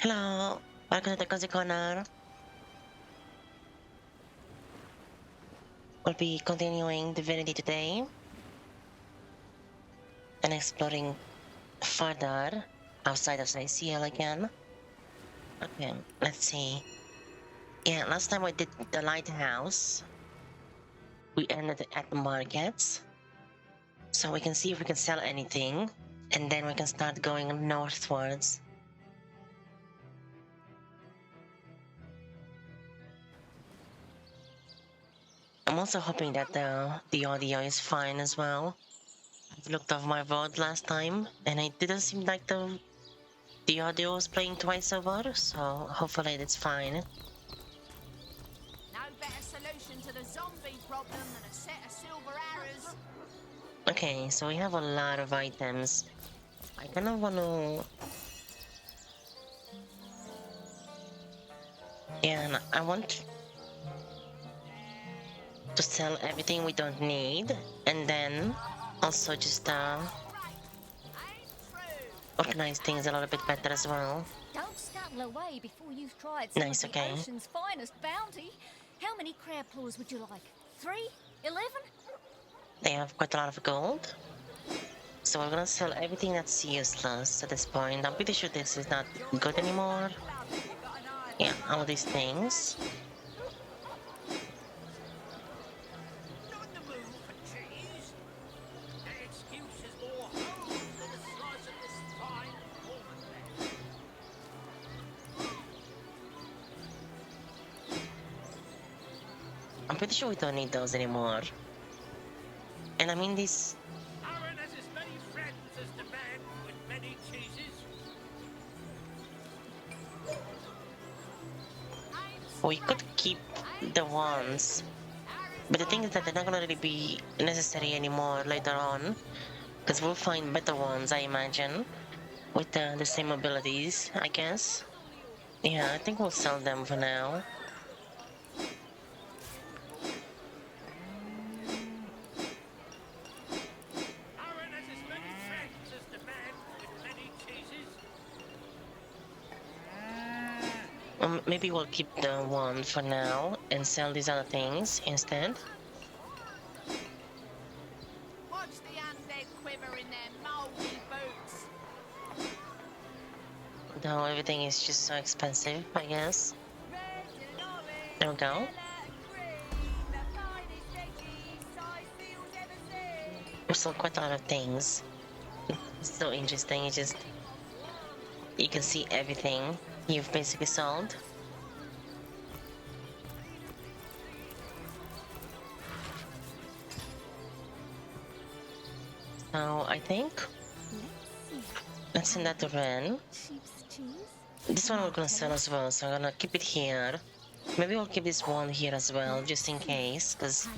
Hello, welcome to the Cozy Corner. We'll be continuing Divinity today and exploring further outside of Cyseal again. Okay, let's see. Yeah, last time we did the lighthouse. We ended at the markets. So we can see if we can sell anything and then we can start going northwards. I'm also hoping that the audio is fine as well. I've looked over my VOD last time and it didn't seem like the audio was playing twice over, so hopefully it's fine. No better solution to the zombie problem than a set of silver arrows. Okay, so we have a lot of items. I kind of want to... Yeah, and I want to sell everything we don't need, and then also just organize things a little bit better as well. Don't scuttle away before you've tried Nice, some of the okay. ocean's finest bounty. How many crab claws would you like? 3? 11? They have quite a lot of gold. So we're gonna sell everything that's useless at this point. I'm pretty sure this is not good anymore. Yeah, all these things. Not in the mood for cheese. No excuses or holes than a slice of this fine almond. I'm pretty sure we don't need those anymore. And I mean this... Aaron has as many friends as the man with many cheeses. We could keep the ones, but the thing is that they're not gonna really be necessary anymore later on, because we'll find better ones, I imagine, with the same abilities, I guess. Yeah, I think we'll sell them for now. Aaron has as many friends as the man with many cheeses. Maybe we'll keep the one for now and sell these other things instead. Watch the undead quiver in their mouldy boots. Though everything is just so expensive, I guess. There we go. We sold quite a lot of things. It's so interesting, it's just... You can see everything you've basically sold. So I think... Let's send that to Ren. Sheep's cheese? This one we're gonna sell as well, so I'm gonna keep it here. Maybe we'll keep this one here as well, just in case, because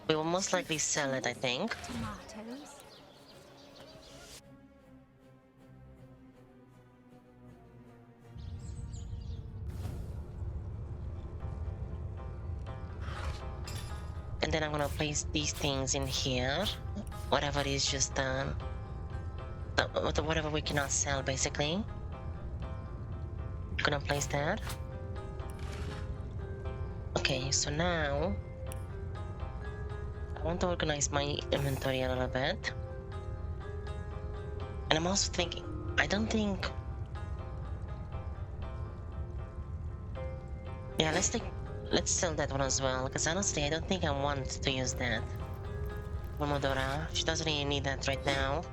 we will most likely sell it, I think. Tomatoes? And then I'm gonna place these things in here. Whatever is just whatever we cannot sell, basically. Gonna place that. Okay, so now I want to organize my inventory a little bit. And I'm also thinking, I don't think... Yeah, let's sell that one as well, because honestly I don't think I want to use that. Pomodora, she doesn't really need that right now.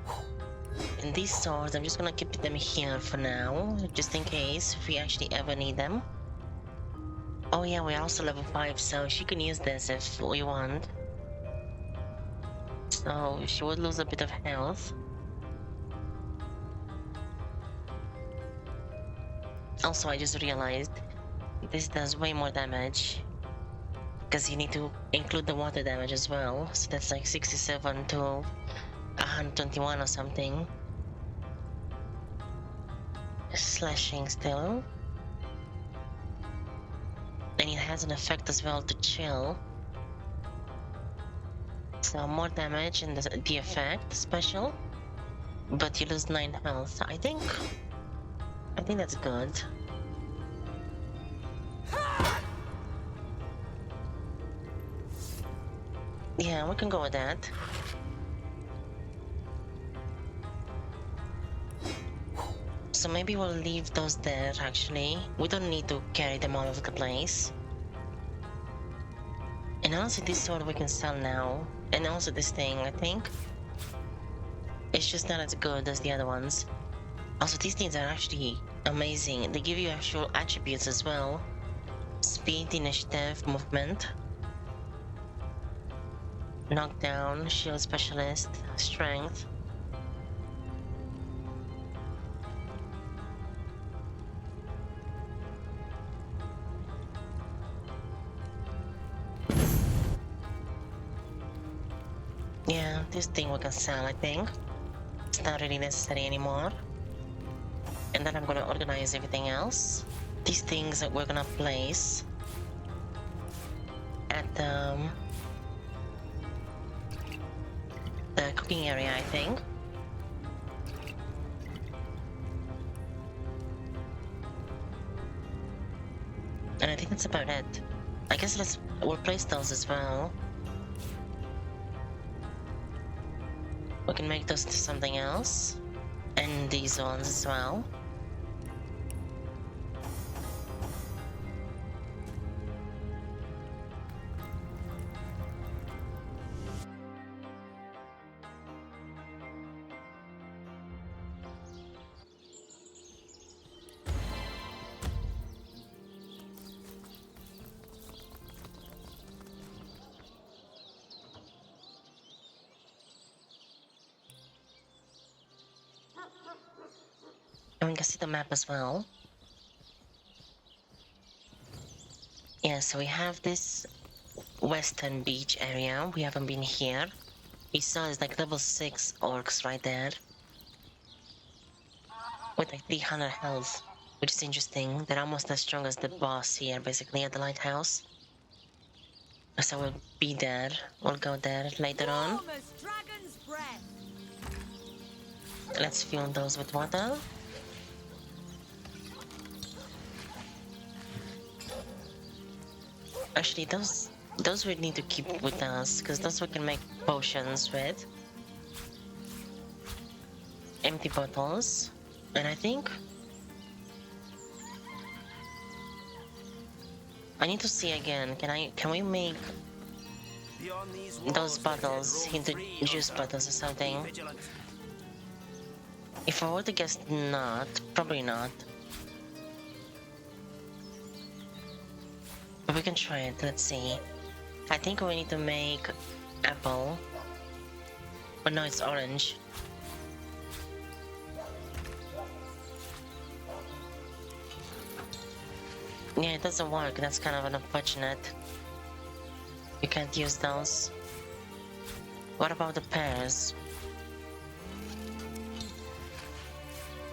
And these swords, I'm just gonna keep them here for now, just in case if we actually ever need them. Oh yeah, we're also level 5, so she can use this if we want. So she would lose a bit of health. Also, I just realized this does way more damage, because you need to include the water damage as well, so that's like 67 to 121 or something. Slashing still. And it has an effect as well to chill. So more damage and the effect special, but you lose 9 health. I think that's good. Yeah, we can go with that. So maybe we'll leave those there, actually. We don't need to carry them all over the place. And also this sword we can sell now. And also this thing, I think. It's just not as good as the other ones. Also, these things are actually amazing. They give you actual attributes as well. Speed, initiative, movement. Knockdown, shield specialist, strength. Yeah, this thing we can sell, I think. It's not really necessary anymore. And then I'm gonna organize everything else. These things that we're gonna place at the cooking area, I think. And I think that's about it. I guess let's replace those as well. We can make those to something else. And these ones as well. And we can see the map as well. Yeah, so we have this western beach area. We haven't been here. We saw there's like level 6 orcs right there. With like 300 health, which is interesting. They're almost as strong as the boss here, basically, at the lighthouse. So we'll be there. We'll go there later on. Let's fuel those with water. Actually, those we need to keep with us, because those we can make potions with. Empty bottles. And I think I need to see again. Can we make those bottles into juice bottles or something? If I were to guess, not. Probably not. But we can try it. Let's see. I think we need to make apple. But no, it's orange. Yeah, it doesn't work. That's kind of unfortunate. You can't use those. What about the pears?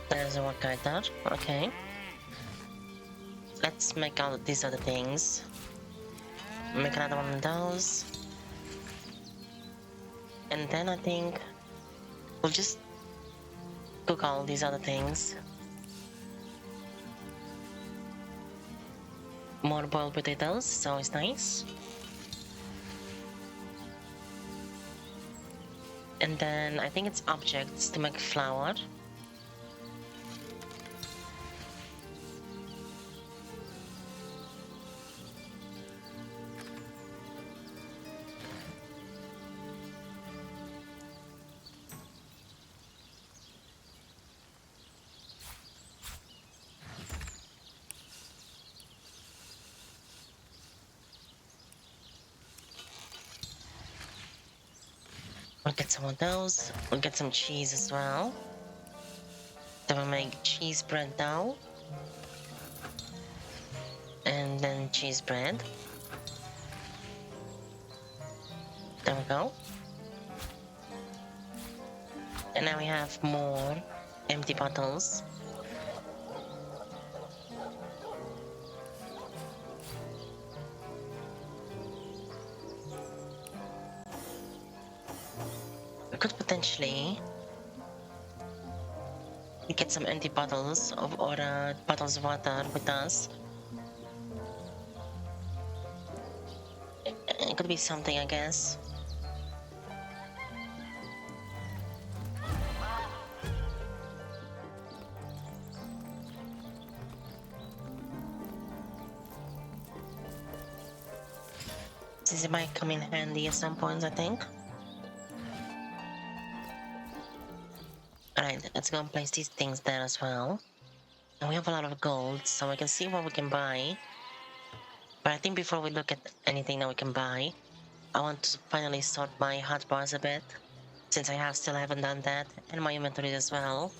That doesn't work either. Okay. Let's make all of these other things. Make another one of those. And then I think we'll just cook all these other things. More boiled potatoes, so it's nice. And then I think it's objects to make flour. We'll get some of those. We'll get some cheese as well. Then we'll make cheese bread dough. And then cheese bread. There we go. And now we have more empty bottles. We could potentially get some empty bottles of bottles of water with us. It could be something, I guess. Since it might come in handy at some point, I think. Alright, let's go and place these things there as well. And we have a lot of gold, so we can see what we can buy. But I think before we look at anything that we can buy, I want to finally sort my hotbars a bit, since I still haven't done that, and my inventory as well.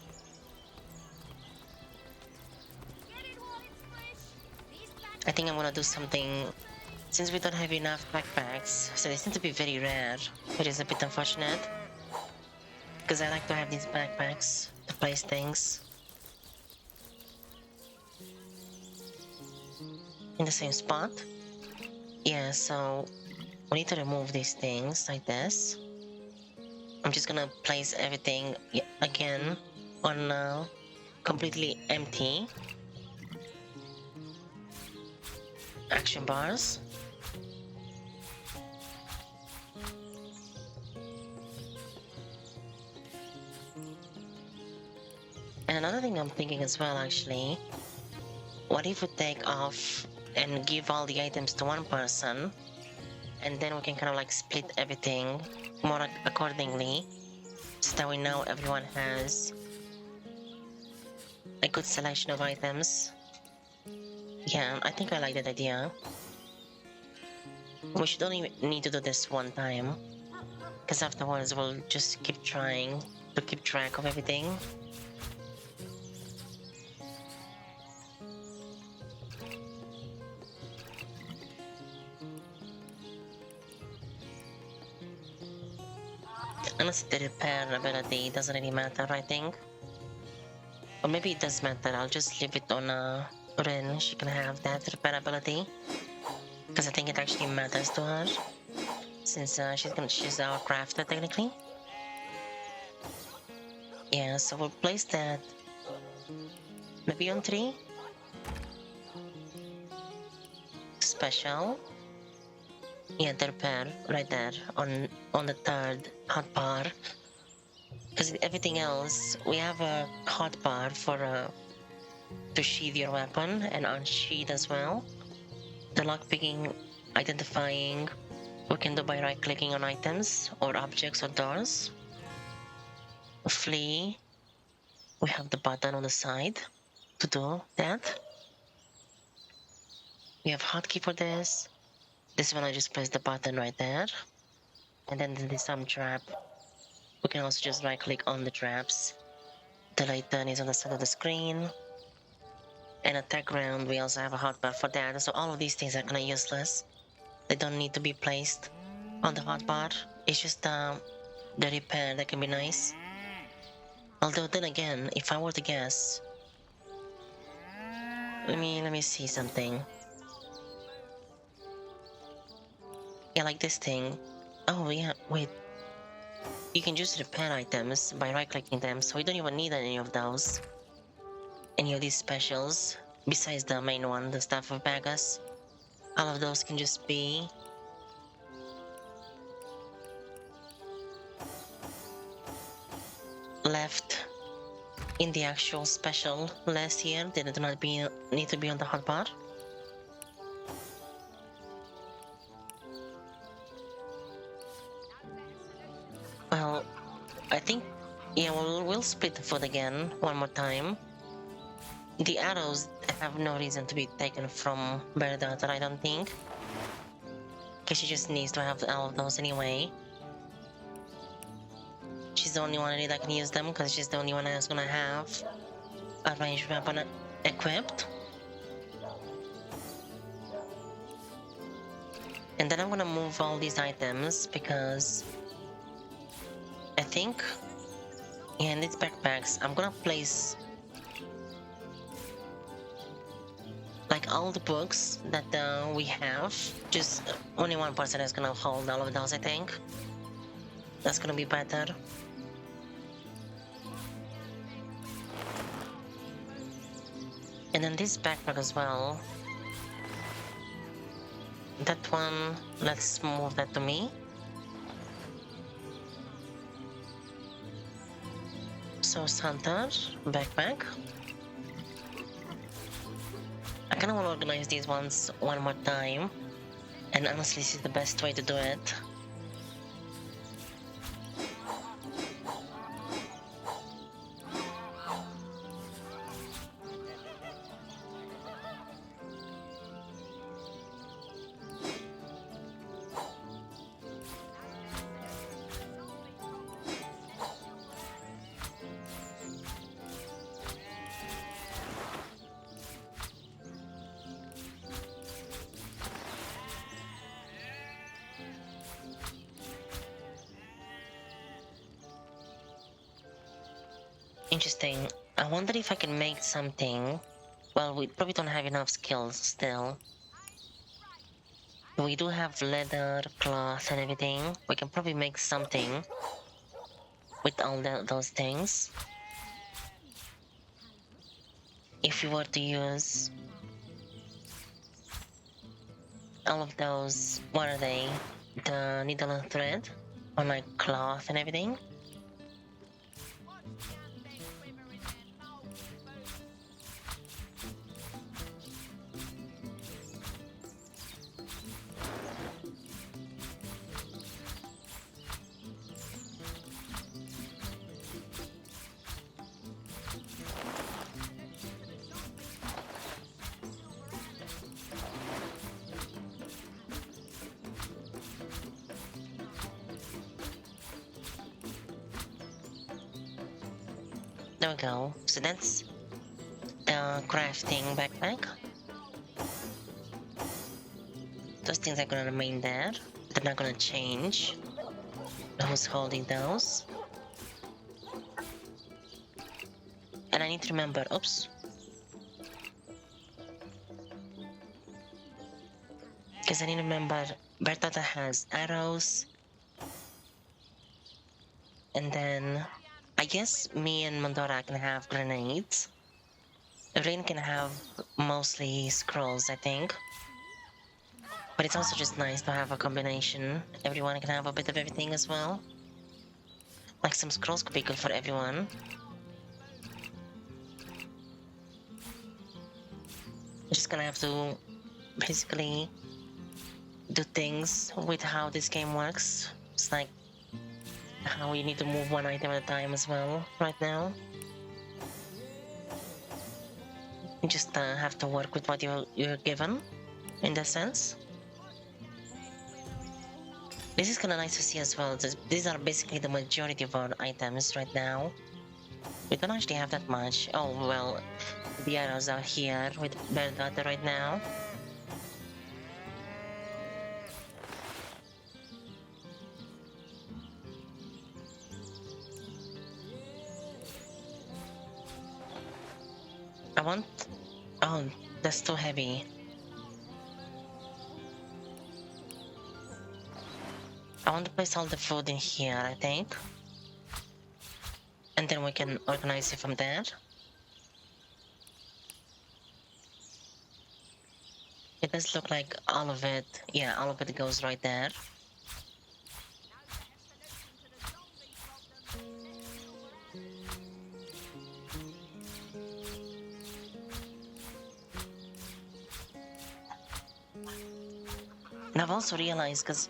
I think I'm gonna do something, since we don't have enough backpacks, so they seem to be very rare, which is a bit unfortunate. Because I like to have these backpacks to place things in the same spot. Yeah, so we need to remove these things like this. I'm just gonna place everything again on completely empty action bars. And another thing I'm thinking as well, actually, what if we take off and give all the items to one person, and then we can kind of like split everything more accordingly, so that we know everyone has a good selection of items. Yeah, I think I like that idea. We should only need to do this one time, because afterwards we'll just keep trying to keep track of everything. Unless the repair ability doesn't really matter, I think. Or maybe it does matter, I'll just leave it on Rin. She can have that repair ability, because I think it actually matters to her, since she's our crafter technically. Yeah, so we'll place that maybe on 3. Special. Yeah, the repair right there on the 3rd hotbar. Because everything else, we have a hotbar for to sheath your weapon and unsheath as well. The lockpicking, identifying, we can do by right-clicking on items or objects or doors. Flee, we have the button on the side to do that. We have hotkey for this. This one I just press the button right there. And then there's some trap. We can also just right click on the traps. The light turn is on the side of the screen. And attack round, we also have a hotbar for that. So all of these things are kinda useless. They don't need to be placed on the hotbar. It's just the repair that can be nice. Although then again, if I were to guess, let me see something. Yeah, like this thing. Oh yeah, wait. You can just repair items by right-clicking them, so we don't even need any of those. Any of these specials, besides the main one, the Staff of Bagus. All of those can just be left in the actual special list here. They do not need to be on the hotbar. Well, I think, yeah, we'll split the food again one more time. The arrows have no reason to be taken from Berdata, I don't think. Because she just needs to have all of those anyway. She's the only one really that can use them, because she's the only one that's gonna have a ranged weapon equipped. And then I'm gonna move all these items, because I think, yeah, in these backpacks, I'm gonna place like all the books that we have. Just only one person is gonna hold all of those, I think. That's gonna be better. And then this backpack as well. That one, let's move that to me. Source Hunter, backpack. I kinda wanna organize these ones one more time And honestly, this is the best way to do it. Interesting. I wonder if I can make something. Well, we probably don't have enough skills still. We do have leather, cloth, and everything. We can probably make something with all those things. If we were to use all of those, what are they? The needle and thread, or like cloth and everything. There we go. So that's the crafting backpack. Those things are gonna remain there. They're not gonna change. Who's holding those? And I need to remember, oops. Because I need to remember Bertata has arrows. And then I guess me and Mandora can have grenades. Rain can have mostly scrolls, I think. But it's also just nice to have a combination. Everyone can have a bit of everything as well. Like some scrolls could be good for everyone. We're just gonna have to basically do things with how this game works. It's like how you need to move one item at a time as well right now. You just have to work with what you're given in that sense. This is kind of nice to see as well. These are basically the majority of our items right now. We don't actually have that much. Oh, well, the arrows are here with Berdata right now. I want... Oh, that's too heavy. I want to place all the food in here, I think. And then we can organize it from there. It does look like all of it, yeah, all of it goes right there. And I've also realized, because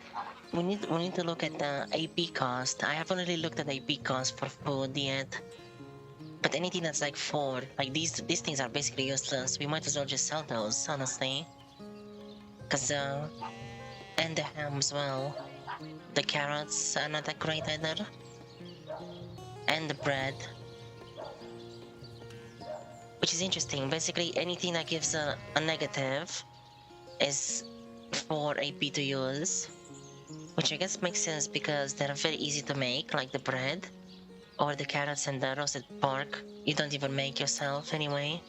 we need to look at the AP cost. I haven't really looked at the AP cost for food yet. But anything that's like 4, like these things are basically useless. We might as well just sell those, honestly. Cause and the ham as well. The carrots are not that great either. And the bread. Which is interesting. Basically anything that gives a negative is 4 AP to use. Which I guess makes sense because they're very easy to make, like the bread. Or the carrots and the roasted pork. You don't even make yourself anyway.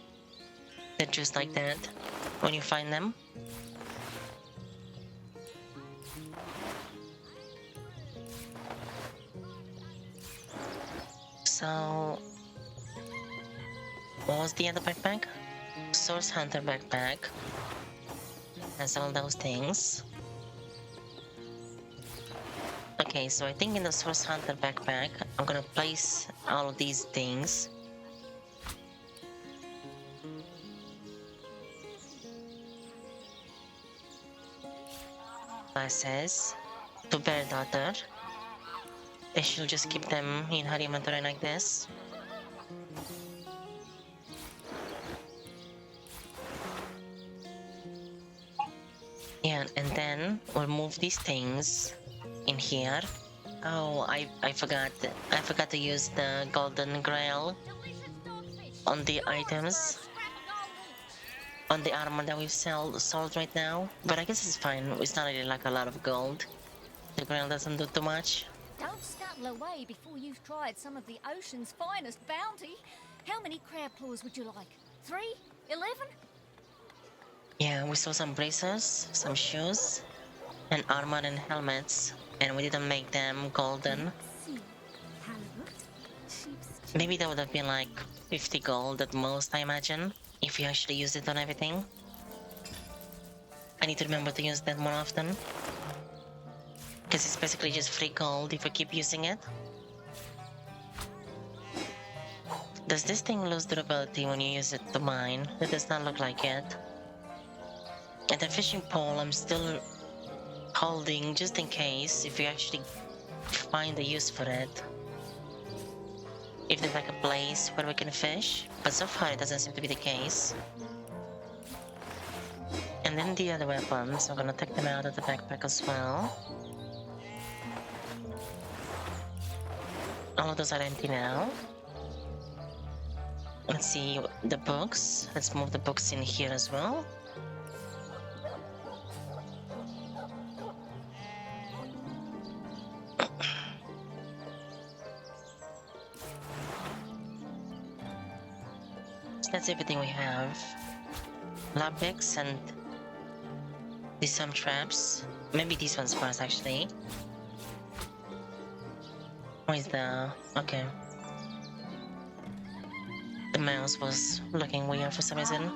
They're just like that when you find them. So... what was the other backpack? Source Hunter backpack. Has all those things. Okay, so I think in the Source Hunter backpack, I'm gonna place all of these things. classes to bear daughter. And she'll just keep them in her inventory like this. Yeah, and then we'll move these things in here. Oh, I forgot to use the golden grail on the items, on the armor that we've sold right now. But I guess it's fine. It's not really like a lot of gold. The grail doesn't do too much. Don't scuttle away before you've tried some of the ocean's finest bounty. How many crab claws would you like? 3? 11? Yeah, we saw some bracers, some shoes, and armor and helmets, and we didn't make them golden. Maybe that would have been like 50 gold at most, I imagine, if you actually use it on everything. I need to remember to use that more often, because it's basically just free gold if we keep using it. Does this thing lose durability when you use it to mine? It does not look like it. And the fishing pole I'm still holding just in case, if we actually find a use for it. If there's like a place where we can fish, but so far it doesn't seem to be the case. And then the other weapons, I'm gonna take them out of the backpack as well. All of those are empty now. Let's see the books. Let's move the books in here as well. So that's everything we have. Lab picks and these some traps. Maybe these ones first actually. Where's the... okay. The mouse was looking weird for some reason.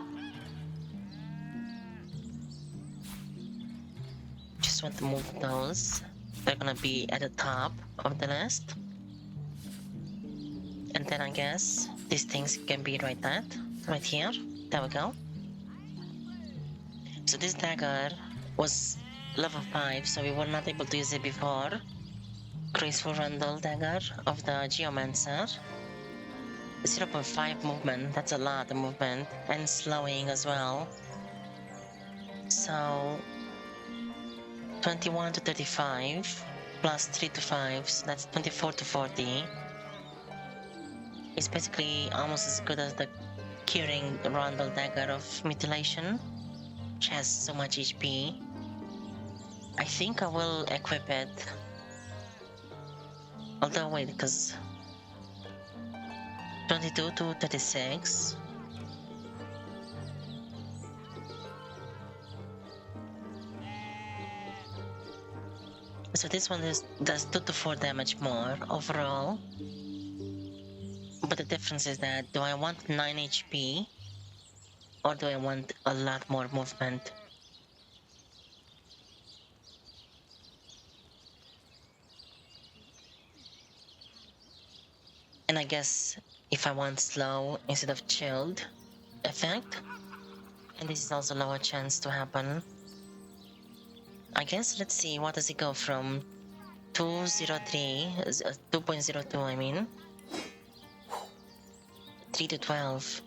Just want to move those. They're gonna be at the top of the list. And then I guess these things can be right here. There we go. So this dagger was level 5, so we were not able to use it before. Graceful Rundle dagger of the Geomancer. 0.5 movement, that's a lot of movement, and slowing as well. So 21 to 35 plus 3 to 5, so that's 24 to 40. It's basically almost as good as the Curing Rundle dagger of Mutilation, which has so much HP. I think I will equip it. Although wait, because 22 to 36. So this one does 2 to 4 damage more overall. But the difference is that, do I want 9 HP? Or do I want a lot more movement? And I guess if I want slow instead of chilled effect, and this is also lower chance to happen. I guess let's see, what does it go from 203, 2.02 I mean, 3 to 12.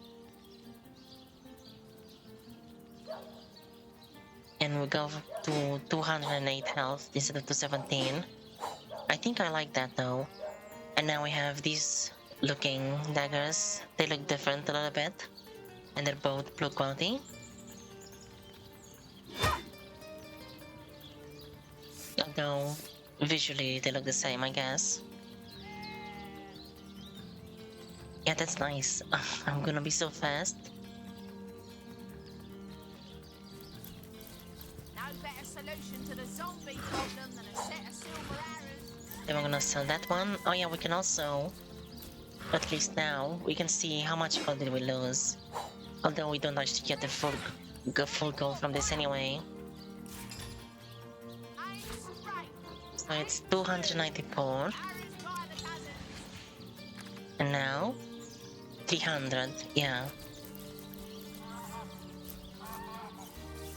And we go to 208 health instead of 217. I think I like that though. And now we have these looking daggers. They look different a little bit. And they're both blue quality. Although visually they look the same, I guess. Yeah, that's nice. I'm gonna be so fast. No better solution to the zombie problem than a set of silver arrows. Then we're gonna sell that one. Oh yeah, we can also, at least now, we can see how much gold did we lose. Although we don't actually get the full gold from this anyway. So it's 294. And now 300, yeah.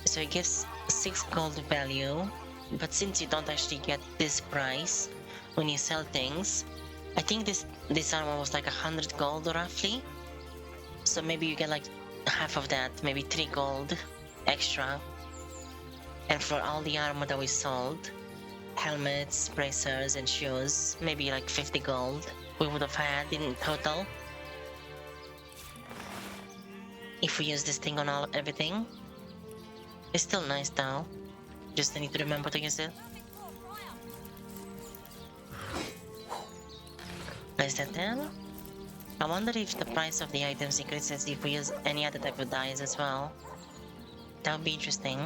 So it gives 6 gold value But since you don't actually get this price when you sell things, I think this armor was like 100 gold roughly. So maybe you get like half of that, maybe 3 gold extra. And for all the armor that we sold, helmets, bracers, and shoes, maybe like 50 gold we would have had in total. If we use this thing on everything. It's still nice though. Just I need to remember to use it. Is that then? I wonder if the price of the items increases if we use any other type of dyes as well. That would be interesting.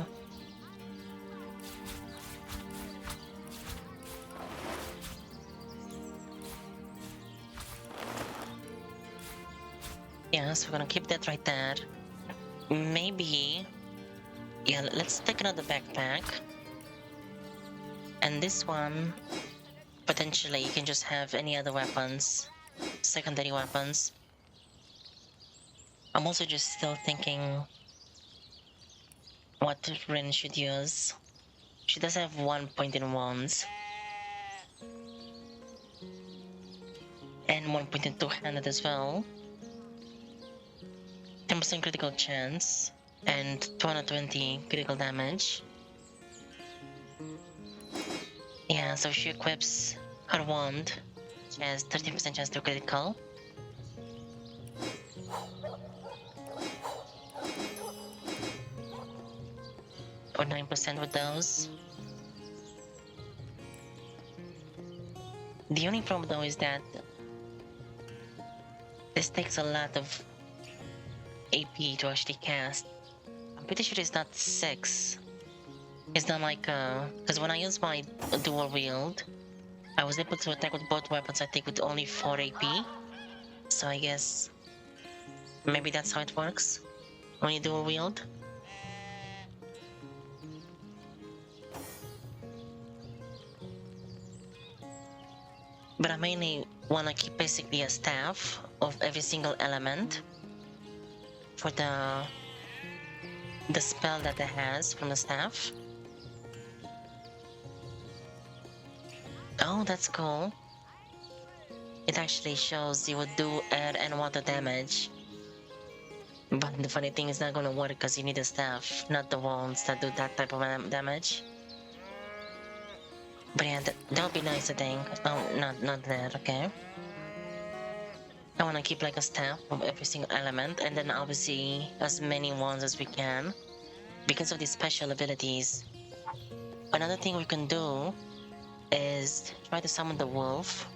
Yeah, so we're gonna keep that right there. Maybe... Yeah, let's take another backpack. And this one, potentially you can just have any other weapons. Secondary weapons. I'm also just still thinking what Rin should use. She does have 1 point in wands. And 1 point in two-handed as well. 10% critical chance. And 220 critical damage. Yeah, so she equips her wand. She has 13% chance to critical. Or 9% with those. The only problem though is that this takes a lot of AP to actually cast. I'm pretty sure it's not 6. It's not like because when I use my dual wield, I was able to attack with both weapons I think with only 4 AP. So I guess maybe that's how it works when you dual wield. But I mainly want to keep basically a staff of every single element for the spell that it has from the staff. Oh, that's cool. It actually shows you would do air and water damage. But the funny thing is not gonna work because you need a staff, not the wands that do that type of damage. But yeah, that would be nice, I think. Oh, not that, okay. I wanna keep like a staff of every single element, and then obviously as many wands as we can. Because of these special abilities. Another thing we can do is try to summon the wolf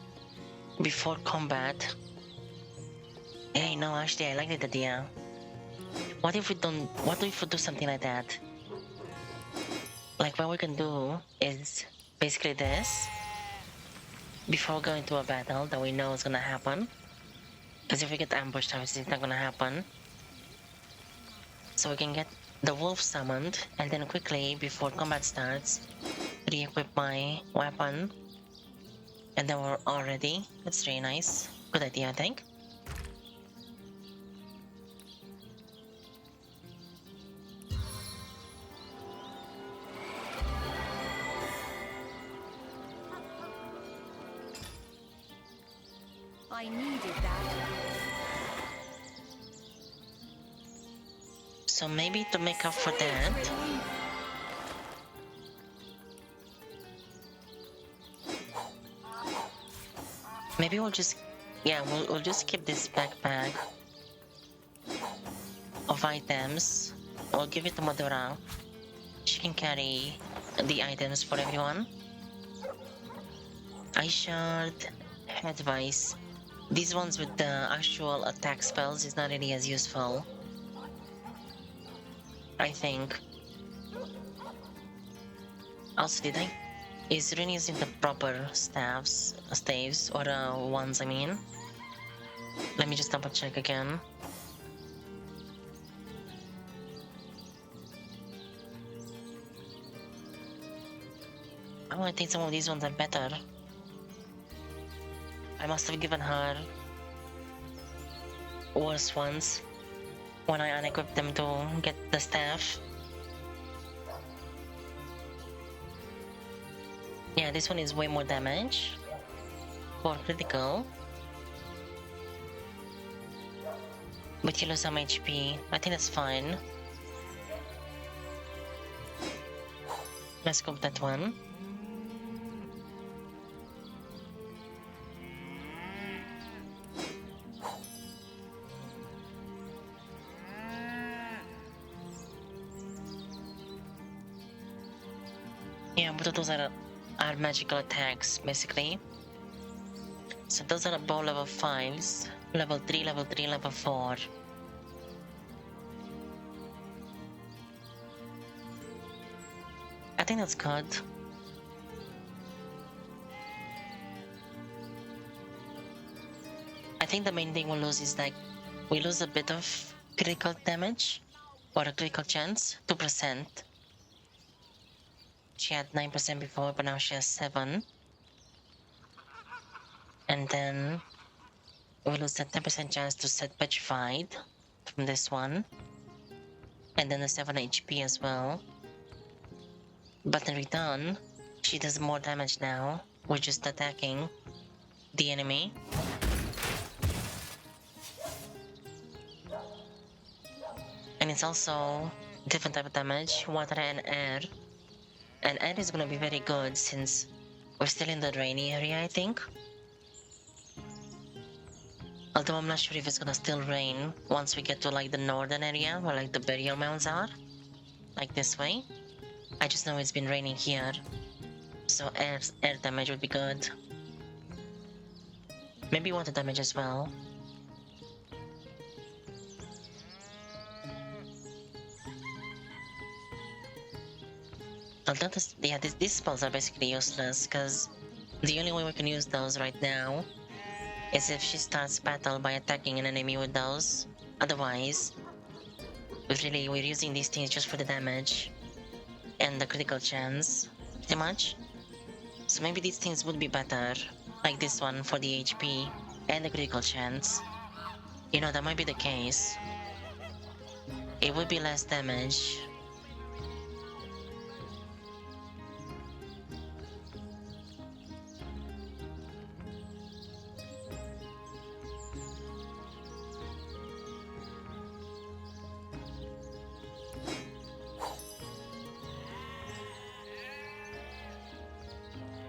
before combat. Hey, no, actually I like that idea. What if we do something like that? Like what we can do is basically this. Before going to a battle that we know is gonna happen. Because if we get ambushed, obviously it's not gonna happen. So we can get the wolf summoned, and then quickly, before combat starts, re-equip my weapon. And then we're all ready. That's really nice. Good idea, I think. I needed that. So maybe to make up for that, maybe we'll just, yeah, we'll just keep this backpack of items. We'll give it to Madura. She can carry the items for everyone. Eye shard, head vice. These ones with the actual attack spells is not really as useful, I think. Also, is Rin using the proper staves or wands, I mean? Let me just double check again. Oh, I think some of these ones are better. I must have given her worse ones when I unequipped them to get the staff. Yeah, this one is way more damage. For critical. But you lose some HP. I think that's fine. Let's go with that one. Yeah, but those are magical attacks, basically. So those are both level 5s. Level 3, level 3, level 4. I think that's good. I think the main thing we'll lose is like, we lose a bit of critical damage, or a critical chance, 2%. She had 9% before, but now she has 7. And then we lose that 10% chance to set petrified from this one. And then the 7 HP as well. But in return, she does more damage now. We're just attacking the enemy. And it's also different type of damage, water and air. And air is gonna be very good since we're still in the rainy area, I think. Although I'm not sure if it's gonna still rain once we get to like the northern area where like the burial mounds are. Like this way. I just know it's been raining here. So air damage would be good. Maybe water damage as well. Although these spells are basically useless because the only way we can use those right now is if she starts battle by attacking an enemy with those. Otherwise, we're using these things just for the damage and the critical chance, pretty much. So maybe these things would be better, like this one for the HP and the critical chance. You know, that might be the case. It would be less damage.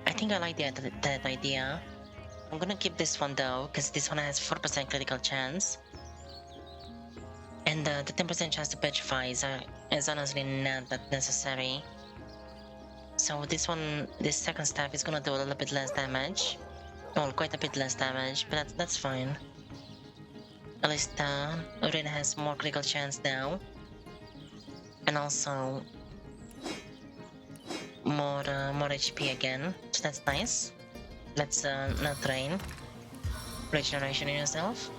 I think I like that idea. I'm gonna keep this one though, because this one has 4% critical chance. And the 10% chance to petrify is honestly not that necessary. So this second staff is gonna do a little bit less damage. Well, quite a bit less damage, but that's fine. At least Urin has more critical chance now. And also more HP again, so that's nice. Let's not drain regeneration in yourself.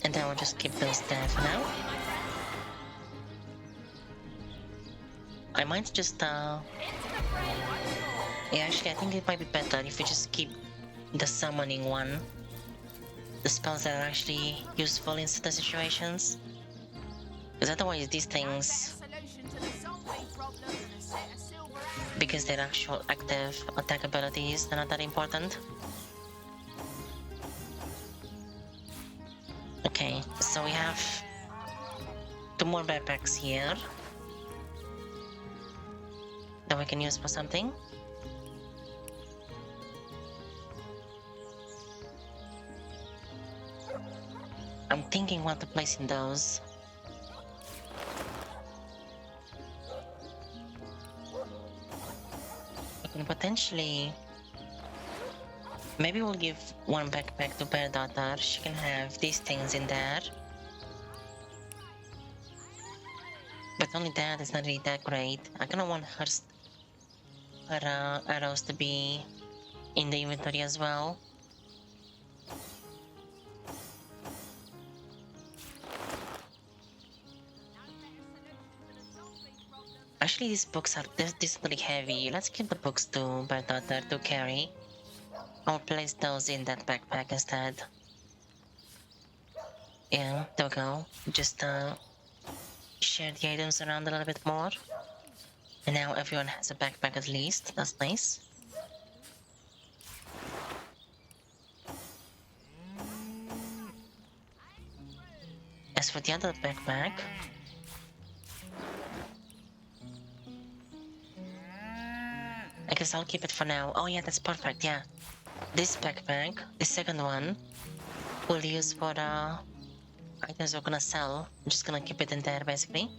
And then we'll just keep those there for now. I might just yeah, actually I think it might be better if we just keep the summoning one. The spells that are actually useful in certain situations. Because otherwise these things, because they're actual active attack abilities, they're not that important. Okay, so we have 2 more backpacks here that we can use for something. I'm thinking what to place in those. We can potentially... Maybe we'll give one backpack to Bear Daughter. She can have these things in there. But only that is not really that great. I kinda want her arrows to be in the inventory as well. Actually, these books are decently heavy. Let's keep the books to Bear Daughter to carry. I'll place those in that backpack instead. Yeah, there we go. Just share the items around a little bit more. And now everyone has a backpack at least. That's nice. As for the other backpack, I guess I'll keep it for now. Oh yeah, that's perfect, yeah. This backpack, the second one, we'll use for the items we're gonna sell. I'm just gonna keep it in there basically.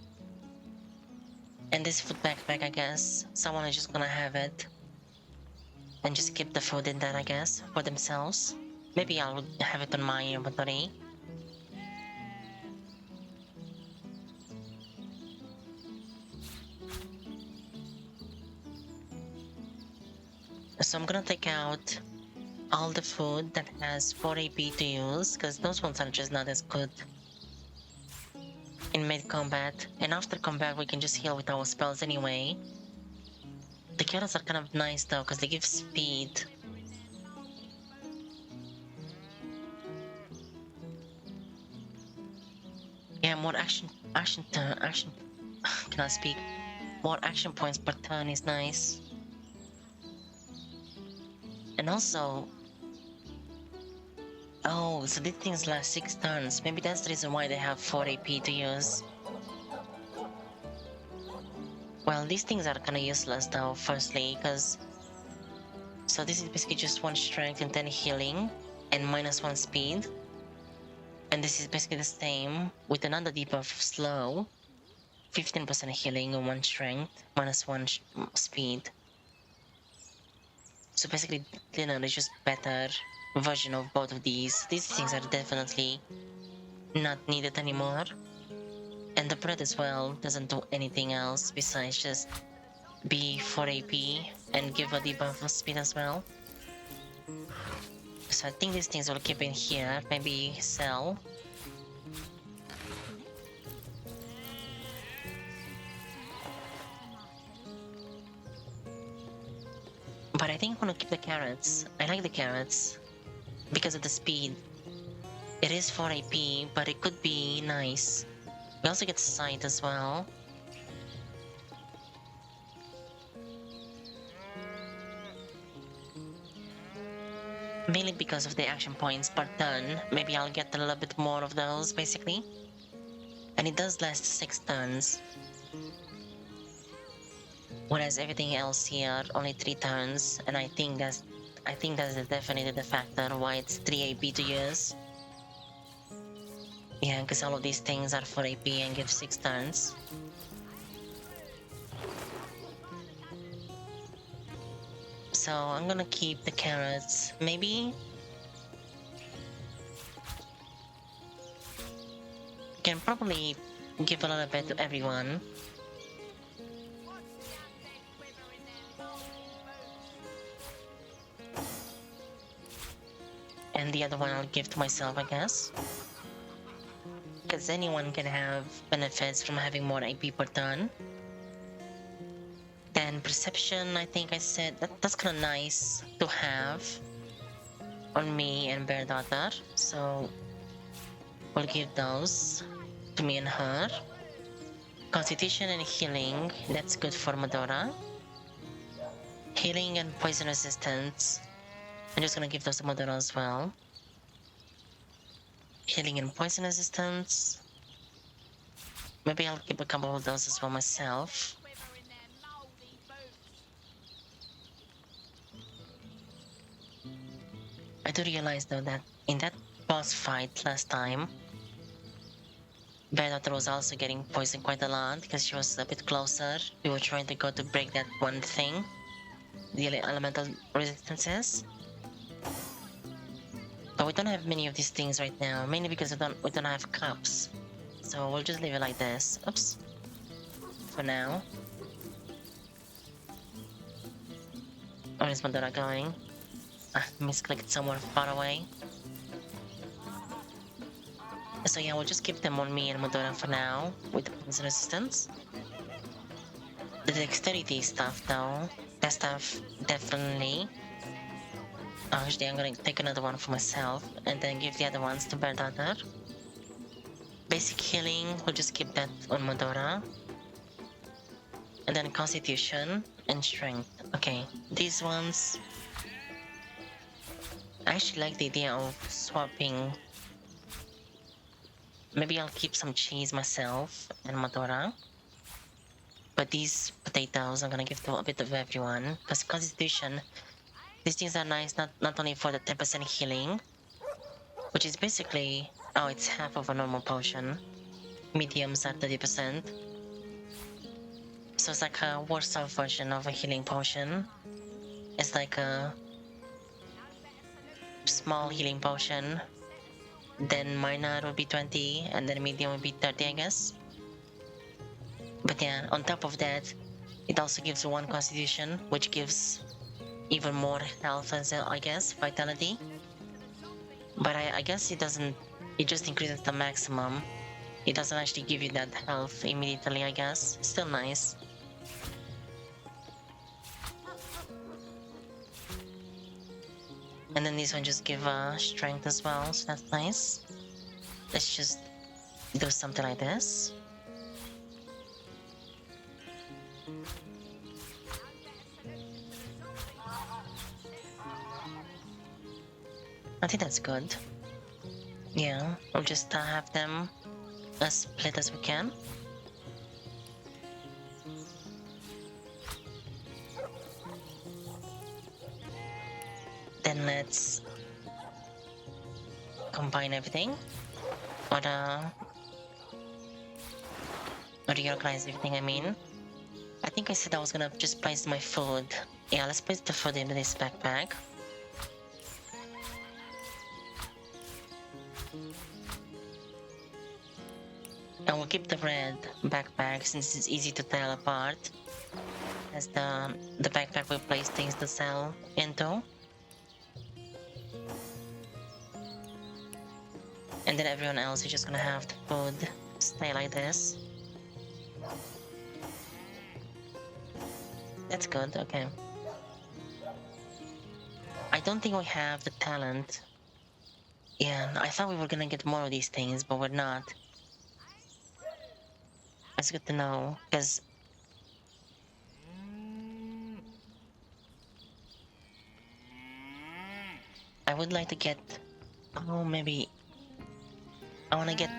And this food backpack, I guess, someone is just gonna have it. And just keep the food in there, I guess, for themselves. Maybe I'll have it on my inventory. So I'm gonna take out all the food that has 4 AP to use, because those ones are just not as good in mid-combat. And after combat we can just heal with our spells anyway. The carrots are kind of nice though, because they give speed. Yeah, more action, can I speak? More action points per turn is nice. And also, oh, so these things last 6 turns. Maybe that's the reason why they have 4 AP to use. Well, these things are kinda useless though, firstly, because... So this is basically just 1 strength and 10 healing, and -1 speed. And this is basically the same, with another debuff of slow. 15% healing and 1 strength, -1 speed. So basically, dinner is just better version of both of these. These things are definitely not needed anymore. And the bread as well doesn't do anything else besides just be 4 AP and give a debuff of speed as well. So I think these things will keep in here, maybe sell. But I think I'm gonna keep the carrots. I like the carrots because of the speed. It is 4 AP, but it could be nice. We also get sight as well. Mainly because of the action points per turn. Maybe I'll get a little bit more of those, basically. And it does last 6 turns. Whereas everything else here, only 3 turns. And I think that's definitely the factor why it's 3 AP to use. Yeah, because all of these things are 4 AP and give 6 turns. So I'm gonna keep the carrots. Maybe can probably give a little bit to everyone. And the other one I'll give to myself, I guess. Because anyone can have benefits from having more AP per turn. Then perception, I think I said that's kind of nice to have on me and Bear Daughter. So we'll give those to me and her. Constitution and healing, that's good for Medora. Healing and poison resistance, I'm just gonna give those to Medora as well. Healing and poison resistance. Maybe I'll keep a couple of those as well myself. I do realize though that in that boss fight last time, Bear Daughter was also getting poisoned quite a lot because she was a bit closer. We were trying to go to break that one thing, the elemental resistances. But we don't have many of these things right now, mainly because we don't have cups. So we'll just leave it like this. Oops. For now. Where is Medora going? Misclicked somewhere far away. So yeah, we'll just keep them on me and Medora for now, with poison resistance. The dexterity stuff though, that stuff definitely. Actually, I'm gonna take another one for myself, and then give the other ones to Bear Daughter. basic healing, we'll just keep that on Modora. And then Constitution and Strength. Okay, these ones... I actually like the idea of swapping. Maybe I'll keep some cheese myself and Modora. But these potatoes I'm gonna give to a bit of everyone. Because Constitution, these things are nice not only for the 10% healing, which is basically... Oh, it's half of a normal potion. Mediums are 30%. So it's like a worse off version of a healing potion. It's like a small healing potion. Then minor will be 20, and then medium will be 30, I guess. But yeah, on top of that, it also gives 1 constitution, which gives even more health as well, I guess, vitality. But I guess it doesn't, it just increases the maximum. It doesn't actually give you that health immediately, I guess. Still nice. And then this one just give strength as well, so that's nice. Let's just do something like this. I think that's good. Yeah, we'll just have them as split as we can. Then let's combine everything, or reorganize everything, I mean. I think I said I was gonna just place my food. Yeah, let's place the food into this backpack. And we'll keep the red backpack since it's easy to tell apart, as the backpack will place things to sell into. And then everyone else is just gonna have the food stay like this. That's good, okay. I don't think we have the talent. Yeah, I thought we were gonna get more of these things, but we're not. That's good to know, because I would like to get... Oh, maybe... I wanna get...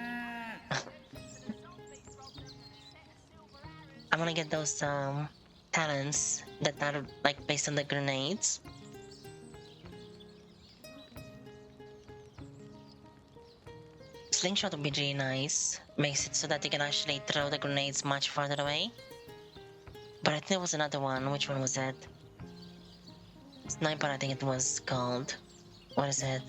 I wanna get those talents that are like based on the grenades. Slingshot would be really nice. Makes it so that they can actually throw the grenades much farther away. But I think there was another one. Which one was that? Sniper, I think it was called. What is it?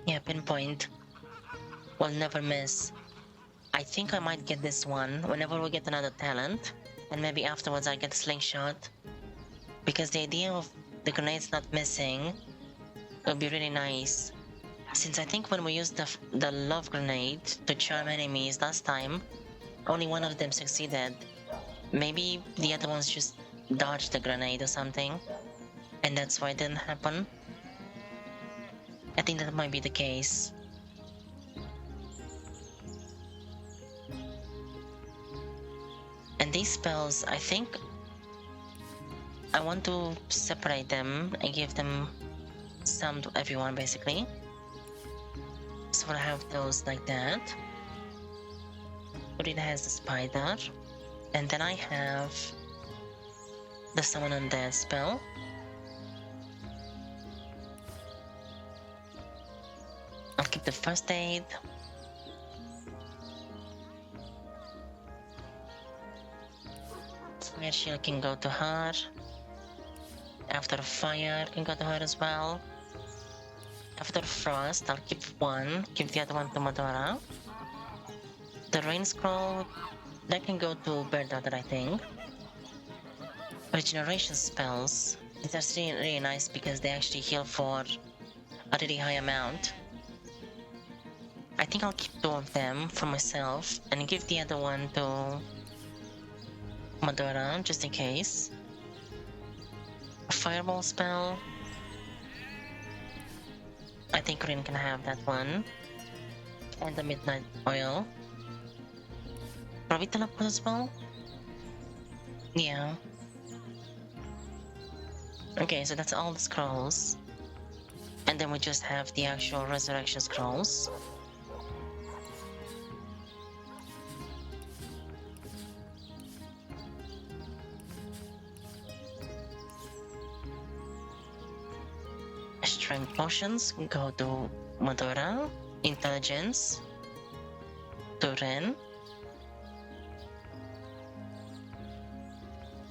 Yeah, pinpoint. We'll never miss. I think I might get this one whenever we get another talent. And maybe afterwards I get slingshot. Because the idea of the grenades not missing would be really nice. Since I think when we used the love grenade to charm enemies last time, only one of them succeeded. Maybe the other ones just dodged the grenade or something. And that's why it didn't happen. I think that might be the case. And these spells, I think I want to separate them and give them some to everyone basically. So we'll have those like that. Odin has the spider. And then I have the summon undead spell. I'll keep the first aid. Fire shield can go to her. After fire can go to her as well. After frost, I'll keep one, give the other one to Madora. The rain scroll, that can go to Bird-Daughter, I think. Regeneration spells, these are really nice because they actually heal for a really high amount. I think I'll keep 2 of them for myself and give the other one to Madara, just in case. A fireball spell. I think Rin can have that one. And the midnight oil. Probably teleport as well? Yeah. Okay, so that's all the scrolls. And then we just have the actual resurrection scrolls. Strength potions go to Madara. Intelligence to Ren.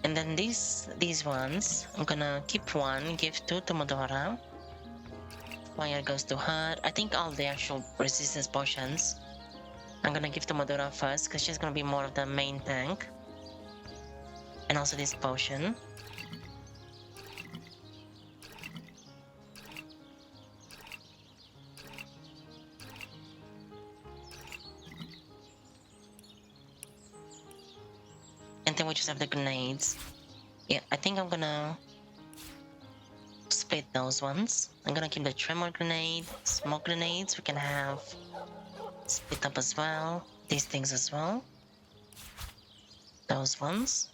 And then these ones, I'm gonna keep one, give two to Madara. Fire goes to her. I think all the actual resistance potions I'm gonna give to Madara first, because she's gonna be more of the main tank. And also this potion. And then we just have the grenades. Yeah, I think I'm gonna split those ones. I'm gonna keep the tremor grenade, smoke grenades. We can have split up as well. These things as well. Those ones.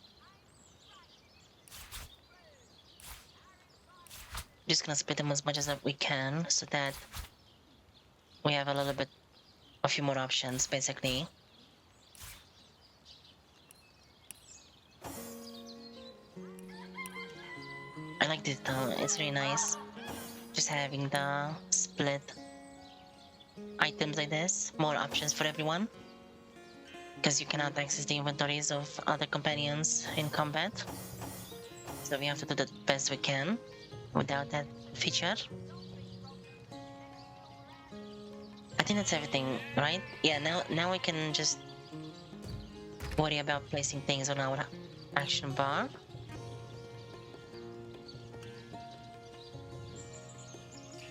Just gonna split them as much as we can so that we have a few more options basically. I like this though, it's really nice. Just having the split items like this, more options for everyone. Because you cannot access the inventories of other companions in combat. So we have to do the best we can without that feature. I think that's everything, right? Yeah, now we can just worry about placing things on our action bar.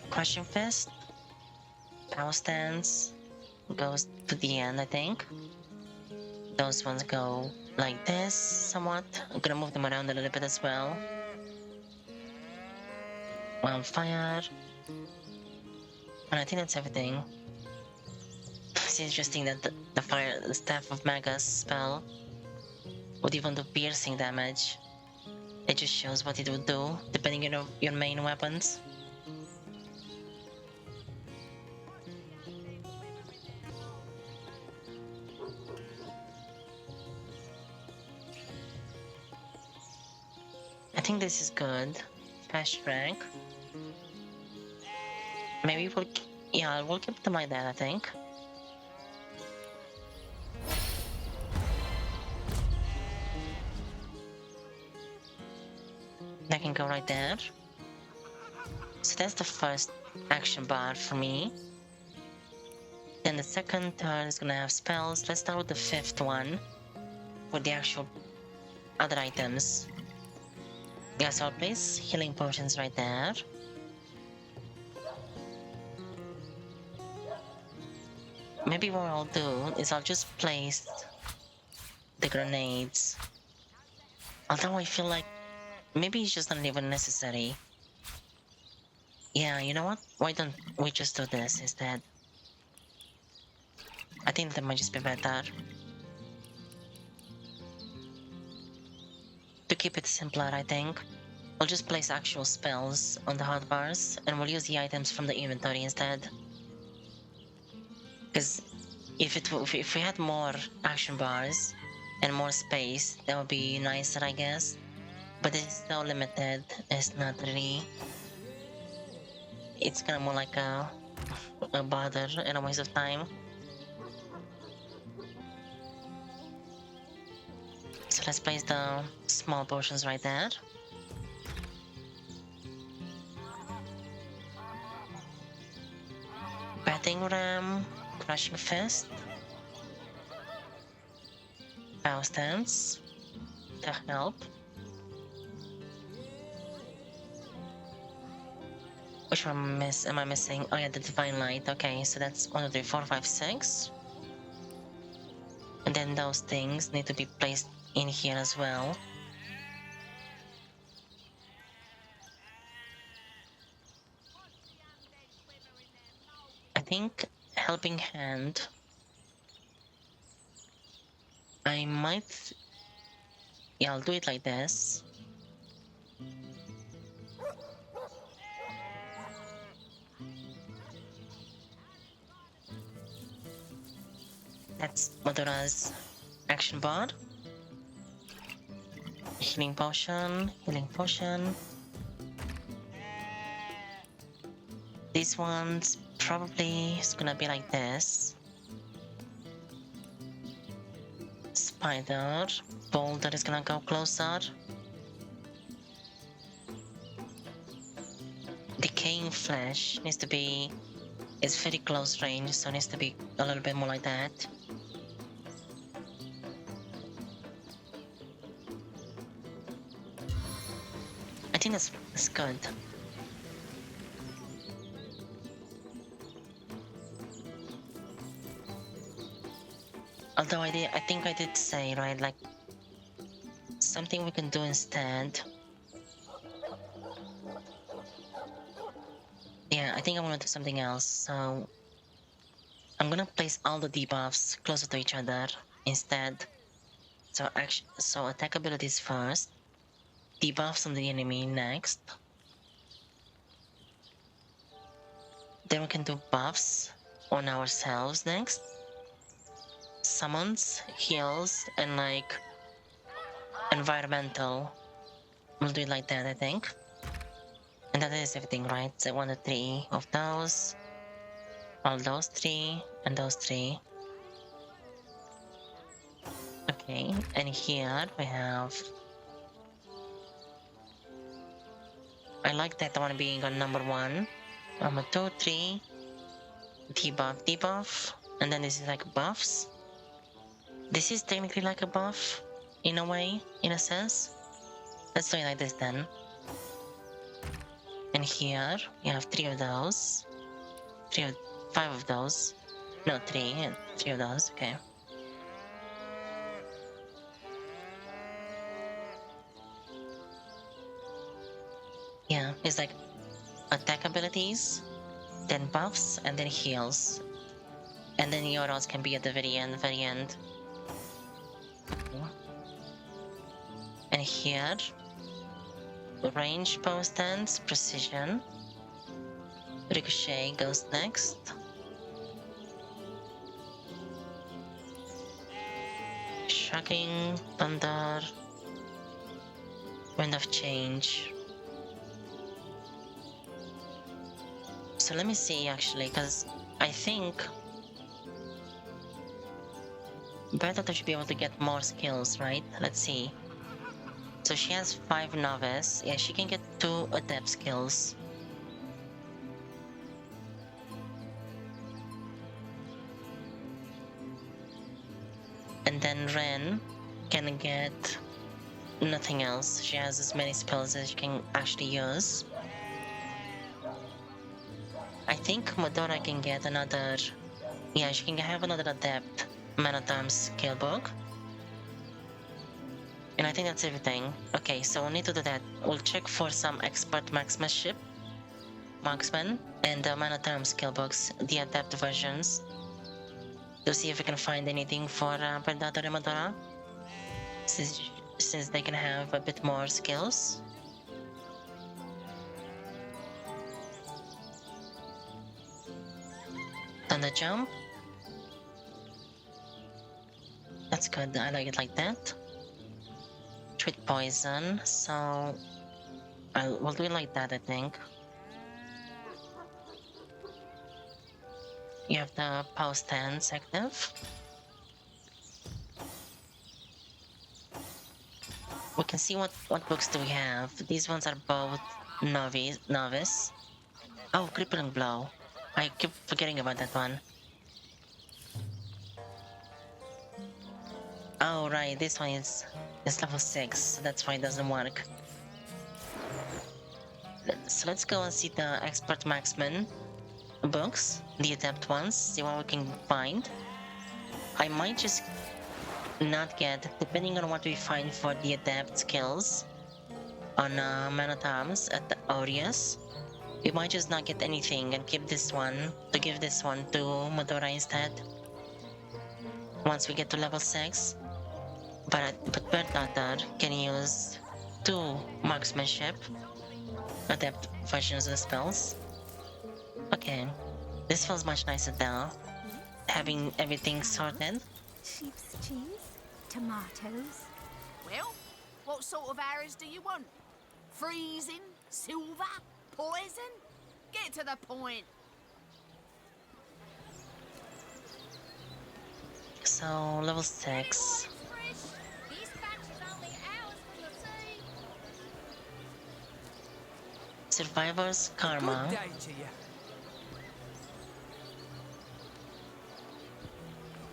Crushing Fist, Power Stance goes to the end, I think. Those ones go like this, somewhat. I'm gonna move them around a little bit as well. Wildfire. And I think that's everything. It's interesting that the Staff of Magus spell would even do piercing damage. It just shows what it would do, depending on your main weapons. I think this is good. Fast rank. Maybe we'll keep them like that, I think. That can go right there. So that's the first action bar for me. Then the second turn is gonna have spells. Let's start with the fifth one for the actual other items. Yeah, so I'll place healing potions right there. Maybe what I'll do is I'll just place the grenades. Although I feel like maybe it's just not even necessary. Yeah, you know what? Why don't we just do this instead? I think that might just be better. To keep it simpler, I think we'll just place actual spells on the hotbars and we'll use the items from the inventory instead. Because if we had more action bars and more space, that would be nicer, I guess. But it's so limited. It's not really. It's kind of more like a bother and a waste of time. So let's place the small potions right there. Battering Ram, Crushing Fist, Power Stance, to help. Which one am I missing? Oh yeah, the Divine Light. Okay, so that's 1, 2, 3, 4, 5, 6. And then those things need to be placed in here as well. I think helping hand. I might. Yeah, I'll do it like this. That's Madura's action bar. Healing potion, healing potion. This one's probably is gonna be like this. Spider, boulder is gonna go closer. Decaying flesh needs to be, it's very close range, so it needs to be a little bit more like that. I think that's good. Although I think I did say, right, like, something we can do instead. Yeah, I think I want to do something else, so I'm gonna place all the debuffs closer to each other instead. So attack abilities first, debuffs on the enemy next. Then we can do buffs on ourselves next. Summons, heals, and like environmental. We'll do it like that, I think. And that is everything, right? So 1 to 3 of those. All those 3 and those 3. Okay, and here we have. I like that one being on number 1. Number 2, 3. Debuff, debuff. And then this is like buffs. This is technically like a buff, in a way, in a sense. Let's do it like this then. And here, you have 3 of those. 5 of those. No, 3 and 3 of those, okay. Yeah, it's like attack abilities, then buffs, and then heals. And then yours can be at the very end. And here, range bow stance, precision. Ricochet goes next. Shocking, thunder, wind of change. So let me see actually, because I think Bertha should be able to get more skills, right? Let's see. So she has 5 novice. Yeah, she can get 2 adept skills. And then Ren can get nothing else. She has as many spells as she can actually use. I think Madonna can get another. Yeah, she can have another adept Man at Arms skill book. And I think that's everything. Okay, so we'll need to do that. We'll check for some expert marksmanship, marksman, and the Man at Arms skill books, the adept versions, to see if we can find anything for Predator and Madonna, since they can have a bit more skills. Thunder jump. That's good. I like it like that. Treat poison. So we'll do it like that, I think. You have the power stance active. We can see what books do we have. These ones are both novice. Oh, crippling blow. I keep forgetting about that one. Oh right, this one is level 6, so that's why it doesn't work. So let's go and see the expert marksman books, the adept ones, see what we can find. I might just not get, depending on what we find for the adept skills on Manotams at the Aureus. We might just not get anything and keep this one to give this one to Modora instead. Once we get to level 6. But Bertata can use 2 marksmanship, adept versions of the spells. Okay, this feels much nicer now. Having everything sorted. Sheep's cheese, tomatoes. Well, what sort of arrows do you want? Freezing? Silver? Poison? Get to the point. So, level 6. This batch is only hours from the sea. Survivor's Karma. Good day to you.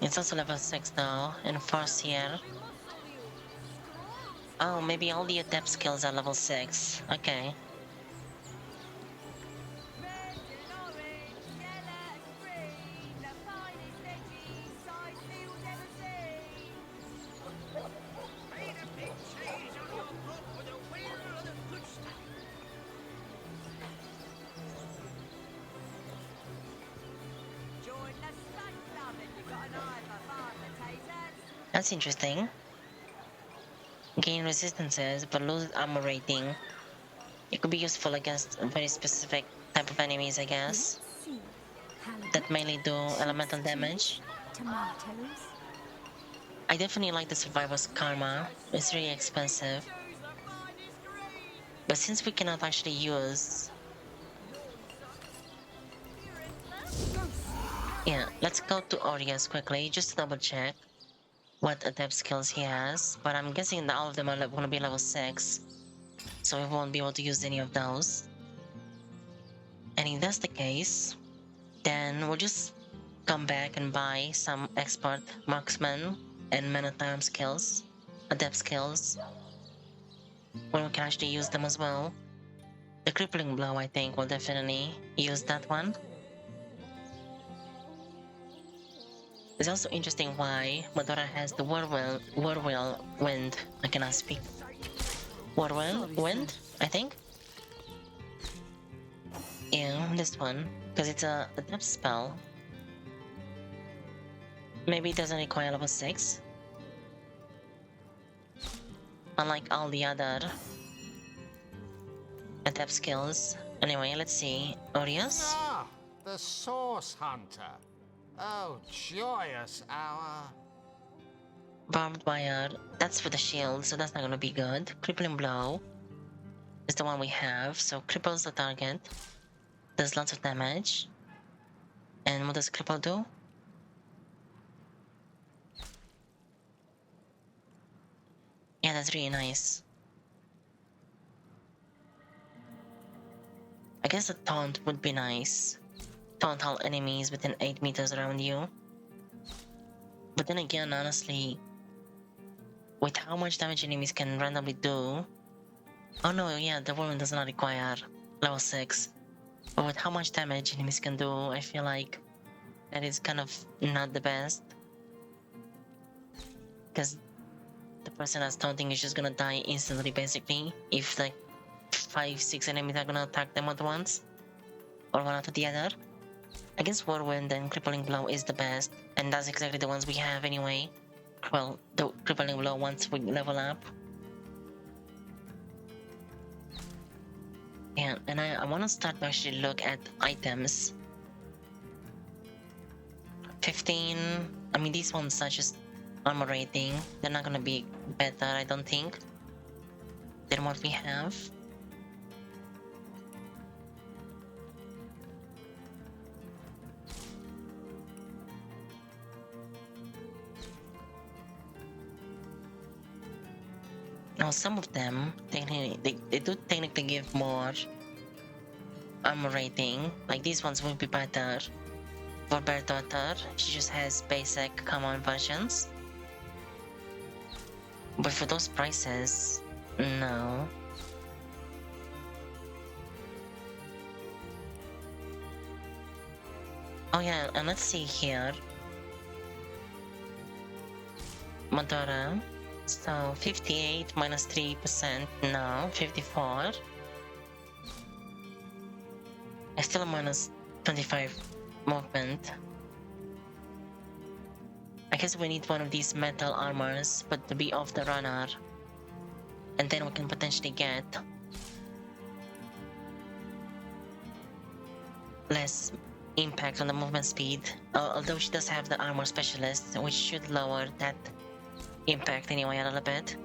It's also level 6 now, and first year. Oh, maybe all the adept skills are level 6. Okay. Red and orange, yellow and green, the finest veggies Cyseal's ever seen. Made a big cheese on your block with a wheel of the good stuff. Join the Slug Club if you've got an eye for farm potatoes. That's interesting. Gain resistances, but lose armor rating. It could be useful against a very specific type of enemies, I guess. Let's see. Halibut, That mainly do elemental damage. tomatoes. I definitely like the Survivor's Karma. It's really expensive. Choose the finest green. But since we cannot actually use... Yeah, let's go to Aureus quickly, just to double check what adept skills he has. But I'm guessing that all of them are gonna be level 6. So we won't be able to use any of those. And if that's the case, then we'll just come back and buy some expert marksman and men at arms skills, adept skills, when we can actually use them as well. The crippling blow, I think, will definitely use that one. It's also interesting why Madora has the whirlwind wind. I cannot speak. Whirlwind wind, I think. Yeah, this one, because it's a adept spell. Maybe it doesn't require level 6. Unlike all the other adept skills. Anyway, let's see. Aureus? Ah, the Source Hunter. Oh, joyous hour. Barbed wire. That's for the shield, so that's not gonna be good. Crippling blow is the one we have, so cripples the target. Does lots of damage. And what does cripple do? Yeah, that's really nice. I guess a taunt would be nice. Taunt all enemies within 8 meters around you. But then again, honestly, with how much damage enemies can randomly do... Oh no, yeah, the woman does not require level 6. But with how much damage enemies can do, I feel like that is kind of not the best. Because the person that's taunting is just gonna die instantly, basically, if like 5-6 enemies are gonna attack them at once, or one after the other. I guess Whirlwind and Crippling Blow is the best, and that's exactly the ones we have anyway. Well, the Crippling Blow once we level up. Yeah, and I want to start to actually look at items. 15, I mean these ones are just armor rating. They're not gonna be better, I don't think, than what we have. Now some of them, technically, they do technically give more armor rating. Like these ones would be better. For Bertauter, she just has basic common versions. But for those prices, no. Oh yeah, and let's see here. Madara. So 58 minus 3% now, 54. I still minus 25 movement. I guess we need one of these metal armors, but to be off the runner. And then we can potentially get less impact on the movement speed. Although she does have the armor specialist, which should lower that impact anyway a little bit.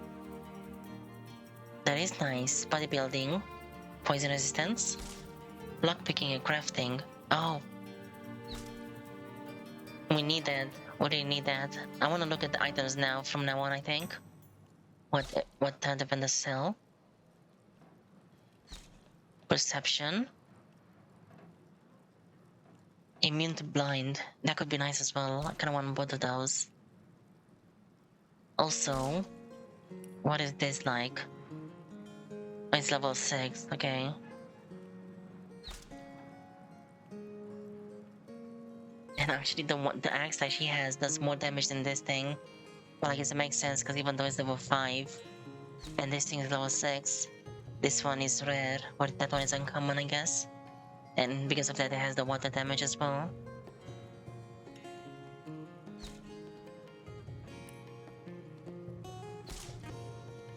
That is nice. Bodybuilding, poison resistance, lockpicking and crafting. Oh, we need that. We really need that. I want to look at the items now. From now on, I think. What the vendors sell? Perception. Immune to blind. That could be nice as well. I kind of want both of those. Also, what is this like? Oh, it's level 6. Okay. And actually, the axe that she has does more damage than this thing. Well, I guess it makes sense because even though it's level 5, and this thing is level 6, this one is rare, or that one is uncommon, I guess. And because of that, it has the water damage as well.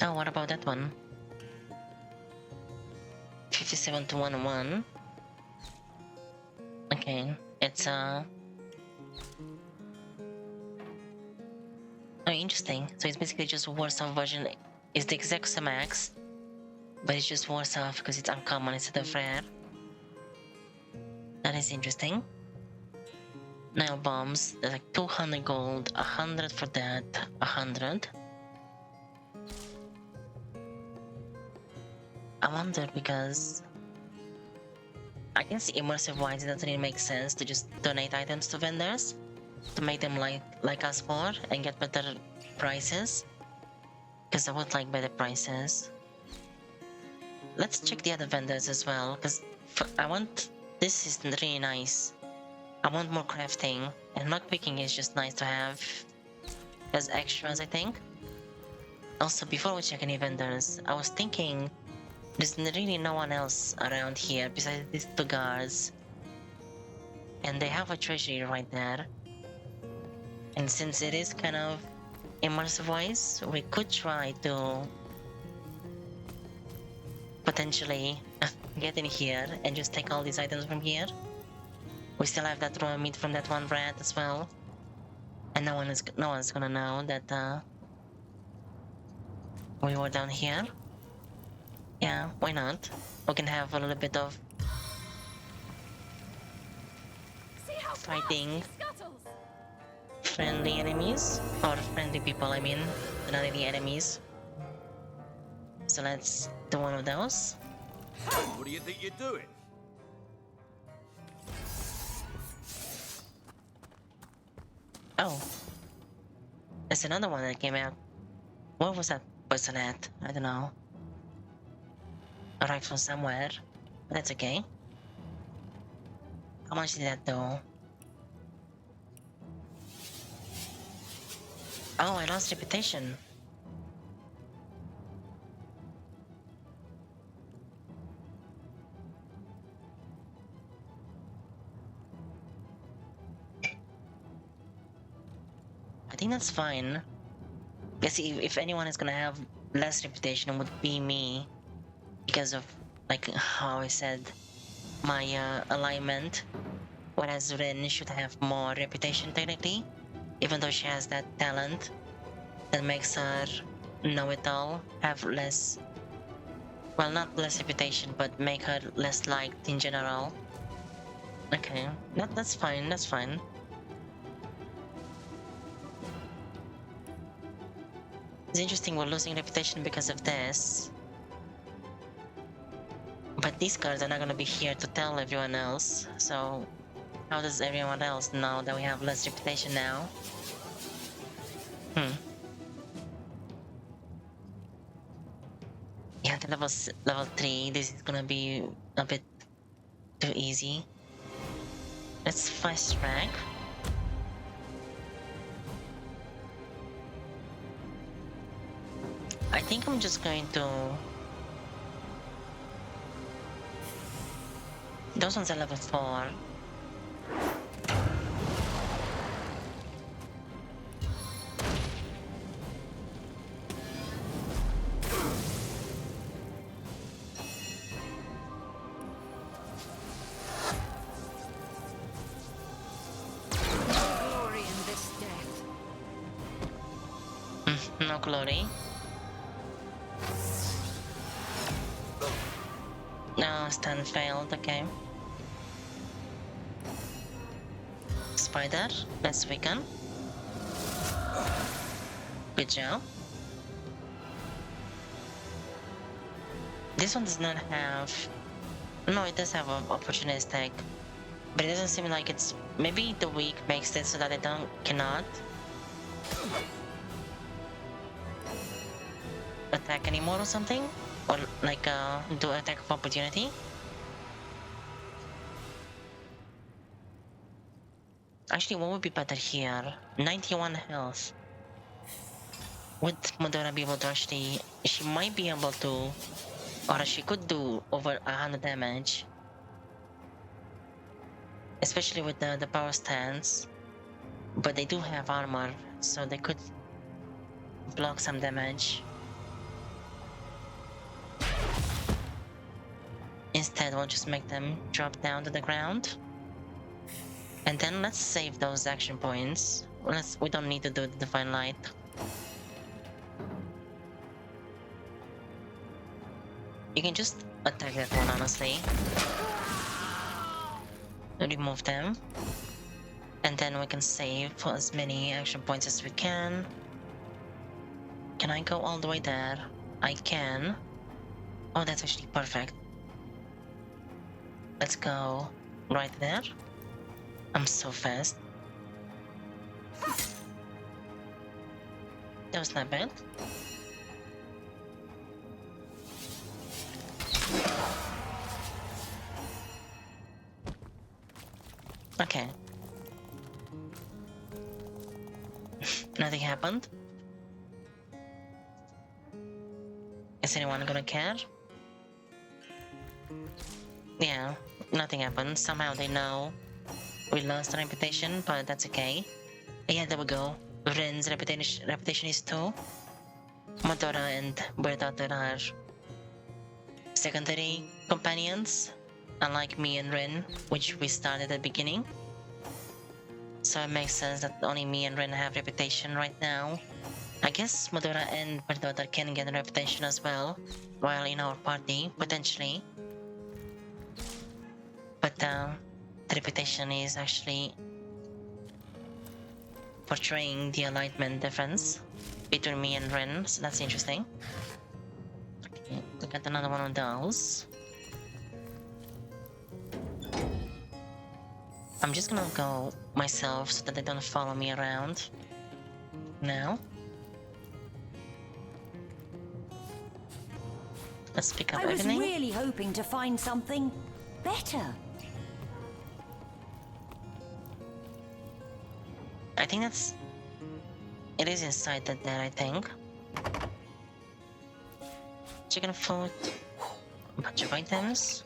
Oh, what about that one? 57 to 1-1. Okay, it's Oh, interesting. So it's basically just worse off version. It's the exact same axe, but it's just worse off because it's uncommon instead of rare. That is interesting. Nail bombs, they're like 200 gold, 100 for that, 100. I wonder because I can see immersive wise it doesn't really make sense to just donate items to vendors to make them like us more and get better prices. Because I would like better prices. Let's check the other vendors as well, because I want this is really nice. I want more crafting, and lockpicking is just nice to have as extras, I think. Also, before we check any vendors, I was thinking there's really no one else around here besides these two guards. And they have a treasury right there. And since it is kind of immersive wise, we could try to potentially get in here and just take all these items from here. We still have that raw meat from that one rat as well. And no one's gonna know that we were down here. Yeah, why not? We can have a little bit of fighting friendly enemies, or friendly people, I mean, not any enemies. So let's do one of those. What do you think you're doing? Oh, there's another one that came out. Where was that person at? I don't know. Arrived from somewhere, but that's okay. How much did that do? Oh, I lost reputation. I think that's fine. Guess if anyone is gonna have less reputation, it would be me. Because of, like, how I said, my alignment. Whereas Rin should have more reputation technically. Even though she has that talent that makes her know-it-all, have less, well, not less reputation, but make her less liked in general. Okay, that's fine, that's fine. It's interesting we're losing reputation because of this. But these guards are not gonna be here to tell everyone else, so how does everyone else know that we have less reputation now? Yeah, the level 3, this is gonna be a bit too easy. Let's fast track. I think I'm just going to... Those ones are level 4. Glory in this death. No glory. No, stun failed, okay. Spider, let's weaken. Good job. This one does not have... No, it does have an opportunistic. But it doesn't seem like it's... Maybe the weak makes it so that they cannot attack anymore or something? Or like do attack of opportunity? Actually, what would be better here? 91 health. Would Madonna be able to actually... She might be able to... Or she could do over 100 damage. Especially with the power stance. But they do have armor, so they could block some damage. Instead, we'll just make them drop down to the ground. And then let's save those action points. We don't need to do the Divine Light. You can just attack that one, honestly. Remove them. And then we can save for as many action points as we can. Can I go all the way there? I can. Oh, that's actually perfect. Let's go right there. I'm so fast. That was not bad. Okay. Nothing happened. Is anyone gonna care? Yeah, nothing happened. Somehow they know we lost our reputation, but that's okay. Yeah, there we go. Ren's reputation is 2. Madora and Berdaughter are secondary companions, unlike me and Ren, which we started at the beginning. So it makes sense that only me and Ren have reputation right now. I guess Madora and Berdaughter can get a reputation as well, while in our party, potentially. But the reputation is actually portraying the alignment difference between me and Ren, so that's interesting. Okay, we got another one of those. I'm just gonna go myself so that they don't follow me around. Now. Let's pick up I was everything. really hoping to find something better. I think that's... It is inside that there, I think. Chicken food. A bunch of items.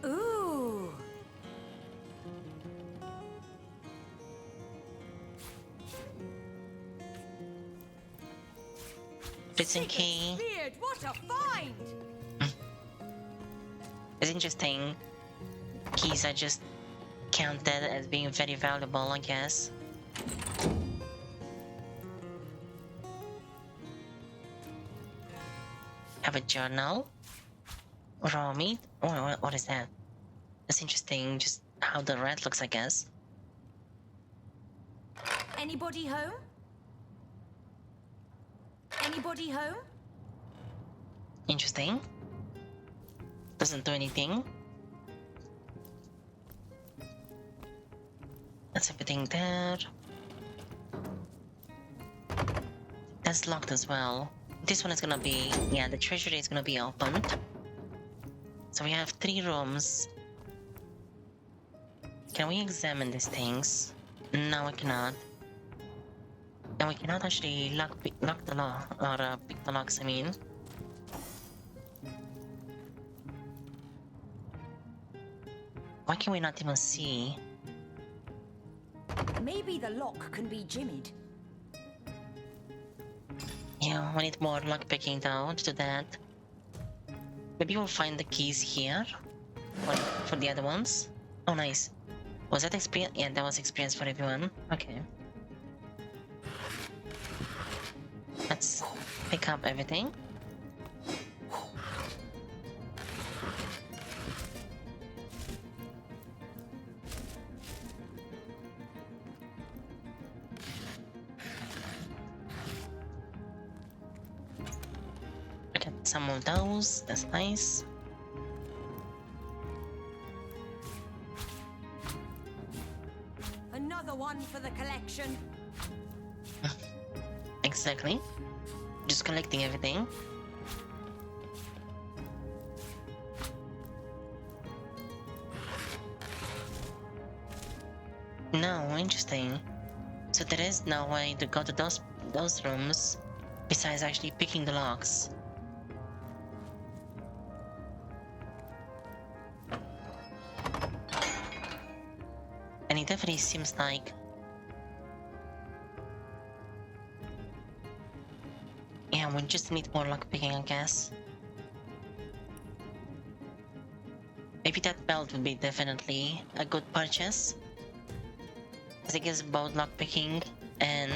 Ooh. Prison key. Cleared, what a find! It's interesting. Keys are just counted as being very valuable, I guess. Have a journal. Raw meat. Oh, what is that? That's interesting. Just how the red looks, I guess. Anybody home? Anybody home? Interesting. Doesn't do anything. That's everything there. That's locked as well. This one is gonna be... Yeah, the treasury is gonna be opened. So we have 3 rooms. Can we examine these things? No, we cannot. And we cannot actually lock the lock, or pick the locks, I mean. Why can we not even see? Maybe the lock can be jimmied. Yeah, we need more lock picking though to do that. Maybe we'll find the keys here. For the other ones. Oh, nice. Was that experience? Yeah, that was experience for everyone. Okay. Let's pick up everything. Look at some of those. That's nice. Another one for the collection. Exactly. Just collecting everything. No, interesting. So there is no way to go to those rooms besides actually picking the locks. And it definitely seems like yeah, we just need more lock picking, I guess. Maybe that belt would be definitely a good purchase. As it gives both lock picking and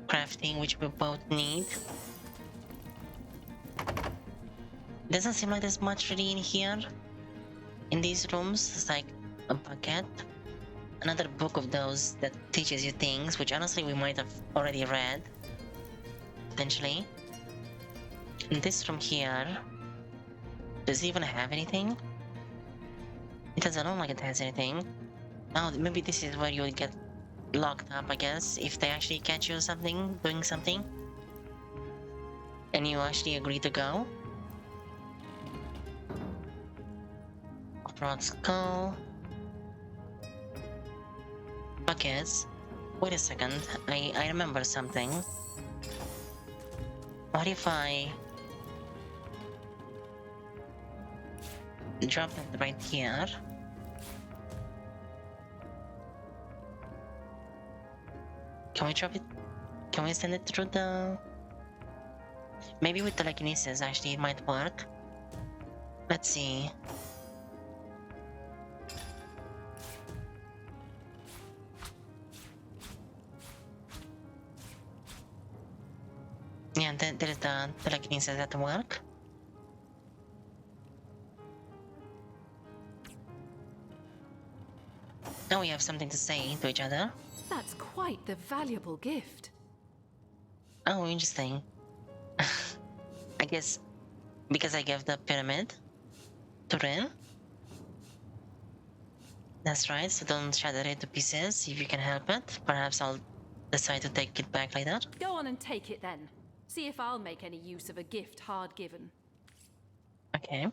crafting, which we both need. Doesn't seem like there's much really in here. In these rooms, it's like a bucket. Another book of those that teaches you things, which honestly we might have already read. Potentially. In this room here, does it even have anything? It doesn't look like it has anything. Oh, maybe this is where you would get locked up, I guess, if they actually catch you something, doing something. And you actually agree to go. Broad skull. Buckets. Wait a second, I remember something. What if I drop it right here? Can we drop it? Can we send it through the... Maybe with telekinesis actually it might work. Let's see. Yeah, there is the telekinesis at work. Now we have something to say to each other. That's quite the valuable gift. Oh, interesting. I guess because I gave the pyramid to Rin. That's right, so don't shatter it to pieces if you can help it. Perhaps I'll decide to take it back later. Go on and take it then. See if I'll make any use of a gift hard given. Okay.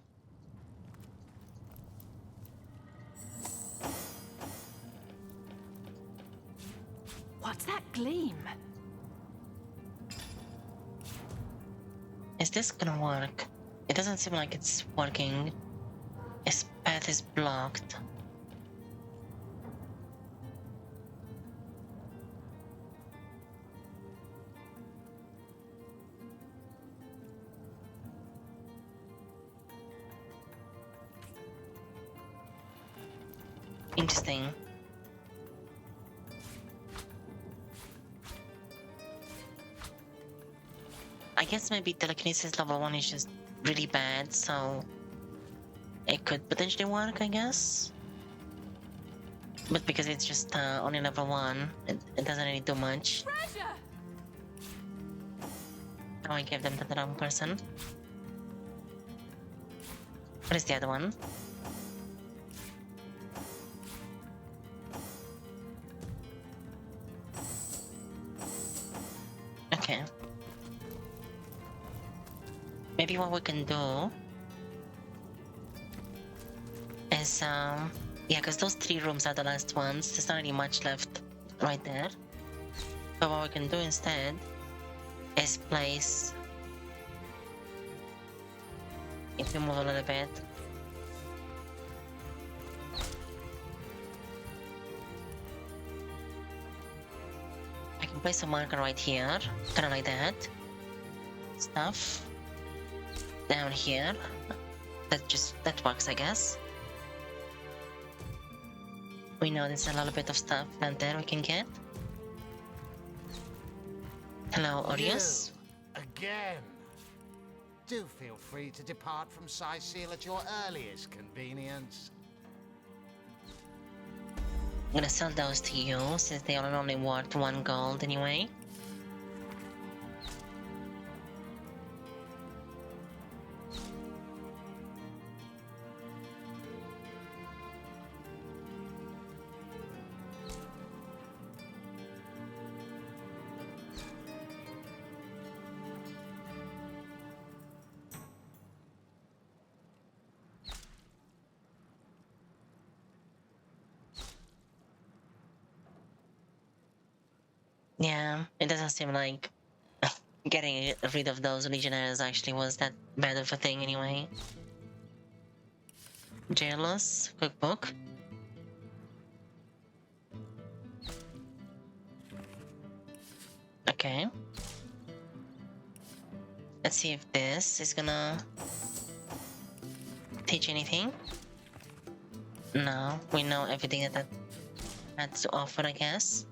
What's that gleam? Is this gonna work? It doesn't seem like it's working. Its path is blocked. Interesting. I guess maybe telekinesis level 1 is just really bad, so it could potentially work, I guess. But because it's just only level 1, it doesn't really do much. Treasure! Oh, I gave them to the wrong person. What is the other one? Okay. Maybe what we can do is, yeah, because those 3 rooms are the last ones. There's not really much left right there. But what we can do instead is place, if you move a little bit, I can place a marker right here, kind of like that. Stuff down here. That works, I guess. We know there's a little bit of stuff down there we can get. Hello, Orius. You, again. Do feel free to depart from Cyseal at your earliest convenience. I'm gonna sell those to you since they are only worth 1 gold anyway. Yeah, it doesn't seem like getting rid of those legionnaires actually was that bad of a thing anyway. Jailers, cookbook. Okay. Let's see if this is gonna teach anything. No, we know everything that has to offer, I guess.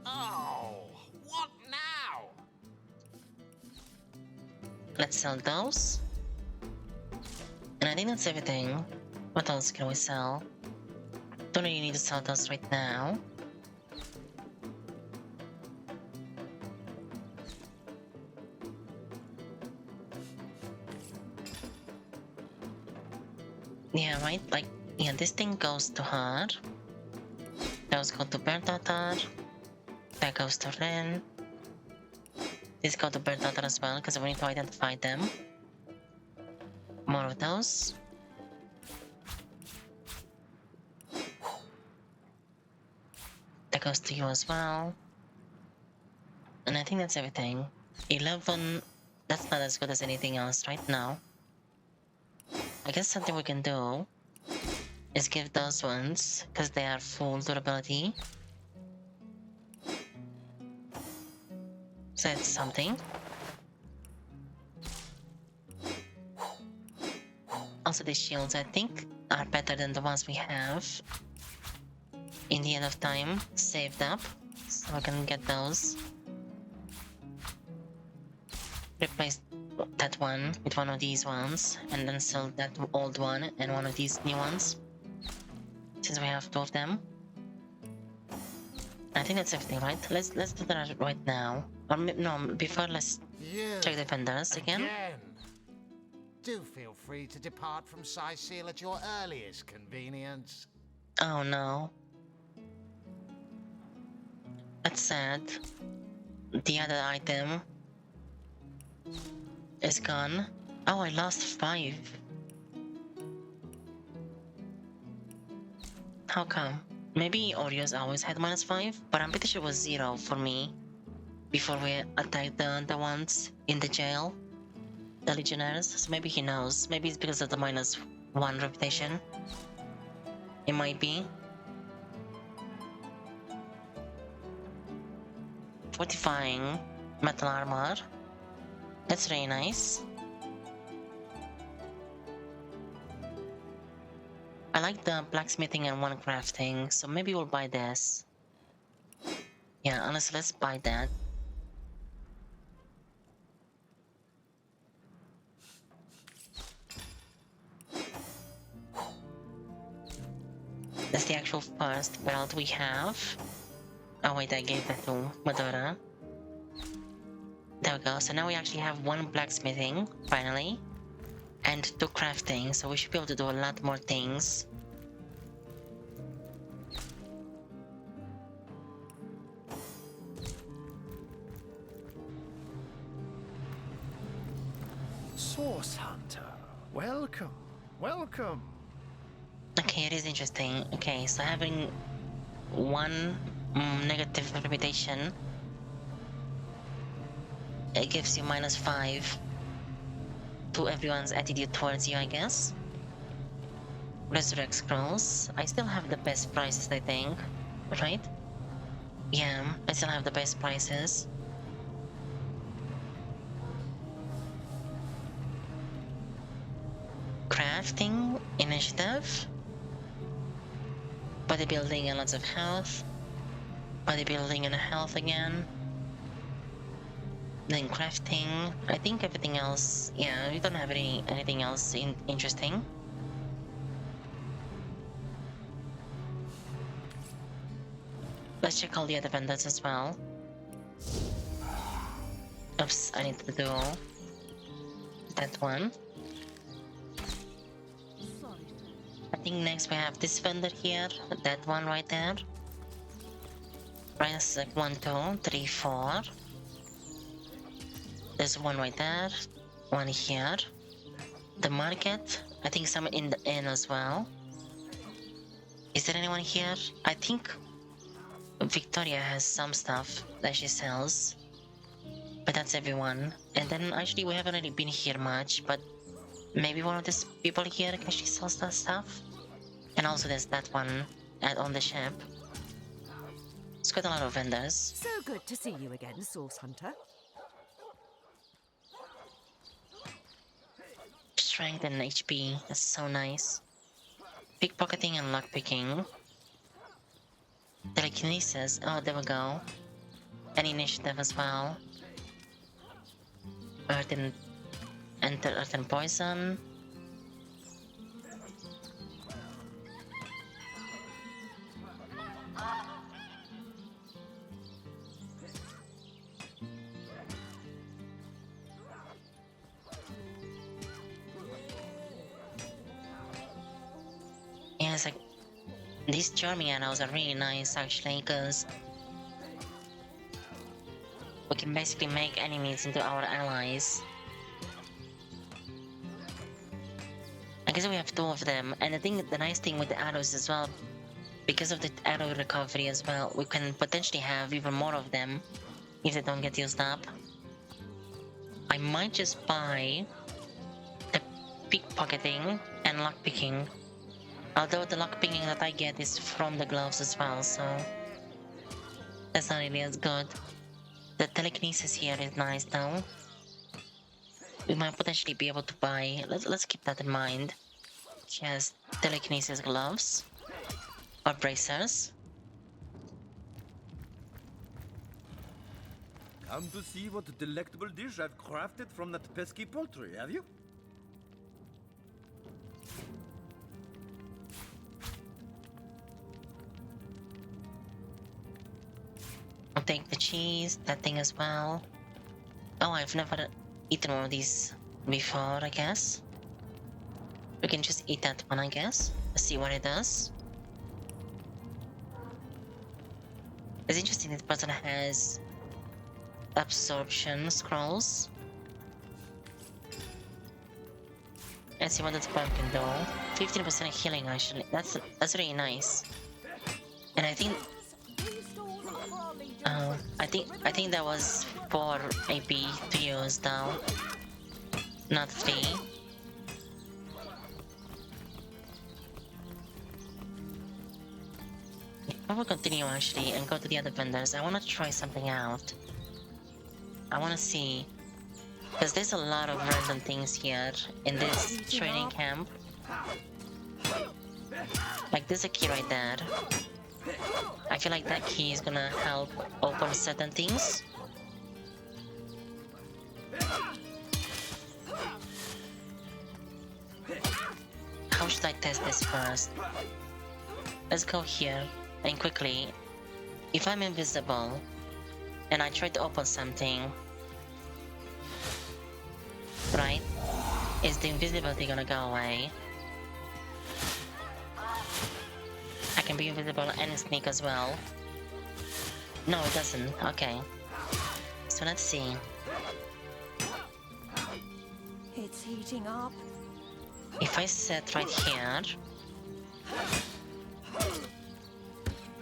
Oh, what now? Let's sell those. And I think that's everything. What else can we sell? Don't really need to sell those right now. Yeah, right? Like, yeah, this thing goes to her. Those go to Berdatar. That goes to Ren. This go to Berdatar as well, because we need to identify them. More of those. That goes to you as well. And I think that's everything. 11, that's not as good as anything else right now. I guess something we can do is give those ones, because they are full durability. So it's something. Also the shields, I think, are better than the ones we have in the end of time saved up, so I can get those. Replace that one with one of these ones, and then sell that old one and one of these new ones, since we have 2 of them. I think that's everything, right? Let's do that right now. Or no, before let's check the vendors again. Do feel free to depart from Cyseal at your earliest convenience. Oh no. That's sad. The other item is gone. Oh, I lost 5. How come? Maybe Oreos always had -5, but I'm pretty sure it was 0 for me before we attacked the ones in the jail, the legionnaires. So maybe he knows. Maybe it's because of the -1 reputation. It might be. Fortifying metal armor. That's really nice. I like the blacksmithing and 1 crafting, so maybe we'll buy this. Yeah, honestly, let's buy that. That's the actual first belt we have. Oh wait, I gave that to Madara. There we go, so now we actually have 1 blacksmithing, finally. And 2 crafting, so we should be able to do a lot more things. Source Hunter, welcome, welcome. Okay, it is interesting. Okay, so having 1 negative reputation. It gives you -5 to everyone's attitude towards you, I guess. Resurrect scrolls. I still have the best prices, I think. Right? Yeah, I still have the best prices. Crafting, initiative, bodybuilding and lots of health, bodybuilding and health again, then crafting. I think everything else, yeah, we don't have anything else interesting. Let's check all the other vendors as well. Oops, I need to do that one. I think next we have this vendor here, that one right there. Price like 1, 2, 3, 4. There's one right there, one here. The market, I think some in the inn as well. Is there anyone here? I think Victoria has some stuff that she sells, but that's everyone. And then actually we haven't really been here much, but maybe one of these people here can she sells that stuff. And also there's that one on the ship. It's quite a lot of vendors. So good to see you again, Source Hunter. Strength and HP, that's so nice. Pickpocketing and lockpicking. Telekinesis, oh there we go. And initiative as well. Earth and poison. Yeah, it's like these charming animals are really nice actually, because we can basically make enemies into our allies. I guess we have 2 of them, and the nice thing with the arrows as well, because of the arrow recovery as well, we can potentially have even more of them if they don't get used up. I might just buy the pickpocketing and lockpicking. Although the lockpicking that I get is from the gloves as well, so that's not really as good. The telekinesis here is nice though. We might potentially be able to buy. Let's keep that in mind. She has telekinesis gloves or bracers. Come to see what delectable dish I've crafted from that pesky poultry, have you? I'll take the cheese, that thing as well. Oh, I've never eaten one of these before, I guess. We can just eat that one, I guess. Let's see what it does. It's interesting this person has absorption scrolls. Let's see what this pumpkin do. 15% healing actually. That's really nice. And I think I think that was 4 AP to use now, not 3. I will continue actually and go to the other vendors. I want to try something out. I want to see, because there's a lot of random things here in this training camp. Like there's a key right there. I feel like that key is gonna help open certain things. How should I test this first? Let's go here and quickly. If I'm invisible and I try to open something, right? Is the invisibility gonna go away? I can be invisible and sneak as well. No, it doesn't. Okay. So let's see. It's heating up. If I set right here,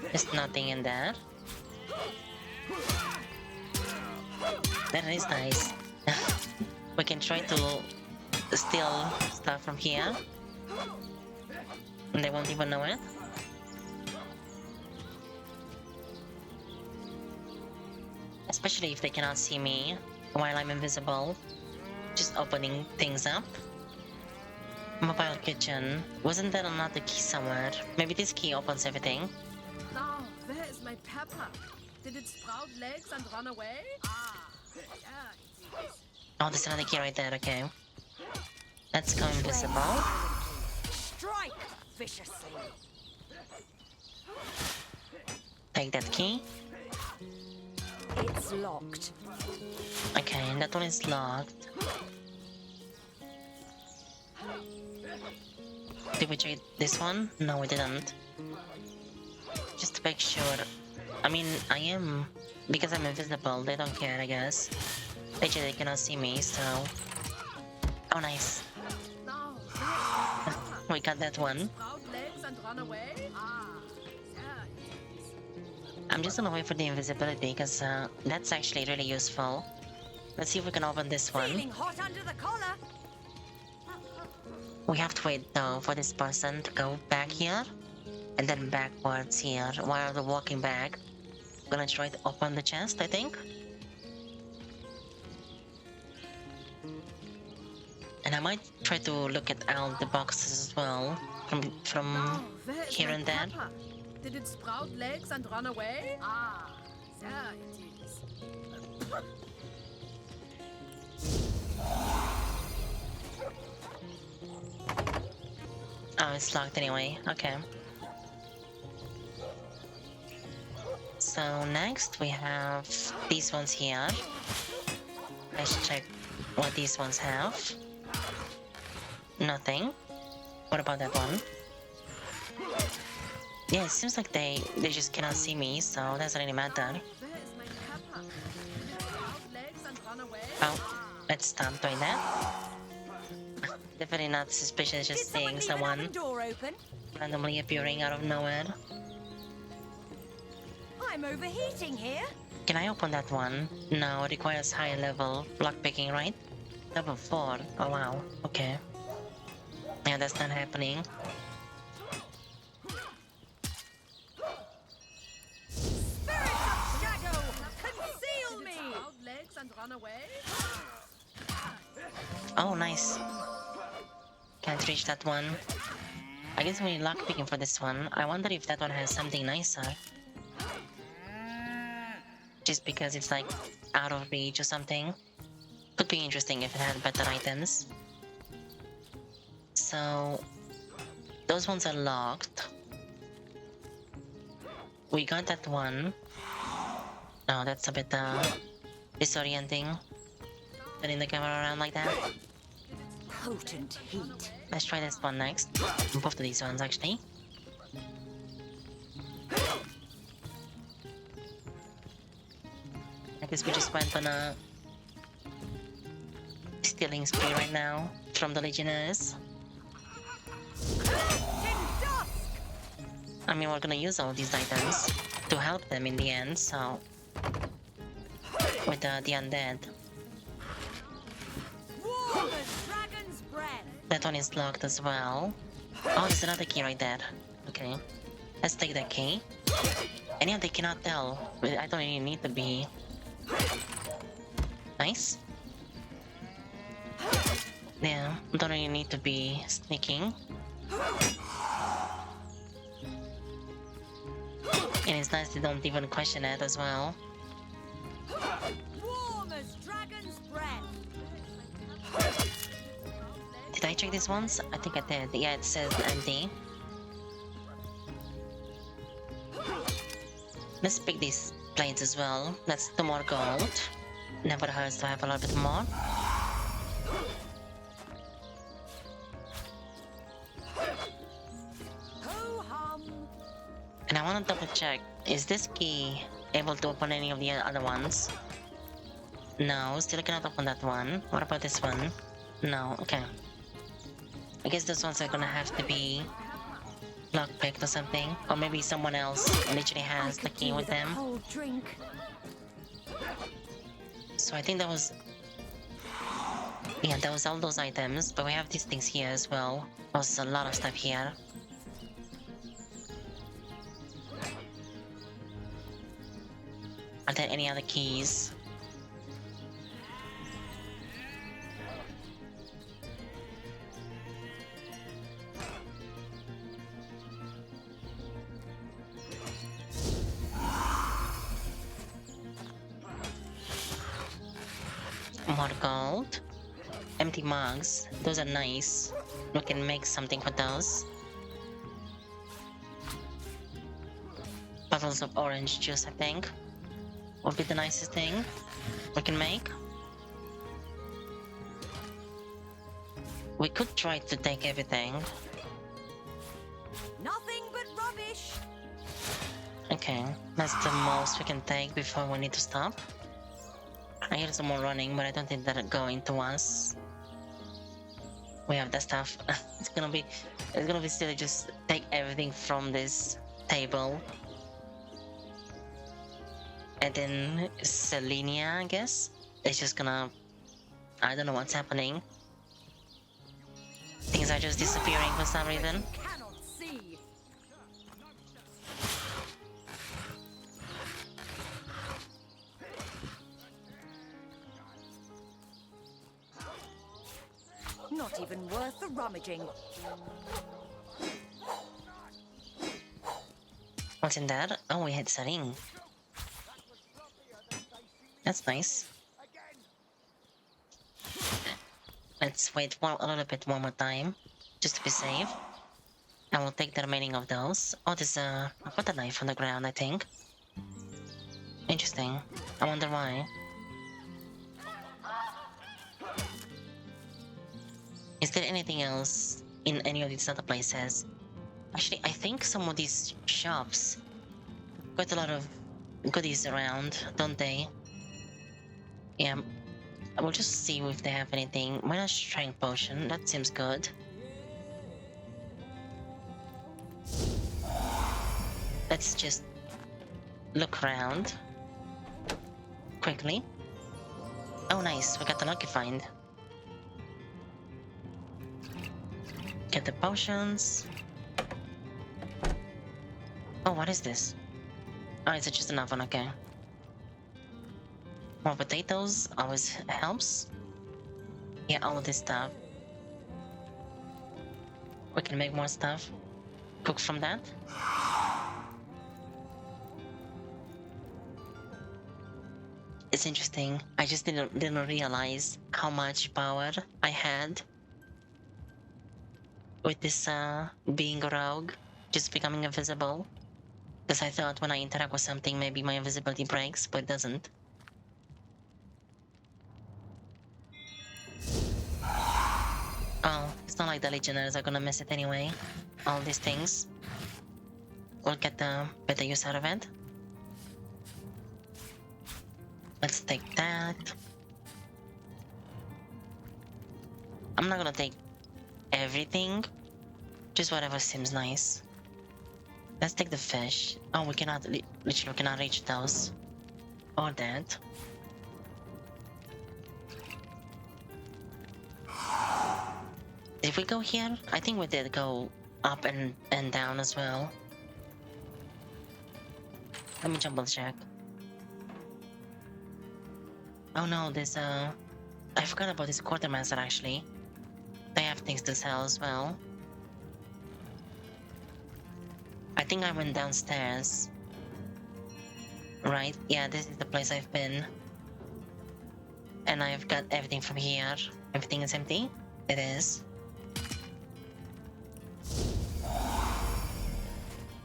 there's nothing in there. That is nice. We can try to steal stuff from here. And they won't even know it. Especially if they cannot see me while I'm invisible. Just opening things up. Mobile kitchen. Wasn't there another key somewhere? Maybe this key opens everything. Now, where is my pepper? Did it sprout legs and run away? Ah, yeah, it is. Oh, there's another key right there, okay. Let's go invisible. Strike viciously. Take that key. It's locked. Okay, that one is locked. Did we check this one? No, we didn't. Just to make sure. I mean, I am... Because I'm invisible, they don't care, I guess. Actually, they cannot see me, so... Oh, nice. Now, where is my pepper? We got that one. Sprout legs and run away? Ah, yeah, it is. I'm just gonna wait for the invisibility, because that's actually really useful. Let's see if we can open this one. Feeling hot under the collar. We have to wait, though, for this person to go back here. And then backwards here, while they're walking back. I'm gonna try to open the chest, I think. And I might try to look at all the boxes as well, from Now, where is here my and there. pepper? Did it sprout legs and run away? Ah, there it is. Oh, it's locked anyway. Okay. So next we have these ones here. Let's check what these ones have. Nothing. What about that one? Yeah, it seems like they just cannot see me, so it doesn't really matter. Where is my pepper? Did it sprout legs and run away? Oh, let's stop doing that. Definitely not suspicious, Did just someone seeing leave an someone oven door open? randomly appearing out of nowhere. I'm overheating here. Can I open that one? No, it requires high level lockpicking, right? Level 4. Oh wow, okay. Yeah, that's not happening. Spirit of shadow, conceal Did it me. sprout legs and run away? Oh, nice. Can't reach that one. I guess we need lockpicking for this one. I wonder if that one has something nicer. Just because it's like out of reach or something. Could be interesting if it had better items. So those ones are locked. We got that one. Oh, that's a bit disorienting. Turning the camera around like that. Potent heat. Let's try this one next. Both of these ones actually. I guess we just went on a stealing spree right now from the Legionnaires. I mean, we're gonna use all these items to help them in the end, so... With the undead. Warm as dragon's breath. That one is locked as well. Oh, there's another key right there. Okay. Let's take that key. And yeah, they cannot tell. I don't really need to be... Nice. Yeah, don't really need to be sneaking. And it's nice they don't even question it as well. Warm as dragon's breath. Did I check these ones? I think I did. Yeah, it says empty. Let's pick these plates as well. That's 2 more gold. Never hurts to have a little bit more. Ho-hum. And I want to double check. Is this key able to open any of the other ones? No, still cannot open that one. What about this one? No, okay. I guess those ones are gonna have to be lockpicked or something. Or maybe someone else literally I has the could key do with with a them. cold drink. So I think that was... Yeah, that was all those items, but we have these things here as well. There's a lot of stuff here. Are there any other keys? More gold. Empty mugs. Those are nice. We can make something with those. Bottles of orange juice, I think, would be the nicest thing we can make. We could try to take everything. Nothing but rubbish. Okay, that's the most we can take before we need to stop. I hear someone running, but I don't think they're going to us. We have that stuff. It's gonna be silly just take everything from this table. And then Selenia, I guess, is just gonna... I don't know what's happening. Things are just disappearing for some reason. Cannot see. Not even worth the rummaging. What's in there? Oh, we had Sarin. That's nice. Let's wait a little bit one more time, just to be safe. I will take the remaining of those. Oh, there's a... I put a knife on the ground, I think. Interesting. I wonder why. Is there anything else in any of these other places? Actually, I think some of these shops got a lot of goodies around, don't they? Yeah, we'll just see if they have anything. Minor strength potion, that seems good. Let's just look around quickly. Oh nice, we got the lucky find. Get the potions. Oh, what is this? Oh, is it just enough one? Okay. More potatoes always helps. Yeah, all of this stuff. We can make more stuff. Cook from that. It's interesting. I just didn't realize how much power I had with this being a rogue, just becoming invisible. Because I thought when I interact with something, maybe my invisibility breaks, but it doesn't. Oh, it's not like the legionnaires are gonna miss it anyway. All these things. We'll get the better use out of it. Let's take that. I'm not gonna take everything. Just whatever seems nice. Let's take the fish. Oh, we cannot, literally cannot reach those. Or that. Did we go here? I think we did go up and down as well. Let me double check. Oh no, there's I forgot about this quartermaster actually. They have things to sell as well. I think I went downstairs. Right, yeah, this is the place I've been. And I've got everything from here. Everything is empty? It is.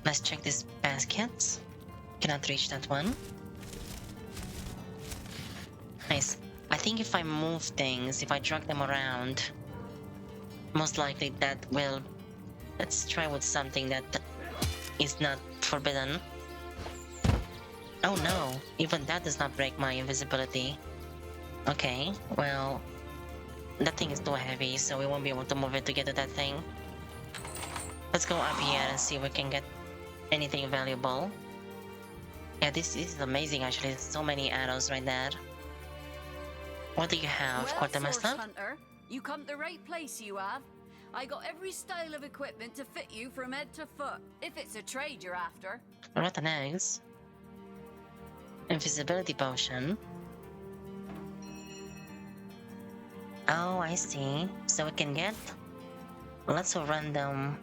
Let's check this basket. Cannot reach that one. Nice. I think if I move things, if I drag them around, most likely that will... Let's try with something that is not forbidden. Oh no, even that does not break my invisibility. Okay, well, that thing is too heavy, so we won't be able to move it to get to that thing. Let's go up here and see if we can get anything valuable. Yeah, this is amazing actually. There's so many arrows right there. What do you have, Well, Quartermaster? Source Hunter, you come to the right place, you have. I got every style of equipment to fit you from head to foot, if it's a trade you're after. Rotten eggs. Invisibility potion. Oh, I see. So we can get lots of random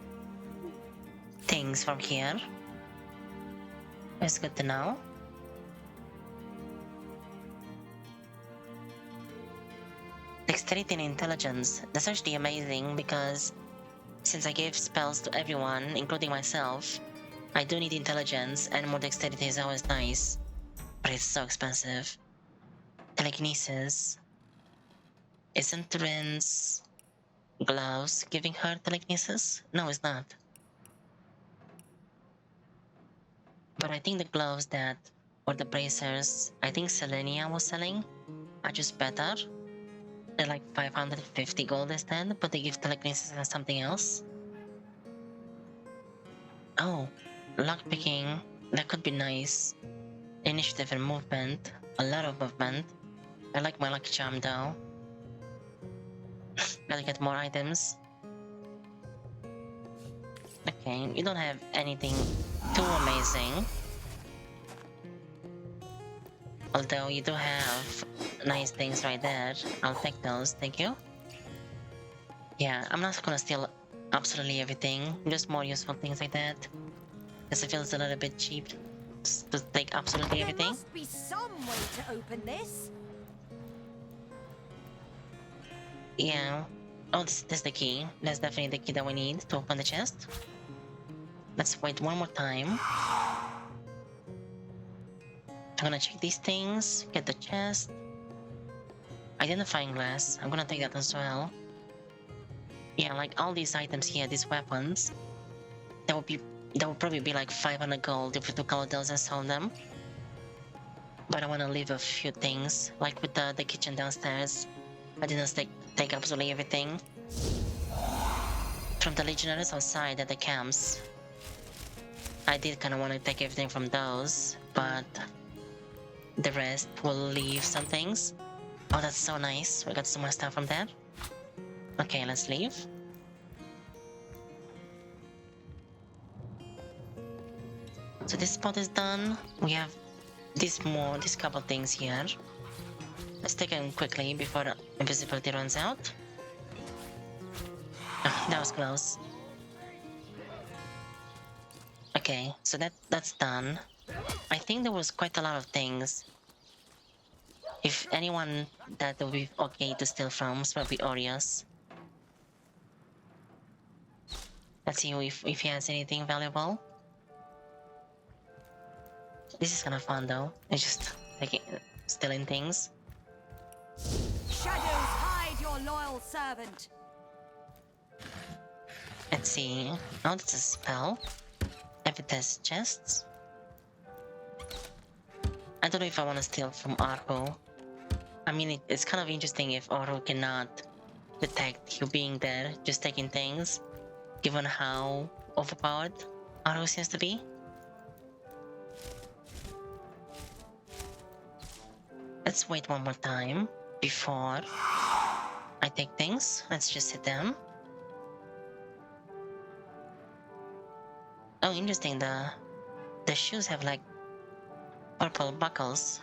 things from here. It's good to know. Dexterity and intelligence. That's actually amazing because since I gave spells to everyone, including myself, I do need intelligence, and more dexterity is always nice. But it's so expensive. Telekinesis. Isn't Rin's gloves giving her telekinesis? No, it's not. But I think the gloves that, or the bracers, I think Selenia was selling are just better. They're like 550 gold instead, but they give telekinesis and something else. Oh, lockpicking. That could be nice. Initiative and movement. A lot of movement. I like my lucky charm though. Gotta get more items. Okay, you don't have anything too amazing. Although you do have nice things right there. I'll take those, thank you. Yeah, I'm not gonna steal absolutely everything. Just more useful things like that. Because it feels a little bit cheap to take absolutely There everything. must be some way to open this. Yeah. Oh, this is the key. That's definitely the key that we need to open the chest. Let's wait one more time. I'm gonna check these things, get the chest. Identifying glass, I'm gonna take that as well. Yeah, like all these items here, these weapons, that would probably be like 500 gold if we took all of those and sold them. But I wanna leave a few things, like with the kitchen downstairs. I didn't take absolutely everything. From the legionaries outside at the camps, I did kinda wanna take everything from those, but the rest will leave some things. Oh, that's so nice. We got so much stuff from there. Okay, let's leave. So this spot is done. We have these couple things here. Let's take them quickly before the invisibility runs out. Ah, that was close. Okay, so that's done. I think there was quite a lot of things. If anyone that would be okay to steal from is probably Orius. Let's see if he has anything valuable. This is kind of fun though. It's just stealing things. Shadows hide your loyal servant. Let's see. Oh, that's a spell. Evidence chests. I don't know if I want to steal from Arho. I mean, it's kind of interesting if Arho cannot detect you being there, just taking things, given how overpowered Arho seems to be. Let's wait one more time before I take things. Let's just sit down. Oh, interesting. The shoes have like purple buckles.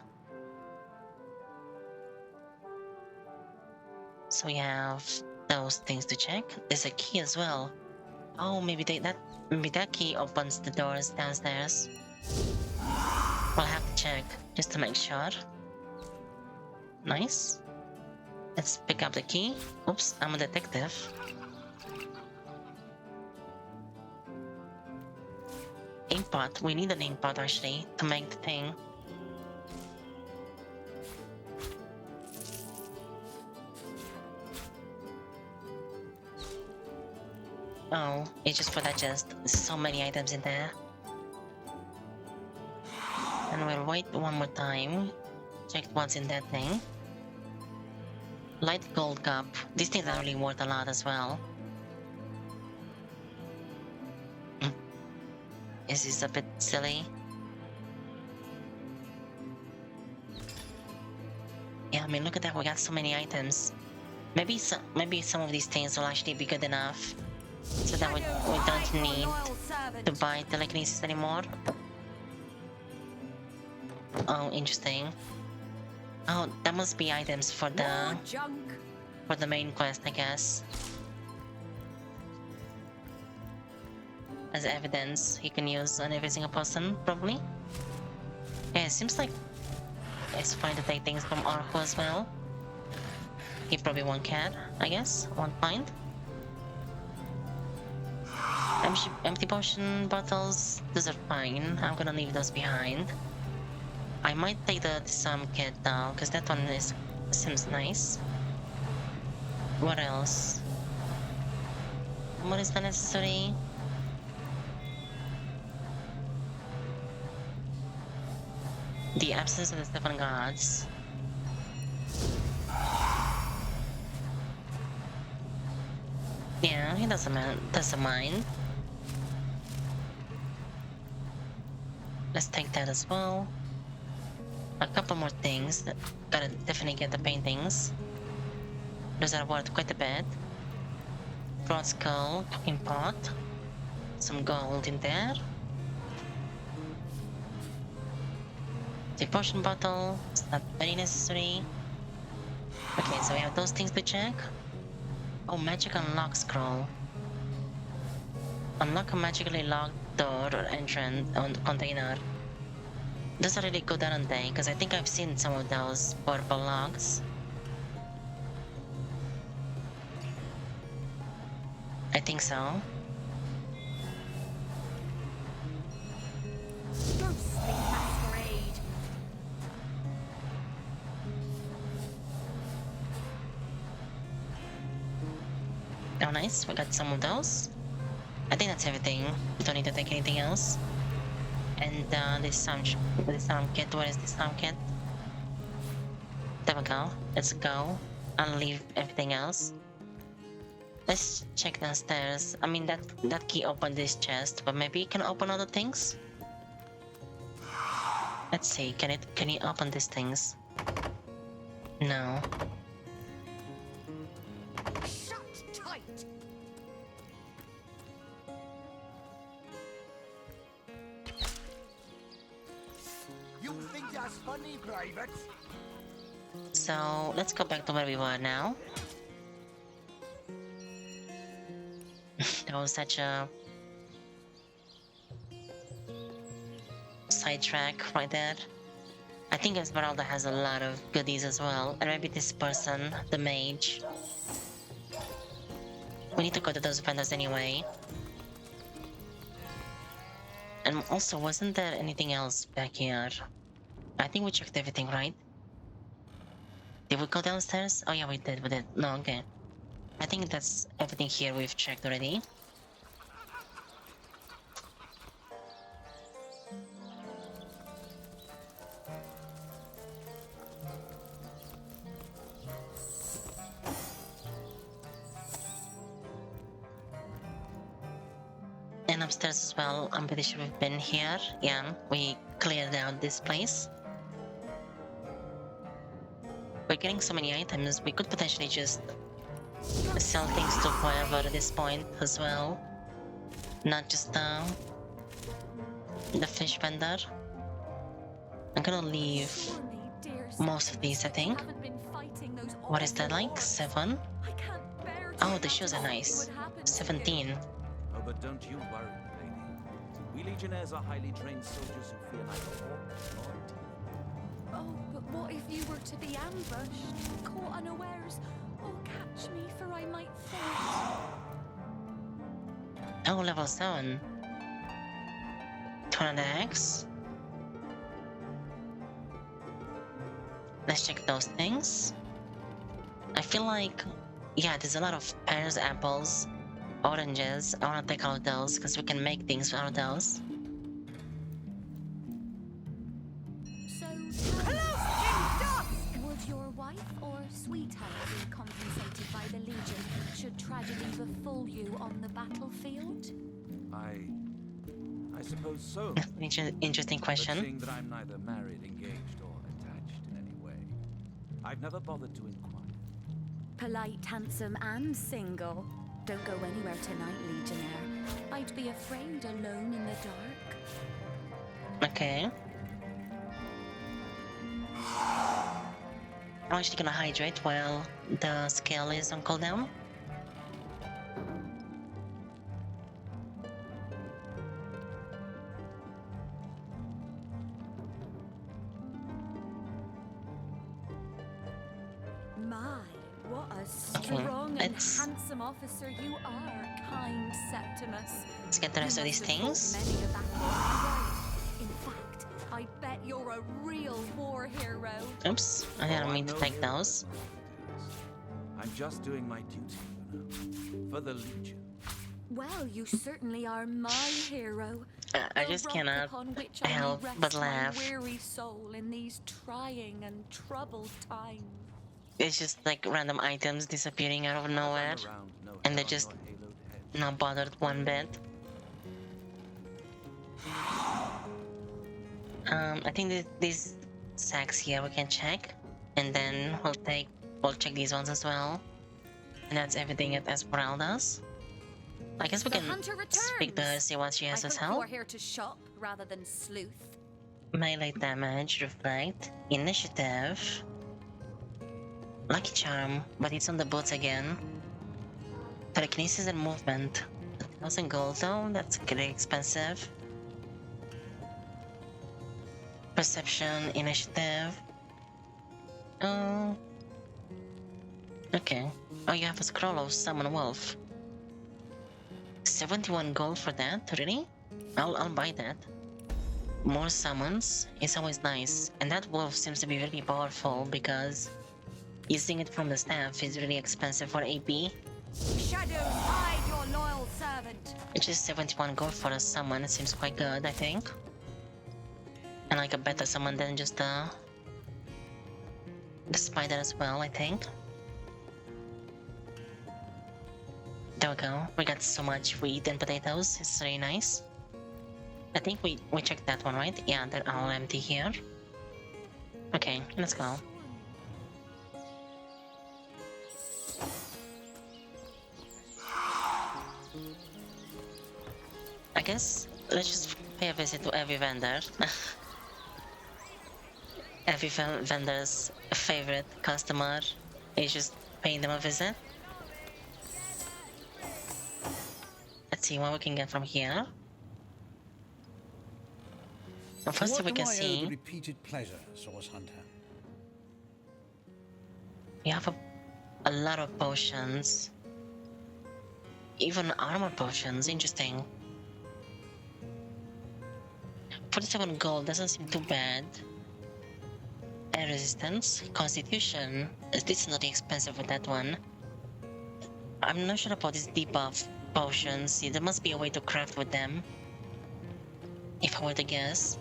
So we have those things to check. There's a key as well. Oh, maybe that key opens the doors downstairs. We'll have to check just to make sure. Nice. Let's pick up the key. Oops, I'm a detective. Ink pot. We need an ink pot actually to make the thing. Oh, it's just for that chest. There's so many items in there. And we'll wait one more time. Check what's in that thing. Light gold cup. These things are really worth a lot as well. is this a bit silly? Yeah, I mean, look at that. We got so many items. Maybe some of these things will actually be good enough so that we don't need to buy telekinesis anymore. Oh, interesting. Oh, that must be items for the main quest, I guess. As evidence he can use on every single person, probably. Yeah, it seems like it's fine to take things from Arco as well. He probably won't care, I guess. Won't mind. Empty potion bottles, those are fine. I'm gonna leave those behind. I might take the disarm kit though, because that one seems nice. What else? What is the necessary? The absence of the 7 gods. Yeah, he doesn't mind. Let's take that as well. A couple more things. Gotta definitely get the paintings. Those are worth quite a bit. Broad skull, cooking pot. Some gold in there. The potion bottle. It's not very necessary. Okay, so we have those things to check. Oh, magic unlock scroll. Unlock a magically locked door or entrance on container. Those are really good, aren't they? Because I think I've seen some of those purple locks. I think so. Ghostly masquerade. Oh, nice. We got some of those. I think that's everything. We don't need to take anything else. And this sound kit. What is this sound kit? There we go. Let's go. I'll leave everything else. Let's check downstairs. I mean, that key opened this chest, but maybe it can open other things. Let's see. Can it open these things? No. Shut tight! You think that's funny, Private? So let's go back to where we were now. That was such a sidetrack right there. I think Esmeralda has a lot of goodies as well, and maybe this person, the mage. We need to go to those vendors anyway. And also, wasn't there anything else back here? I think we checked everything, right? Did we go downstairs? Oh yeah, we did. No, okay. I think that's everything here we've checked already. And upstairs as well, I'm pretty sure we've been here. Yeah, we cleared out this place. We're getting so many items, we could potentially just sell things to whoever at this point as well. Not just the fish vendor. I'm gonna leave most of these, I think. What is that like? 7? Oh, the shoes are nice. 17. Oh, but don't you worry, lady. We legionnaires are highly trained soldiers who fear neither hawk nor deer. Oh, but what if you were to be ambushed, caught unawares? Oh, catch me, for I might faint. Oh, level 7. 200x. Let's check those things. I feel like, yeah, there's a lot of pears, apples, oranges. I wanna take out those because we can make things out of those. So, would your wife or sweetheart be compensated by the Legion should tragedy befall you on the battlefield? I suppose so. Interesting But question. seeing that I'm neither married, engaged, or attached in any way, I've never bothered to inquire. Polite, handsome, and single. Don't go anywhere tonight, Legionnaire. I'd be afraid alone in the dark. Okay. I'm actually gonna hydrate while the scale is on cooldown. My, what a strong and let's- handsome officer you are, kind Septimus. Let's get the rest of these things. Many a battle already. In fact, I bet you're a real war hero. Oops, I didn't mean to take those. I'm just doing my duty, you know, for the Legion. Well, you certainly are my hero. I The just rock cannot upon which I may help rest but my laugh. weary soul in these trying and troubled times. It's just like random items disappearing out of nowhere, Around, no and they're hair on just your haloed head. not bothered one bit. I think these sacks here we can check, and then we'll check these ones as well. And that's everything at Esmeralda's. I guess we The can hunter speak to her, returns. see what she has I to hope tell. you're here to shop rather than sleuth. Melee damage, reflect, initiative. Lucky charm, but it's on the boots again. Telekinesis and movement. 1,000 gold though, that's pretty expensive. Perception, initiative. Oh. Okay. Oh, you have a scroll of summon wolf. 71 gold for that, really? I'll buy that. More summons is always nice, and that wolf seems to be really powerful because using it from the staff is really expensive for AP. Shadows, hide your loyal servant. Which is 71 gold for a summon, it seems quite good, I think. And like a better summon than just the spider as well, I think. There we go. We got so much wheat and potatoes. It's really nice. I think we checked that one, right? Yeah, they're all empty here. Okay, let's go. I guess let's just pay a visit to every vendor. Every vendor's favorite customer is just paying them a visit. Let's see what we can get from here. Well, first what we can do I owe see the repeated pleasure, Source Hunter? we have a lot of potions. Even armor potions, interesting. 47 gold doesn't seem too bad. Air resistance, constitution. This is not expensive with that one. I'm not sure about these debuff potions. See, there must be a way to craft with them. If I were to guess.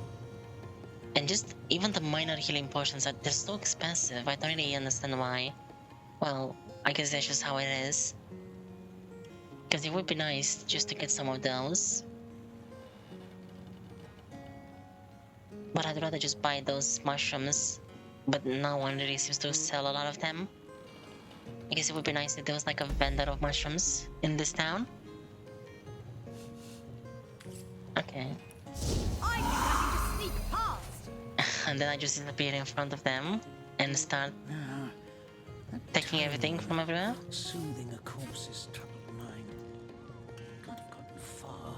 And just even the minor healing potions, they're so expensive. I don't really understand why. Well, I guess that's just how it is. Because it would be nice just to get some of those. But I'd rather just buy those mushrooms. But no one really seems to sell a lot of them. I guess it would be nice if there was like a vendor of mushrooms in this town. Okay. I think I can just sneak past. And then I just disappear in front of them and start taking everything from everywhere. Soothing a corpse's troubled mind. Can't have gotten far.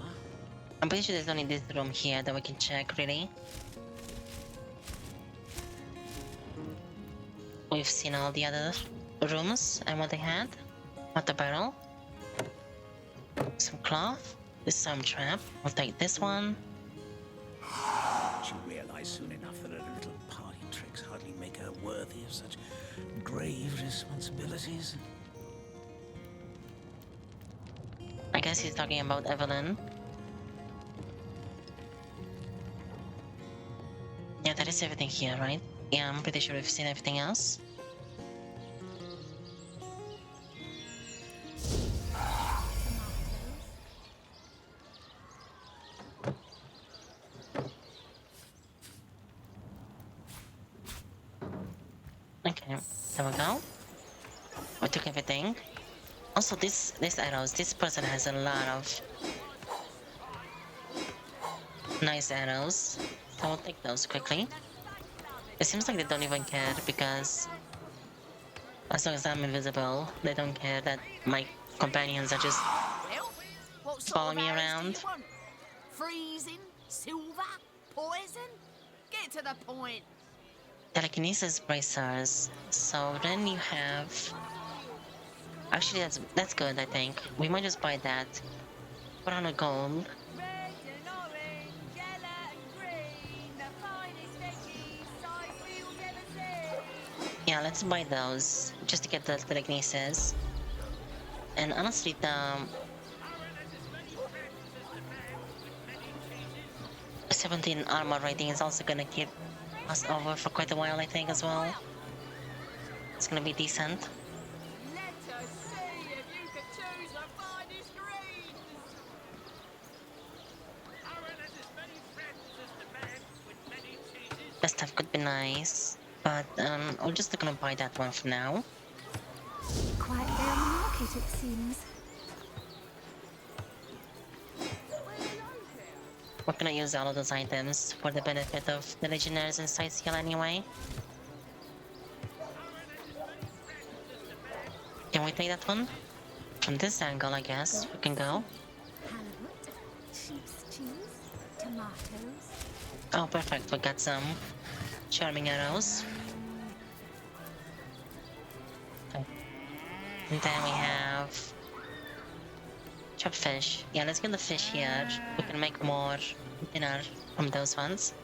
I'm pretty sure there's only this room here that we can check, really. We've seen all the other rooms and what they had. Water barrel. Some cloth. This some trap. We'll take this one. She'll realize soon enough that her little party tricks hardly make her worthy of such grave responsibilities. I guess he's talking about Evelyn. Yeah, that is everything here, right? Yeah, I'm pretty sure we've seen everything else. There we go. We took everything. Also, these arrows, this person has a lot of nice arrows. So we'll take those quickly. It seems like they don't even care because as long as I'm invisible, they don't care that my companions are just Well, what sort following of me arrows around. do you want? Freezing? Silver? Poison? Get to the point. Telekinesis bracers. So then you have. Actually, that's good. I think we might just buy that. 400 gold. Red and orange, yellow and green, the finest veggies Cyseal's ever seen. Yeah, let's buy those just to get the telekinesis. And honestly, the 17 armor rating is also gonna keep us over for quite a while, I think, as well. It's gonna be decent. Let us see if you can choose the finest greens. That stuff could be nice, but I'm just gonna buy that one for now. Quiet day on the market, it seems. We're gonna use all of those items for the benefit of the legionnaires in Cyseal anyway. Can we take that one? From this angle, I guess, we can go. Halibut, sheep's cheese, tomatoes. Oh, perfect, we got some charming arrows. Okay. And then we have chopped fish. Yeah, let's get the fish here. We can make more dinner from those ones.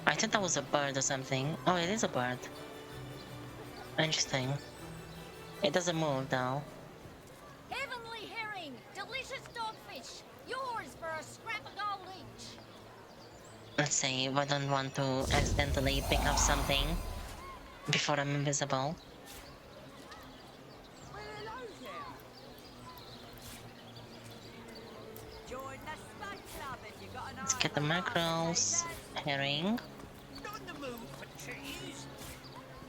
I thought that was a bird or something. Oh, it is a bird. Interesting. It doesn't move though. Heavenly herring, delicious dogfish. Yours for a scrap of gold each. Let's see if I don't want to accidentally pick up something before I'm invisible. Well, hello there. Join the Spud Club if you got an Let's eye get the for mackerels, herring. Not in the mood for cheese.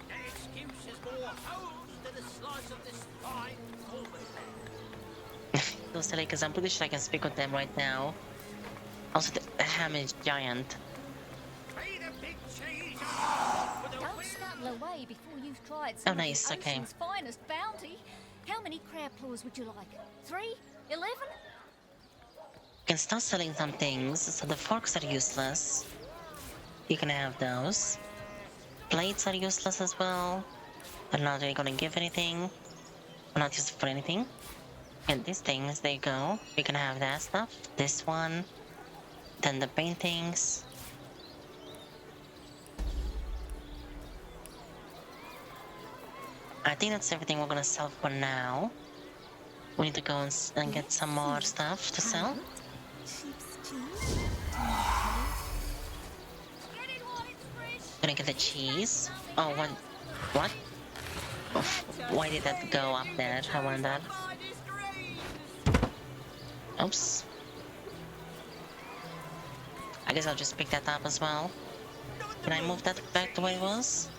That excuse is more holes than a slice of this fine Corbin. Those silly, because I'm pretty sure I can speak with them right now. Also, the ham is giant. Feed a big cheese with a Don't wheel. scuttle away before you've tried Oh, some of nice, the okay. ocean's finest bounty. How many crab claws would you like? 3? 11? You can start selling some things, so the forks are useless. You can have those. Plates are useless as well. They're not really gonna give anything. Or not used for anything. And these things, there you go. You can have that stuff. This one. Then the paintings. I think that's everything we're gonna sell for now. We need to go and get some more stuff to sell. Halibut, sheep's cheese, tomatoes. Get it while it's fresh. Gonna get the cheese. Oh, what? What? Oof. Why did that go up there? I wonder. finest greens. Oops. I guess I'll just pick that up as well. Can I move that back to where it was?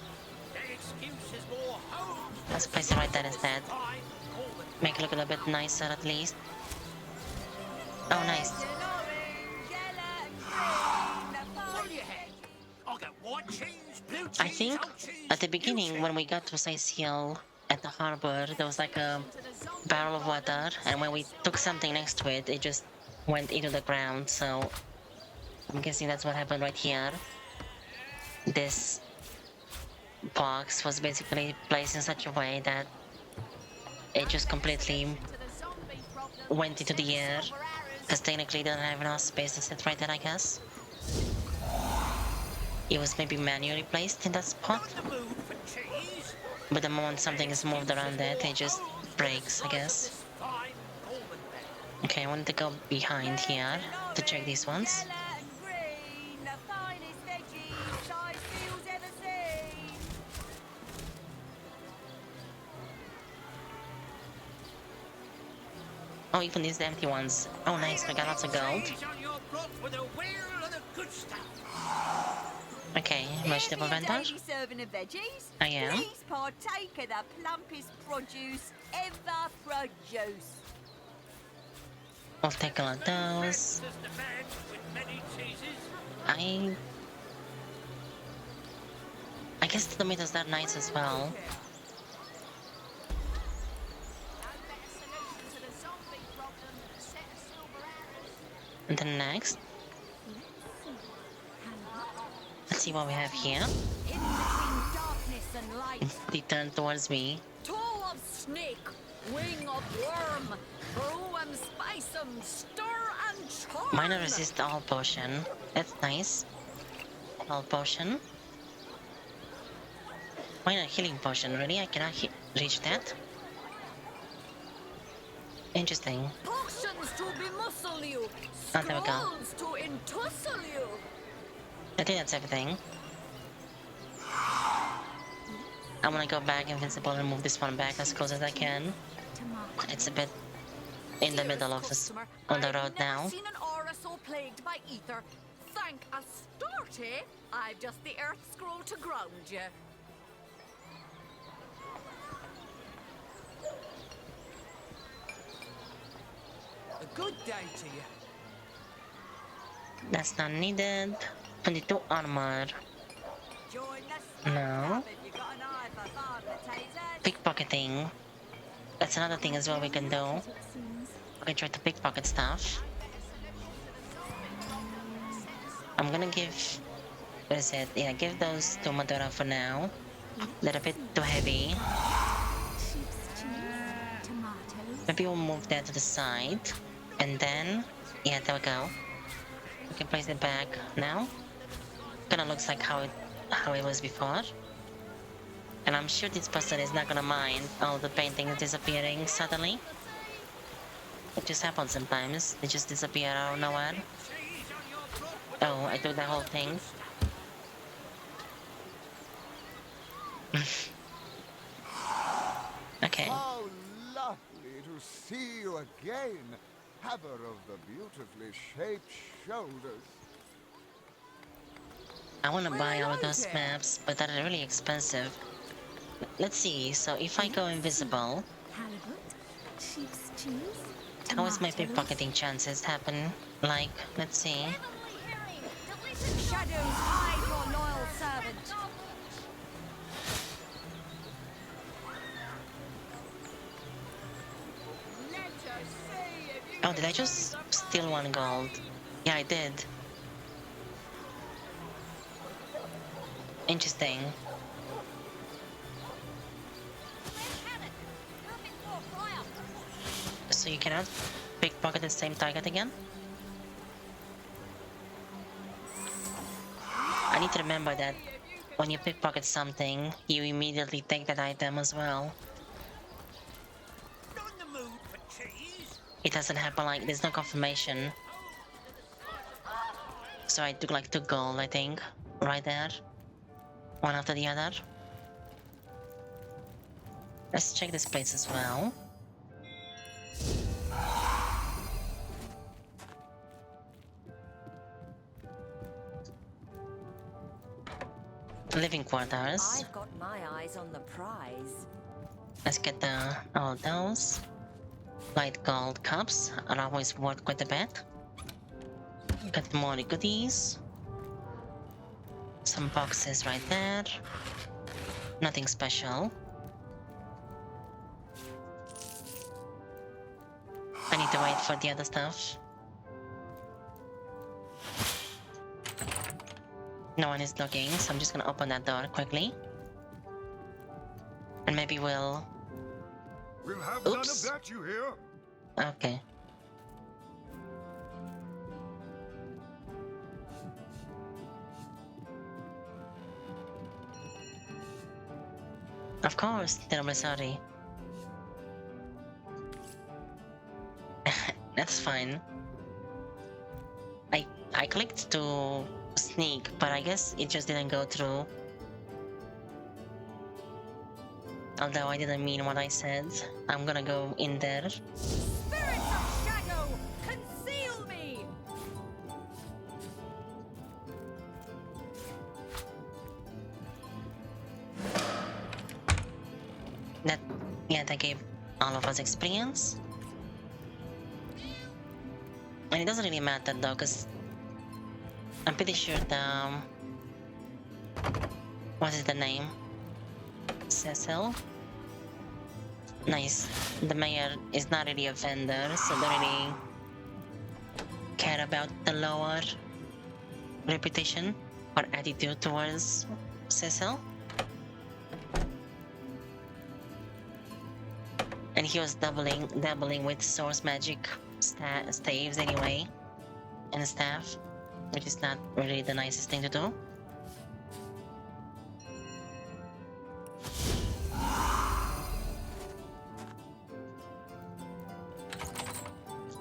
That excuse is more holes Let's place it right there instead. than fine Corbin. Make it look a little bit nicer at least. Oh, nice. Red and orange, yellow and green, the What do you finest have? I got white cheese, blue cheese, I think old cheese, at the new beginning cheese. when we got to Cyseal at the harbor, there was like a barrel of water, and when we took something next to it, it just went into the ground, so I'm guessing that's what happened right here. This box was basically placed in such a way that it just completely to the zombie problem. went into the air, Silver arrows. because technically it doesn't have enough space to sit right there, I guess. It was maybe manually placed in that spot, Not in the mood for cheese. but the moment something is moved around it, it just breaks, I guess. This fine Corbin man. Okay, I wanted to go behind here to check these ones. Yellow and green, the finest veggies Cyseal's ever seen. Oh, even these empty ones. Oh, nice, we got lots of gold. Cheese on your block with a wheel of the good stuff. Okay, vegetable Here's your vendor. daily serving of veggies. I am. Please partake of the plumpest produce ever produced. We'll take a look at those. I guess the tomatoes are nice as well. And then next, let's see what we have here. In between darkness and light. They turn towards me. Toe of snake, wing of worm, brew and spice 'em, stir and churn. Minor resist all potion. That's nice. All potion. Minor healing potion. Really? I cannot reach that? Interesting. Potions to bemuscle you, Oh, there we go. scrolls to entussle you. I think that's everything. I'm gonna go back invincible and move this one back as close as I can. It's a bit in the middle of this on the road now. I've never seen an aura so plagued by ether. Thank Astarte, I've just the earth scroll to ground you. A good day to you. That's not needed. 22 armor. Join the No. if you got an eye for father tasers. Pickpocketing. That's another thing as well we can do. We can try to pickpocket stuff. I'm gonna give... What is it? Yeah, give those to Madara for now. Little bit too heavy. Maybe we'll move that to the side. And then... Yeah, there we go. We can place it back now. Kinda looks like how it was before. And I'm sure this person is not gonna mind all the paintings disappearing suddenly. It just happens sometimes. They just disappear out of nowhere. Oh, I took the whole thing. Okay. How lovely to see you again, haver of the beautifully shaped shoulders. I wanna buy all those maps, but they're really expensive. Let's see, so if I go invisible, how is my pickpocketing chances happen? Like, let's see. Shadows hide your loyal servant. Oh, did I just steal 1 gold? Yeah, I did. Interesting. So you cannot pickpocket the same target again? I need to remember that when you pickpocket something, you immediately take that item as well. It doesn't happen like, there's no confirmation. So I took like 2 gold, I think, right there. One after the other. Let's check this place as well. Living quarters. I've got my eyes on the prize. Let's get all those. Light gold cups are always worth quite a bit. Got more goodies. Some boxes right there. Nothing special. I need to wait for the other stuff. No one is looking, so I'm just gonna open that door quickly. And maybe we'll... We'll have Oops. none of that, you hear? Okay. Of course, terribly sorry. That's fine. I clicked to sneak, but I guess it just didn't go through. Although I didn't mean what I said. I'm gonna go in there. Spirits of shadow, conceal me! Yeah, that gave all of us experience. And it doesn't really matter though, because I'm pretty sure the... what is the name? Cyseal? Nice. The mayor is not really a vendor, so don't really care about the lower reputation or attitude towards Cyseal. And he was dabbling with source magic staves anyway, and staff, which is not really the nicest thing to do.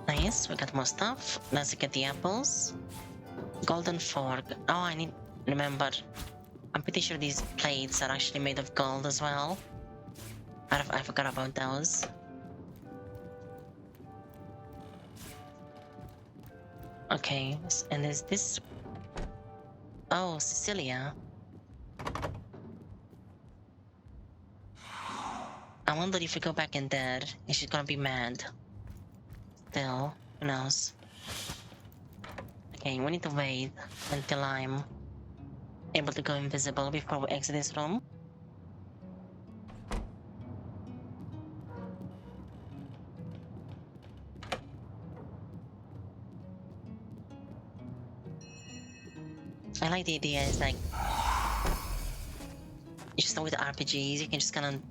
Nice, we got more stuff. Let's get the apples. Golden fork. Oh, I need... remember. I'm pretty sure these plates are actually made of gold as well. I forgot about those. Okay, and is this... oh, Cecilia. I wonder if we go back in there, is she gonna be mad? Still, who knows? Okay, we need to wait until I'm able to go invisible before we exit this room. I like the idea, it's like... you just know with RPGs, you can just kind of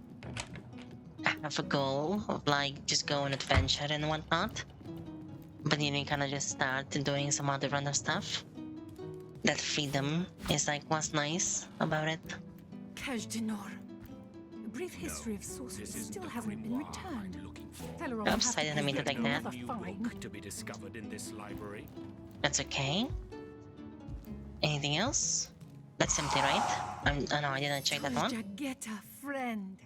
have a goal of like just go on adventure and whatnot. But you kind of just start doing some other random stuff. That freedom is like what's nice about it. Kaj Dinor. A brief history of sorcery still haven't been returned. Oops, I didn't mean to take that. To be discovered in this library. That's okay. Anything else? That's empty, right? Oh no, I didn't check that one. Get a friend.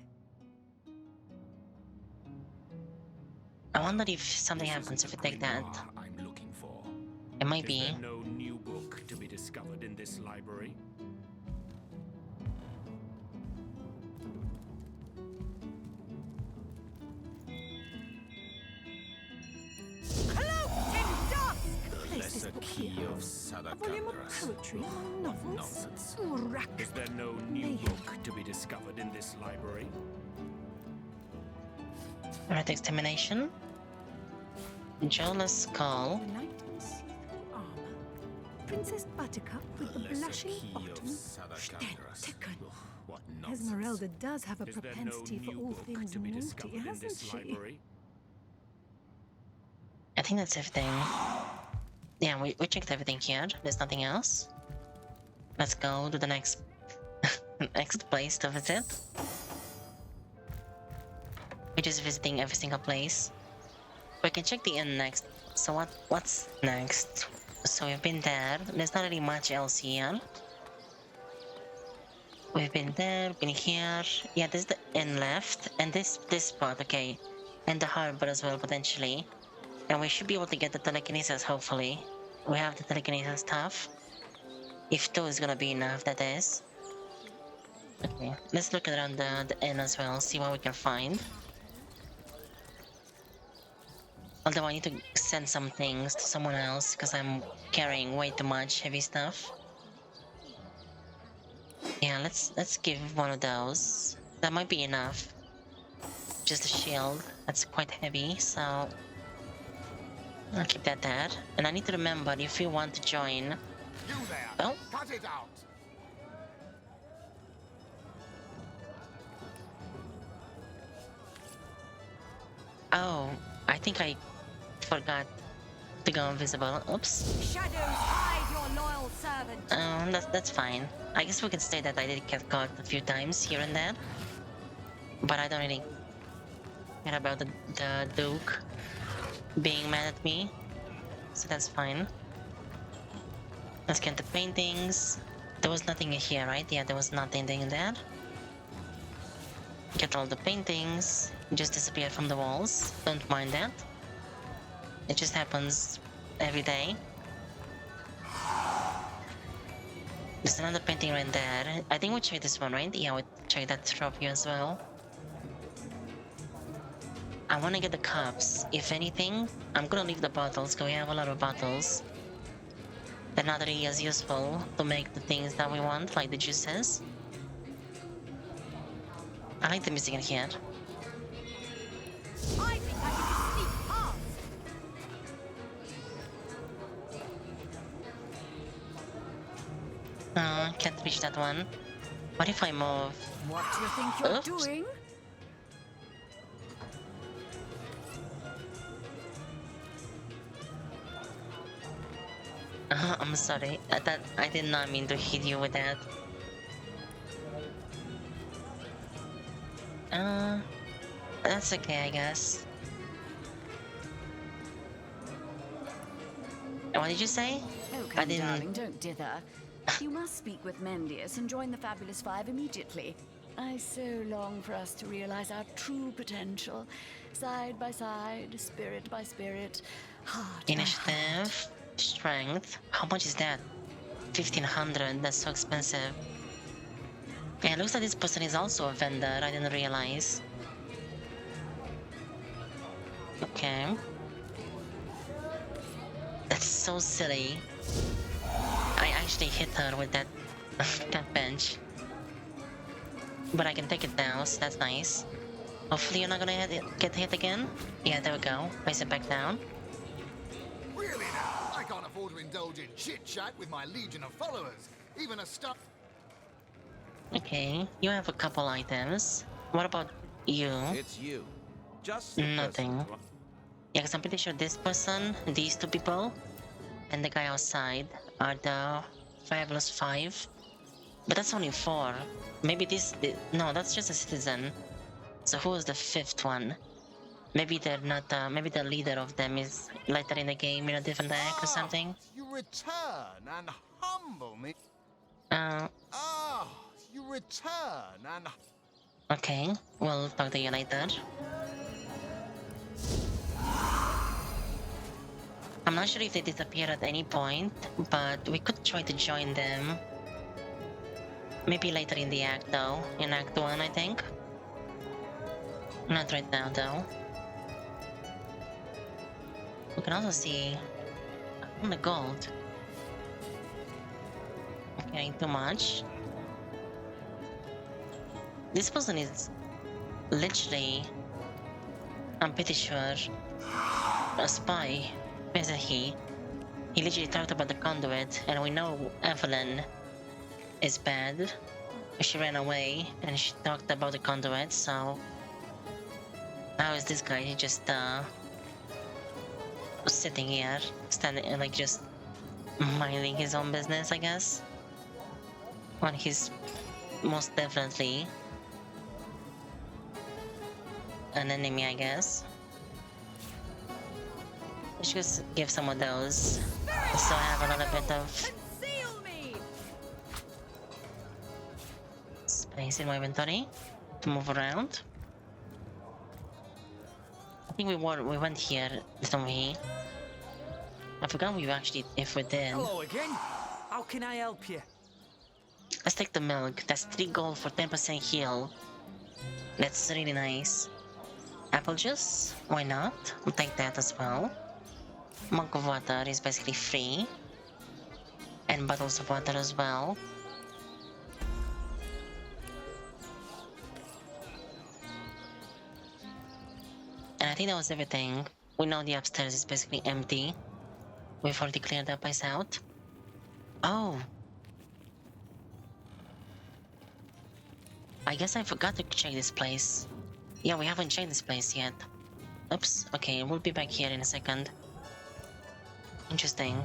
I wonder if something happens if we take that. I'm looking for. It might be. Is there no new book to be discovered in this library? The lesser key of a volume of poetry among novels. Is there no new book to be discovered in this library? Right, extermination. Jonas Skull. The knight in see-through armor. Princess Buttercup with the blushing bottom. Stead-ticken. Esmeralda does have a propensity for all things naughty, hasn't she? I think that's everything. Yeah, we checked everything here. There's nothing else. Let's go to the next next place to visit. We're just visiting every single place. We can check the inn next. So what's next? So we've been there. There's not really much else here. We've been there, been here. Yeah, there's the inn left, and this spot, okay, and the harbor as well potentially. And we should be able to get the telekinesis, hopefully. We have the telekinesis stuff. If 2 is gonna be enough, that is. Okay, let's look around the inn as well, see what we can find. Although I need to send some things to someone else, because I'm carrying way too much heavy stuff. Yeah, let's give one of those. That might be enough. Just a shield, that's quite heavy, so... I'll keep that there. And I need to remember, if you want to join... You there! Oh? Cut it out! Oh, I think I forgot to go invisible. Oops. Shadows hide your loyal servant. That's fine. I guess we can say that I did get caught a few times here and there. But I don't really care about the Duke being mad at me, so that's fine. Let's get the paintings. There was nothing in here, right? Yeah, there was nothing in there. Get all the paintings. Just disappear from the walls. Don't mind that. It just happens every day. There's another painting right there. I think we checked this one, right? Yeah, we checked that trophy as well. I want to get the cups. If anything, I'm gonna leave the bottles, because we have a lot of bottles. They're not really as useful to make the things that we want, like the juices. I like the music in here. I think I can just sneak past. Can't reach that one. What if I move? What do you think you're Oops. doing? I'm sorry. I did not mean to hit you with that. That's okay, I guess. What did you say? Oh, I come, didn't- darling, don't dither. You must speak with Mendius and join the Fabulous Five immediately. I so long for us to realize our true potential, side by side, spirit by spirit, heart by heart. Initiative, strength. How much is that? 1500. That's so expensive. Yeah, it looks like this person is also a vendor. I didn't realize. Okay. That's so silly. I actually hit her with that that bench. But I can take it down, so that's nice. Hopefully you're not gonna get hit again. Yeah, there we go. Place it back down. Really now, I can't afford to indulge in chit-chat with my legion of followers. Even a stuff... Okay, you have a couple items. What about you? It's you. Just the Nothing. person to- Yeah, because I'm pretty sure this person, these two people, and the guy outside are the Fabulous Five. But that's only 4. Maybe no, that's just a citizen. So who is the 5th one? Maybe they're not, maybe the leader of them is later in the game in a different deck or something. You return and humble me. You return and... Okay, we'll talk to you later. I'm not sure if they disappear at any point, but we could try to join them. Maybe later in the act though, in Act 1 I think. Not right now though. We can also see on the gold. Okay, too much. This person is literally, I'm pretty sure, a spy, isn't he? He literally talked about the conduit, and we know Evelyn is bad. She ran away, and she talked about the conduit, so... How is this guy? He just, sitting here, standing, like, just minding his own business, I guess? Well, he's most definitely an enemy, I guess. I should just give some of those, so I have a little bit of Conceal me! space in my inventory to move around. I think we went here, didn't we? I forgot we actually, if we did. Hello again. How can I help you? Let's take the milk. That's 3 gold for 10% heal. That's really nice. Apple juice? Why not? We'll take that as well. Mug of water is basically free. And bottles of water as well. And I think that was everything. We know the upstairs is basically empty. We've already cleared that place out. Oh. I guess I forgot to check this place. Yeah, we haven't checked this place yet. Oops, okay, we'll be back here in a second. Interesting.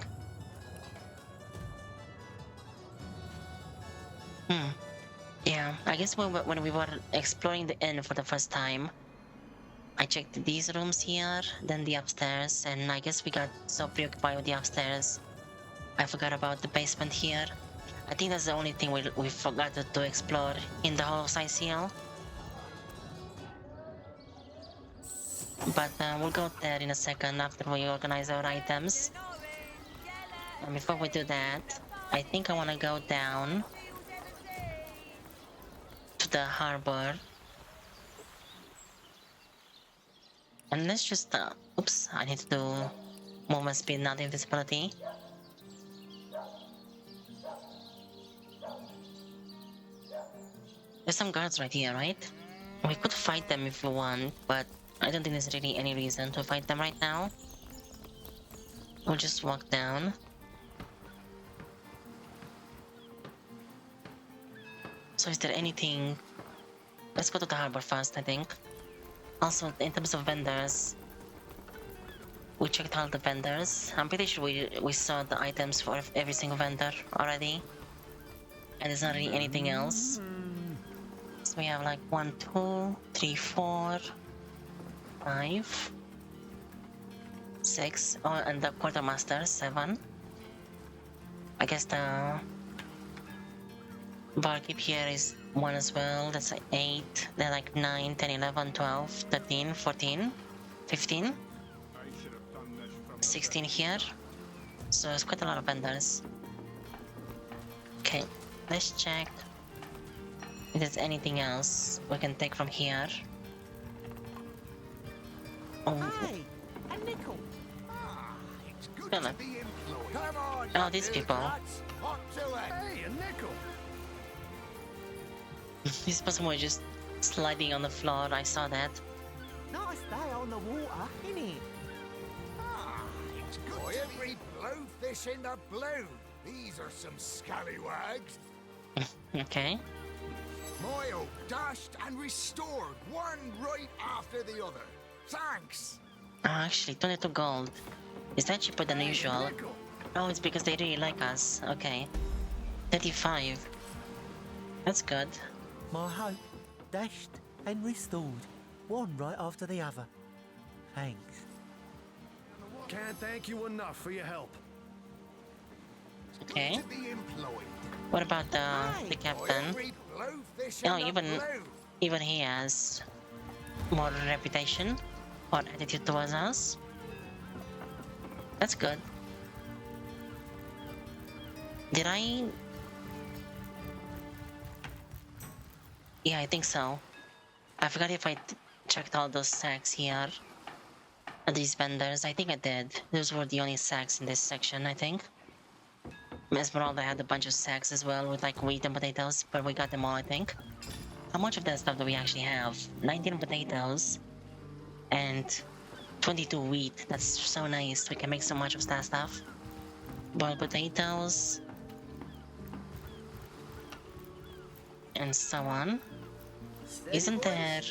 Yeah, I guess when we were exploring the inn for the first time, I checked these rooms here, then the upstairs, and I guess we got so preoccupied with the upstairs, I forgot about the basement here. I think that's the only thing we forgot to explore in the whole Cyseal. But we'll go there in a second after we organize our items. And before we do that, I think I want to go down to the harbor. And let's just, oops, I need to do movement speed, not invisibility. There's some guards right here, right? We could fight them if we want, but I don't think there's really any reason to fight them right now. We'll just walk down. So is there anything... Let's go to the harbor first, I think. Also, in terms of vendors, we checked all the vendors. I'm pretty sure we saw the items for every single vendor already. And there's not really anything else. So we have like 1, 2, 3, 4, 5, 6. Oh, and the quartermaster, 7. I guess the barkeep here is 1 as well. That's like 8. They're like 9, 10, 11, 12, 13, 14, 15. 16 here. So it's quite a lot of vendors. Okay, let's check if there's anything else we can take from here. Oh, Hey, a nickel. It's good Philip. to be employed. Come on, Oh, you these two people. nuts. Hot to it. Hey, a nickel. This person was just sliding on the floor. I saw that. Nice day on the water, innit? It's good to every blowfish in the blue. These are some scallywags. Okay. Moil, dashed and restored, one right after the other. Thanks. Oh, actually, 22 gold. Is that cheaper than usual? Oh, it's because they really like us. Okay. 35. That's good. My hope, dashed and restored, one right after the other. Thanks. Can't thank you enough for your help. Okay. To be employed. What about the captain? Every blowfish in Oh, the blue. even he has more reputation or attitude towards us. That's good. Did I? Yeah, I think so. I forgot if I checked all those sacks here. These vendors, I think I did. Those were the only sacks in this section, I think. Esmeralda had a bunch of sacks as well with like wheat and potatoes, but we got them all, I think. How much of that stuff do we actually have? 19 potatoes and 22 wheat. That's so nice. We can make so much of that stuff. Boiled potatoes and so on. Isn't there?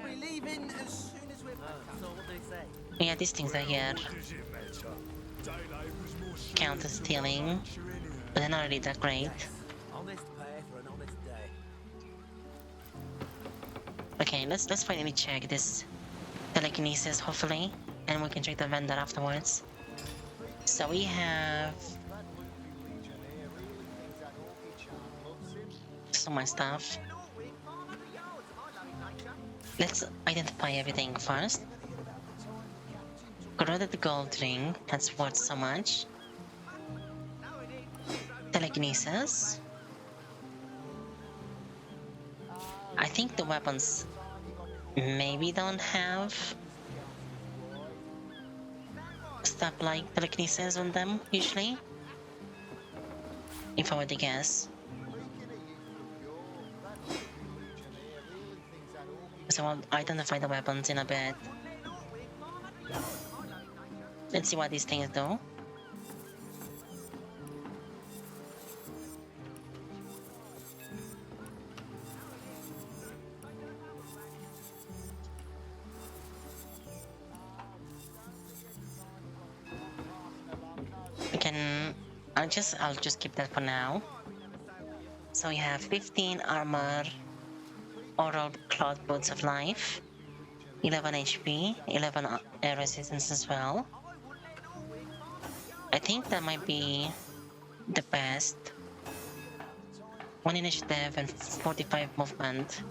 We'll be leaving as soon as we're back. So what do they say? Yeah, these things are here. Count as stealing, but they're not really that great. Honest pay for an honest day. Okay, let's finally check this telekinesis, hopefully, and we can check the vendor afterwards. So we have so much stuff. Let's identify everything first. Corroded gold ring, that's worth so much. Telekinesis. I think the weapons maybe don't have stuff like telekinesis on them, usually. If I were to guess. So I'll identify the weapons in a bit. Let's see what these things do. We can... I'll just keep that for now. So we have 15 armor, oral cloth boots of life, 11 HP, 11 air resistance as well. I think that might be the best. 1 initiative and 45 movement.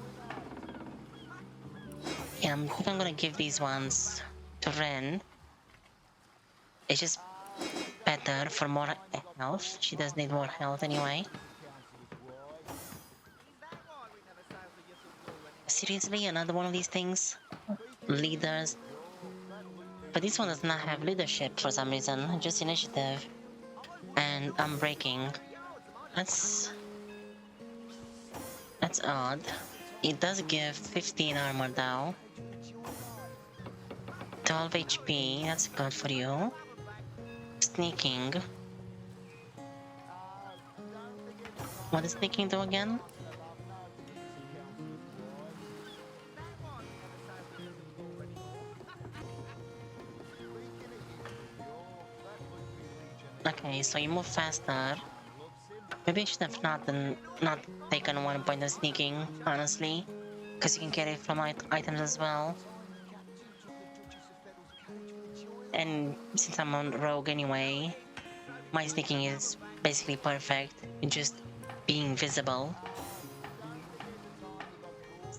Yeah, I think I'm gonna give these ones to Ren. It's just better for more health. She does need more health anyway. Seriously, another one of these things? leaders. But this one does not have leadership for some reason, just initiative. And I'm breaking. That's odd. It does give 15 armor though. 12 HP, that's good for you. Sneaking. What does sneaking do again? Okay, so you move faster. Maybe I should have not taken 1 point of sneaking, honestly. Because you can carry it from items as well. And since I'm on rogue anyway, my sneaking is basically perfect. Just being visible.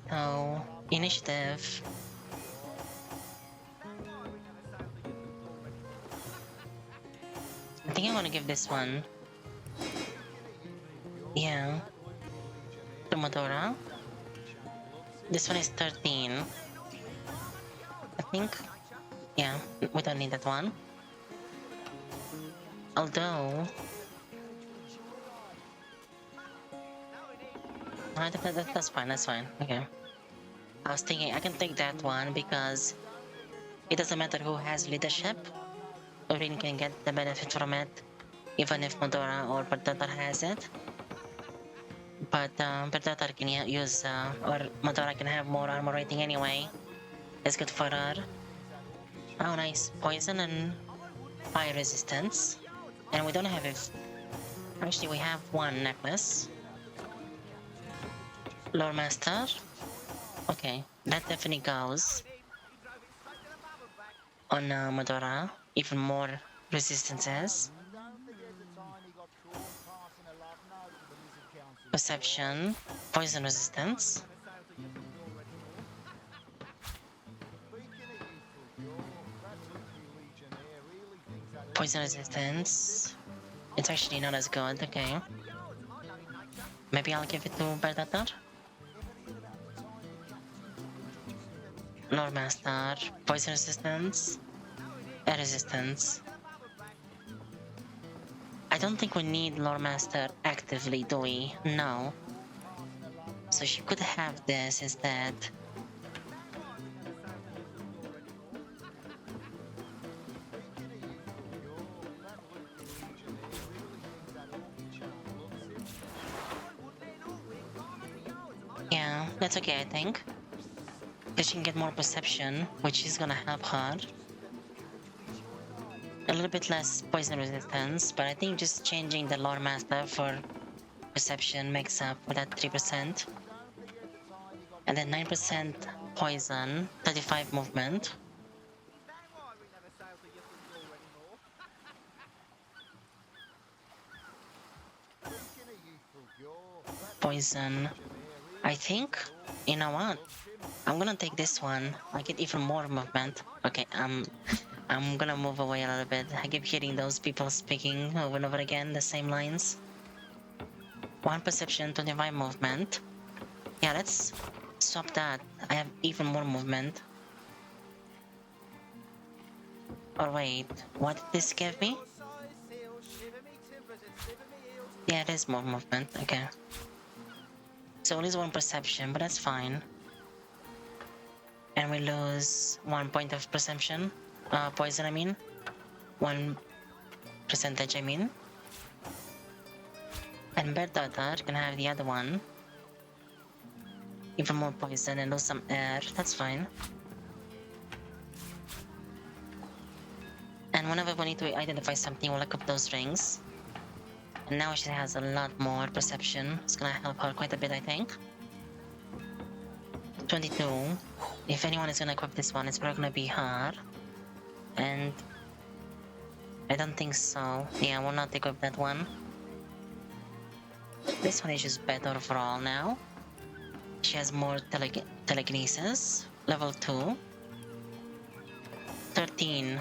So, initiative. I think I want to give this one. Yeah. To Madora. This one is 13. I think. Yeah, we don't need that one. Although... that's fine, that's fine. Okay. I was thinking I can take that one because it doesn't matter who has leadership. Orin can get the benefit from it, even if Madora or Predator has it. But Predator can use, or Madora can have more armor rating anyway. It's good for her. Oh nice, poison and fire resistance. And we don't have it. Actually we have one necklace. Lore Master. Okay, that definitely goes on Madora. Even more resistances. Perception, poison resistance. Poison resistance. It's actually not as good, okay. Maybe I'll give it to Predator. Lore Master, poison resistance, air resistance. I don't think we need Lore Master actively, do we? No. So she could have this instead. Yeah, that's okay, I think. Because she can get more perception, which is gonna help her. A little bit less poison resistance, but I think just changing the Lore Master for perception makes up for that 3%. And then 9% poison, 35 movement. Poison. I think, you know what? I'm gonna take this one. I get even more movement. Okay, I'm gonna move away a little bit. I keep hearing those people speaking over and over again, the same lines. 1 perception, 25 movement. Yeah, let's swap that. I have even more movement. Or wait, what did this give me? Yeah, it is more movement, okay. So we lose 1 perception, but that's fine. And we lose 1 point of perception. Poison, I mean. 1 percentage, I mean. And Predator can have the other one. Even more poison and lose some air. That's fine. And whenever we need to identify something, we'll look up those rings. And now she has a lot more perception. It's gonna help her quite a bit, I think. 22. If anyone is gonna equip this one, it's probably gonna be her. And I don't think so. Yeah, we'll not equip that one. This one is just better overall now. She has more telekinesis. Level 2. 13.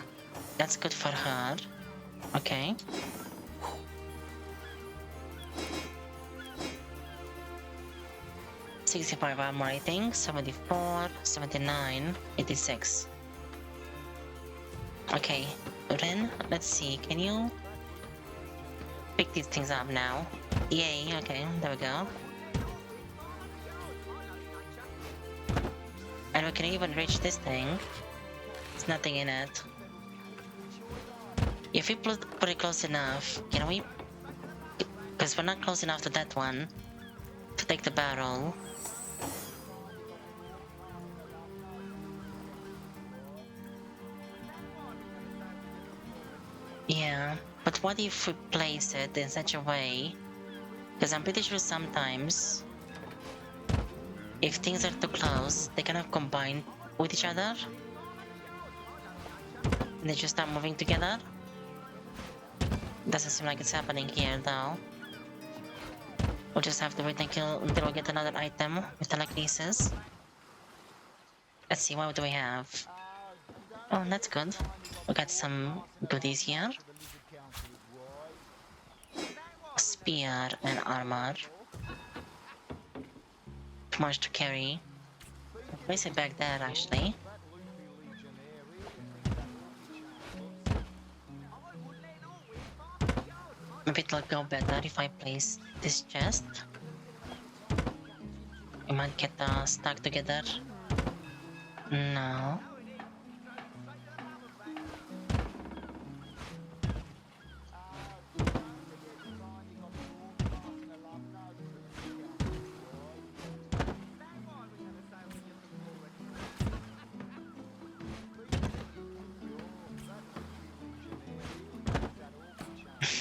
That's good for her. Okay. 65 armor, I think. 74, 79, 86. Okay, Ren, let's see. Can you pick these things up now? Yay, okay, there we go. And we can even reach this thing. There's nothing in it. If we put it close enough, can we? Because we're not close enough to that one to take the barrel. Yeah, but what if we place it in such a way? Because I'm pretty sure sometimes if things are too close, they kind of combine with each other. And they just start moving together. Doesn't seem like it's happening here though. We'll just have to wait until we get another item with telekinesis. Let's see, what do we have? Oh, that's good. We got some goodies here. Spear and armor. Too much to carry. Place it back there actually. Maybe it'll go better if I place this chest. We might get stuck together. No.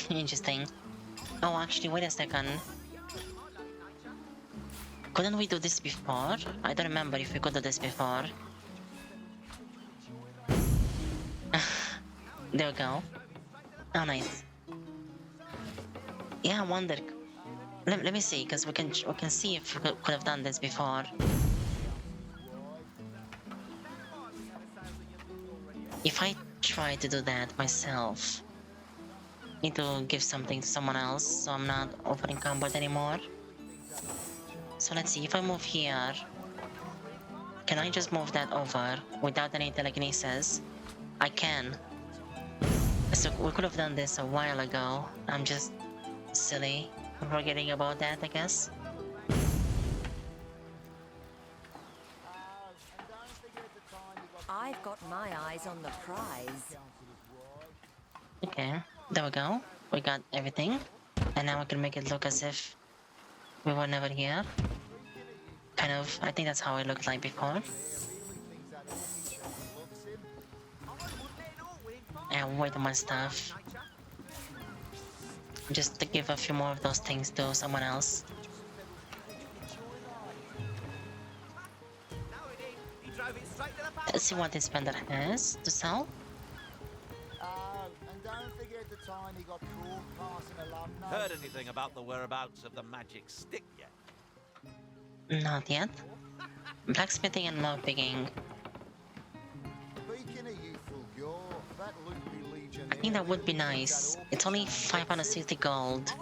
Interesting. Oh, actually, wait a second. Couldn't we do this before? I don't remember if we could do this before. There we go. Oh, nice. Yeah, I wonder. Let me see, because we can see if we could have done this before. If I try to do that myself, need to give something to someone else, so I'm not over encumbered anymore. So let's see, if I move here, can I just move that over without any telekinesis? I can. So we could have done this a while ago. I'm just silly, forgetting about that, I guess. I've got my eyes on the prize. Okay, there we go. We got everything. And now I can make it look as if we were never here. Kind of, I think that's how it looked like before. And way too much stuff. Just to give a few more of those things to someone else. Let's see what this vendor has to sell. And don't forget the time he got caught passing alumni. Heard anything about the whereabouts of the magic stick yet? Not yet. Blacksmithing and lockpicking. Speaking of youthful Gore, that Lumpy Legionnaire... I think that would be nice. It's only 560 gold.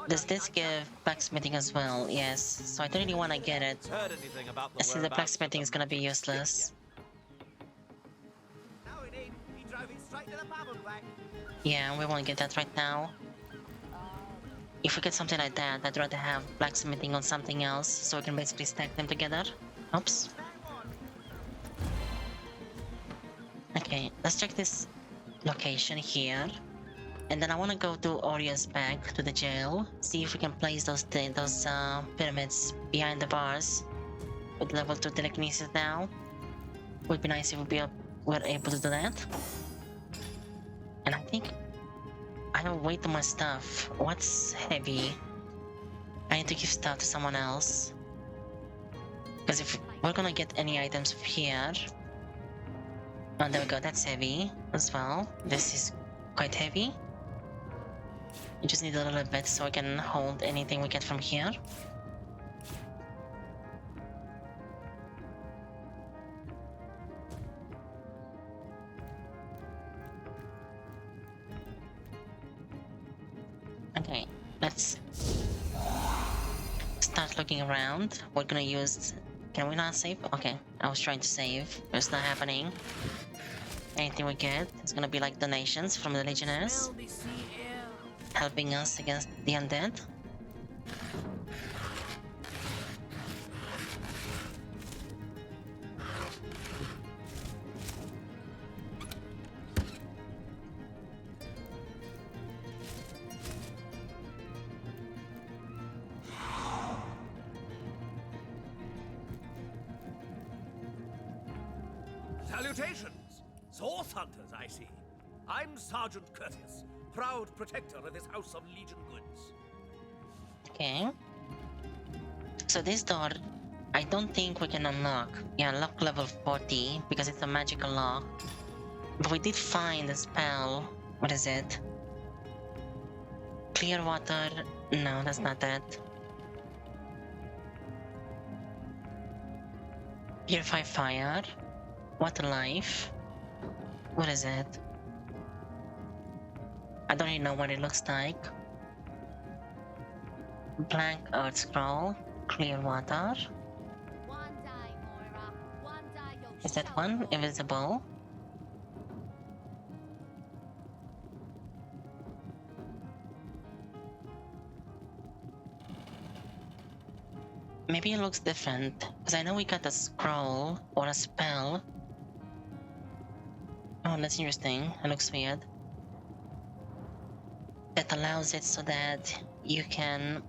Does this give blacksmithing as well? Yes. So I don't really want to get it. Heard anything about the Since the blacksmithing is gonna be useless. Yeah, we won't get that right now. If we get something like that, I'd rather have blacksmithing on something else, so we can basically stack them together. Oops. Okay, let's check this location here. And then I want to go to Orion's back to the jail, see if we can place those pyramids behind the bars with level 2 telekinesis now. Would be nice if we're able to do that. And I think I have way too much stuff. What's heavy? I need to give stuff to someone else. Because if we're gonna get any items here... Oh, there we go, that's heavy as well. This is quite heavy. You just need a little bit so I can hold anything we get from here. Okay, let's start start looking around. We're gonna use... Can we not save? Okay, I was trying to save. It's not happening. Anything we get is gonna be like donations from the Legionnaires, helping us against the undead. Salutations! Source hunters, I see. I'm Sergeant Curtis, proud protector of this house of Legion goods. Okay. So this door, I don't think we can unlock. Yeah, lock level 40 because it's a magical lock. But we did find a spell. What is it? Clear water. No, that's not that. Purify fire. Water life. What is it? I don't even know what it looks like. Blank earth scroll. Clear water. Is that one invisible? Maybe it looks different, because I know we got a scroll or a spell. Oh, that's interesting. It looks weird. That allows it so that you can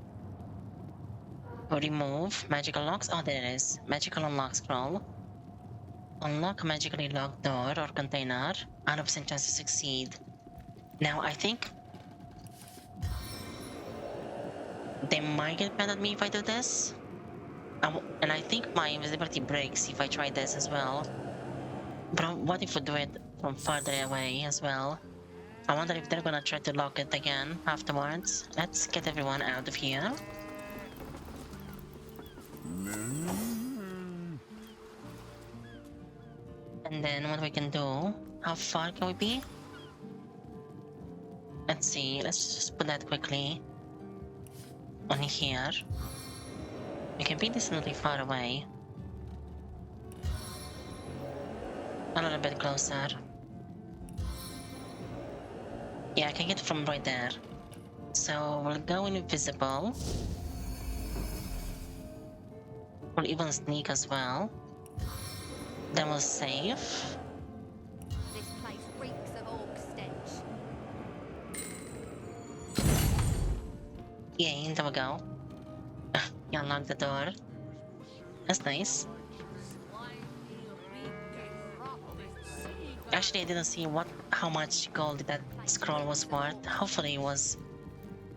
remove magical locks. Oh, there it is. Magical unlock scroll. Unlock a magically locked door or container. 100% chance to succeed. Now, I think they might get mad at me if I do this. And I think my invisibility breaks if I try this as well. But what if we do it from farther away as well? I wonder if they're gonna try to lock it again afterwards. Let's get everyone out of here. And then what we can do, how far can we be? Let's see, let's just put that quickly on here. We can be decently far away. A little bit closer. Yeah, I can get from right there. So we'll go invisible. We'll even sneak as well. Then we'll save. This place reeks of orc stench. Yay, there we go. You unlock the door. That's nice. Actually, I didn't see how much gold that scroll was worth. Hopefully it was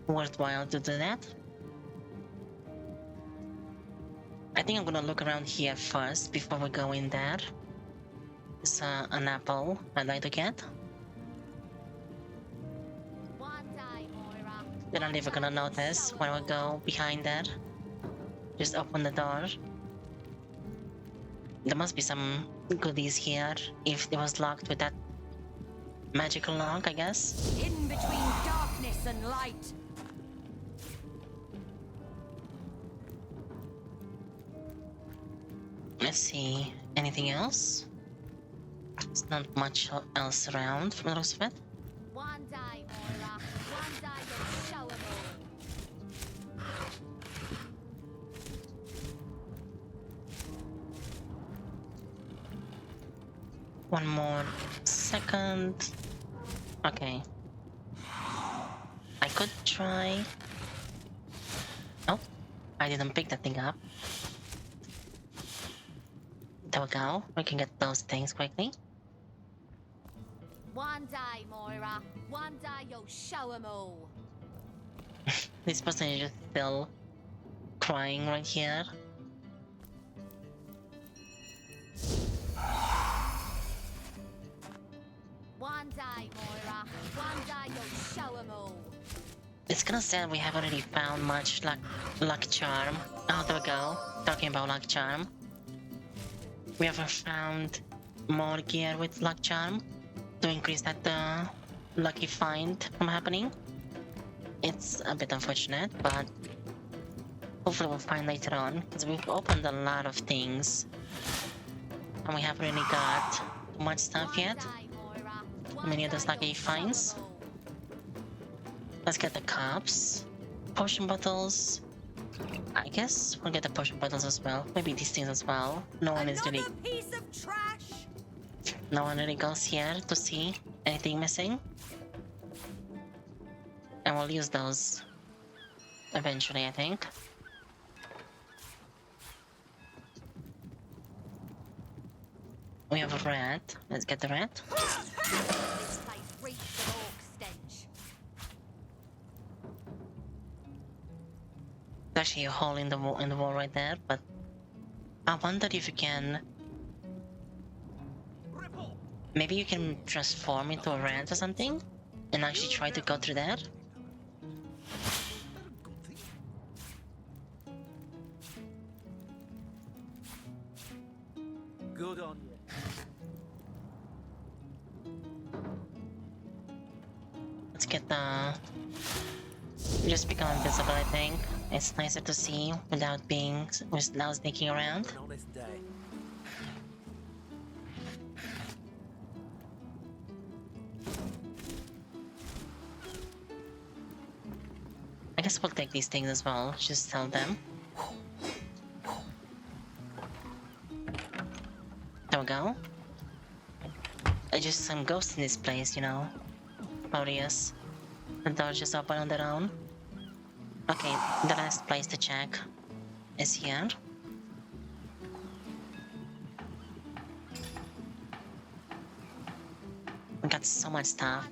worthwhile to do that. I think I'm gonna look around here first before we go in there. It's an apple I'd like to get. They're not even gonna notice when we go behind there. Just open the door. There must be some goodies here if it was locked with that magical lock, I guess. In between darkness and light. Let's see. Anything else? There's not much else around from the looks of it. One day, Moira. One day you'll show 'em all. One more second. Okay. I could try... Oh, I didn't pick that thing up. There we go. We can get those things quickly. One day, Moira. One day you'll show 'em all. This person is just still crying right here. One day, Moira. One day you'll show 'em all. It's kinda sad we haven't really found much luck charm. Oh, there we go. Talking about luck charm. We haven't found more gear with luck charm to increase that lucky find from happening. It's a bit unfortunate, but hopefully we'll find later on, because we've opened a lot of things. And we haven't really got much stuff yet. Many of those lucky finds. Let's get the cups. Potion bottles. I guess we'll get the potion bottles as well. Maybe these things as well. No one is really... piece of trash. No one really goes here to see anything missing. And we'll use those eventually, I think. We have a rat. Let's get the rat. This place reeks of orc stench. There's actually a hole in the wall right there, but I wonder if you can... Maybe you can transform into a rat or something? And actually try to go through that? Good on you. Let's get the... Just become invisible, I think. It's nicer to see without sneaking around. An honest day. I guess we'll take these things as well, just sell them. There we go. There's just some ghosts in this place, you know. Odious. The doors just open on their own. Okay, the last place to check is here. We got so much stuff.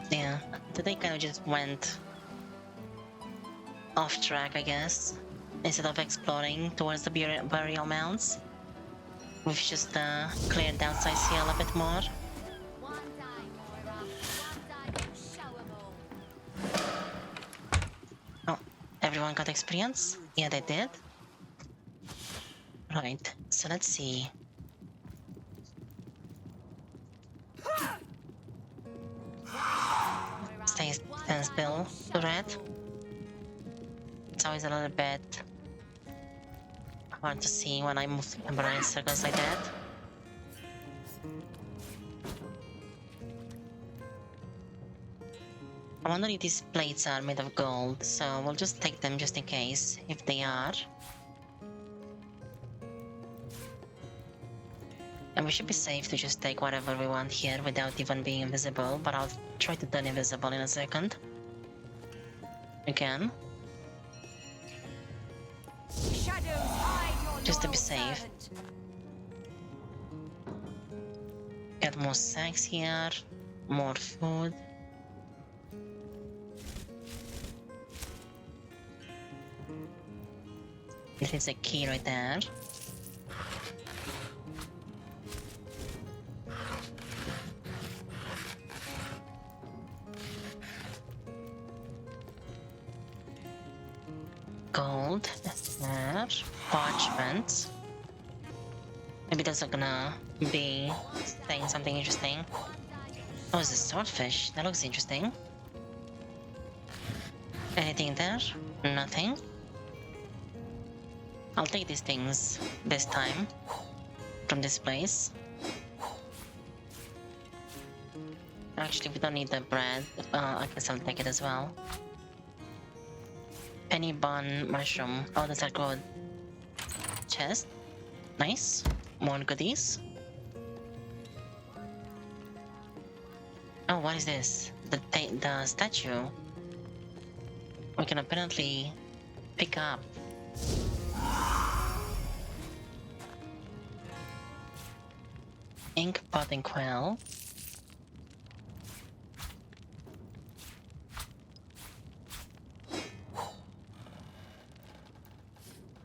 Yeah, today kind of just went off track, I guess. Instead of exploring towards the burial mounds, we've just cleared down Cyseal a bit more. Oh, everyone got experience? Yeah, they did. Right, so let's see. Stand still, the red. It's always a little bit hard to see when I move the camera in circles like that. I wonder if these plates are made of gold, so we'll just take them just in case, if they are. And we should be safe to just take whatever we want here without even being invisible, but I'll try to turn invisible in a second. Again. Just to be safe. Got more sacks here, more food. This is a key right there. Gold, there, parchment. Maybe those are gonna be saying something interesting. Oh, it's a swordfish. That looks interesting. Anything there? Nothing. I'll take these things this time from this place. Actually, we don't need the bread. I guess I'll take it as well. Penny bun mushroom. Oh, that's a good chest. Nice. More goodies. Oh, what is this? The statue. We can apparently pick up. Ink potting quill.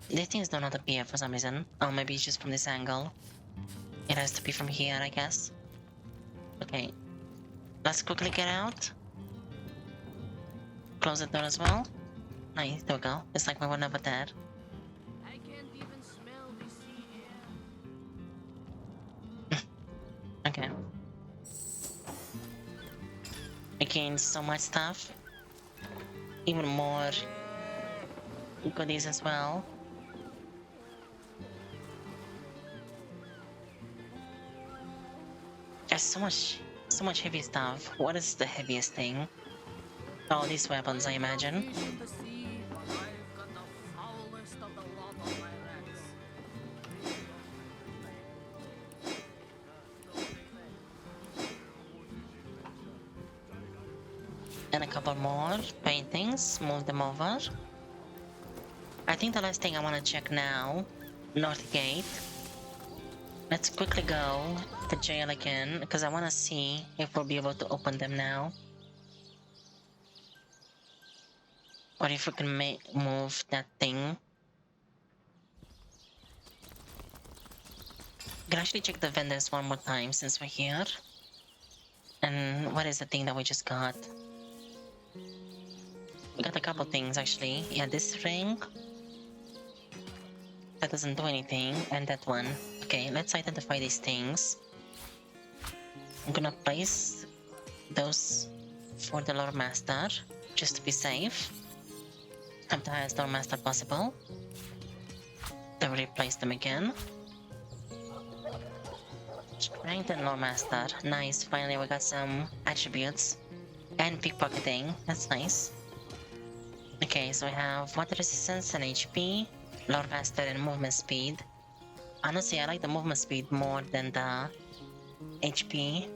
These things do not appear for some reason. Oh, maybe it's just from this angle. It has to be from here, I guess. Okay. Let's quickly get out. Close the door as well. Nice, there we go. It's like we were never there. I can't even smell the sea air. Okay. I gained so much stuff. even more goodies as well. There's so much heavy stuff. What is the heaviest thing? All these weapons, I imagine. And a couple more paintings, move them over. I think the last thing I want to check now, North Gate. Let's quickly go to jail again, because I want to see if we'll be able to open them now. Or if we can move that thing. We can actually check the vendors one more time since we're here. And what is the thing that we just got? We got a couple things actually. Yeah, this ring. That doesn't do anything. And that one. Okay, let's identify these things. I'm gonna place those for the Lord Master, just to be safe. Have the highest Lord Master possible. Then replace them again. Strengthen Lord Master. Nice, finally we got some attributes. And pickpocketing, that's nice. Okay, so we have water resistance and HP, Lord Master and movement speed. Honestly, I like the movement speed more than the HP.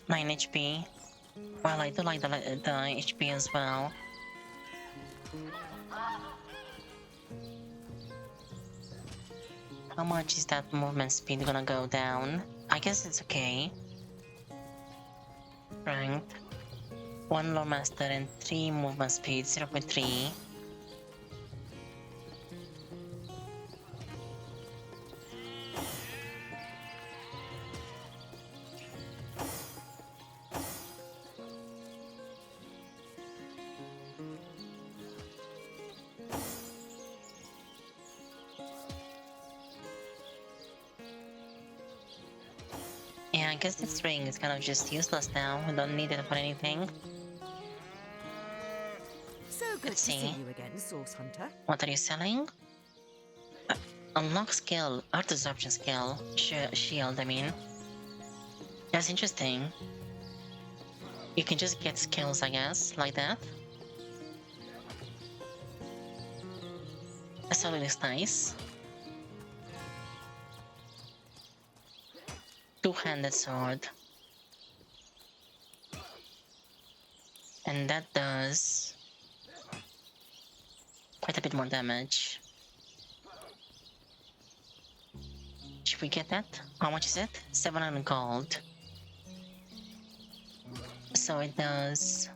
9 HP. Well, I do like the HP as well. How much is that movement speed gonna go down? I guess it's okay. Ranked. 1 Lord Master and 3 movement speed, 0.3. Yeah, I guess this ring is kind of just useless now. We don't need it for anything. So good Let's to see see. you again, Source Hunter. What are you selling? Unlock skill, art absorption skill, shield, I mean. That's interesting. You can just get skills, I guess, like that. That solid looks nice. Two-handed sword. And that does quite a bit more damage. Should we get that? How much is it? 700 gold. So it does...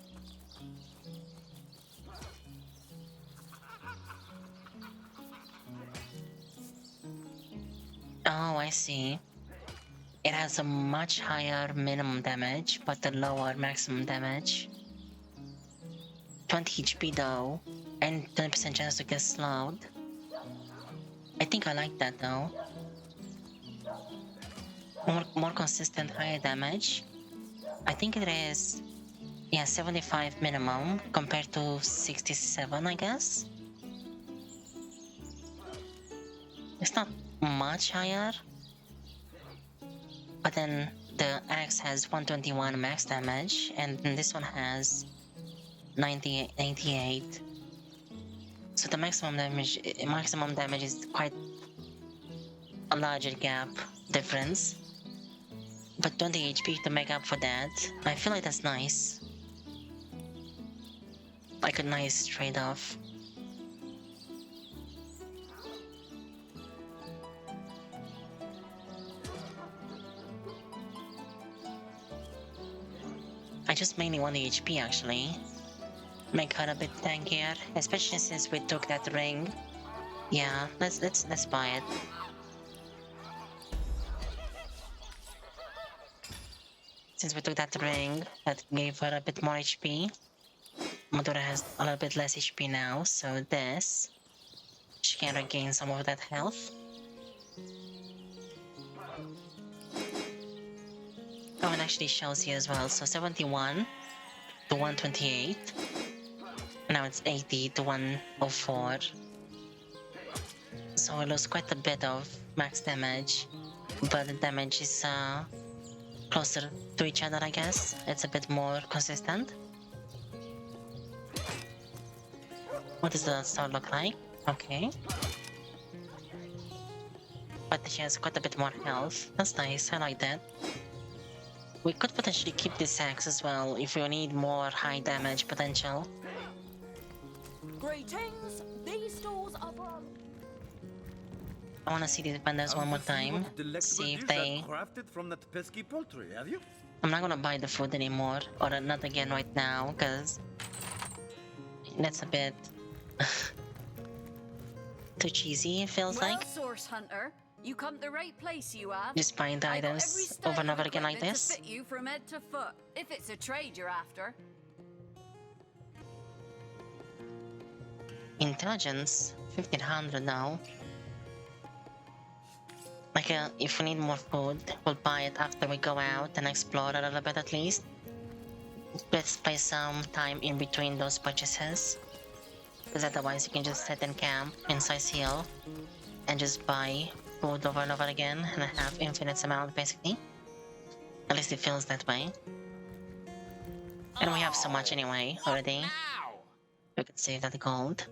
Oh, I see. It has a much higher minimum damage, but a lower maximum damage. 20 HP though, and 20% chance to get slowed. I think I like that though. More consistent higher damage. I think it is, yeah, 75 minimum compared to 67, I guess. It's not much higher. But then the axe has 121 max damage, and this one has 98. So the maximum damage is quite a larger gap difference. But 20 HP to make up for that, I feel like that's nice. Like a nice trade-off. I just mainly want the HP actually. Make her a bit tankier, especially since we took that ring. Yeah, let's buy it. Since we took that ring, that gave her a bit more HP. Madura has a little bit less HP now, so this, she can regain some of that health. Oh, it actually shows here as well, so 71. to 128. Now it's 80 to 104. So we lose quite a bit of max damage, but the damage is closer to each other, I guess. It's a bit more consistent. What does the sword look like? Okay. But she has quite a bit more health. That's nice, I like that. We could potentially keep this axe as well if we need more high damage potential. Greetings. These stores are I wanna see these vendors one more time. See if they... crafted from that pesky poultry, have you? I'm not gonna buy the food anymore, or not again right now, because that's a bit too cheesy, it feels Well, like. Source Hunter, you come to the right place, you have. Just buying the I got every items style over and of over again like equipment this. to fit you from head to foot, if it's a trade you're after. Intelligence, 1500 now. Like, if we need more food, we'll buy it after we go out and explore a little bit at least. Let's play some time in between those purchases. Because otherwise you can just sit in camp in Cyseal and just buy food over and over again and have infinite amount basically. At least it feels that way. And we have so much anyway already. We could save that gold.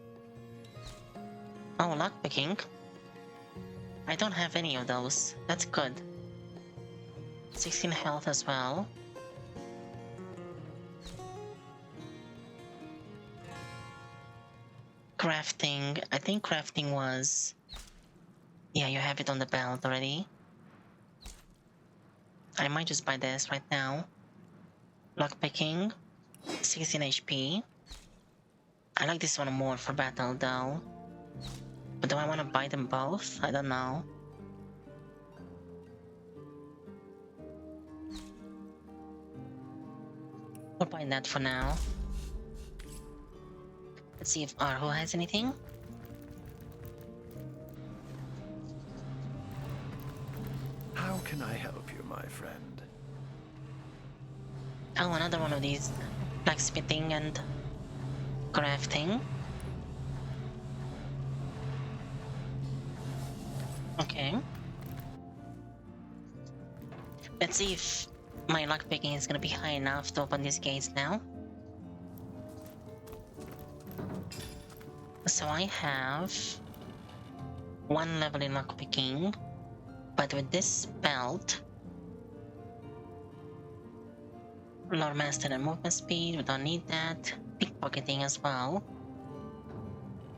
Oh, lockpicking. I don't have any of those. That's good. 16 health as well. Crafting. I think crafting was... Yeah, you have it on the belt already. I might just buy this right now. Lockpicking. 16 HP. I like this one more for battle though. But do I want to buy them both? I don't know. We'll buy that for now. Let's see if Arho has anything. How can I help you, my friend? Oh, another one of these blacksmithing and crafting. Okay. Let's see if my lockpicking is gonna be high enough to open these gates now. So I have 1 level in lockpicking, but with this belt, Lore Master and movement speed, we don't need that. Pickpocketing as well.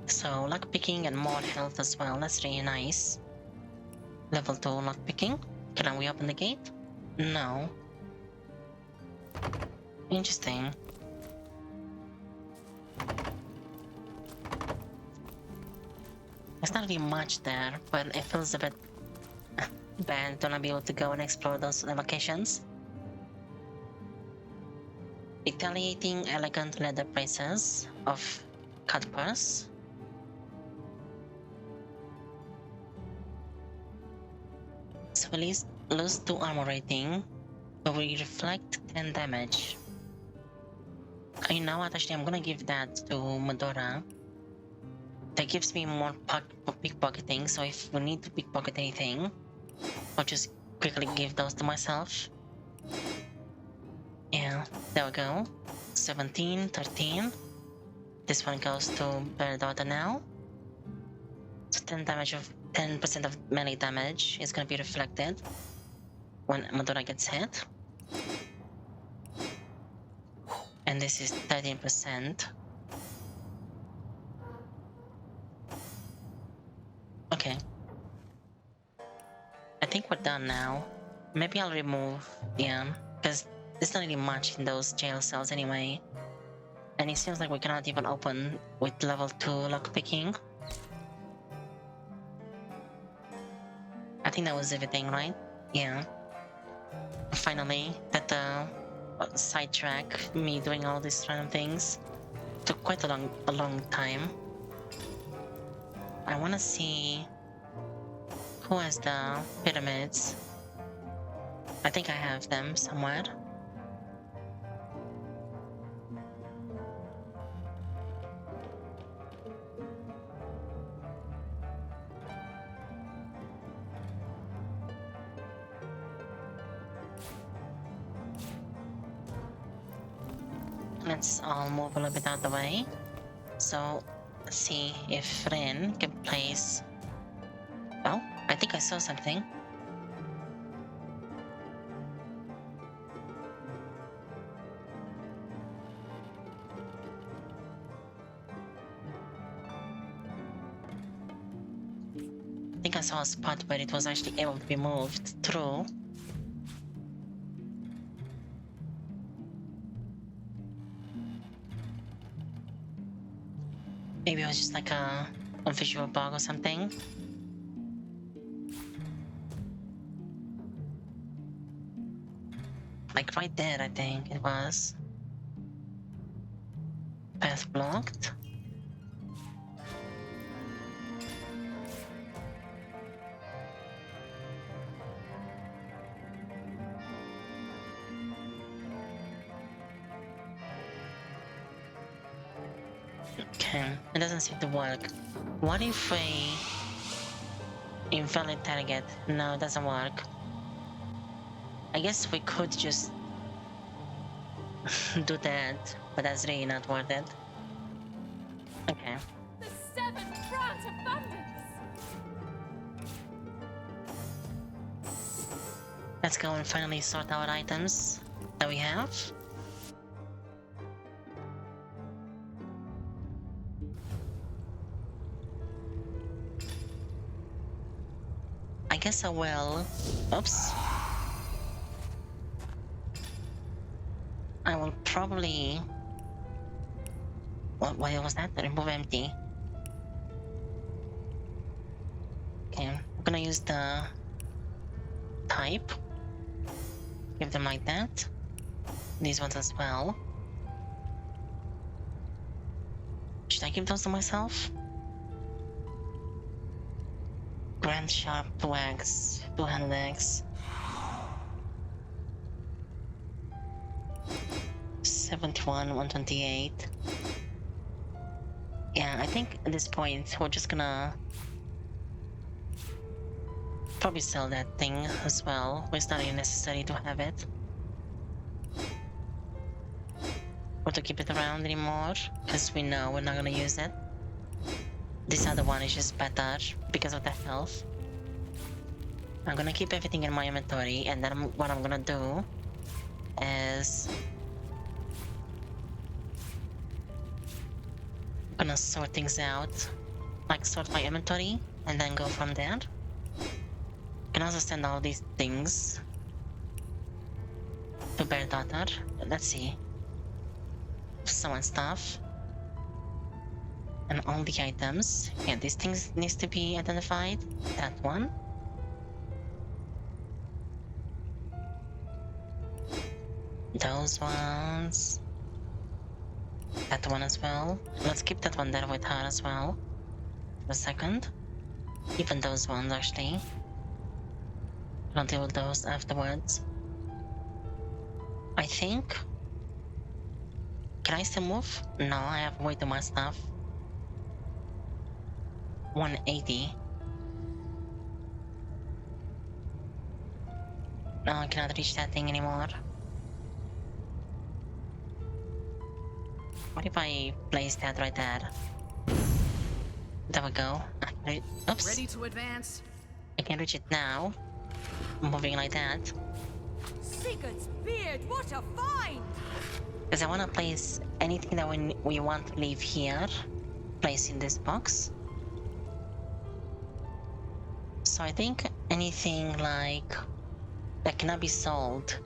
So lockpicking and more health as well, that's really nice. Level 2 lockpicking. Can we open the gate? No. Interesting. There's not really much there, but it feels a bit bad to not be able to go and explore those locations. Retaliating elegant leather braces of cut purse. So we lose 2 armor rating, but we reflect 10 damage. You know what, actually I'm gonna give that to Medora. That gives me more pickpocketing, so if we need to pickpocket anything, I'll just quickly give those to myself. Yeah, there we go. 17, 13. This one goes to Berdota now. So 10% of melee damage is gonna be reflected when Medora gets hit. And this is 13%. Okay. I think we're done now. Maybe I'll remove, yeah, because there's not really much in those jail cells anyway. And it seems like we cannot even open with level 2 lockpicking. I think that was everything, right? Yeah. Finally, that sidetrack me doing all these random things. Took quite a long time. I wanna see who has the pyramids. I think I have them somewhere. let's all move a little bit out of the way. So, let's see if Ren can place... Oh, I think I saw something. I think I saw a spot where it was actually able to be moved through. Maybe it was just like a visual bug or something. Like right there, I think it was. Path blocked. Okay, it doesn't seem to work. What if we invalid target? No, it doesn't work. I guess we could just do that, but that's really not worth it. Okay. The seventh grant abundance! Let's go and finally sort our items that we have. I guess I will... Oops. I will probably... What was that? Remove empty. Okay, I'm gonna use the type. Give them like that. These ones as well. Should I give those to myself? Grand Sharp 2x, 200x. 71, 128. Yeah, I think at this point we're just gonna probably sell that thing as well. It's not really necessary to have it. Or to keep it around anymore, because we know we're not gonna use it. This other one is just better because of the health. I'm gonna keep everything in my inventory, and then what I'm gonna do is I'm gonna sort things out, like sort my inventory, and then go from there. I can also send all these things to Bear Daughter. Let's see. Summon stuff. And all the items. Yeah, these things needs to be identified. That one. Those ones. That one as well. Let's keep that one there with her as well. For a second. Even those ones actually. I'll deal with those afterwards. I think... Can I still move? No, I have way too much stuff. 180. No, I cannot reach that thing anymore. What if I place that right there? There we go. Oops. Ready to advance? I can reach it now. Moving like that. Sigurd's beard, what a find! Because I want to place anything that we want to leave here. Place in this box. So I think anything like that cannot be sold.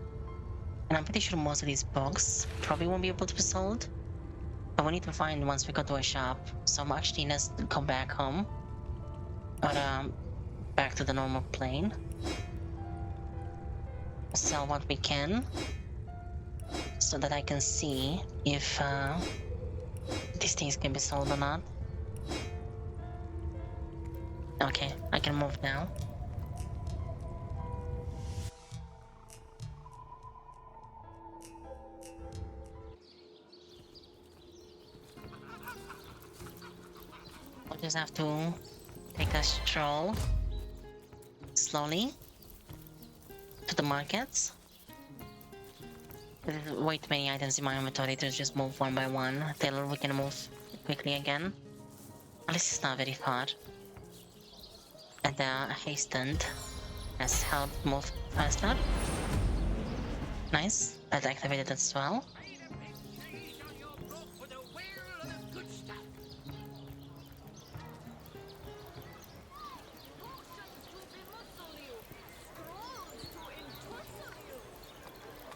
And I'm pretty sure most of these books probably won't be able to be sold. But we need to find once we go to a shop. So I'm actually let's go back home. Or back to the normal plane. Sell what we can. So that I can see if these things can be sold or not. Okay, I can move now. We'll just have to take a stroll slowly to the markets. There's way too many items in my inventory to just move one by one till we can move quickly again. At least it's not very far. And the hastened has helped move faster. Nice. That activated as well.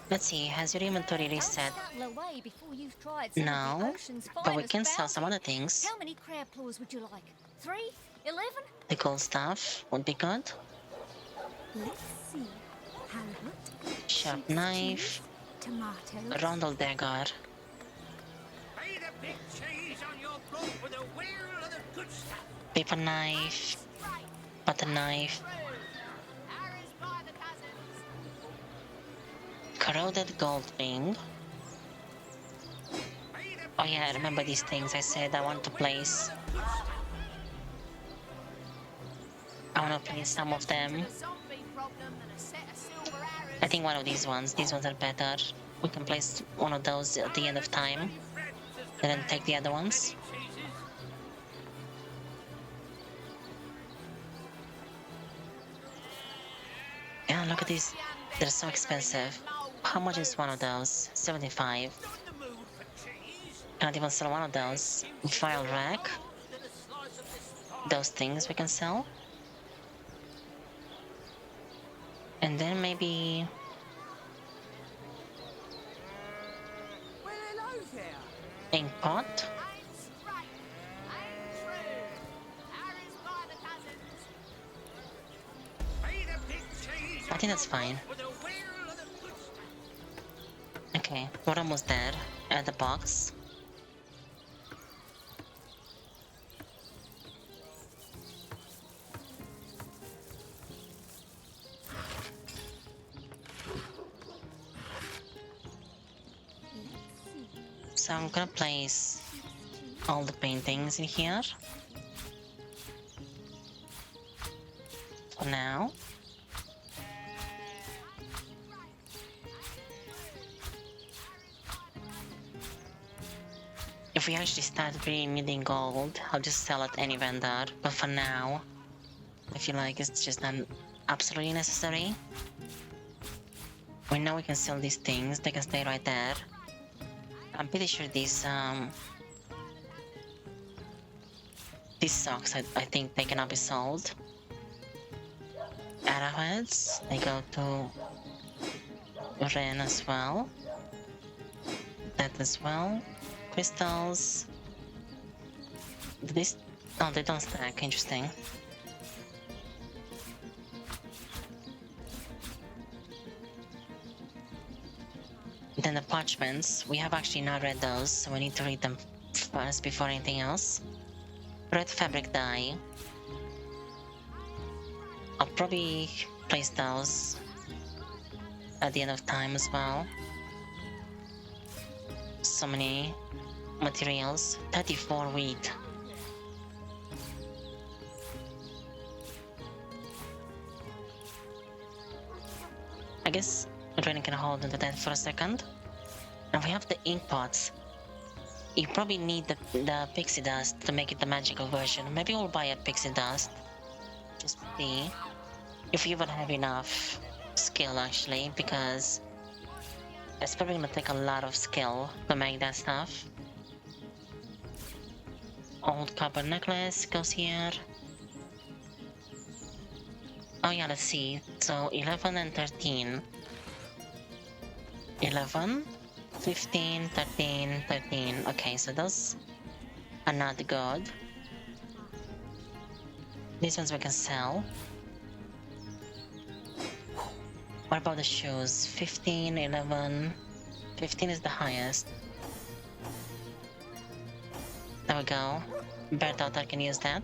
Let's see, has your inventory reset? Away before you've tried some of the No, ocean's but we finest can sell some bounty. other things. How many crab claws would you like? 3? 11? The cool stuff would be good. Let's see. Halibut, Sharp sheep's knife, cheese, tomatoes. rondel dagger, Pay the big cheese on your block with a wheel of the good stuff. paper knife, butter knife, Harry's by the dozens. corroded gold ring. Oh yeah, I remember these things I said I want to place. I want to place some of them. I think one of these ones are better. We can place one of those at the end of time, and then take the other ones. Yeah, look at these. They're so expensive. How much is one of those? 75. Can't even sell one of those. File rack. Those things we can sell. And then maybe... Well, hello there. ink pot. I think that's fine. Okay, we're almost there. At the box. So I'm gonna place all the paintings in here. For now. If we actually start really needing gold, I'll just sell at any vendor. But for now, I feel like it's just not absolutely necessary. We know we can sell these things, they can stay right there. I'm pretty sure these socks, I think they cannot be sold. Arrowheads, they go to Ren as well. That as well. Crystals. This, oh, they don't stack, interesting. Then the parchments, we have actually not read those, so we need to read them first before anything else. Red fabric dye. I'll probably place those at the end of time as well. So many materials. 34 wheat. I guess Ren can hold onto that for a second. And we have the ink pots. You probably need the pixie dust to make it the magical version. Maybe we'll buy a pixie dust. Just see if we even have enough skill actually, because it's probably gonna take a lot of skill to make that stuff. Old copper necklace goes here. Oh yeah, let's see. So 11 and 13. 11, 15, 13, 13. Okay, so those are not good. These ones we can sell. What about the shoes? 15, 11... 15 is the highest. There we go. Bear daughter can use that.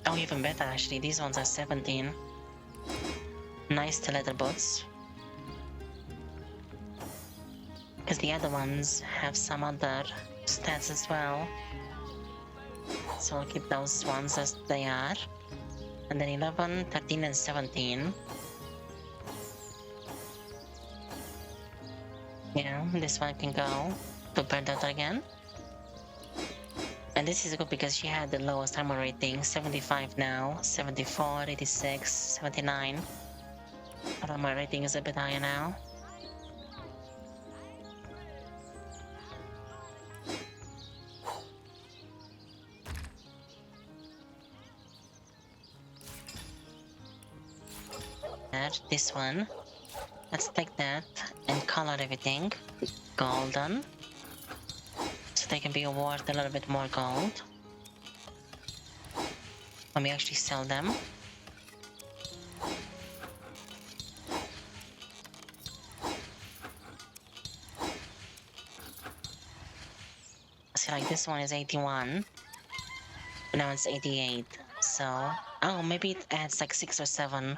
Oh, even better actually. These ones are 17. Nice leather boots. Because the other ones have some other stats as well. So I'll keep those ones as they are. And then 11, 13, and 17. Yeah, this one can go to Predator again. And this is good because she had the lowest armor rating, 75 now, 74, 86, 79. Her armor rating is a bit higher now. This one. Let's take that and color everything golden. So they can be worth a little bit more gold. Let me actually sell them. See, like this one is 81. But now it's 88. So, oh, maybe it adds like 6 or 7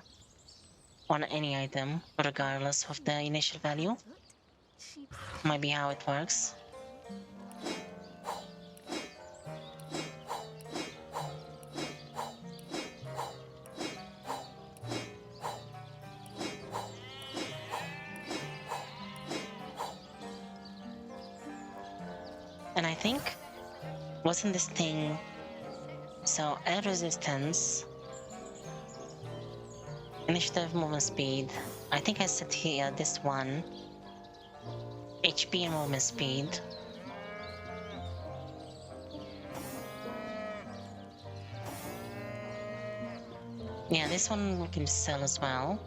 on any item, regardless of the initial value. Might be how it works. And I think, wasn't this thing, so air resistance, initiative, movement speed, I think I set here this one, HP and movement speed. Yeah, this one we can sell as well.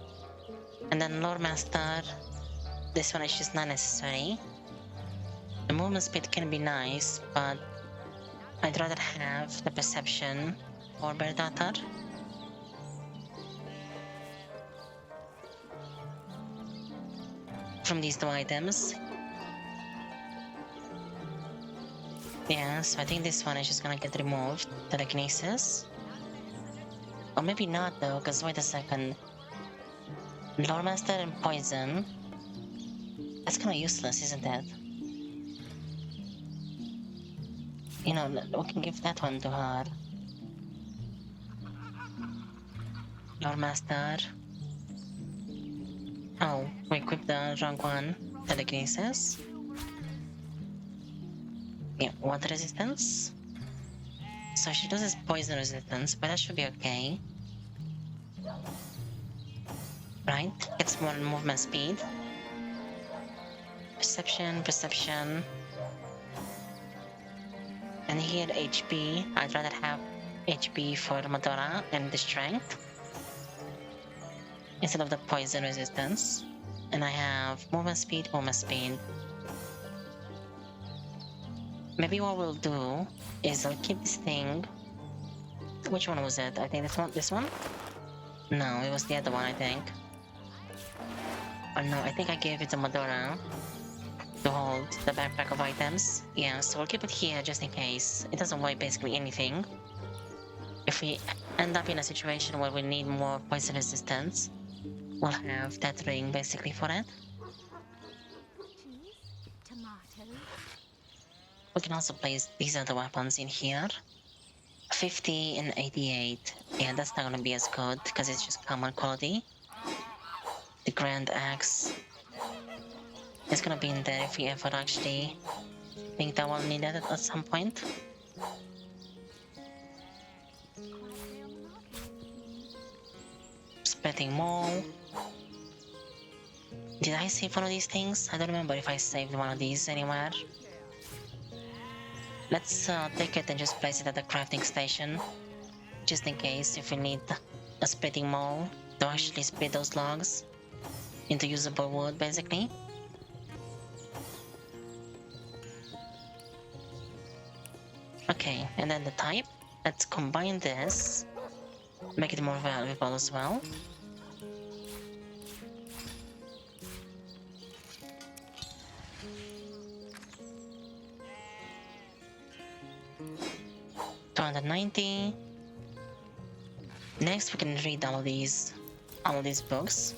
And then Lore Master, this one is just not necessary. The movement speed can be nice, but I'd rather have the perception or Bear Daughter. From these two items. Yeah, so I think this one is just gonna get removed, telekinesis. Or maybe not though, because wait a second. Lore Master and Poison. That's kinda useless, isn't it? You know, we can give that one to her. Lore Master. Oh, we equipped the wrong one. Telekinesis. Yeah, water resistance. So she loses poison resistance, but that should be okay. Right, gets more movement speed. Perception, perception. And here HP, I'd rather have HP for Madora and the strength instead of the poison resistance. And I have movement speed, movement speed. Maybe what we'll do is I'll keep this thing. Which one was it? I think this one? No, it was the other one, I think. Oh no, I think I gave it to Madora to hold the backpack of items. Yeah, so we'll keep it here just in case. It doesn't weigh basically anything. If we end up in a situation where we need more poison resistance, we'll have that ring basically for it. We can also place these other weapons in here. 50 and 88. Yeah, that's not gonna be as good because it's just common quality. The Grand Axe is gonna be in there if we ever actually think that we'll need it at some point. Spreading Maul. Did I save one of these things? I don't remember if I saved one of these anywhere. Let's take it and just place it at the crafting station. Just in case if we need a splitting maul to actually split those logs into usable wood, basically. Okay, and then the type. Let's combine this. Make it more valuable as well. $290. Next, we can read all these books.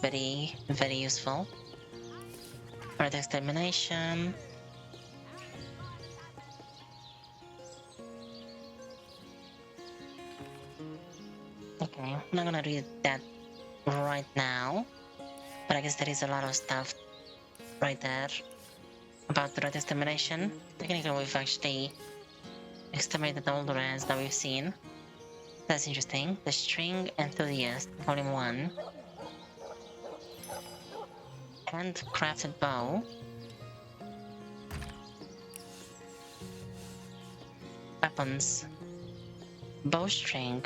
very, very useful. Red extermination. Okay, I'm not gonna read that right now, but I guess there is a lot of stuff right there about the red extermination. Technically, we've actually exterminated all the reds that we've seen. That's interesting. The String Enthusiast, Volume 1. Handcrafted bow. Weapons. Bowstring.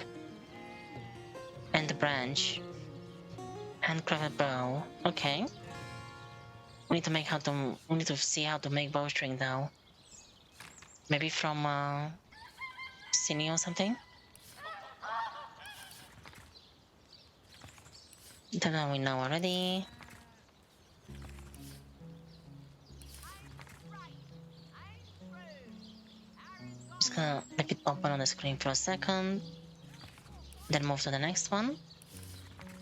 And the branch. Handcrafted bow. Okay. We need to see how to make bowstring though. Maybe from Cine or something? That one we know already. Just gonna leave it open on the screen for a second. Then move to the next one.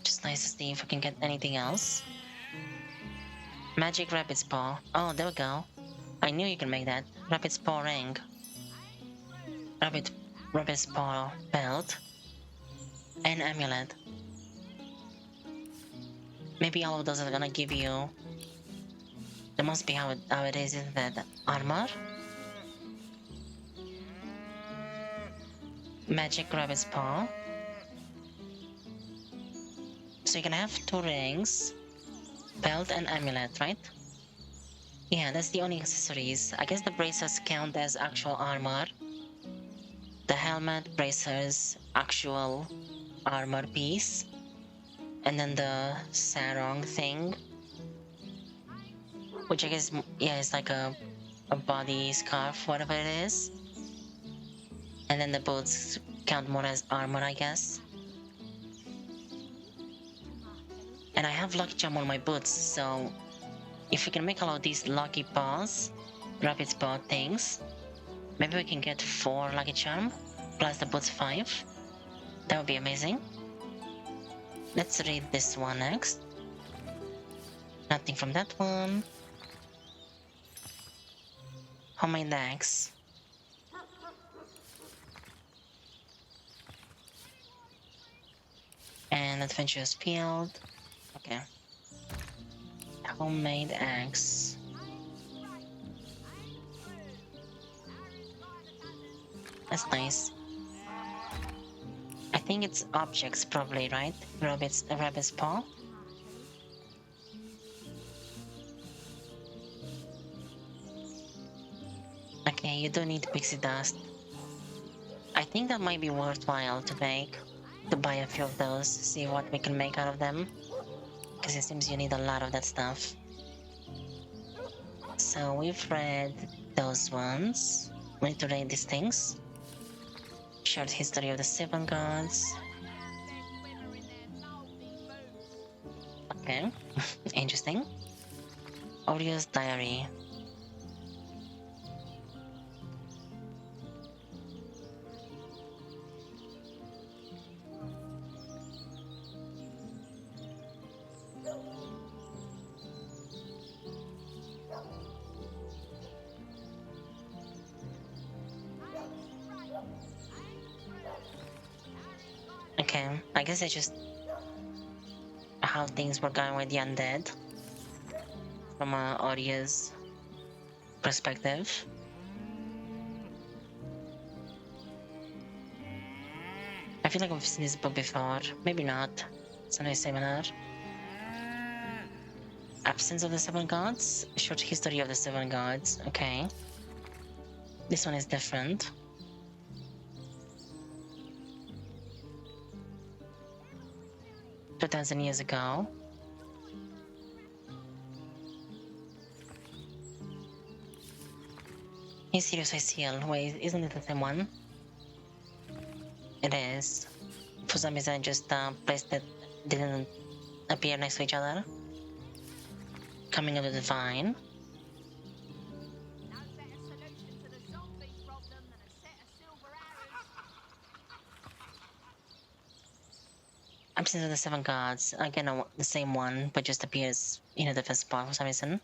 Just nice to see if we can get anything else. Magic Rabbit's Paw. Oh, there we go. I knew you can make that. Rabbit's Paw ring. Rabbit's Paw belt. And amulet. Maybe all of those are gonna give you... That must be how it is, isn't that? Armor? Magic Rabbit's Paw. So you can have 2 rings. Belt and amulet, right? Yeah, that's the only accessories. I guess the bracers count as actual armor. The helmet, bracers, actual armor piece. And then the sarong thing. Which I guess, yeah, is like a body scarf, whatever it is. And then the boots count more as armor, I guess. And I have Lucky Charm on my boots, so if we can make all of these Lucky Paws, Rabbit's Paw things, maybe we can get 4 Lucky Charm, plus the boots 5. That would be amazing. Let's read this one next. Nothing from that one. Homemade axe. And Adventurous Field. Okay. Homemade axe. That's nice. I think it's objects probably, right? Rabbit's paw. Okay, you don't need pixie dust. I think that might be worthwhile to make. To buy a few of those, see what we can make out of them. Because it seems you need a lot of that stuff. So we've read those ones. We need to read these things. Short history of the 7 gods. Okay, interesting. Orio's diary. Okay, I guess it's just how things were going with the undead from Oria's perspective. I feel like we've seen this book before. Maybe not. Sunday Seminar. Absence of the 7 gods. Short history of the 7 gods. Okay. This one is different. $2,000 ago. Is serious Cyseal? Wait, isn't it the same one? It is. For some reason, I just placed that didn't appear next to each other. Coming of the Divine. Absence of the Seven Gods. Again, the same one, but just appears in a different spot for some reason.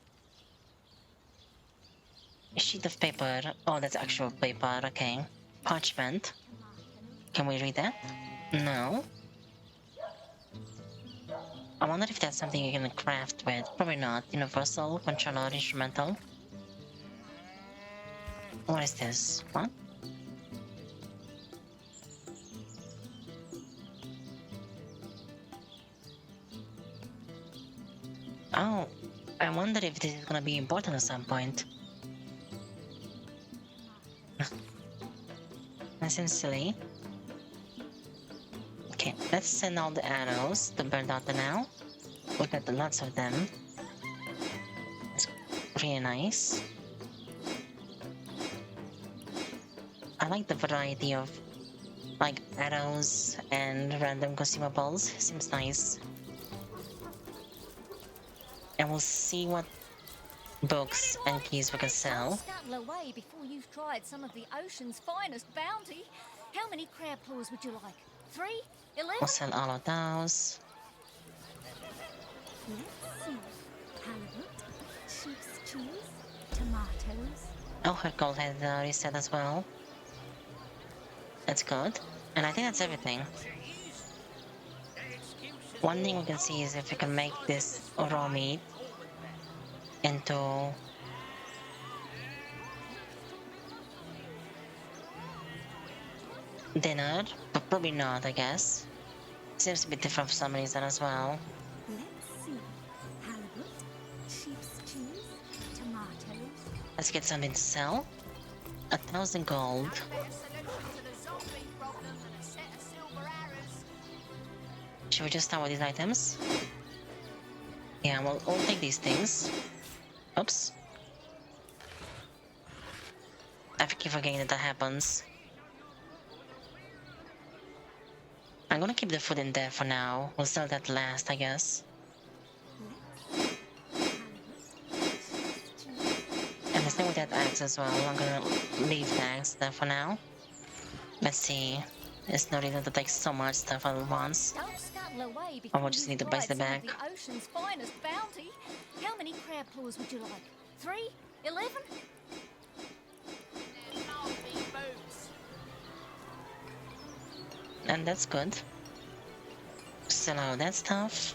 A sheet of paper. Oh, that's actual paper. Okay. Parchment. Can we read that? No. I wonder if that's something you can craft with. Probably not. Universal, controller, instrumental. What is this? What? Oh, I wonder if this is gonna be important at some point. That seems silly. Okay, let's send all the arrows to burn out now. We got lots of them. It's really nice. I like the variety of like arrows and random consumables. Seems nice. And we'll see what books and keys we can sell. Scuttle away before you've tried some of the ocean's finest bounty. How many crab claws would you like? 3? 11? We'll sell all of those. Let's see. Halibut, sheep's cheese, tomatoes. Oh, her gold had reset as well. That's good. And I think that's everything. One thing we can see is if we can make this raw meat into dinner, but probably not, I guess. Seems a bit different for some reason as well. Let's see. Halibut, sheep's cheese, tomatoes. Let's get something to sell. 1,000 gold. Should we just start with these items? Yeah, we'll take these things. Oops. I keep forgetting that happens. I'm gonna keep the food in there for now. We'll sell that last, I guess. And the same with that axe as well. I'm gonna leave the axe there for now. Let's see. There's no reason to take so much stuff at once. Don't scuttle away I will just need to base the back. the ocean's finest bounty. How many crab claws would you like? 3? 11? And that's good. Sell all that stuff.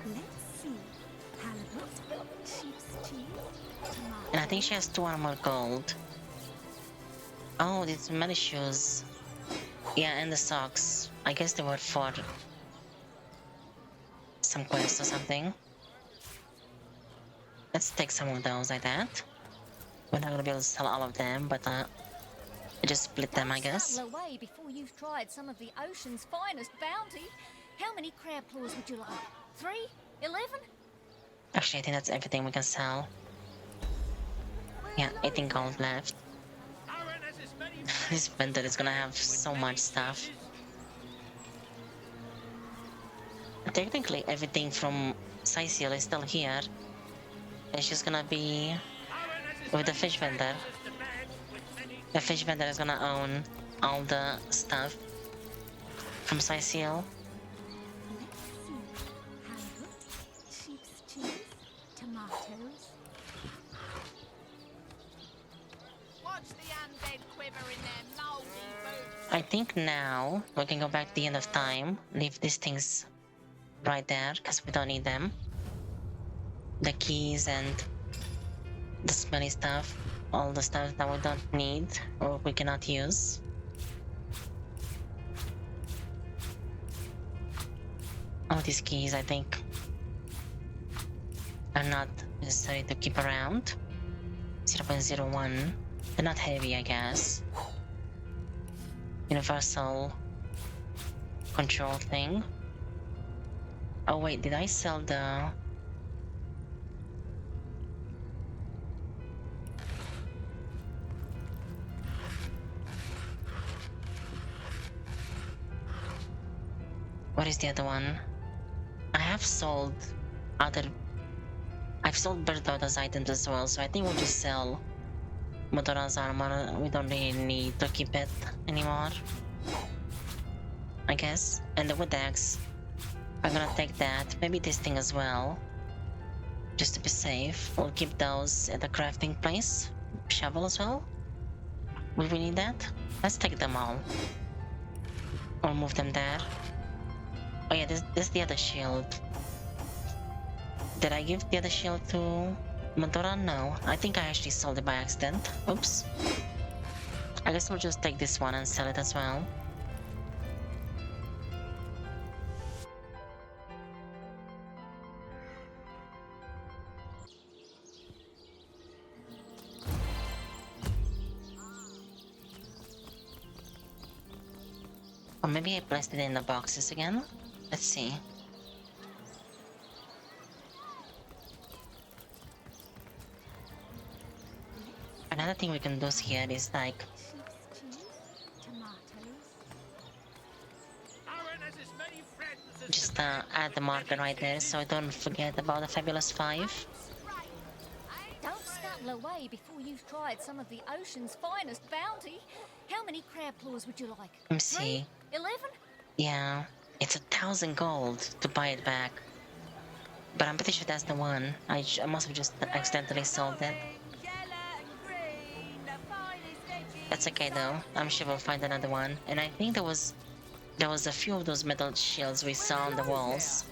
Let's see. Halibut, sheep's cheese, tomatoes. And I think she has 2 more gold. Oh, these many shoes. Yeah, and the socks. I guess they were for some quest or something. Let's take some of those like that. We're not gonna be able to sell all of them, but just split them, I guess. Scuttle away before you've tried some of the ocean's finest bounty. How many crab claws would you like? 3? 11? Actually, I think that's everything we can sell. Yeah, 18 gold left. This vendor is gonna have so much stuff. Technically, everything from Cyseal is still here. It's just gonna be with the fish vendor. The fish vendor is gonna own all the stuff from Cyseal. Halibut, sheep's cheese, tomatoes. Watch the undead quiver in their mouldy boots. I think now we can go back to the end of time, leave these things right there because we don't need them. The keys and the smelly stuff, all the stuff that we don't need or we cannot use. All these keys, I think, are not necessary to keep around. 0.01. They're not heavy, I guess. Universal control thing. Oh wait, did I sell the... What is the other one? I have sold other... I've sold Bertauda's items as well, so I think we'll just sell Motora's armor, we don't really need to keep it anymore, I guess. And the wood axe, I'm gonna take that, maybe this thing as well, just to be safe. We'll keep those at the crafting place. Shovel as well. Will we need that? Let's take them all. Or move them there. Oh yeah, this is the other shield. Did I give the other shield to Madora? No. I think I actually sold it by accident. Oops. I guess we'll just take this one and sell it as well. Or maybe I placed it in the boxes again? Let's see. Another thing we can do here is like just add the marker right there so I don't forget about the Fabulous 5. Don't scuttle away before you've tried some of the ocean's finest bounty. How many crab claws would you like? Let me see. 11? Yeah, it's 1,000 gold to buy it back. But I'm pretty sure that's the one. I must have just accidentally sold it. That's okay though. I'm sure we'll find another one. And I think there was a few of those metal shields we saw on the walls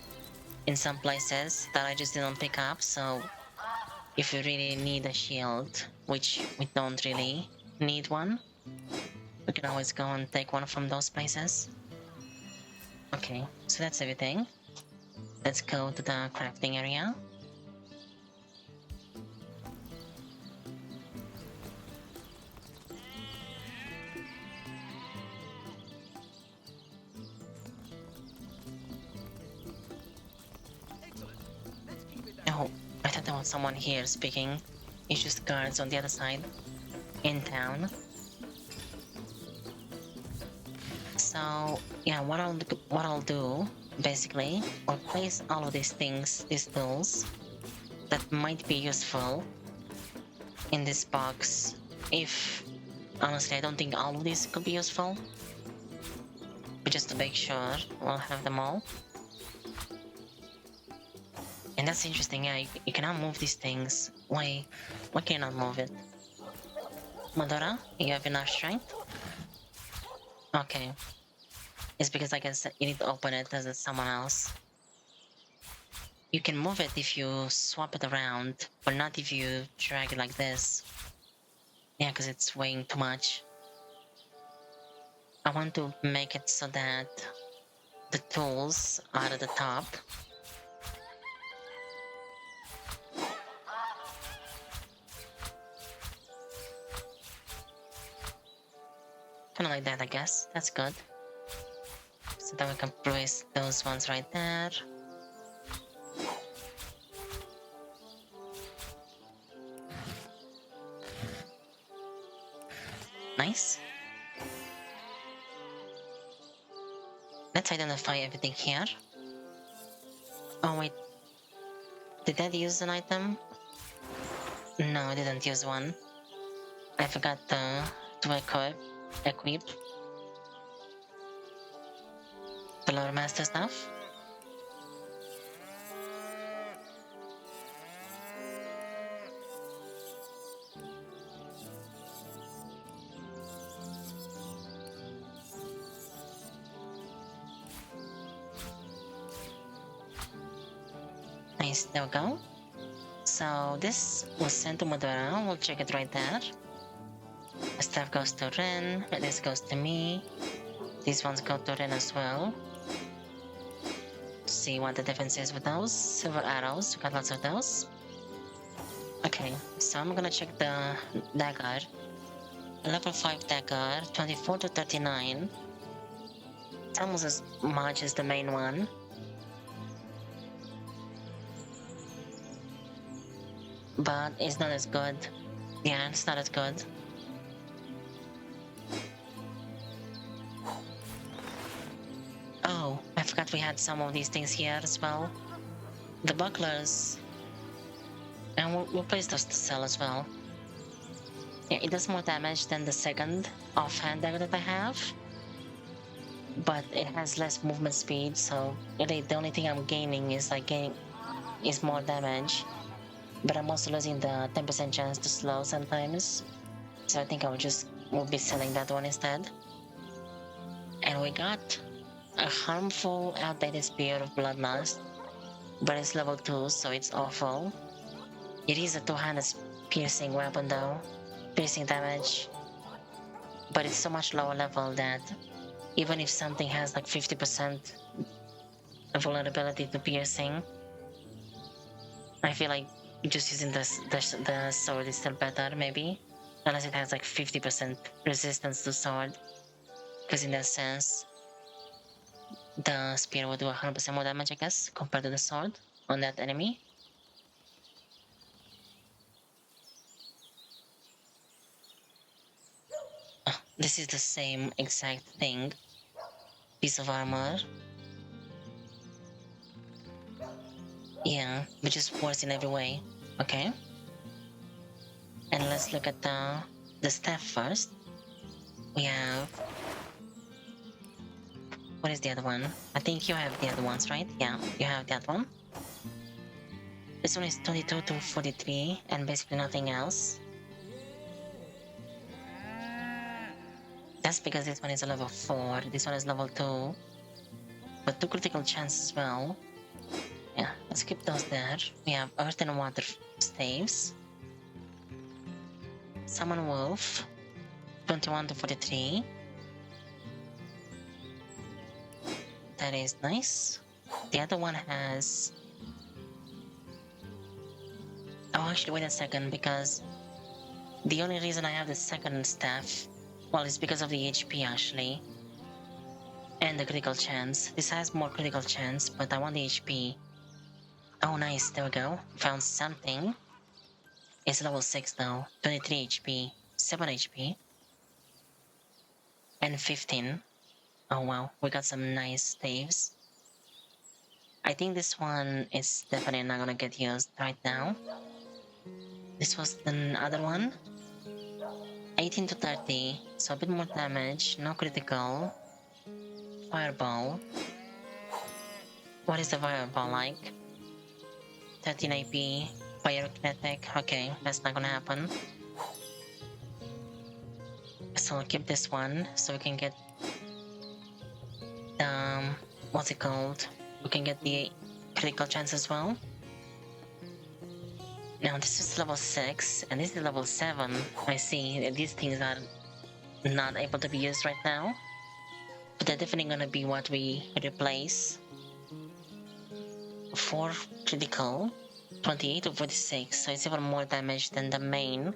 in some places that I just didn't pick up. So if we really need a shield, which we don't really need one, we can always go and take one from those places. Okay, so that's everything. Let's go to the crafting area. Oh, I thought there was someone here speaking. It's just guards on the other side, in town. So yeah, what I'll do basically, I'll place all of these things, these tools that might be useful in this box. If honestly, I don't think all of these could be useful, but just to make sure, we'll have them all. And that's interesting, yeah, you cannot move these things. Why can you not move it? Madora, you have enough strength? Okay. It's because I guess you need to open it as someone else. You can move it if you swap it around, but not if you drag it like this. Yeah, because it's weighing too much. I want to make it so that the tools are at the top. Kind of like that, I guess. That's good. So then we can place those ones right there. Nice. Let's identify everything here. Oh wait, did I use an item? No, I didn't use one. I forgot to equip the Lore Master stuff. Nice, there we go. So this was sent to Madora, we'll check it right there. The stuff goes to Ren, this goes to me. These ones go to Ren as well. See what the difference is with those. Silver arrows, we got lots of those. Okay, so I'm gonna check the dagger. Level 5 dagger, 24 to 39. It's almost as much as the main one. But it's not as good. Yeah, it's not as good. Oh, I forgot we had some of these things here as well. The bucklers. And we'll place those to sell as well. Yeah, it does more damage than the second offhand dagger that I have, but it has less movement speed, so really the only thing I'm gaining is is more damage. But I'm also losing the 10% chance to slow sometimes, so I think will be selling that one instead. And we got a harmful outdated spear of bloodlust, but it's level 2, so it's awful. It is a two-handed piercing weapon though, piercing damage, but it's so much lower level that even if something has like 50% vulnerability to piercing, I feel like just using the sword is still better, maybe, unless it has like 50% resistance to sword, because in that sense the spear will do 100% more damage, I guess, compared to the sword on that enemy. This is the same exact thing. Piece of armor. Yeah, which is worse in every way. Okay. And let's look at the staff first. We have... What is the other one? I think you have the other ones, right? Yeah, you have that one. This one is 22 to 43 and basically nothing else. That's because this one is a level 4, this one is level 2. But 2 critical chance as well. Yeah, let's keep those there. We have Earth and Water staves. Summon Wolf, 21 to 43. That is nice. The other one has... Oh, actually, wait a second, because the only reason I have the second staff, well, it's because of the HP, actually. And the critical chance. This has more critical chance, but I want the HP. Oh, nice, there we go. Found something. It's level 6 though. 23 HP, 7 HP, and 15. Oh wow, we got some nice staves. I think this one is definitely not gonna get used right now. This was the other one. 18 to 30, so a bit more damage, no critical. Fireball. What is the fireball like? 13 AP, pyrokinetic. Okay, that's not gonna happen. So I'll keep this one so we can get what's it called? We can get the critical chance as well. Now this is level 6 and this is level 7. I see these things are not able to be used right now, but they're definitely gonna be what we replace. 4 critical, 28 to 46, so it's even more damage than the main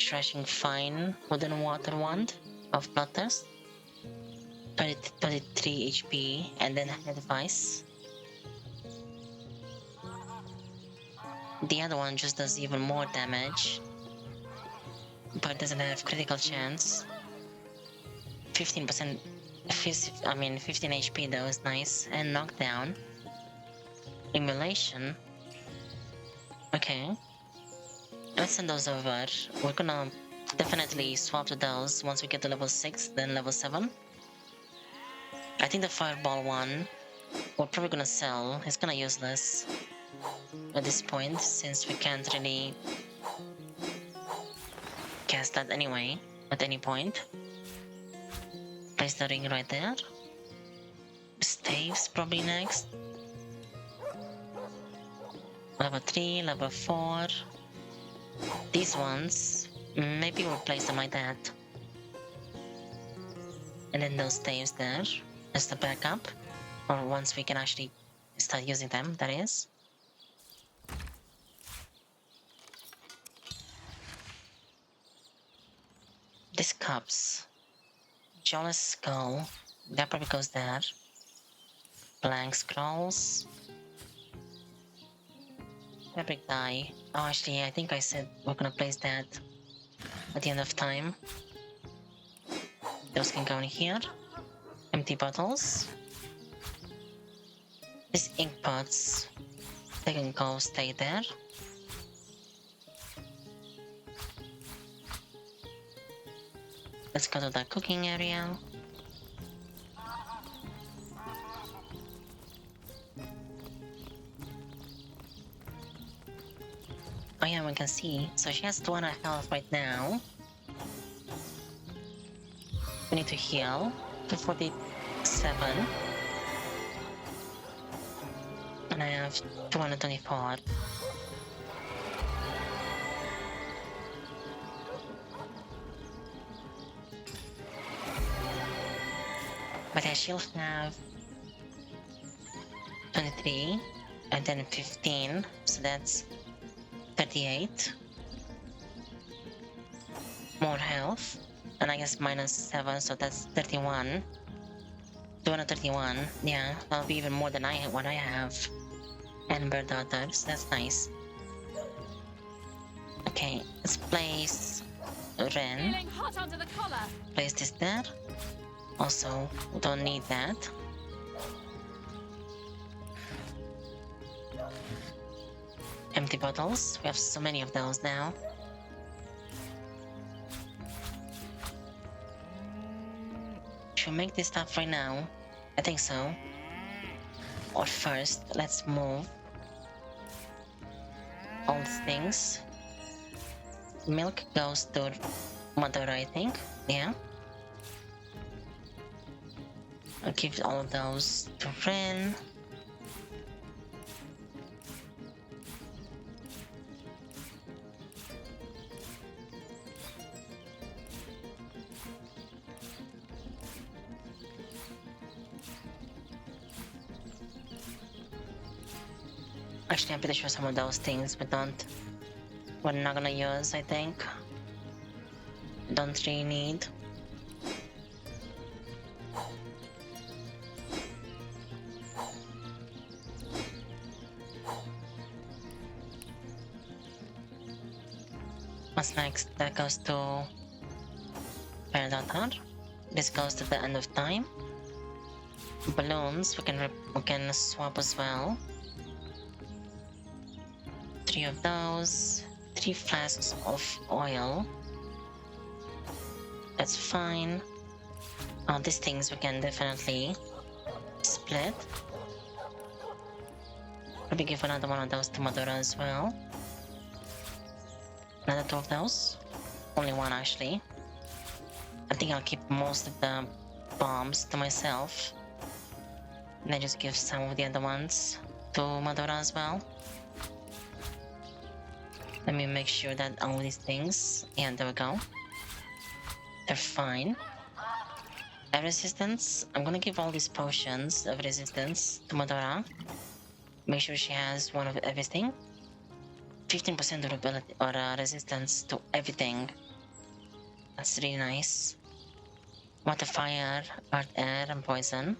Thrashing Fine Wooden Water Wand of Bloodthirst. 23 HP, and then Head Vice. The other one just does even more damage, but doesn't have critical chance. 15%, 15 HP though is nice, and Knockdown. Emulation. Okay. Let's send those over. We're gonna definitely swap to those once we get to level 6, then level 7. I think the Fireball one, we're probably gonna sell. It's kinda useless at this point, since we can't really cast that anyway, at any point. Place the ring right there. Staves probably next. Level 3, level 4. These ones, maybe we'll place them like that. And then those staves there as the backup. Or once we can actually start using them, that is. These cups. Jawless Skull. That probably goes there. Blank Scrolls. Fabric dye. Oh, actually, I think I said we're gonna place that at the end of time. Those can go in here. Empty bottles. These ink pots, they can go stay there. Let's go to the cooking area. Oh yeah, we can see. So she has 200 health right now. We need to heal to 47. And I have 224. But I she'll have 23 and then 15, so that's 38. More health, and I guess -7, so that's 31. 231, yeah, that'll be even more than what I have. And bird daughters, that's nice. Okay, let's place Ren. Feeling hot under the collar. Place this there. Also, we don't need that. Empty bottles. We have so many of those now. Should we make this stuff right now? I think so. Or first, let's move all these things. Milk goes to Madura, I think. Yeah. I'll give all of those to Ren. Actually, I'm pretty sure some of those things we're not gonna use, I think. Don't really need. What's next? That goes to Predator. This goes to the end of time. Balloons, we can swap as well. 3 of those. 3 flasks of oil. That's fine. These things we can definitely split. Maybe give another one of those to Madura as well. Another 2 of those. Only 1 actually. I think I'll keep most of the bombs to myself. And then just give some of the other ones to Madura as well. Let me make sure that all these things, yeah, there we go. They're fine. Resistance, I'm gonna give all these potions of resistance to Madara. Make sure she has one of everything. 15% durability or resistance to everything. That's really nice. Water, fire, earth, air, and poison.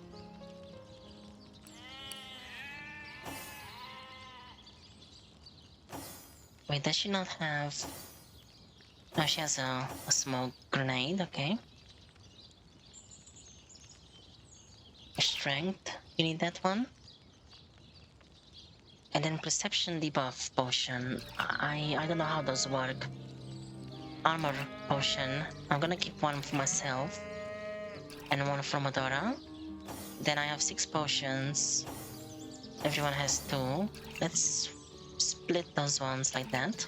Wait, does she not have... No, she has a smoke grenade, okay. Strength, you need that one. And then perception debuff potion. I don't know how those work. Armor potion. I'm gonna keep one for myself. And one for Madara. Then I have 6 potions. Everyone has 2. Let's split those ones like that.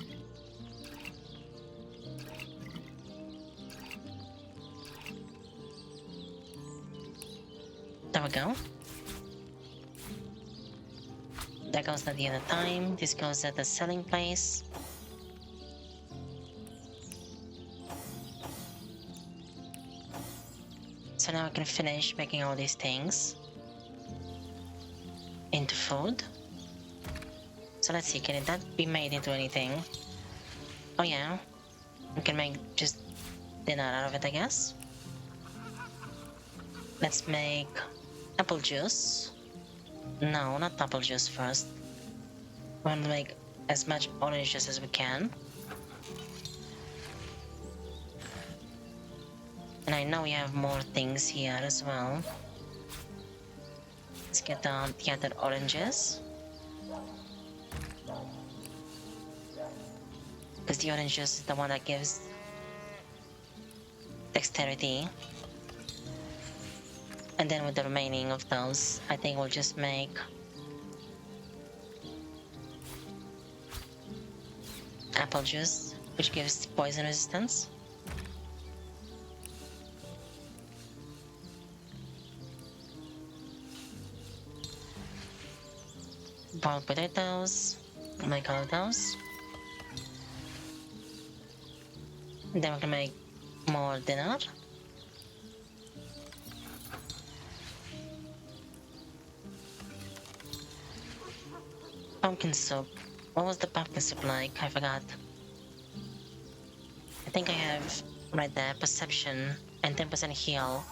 There we go. That goes at the other time. This goes at the selling place. So now I can finish making all these things into food. So let's see, can that be made into anything? Oh yeah, we can make just dinner out of it, I guess. Let's make apple juice. No, not apple juice first. We want to make as much orange juice as we can. And I know we have more things here as well. Let's get the other oranges. Because the orange juice is the one that gives dexterity. And then with the remaining of those, I think we'll just make apple juice, which gives poison resistance. Boiled potatoes, make all of those. Then we can make more dinner. Pumpkin soup. What was the pumpkin soup like? I forgot. I think I have right there perception and 10% heal.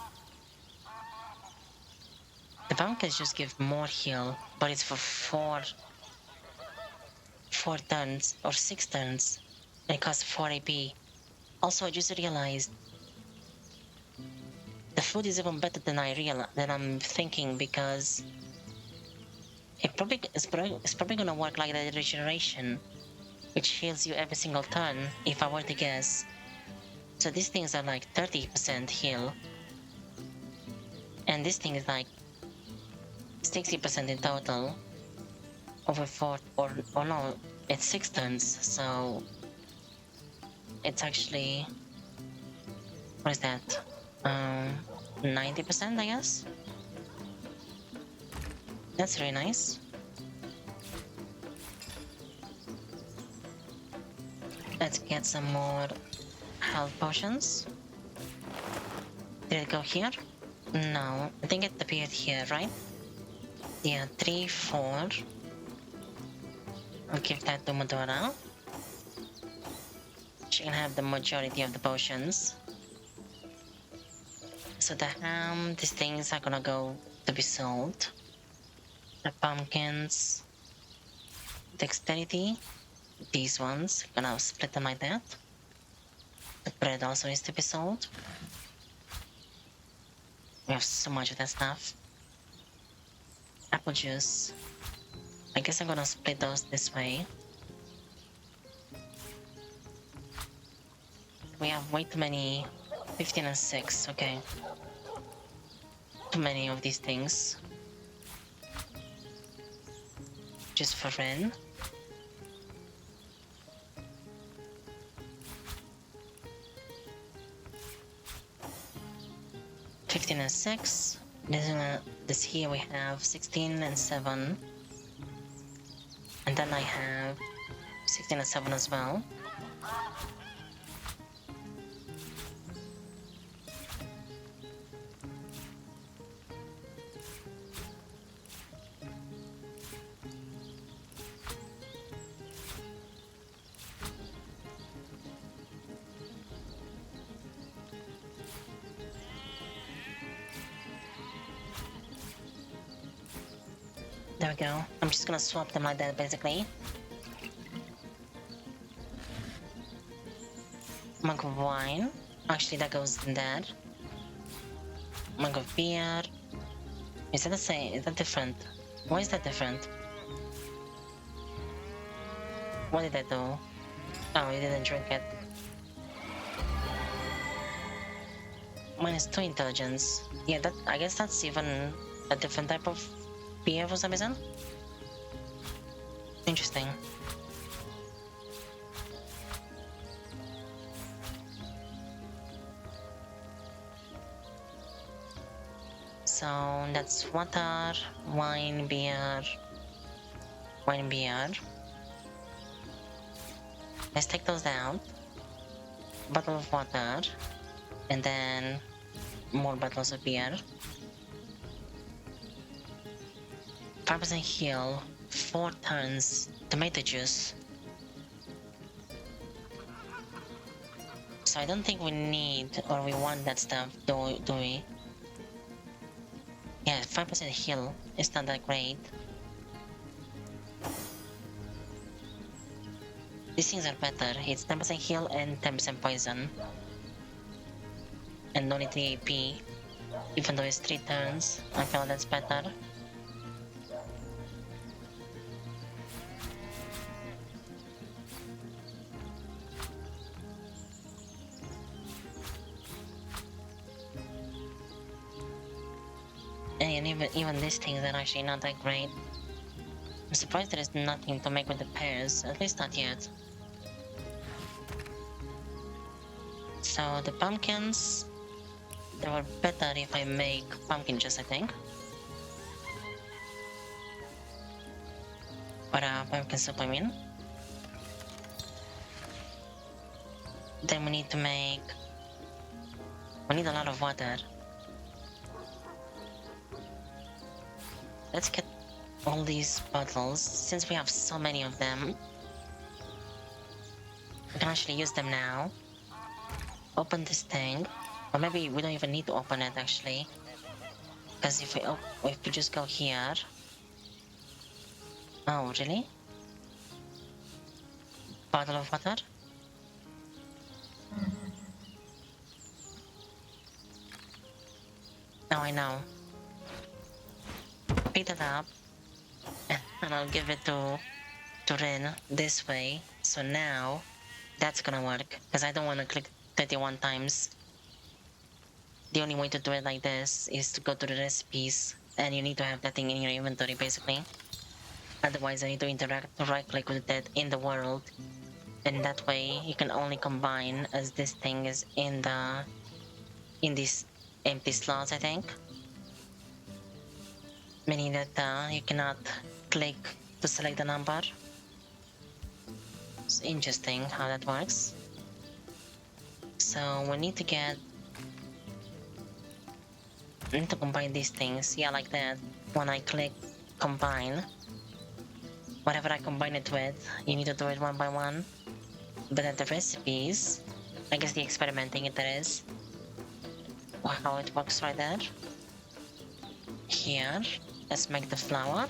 The pumpkins just give more heal, but it's for four turns or 6 turns. And it costs 4 AP. Also, I just realized the food is even better than I'm thinking, because it's probably gonna work like the regeneration, which heals you every single turn, if I were to guess. So these things are like 30% heal, and this thing is like 60% in total over 4, or no, it's 6 turns. So it's actually, what is that? 90%, I guess. That's really nice. Let's get some more health potions. Did it go here? No, I think it appeared here, right? Yeah, 3, 4. I'll give that to Medora. She can have the majority of the potions. So the ham, these things are gonna go to be sold. The pumpkins, dexterity, these ones, gonna split them like that. The bread also needs to be sold. We have so much of that stuff. Apple juice. I guess I'm gonna split those this way. We have way too many. 15 and 6, okay. Too many of these things. Just for Ren. $15 and 6. This here we have 16 and 7. And then I have 16 and 7 as well. There we go. I'm just gonna swap them like that, basically. Mug of wine. Actually, that goes in there. Mug of beer. Is that the same? Is that different? Why is that different? What did I do? Oh, you didn't drink it. -2 intelligence. Yeah, that, I guess that's even a different type of beer for some reason. Interesting. So that's water, wine, beer. Let's take those out. Bottle of water, and then more bottles of beer. 5% heal, 4 turns, tomato juice. So I don't think we need or we want that stuff, do we? Yeah, 5% heal is not that great. These things are better. It's 10% heal and 10% poison. And only 3 AP. Even though it's 3 turns, I feel that's better. and even these things are actually not that great. I'm surprised there is nothing to make with the pears, at least not yet. So the pumpkins, they were better if I make pumpkin juice, I think. Or pumpkin soup, I mean. Then we need to make... We need a lot of water. Let's get all these bottles, since we have so many of them. We can actually use them now. Open this thing. Or maybe we don't even need to open it actually. Because if we just go here... Oh, really? Bottle of water? Oh, I know. Pick it up. And I'll give it to Rin this way. So now, that's gonna work. Because I don't want to click 31 times. The only way to do it like this is to go to the recipes. And you need to have that thing in your inventory, basically. Otherwise, I need to right-click with that in the world. And that way, you can only combine as this thing is in these empty slots, I think. Meaning that you cannot click to select the number. It's interesting how that works. So we need to combine these things. Yeah, like that. When I click combine, whatever I combine it with, you need to do it one by one. But then the recipes, I guess the experimenting it is. How it works right there. Here, let's make the flour.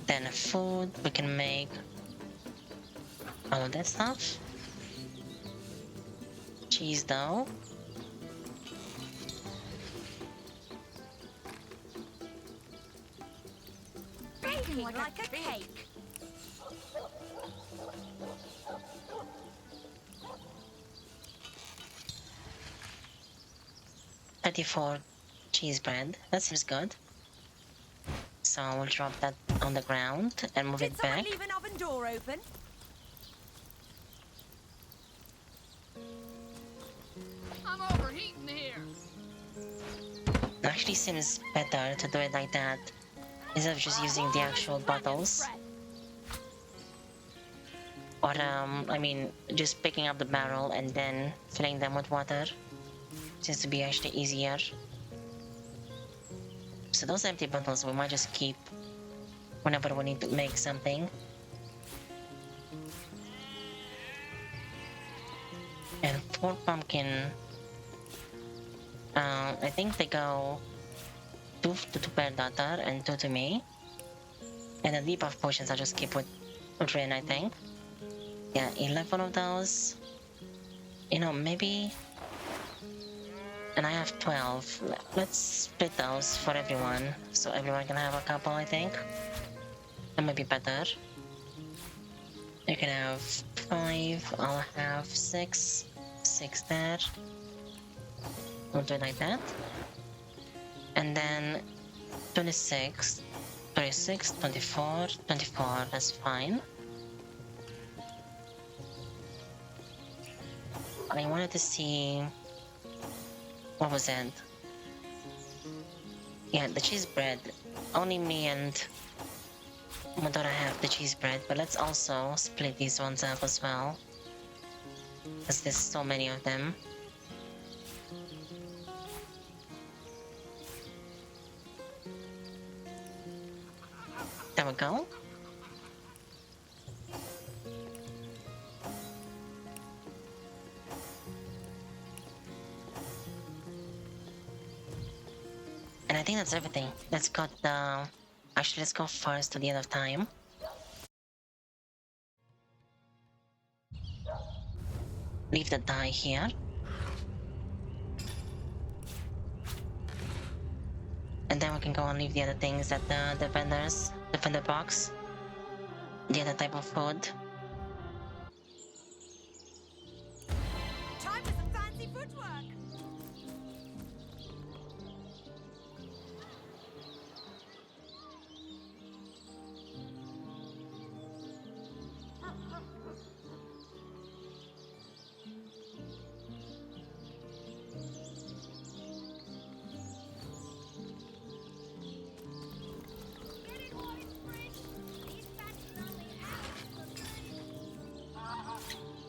Then food, we can make all of that stuff. Cheese dough. Baking like a cake. $34 cheese bread. That seems good. So we'll drop that on the ground and move it back. Did someone leave an oven door open? I'm overheating here. It actually seems better to do it like that instead of just using the actual bottles. Or I mean, just picking up the barrel and then filling them with water. Seems to be actually easier. So those empty bottles we might just keep whenever we need to make something. And 4 pumpkin, I think they go 2 to per daughter and 2 to me. And the debuff potions I'll just keep with Rin, I think. Yeah, 11 of those. You know, maybe... And I have 12. Let's split those for everyone, so everyone can have a couple, I think. That might be better. You can have 5, I'll have 6. 6 there. We'll do it like that. And then 26, 26, 24, 24, that's fine. I wanted to see... What was it? Yeah, the cheese bread. Only me and Modora have the cheese bread, but let's also split these ones up as well. Because there's so many of them. There we go. And I think that's everything. Let's go actually, let's go first to the end of time. Leave the die here. And then we can go and leave the other things at the vendor box. The other type of food. Time for some fancy footwork.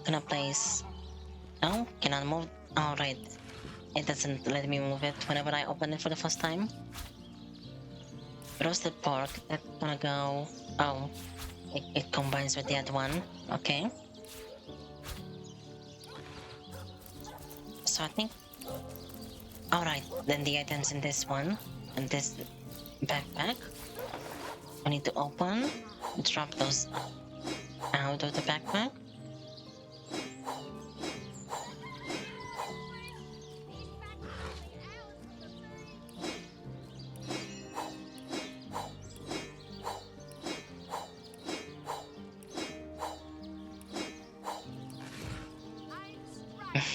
can I place? Oh, cannot move. Oh, right. It doesn't let me move it whenever I open it for the first time. Roasted pork, that's gonna go. Oh, it combines with the other one. Okay. So I think. Alright, then the items in this one and this backpack. I need to open, drop those out of the backpack.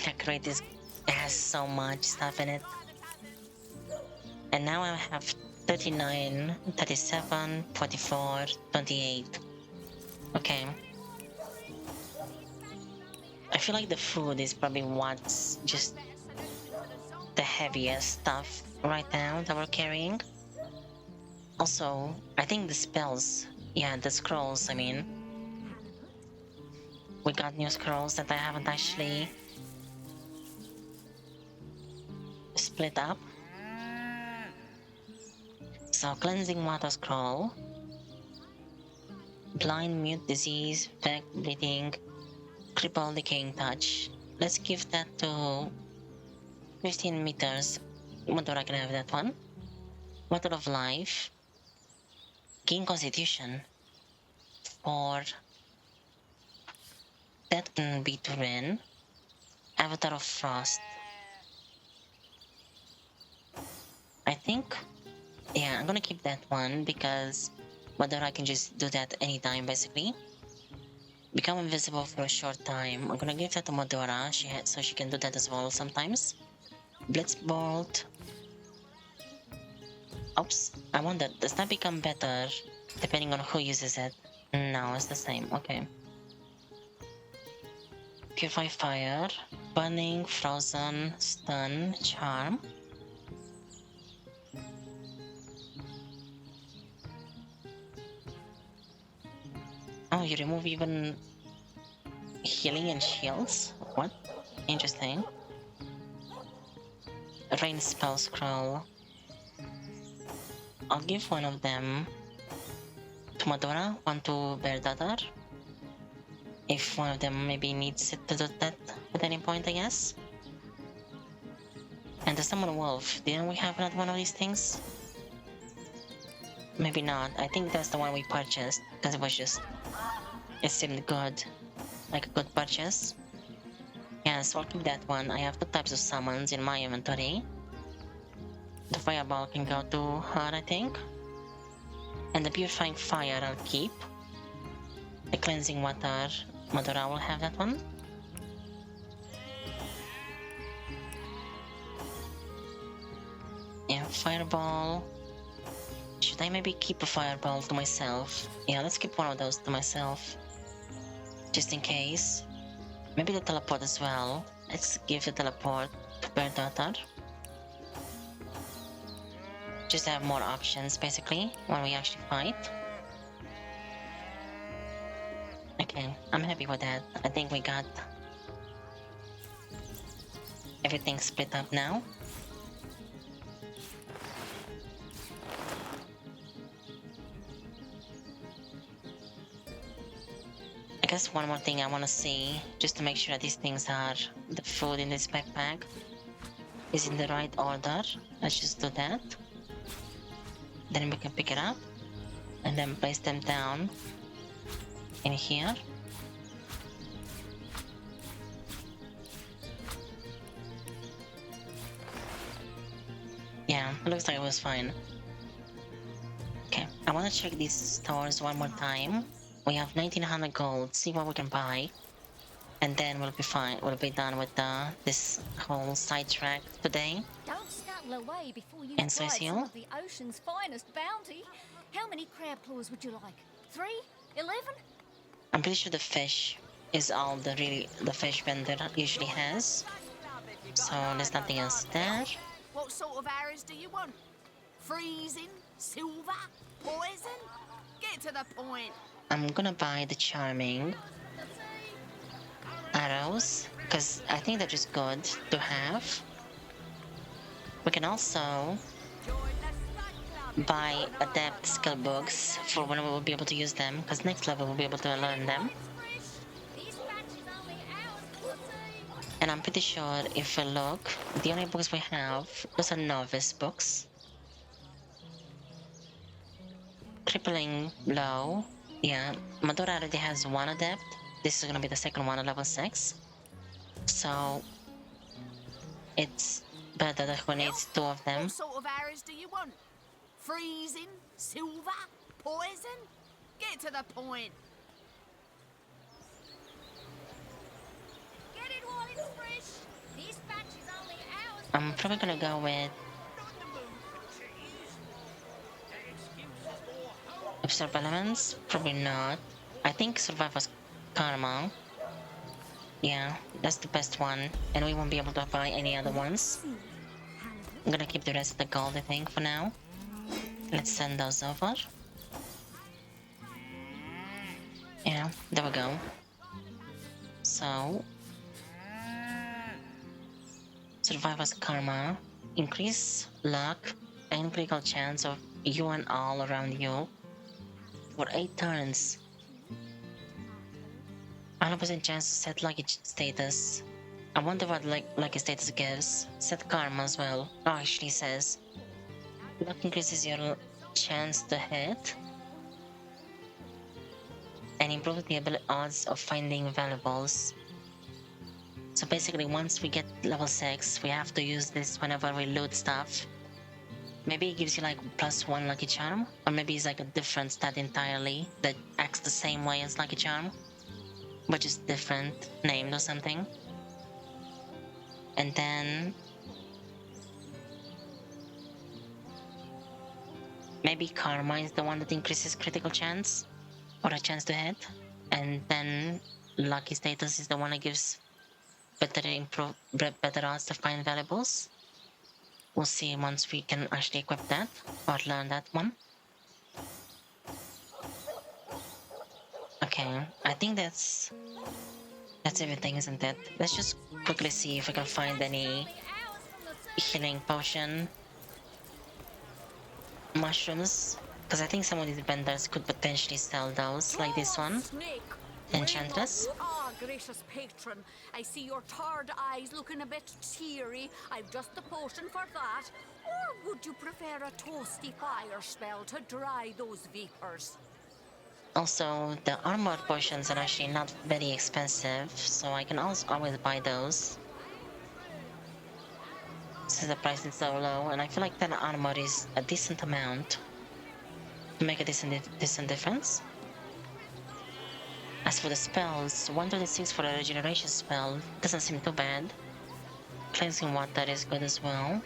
The crate has so much stuff in it. And now I have 39, 37, 44, 28. Okay. I feel like the food is probably what's just the heaviest stuff right now that we're carrying. Also, I think the spells, yeah, the scrolls, I mean. We got new scrolls that I haven't actually split up. So, cleansing water scroll, blind, mute, disease, back bleeding, cripple, decaying touch. Let's give that to 15 meters. Modora can have that one. Water of life, gain constitution. 4. That can be to Ren. Avatar of frost. I think. Yeah, I'm gonna keep that one because Modora can just do that anytime basically. Become invisible for a short time. I'm gonna give that to Modora so she can do that as well sometimes. Blitzbolt. Oops, I wonder, does that become better depending on who uses it? No, it's the same, okay. Purify fire, burning, frozen, stun, charm. Oh, you remove even healing and shields? What? Interesting. Rain spell scroll. I'll give one of them to Madora, one to Beardadar. If one of them maybe needs it to do that at any point, I guess. And the Summon Wolf, didn't we have another one of these things? Maybe not. I think that's the one we purchased, because it seemed good. Like a good purchase. Yeah, so I'll keep that one. I have 2 types of summons in my inventory. The Fireball can go to her, I think. And the Purifying Fire I'll keep. The Cleansing Water, Madora will have that one. Yeah, Fireball. Should I maybe keep a Fireball to myself? Yeah, let's keep one of those to myself. Just in case. Maybe the Teleport as well. Let's give the Teleport to Beardadar. Just have more options basically when we actually fight. Okay, I'm happy with that. I think we got everything split up now. I guess one more thing I want to see, just to make sure that these things are, the food in this backpack is in the right order. Let's just do that. Then we can pick it up and then place them down in here. Yeah, it looks like it was fine. Okay, I want to check these stores one more time. We have 1900 gold, see what we can buy. And then we'll be fine, we'll be done with this whole sidetrack today. Don't scuttle away before you've And tried Cyseal? some of the ocean's finest bounty. How many crab claws would you like? 3? 11? I'm pretty sure the fish is all the fish vendor usually has. So there's nothing else there. What sort of arrows do you want? Freezing? Silver? Poison? Get to the point. I'm gonna buy the charming. I arrows, because I think they're just good to have. We can also buy adept skill books for when we will be able to use them, because next level we'll be able to learn them. And I'm pretty sure if we look, the only books we have, those are novice books. Crippling blow. Yeah, Madura already has one adept. This is gonna be the second one at level 6. So it's better that we need 2 of them. What sort of arrows do you want? Freezing? Silver? Poison? Get to the point. Get it while it's fresh. This batch is only ours. I'm probably gonna go with Absorb Elements? Probably not. I think Survivor's Karma. Yeah, that's the best one. And we won't be able to buy any other ones. I'm gonna keep the rest of the gold, I think, for now. Let's send those over. Yeah, there we go. So... Survivor's Karma. Increase luck and critical chance of you and all around you for 8 turns. 100% chance to set lucky status. I wonder what lucky status gives. Set karma as well. Oh, actually says luck increases your chance to hit and improves the odds of finding valuables. So basically, once we get level 6, we have to use this whenever we loot stuff. Maybe it gives you like +1 lucky charm, or maybe it's like a different stat entirely that acts the same way as lucky charm, but just different named or something. And then maybe karma is the one that increases critical chance or a chance to hit, and then lucky status is the one that gives better odds to find valuables. We'll see once we can actually equip that or learn that one. Okay, I think that's everything, isn't it? Let's just quickly see if we can find any healing potion mushrooms, because I think some of these vendors could potentially sell those, like this one. Enchantress. Ah, gracious patron. I see your tired eyes looking a bit teary. I've just the potion for that. Or would you prefer a toasty fire spell to dry those vapors? Also, the armored potions are actually not very expensive, so I can always buy those. Since the price is so low, and I feel like that armor is a decent amount to make a decent difference. As for the spells, 126 for a regeneration spell doesn't seem too bad. Cleansing water is good as well.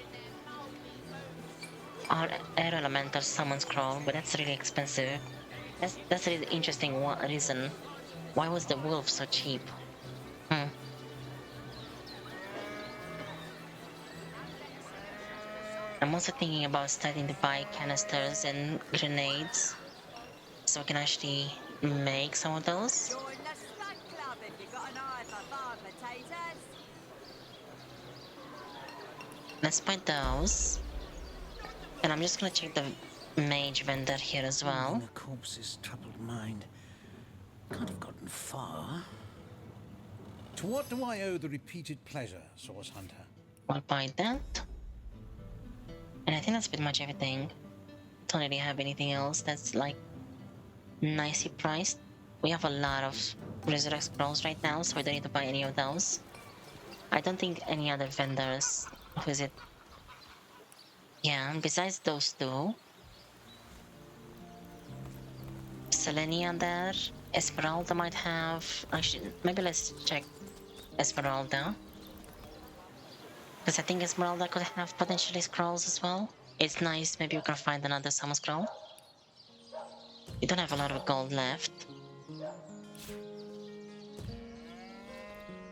Our air elemental summon scroll, but that's really expensive. That's a really interesting reason. Why was the wolf so cheap? I'm also thinking about starting to buy canisters and grenades, so we can actually make some of those. Let's buy those. And I'm just gonna check the mage vendor here as well. The corpse's troubled mind can't have gotten far. To what do I owe the repeated pleasure, Source Hunter? I'll buy that. And I think that's pretty much everything. Don't really have anything else that's like nicely priced. We have a lot of Resurrect Scrolls right now, so we don't need to buy any of those. I don't think any other vendors... Who is it? Yeah, besides those two. Selenia there. Esmeralda might have... Actually, maybe let's check Esmeralda. Because I think Esmeralda could have potentially scrolls as well. It's nice, maybe we can find another summon scroll. We don't have a lot of gold left.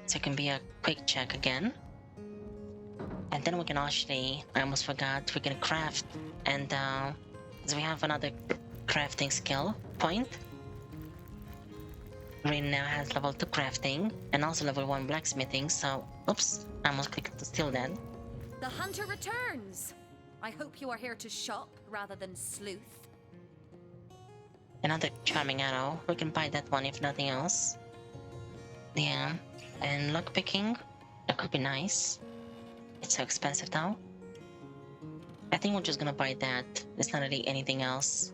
So it can be a quick check again. And then we can actually, I almost forgot, we can craft. And so we have another crafting skill point. Green now has level 2 crafting and also level 1 blacksmithing, so oops, I almost clicked to steal that. The hunter returns. I hope you are here to shop rather than sleuth. Another charming arrow. We can buy that one if nothing else. Yeah, and lockpicking. That could be nice. It's so expensive though. I think we're just gonna buy that. There's not really anything else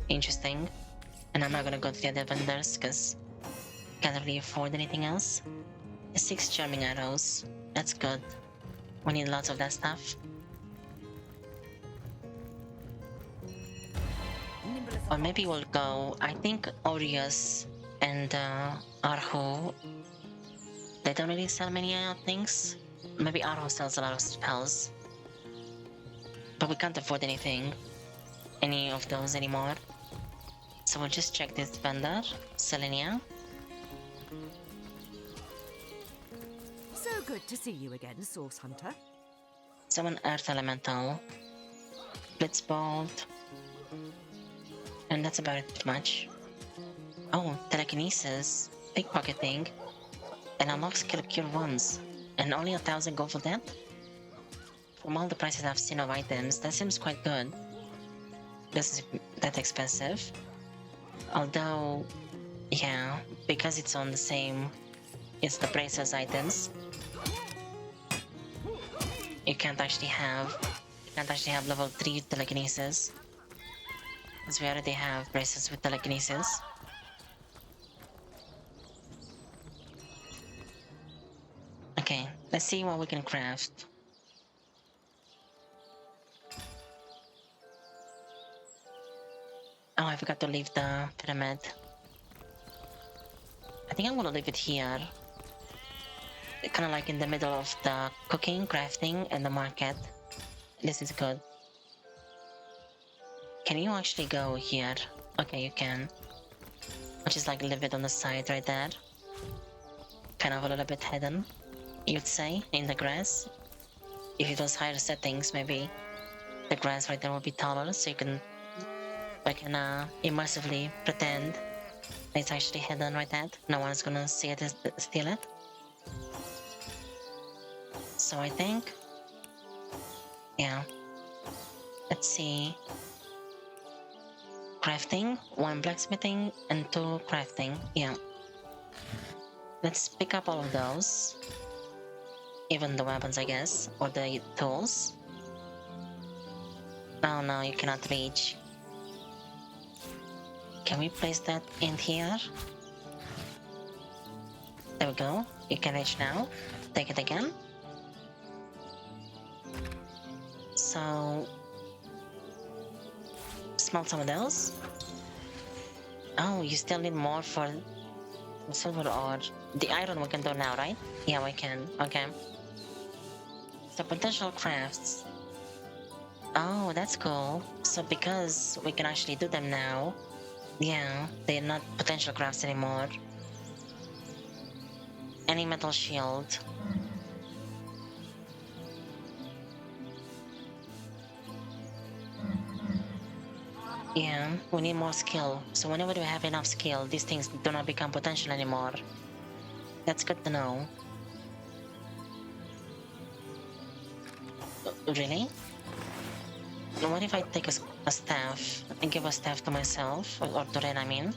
interesting. And I'm not gonna go to the other vendors because can't really afford anything else. 6 charming arrows. That's good. We need lots of that stuff. Or maybe we'll go. I think Aureus and Arhu, they don't really sell many things. Maybe Arhu sells a lot of spells. But we can't afford any of those anymore. So we'll just check this vendor, Selenia. So good to see you again, Source Hunter. Summon Earth Elemental, Blitzbolt, and that's about it pretty much. Oh, Telekinesis, Pickpocketing, and unlock skill Cure Wounds, and only 1,000 gold for that? From all the prices I've seen of items, that seems quite good. This is that expensive. Although, yeah, because it's on the same, it's the braces items. You can't actually have level 3 telekinesis. Because we already have braces with telekinesis. Okay, let's see what we can craft. Oh, I forgot to leave the pyramid. I think I'm gonna leave it here. Kind of like in the middle of the cooking, crafting, and the market. This is good. Can you actually go here? Okay, you can. Which is like leave it on the side right there. Kind of a little bit hidden, you'd say, in the grass. If it was higher settings, maybe the grass right there will be taller, so you can immersively pretend it's actually hidden right there. No one's gonna see it, steal it. So I think, yeah. Let's see. Crafting, 1 blacksmithing, and 2 crafting. Yeah. Let's pick up all of those. Even the weapons, I guess, or the tools. Oh no, you cannot reach. Can we place that in here? There we go. You can reach now. Take it again. So, smelt some of those. Oh, you still need more for silver ore. The iron we can do now, right? Yeah, we can. Okay. So potential crafts. Oh, that's cool. So because we can actually do them now, yeah, they're not potential crafts anymore. Any metal shield. Yeah, we need more skill. So whenever we have enough skill, these things do not become potential anymore. That's good to know. Really? What if I take a staff and give a staff to myself? Or to Ren, I mean?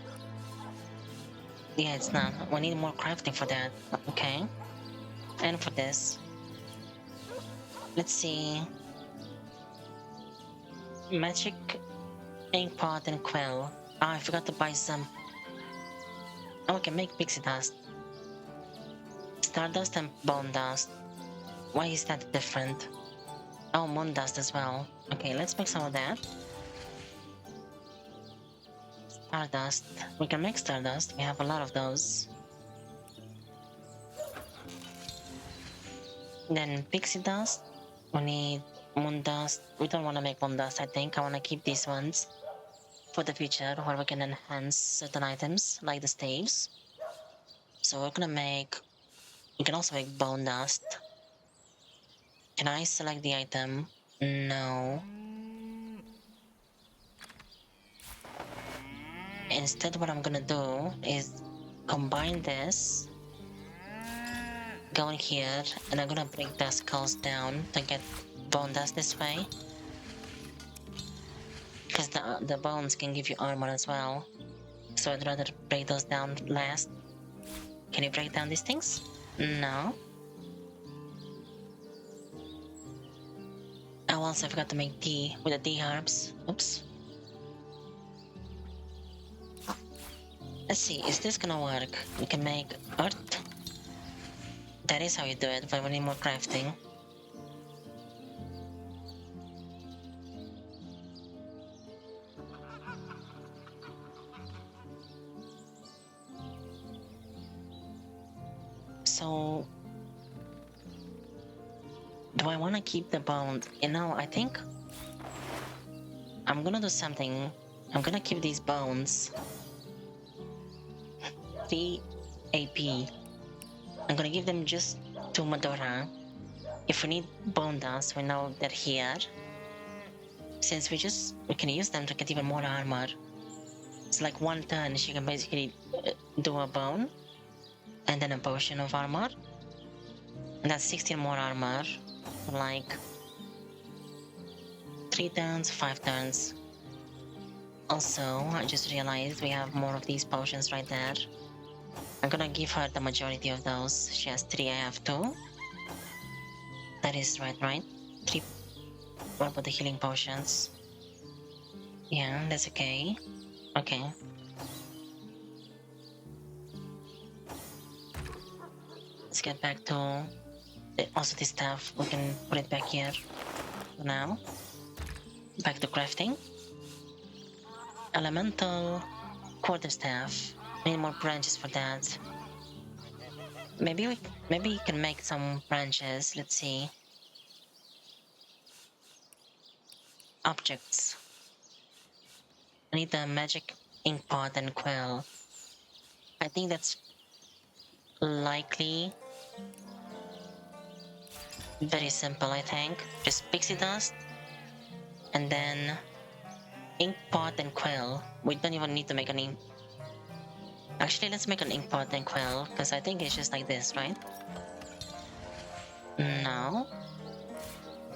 Yeah, it's not. We need more crafting for that. Okay. And for this. Let's see. Magic ink pot and quill. Oh, I forgot to buy some. Oh, I can make pixie dust. Stardust and bone dust. Why is that different? Oh, moon dust as well. Okay, let's make some of that. Stardust. We can make stardust. We have a lot of those. Then pixie dust. We need moon dust. We don't want to make moon dust, I think. I want to keep these ones for the future where we can enhance certain items like the staves. So we're gonna make. We can also make bone dust. Can I select the item? No. Instead, what I'm gonna do is combine this, go in here, and I'm gonna break the skulls down to get bone dust this way. Because the bones can give you armor as well. So I'd rather break those down last. Can you break down these things? No. Oh, also I forgot to make tea with the tea herbs. Oops. Let's see, is this gonna work? We can make earth. That is how you do it, but we need more crafting. So, do I want to keep the bone? You know, I think I'm gonna do something. I'm gonna keep these bones. 3 AP. I'm gonna give them just to Medora. If we need bone dust, we know they're here. Since we can use them to get even more armor. It's like 1 turn, she can basically do a bone and then a potion of armor. And that's 16 more armor. Like 3 turns, 5 turns. Also, I just realized we have more of these potions right there. I'm gonna give her the majority of those. She has 3, I have 2. That is right? 3. What about the healing potions? Yeah, that's okay. Okay. Let's get back to also this stuff. We can put it back here for now. Back to crafting. Elemental quarterstaff. Need more branches for that. Maybe you can make some branches. Let's see. Objects. I need the magic ink pot and quill. I think that's likely very simple, I think. Just pixie dust and then ink pot and quill. We don't even need to make an ink. Actually, let's make an ink pot and quill because I think it's just like this, right? No.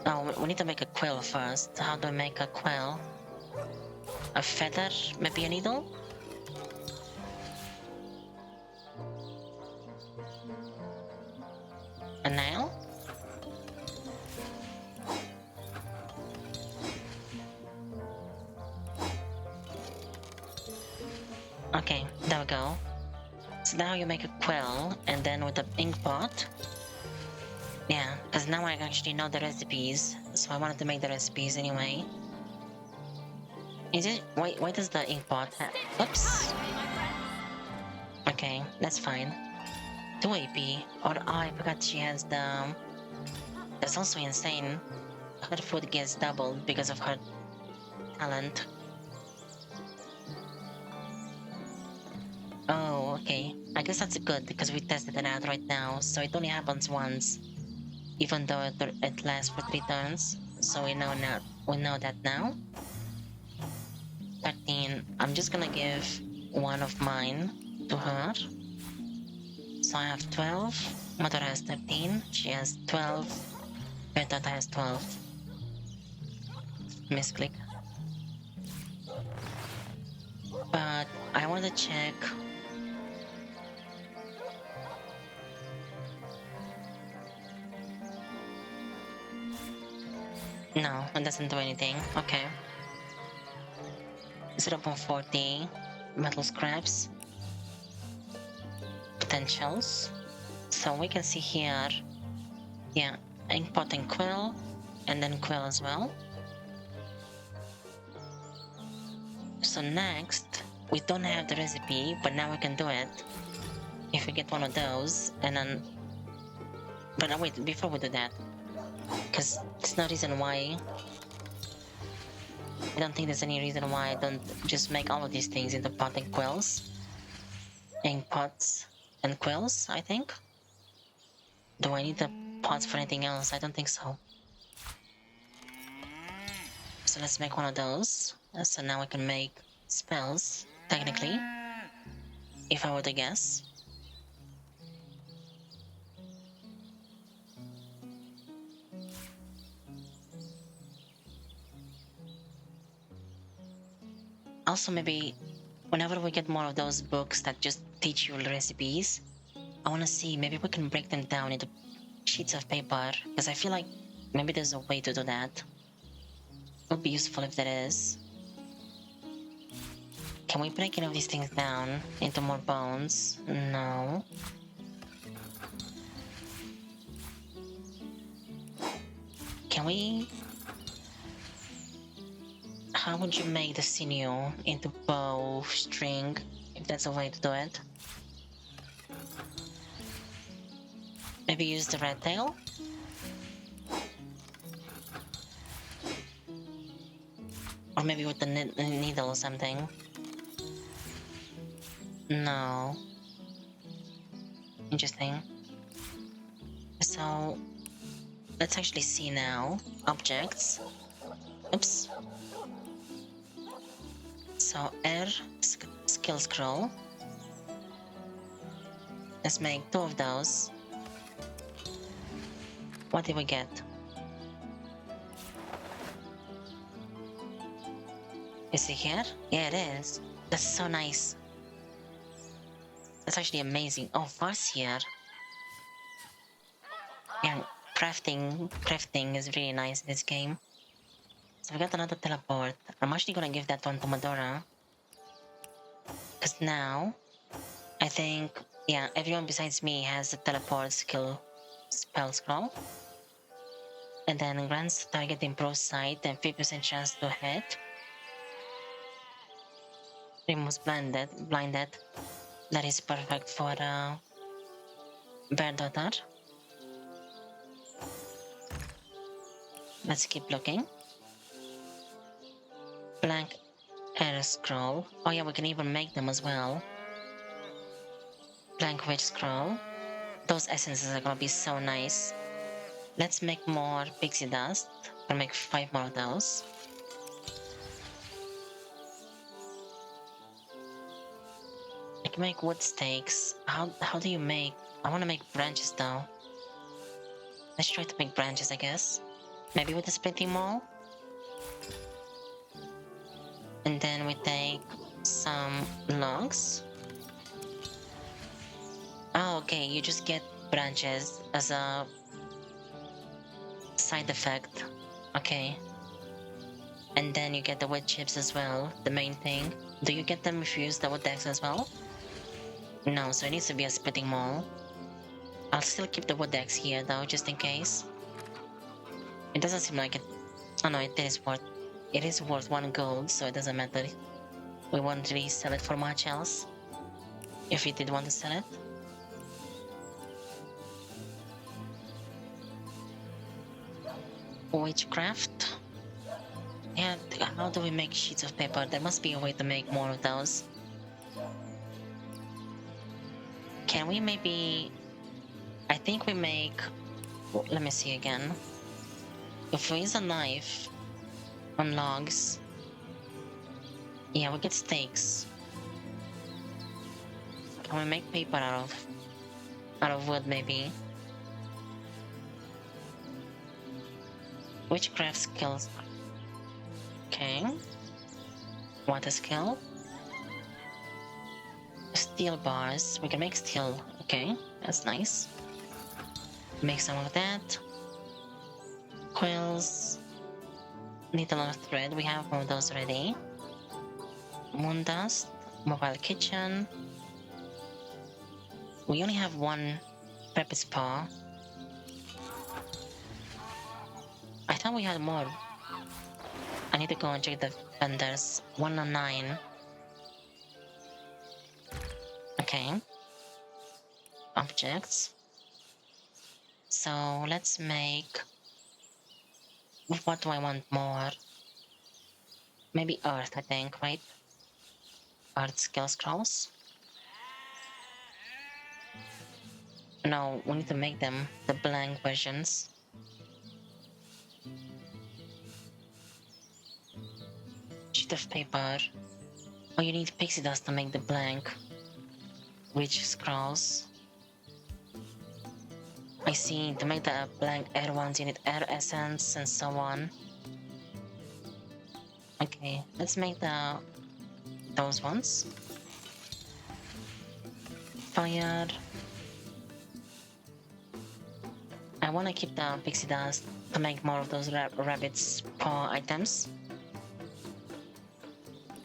Oh, we need to make a quill first. How do I make a quill? A feather? Maybe a needle? A nail? Okay, there we go. So now you make a quill, and then with the ink pot. Yeah, because now I actually know the recipes, so I wanted to make the recipes anyway. Is it? Why does the ink pot have... Oops! Okay, that's fine. 2 AP. Or, oh, I forgot she has the... That's also insane. Her food gets doubled because of her talent. Oh, okay. I guess that's good because we tested it out right now, so it only happens once. Even though it lasts for 3 turns. So we know that now. 13. I'm just gonna give one of mine to her. So I have 12. Mother has 13. She has 12. Bertata has 12. Misclick. But I want to check. No, it doesn't do anything. Okay. 0.40 metal scraps. Potentials. So we can see here. Yeah, ink pot and quill. And then quill as well. So next, we don't have the recipe, but now we can do it. If we get one of those, and then... But wait, before we do that, because there's no reason why... I don't think there's any reason why I don't just make all of these things into pot and quills. Ink pots and quills, I think. Do I need the pots for anything else? I don't think so. So let's make one of those. So now we can make spells, technically. if I were to guess. Also, maybe whenever we get more of those books that just teach you recipes, I want to see maybe we can break them down into sheets of paper, because I feel like maybe there's a way to do that. It would be useful if there is. Can we break any of these things down into more bones? No. Can we... How would you make the sinew into bow string, if that's a way to do it? Maybe use the red tail? Or maybe with the needle or something? No. Interesting. So, let's actually see now. Objects. Oops. So, R, skill scroll. Let's make 2 of those. What did we get? Is it here? Yeah, it is. That's so nice. That's actually amazing. Oh, Farseer. Yeah, crafting is really nice in this game. So we got another teleport. I'm actually gonna give that one to Medora. Because now, I think, yeah, everyone besides me has the teleport skill spell scroll. And then grants target improved sight and 50% chance to hit. Removes blinded. That is perfect for Bear Daughter. Let's keep looking. Blank air scroll. Oh yeah, we can even make them as well. Blank witch scroll. Those essences are gonna be so nice. Let's make more pixie dust. We'll make 5 more of those. I can make wood stakes. How do you make... I wanna make branches though. Let's try to make branches, I guess. Maybe with the splitting maul? And then we take some logs. Oh, okay, you just get branches as a side effect. Okay. And then you get the wood chips as well, the main thing. Do you get them if you use the wood axe as well? No, so it needs to be a splitting maul. I'll still keep the wood axe here though, just in case. It doesn't seem like it. Oh no, it is worth 1 gold, so it doesn't matter. We won't really sell it for much else. If we did want to sell it. Witchcraft? Yeah, how do we make sheets of paper? There must be a way to make more of those. Can we maybe... I think we make... Let me see again. If we use a knife on logs... Yeah, we get stakes. Can we make paper out of wood maybe? Witchcraft skills. Okay. Water skill. Steel bars. We can make steel. Okay, that's nice. Make some of that. Quills. Needle or thread. We have one of those already. Moon dust. Mobile kitchen. We only have 1 purpose paw. I thought we had more. I need to go and check the vendors. 109. Okay. Objects. So let's make... What do I want more? Maybe earth, I think, right? Earth skill scrolls? No, we need to make them the blank versions. Sheet of paper. Oh, you need pixie dust to make the blank. Witch scrolls. I see, to make the blank air ones you need air essence and so on. Okay, let's make those ones. Fire. I wanna keep the pixie dust to make more of those rabbit's paw items.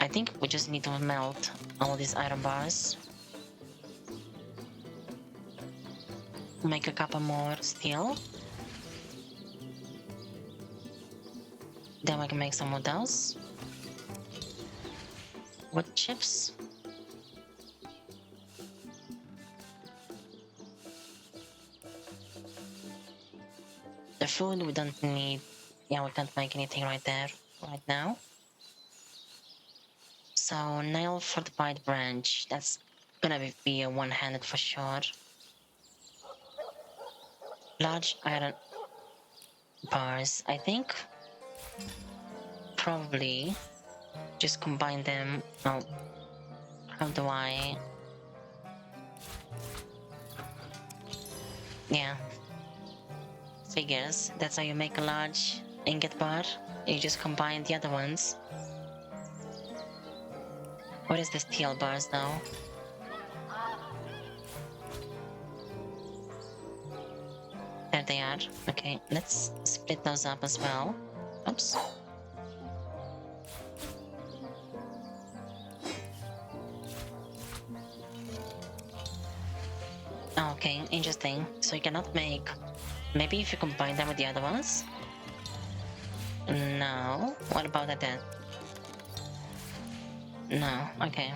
I think we just need to melt all these iron bars. Make a couple more steel. Then we can make some wood else. Wood chips. The food we don't need. Yeah, we can't make anything right there, right now. So nail fortified branch. That's gonna be a one-handed for sure. Large iron bars. I think probably just combine them. Oh, how do I? Yeah. Figures. That's how you make a large ingot bar. You just combine the other ones. What is the steel bars now? There they are. Okay, let's split those up as well. Oops. Okay, interesting. So you cannot make... Maybe if you combine them with the other ones? No. What about that then? No, okay.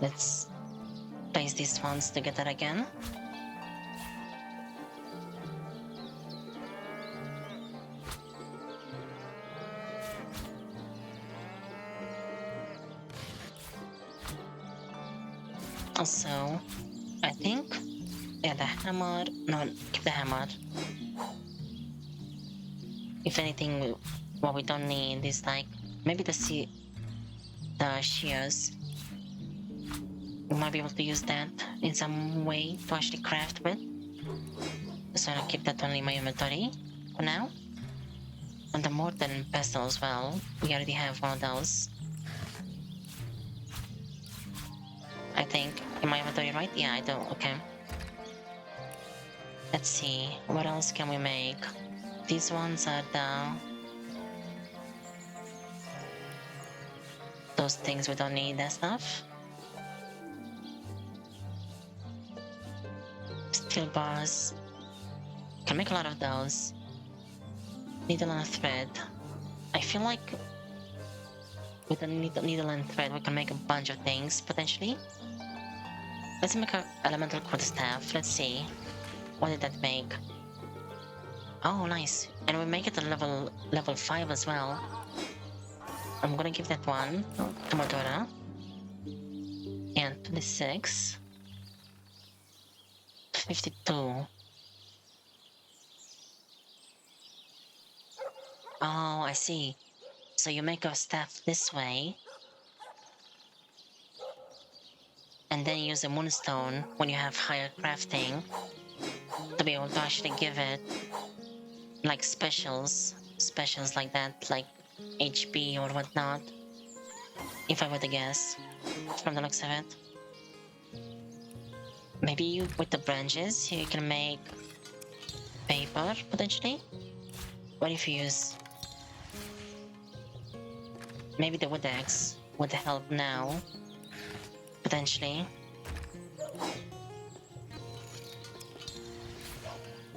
Let's place these ones together again. Also, I think, yeah, the hammer, no, keep the hammer. If anything, what we don't need is like, maybe the shears. We might be able to use that in some way to actually craft with. So I'll keep that only in my inventory for now. And the mortar and pestle as well. We already have one of those. I think in my inventory, right? Yeah, I do. Okay. Let's see. What else can we make? These ones are those things we don't need and stuff. Steel bars. Can make a lot of those. Needle and thread. I feel like with the needle and thread we can make a bunch of things potentially. Let's make an elemental quarterstaff. Let's see. What did that make? Oh, nice. And we make it a level 5 as well. I'm gonna give that one to Madora. And 26. 52. Oh, I see. So you make a staff this way. And then use a moonstone when you have higher crafting to be able to actually give it like specials like that, like HP or whatnot. If I were to guess, from the looks of it. Maybe with the branches you can make paper potentially. What if you use maybe the wood axe would help now potentially.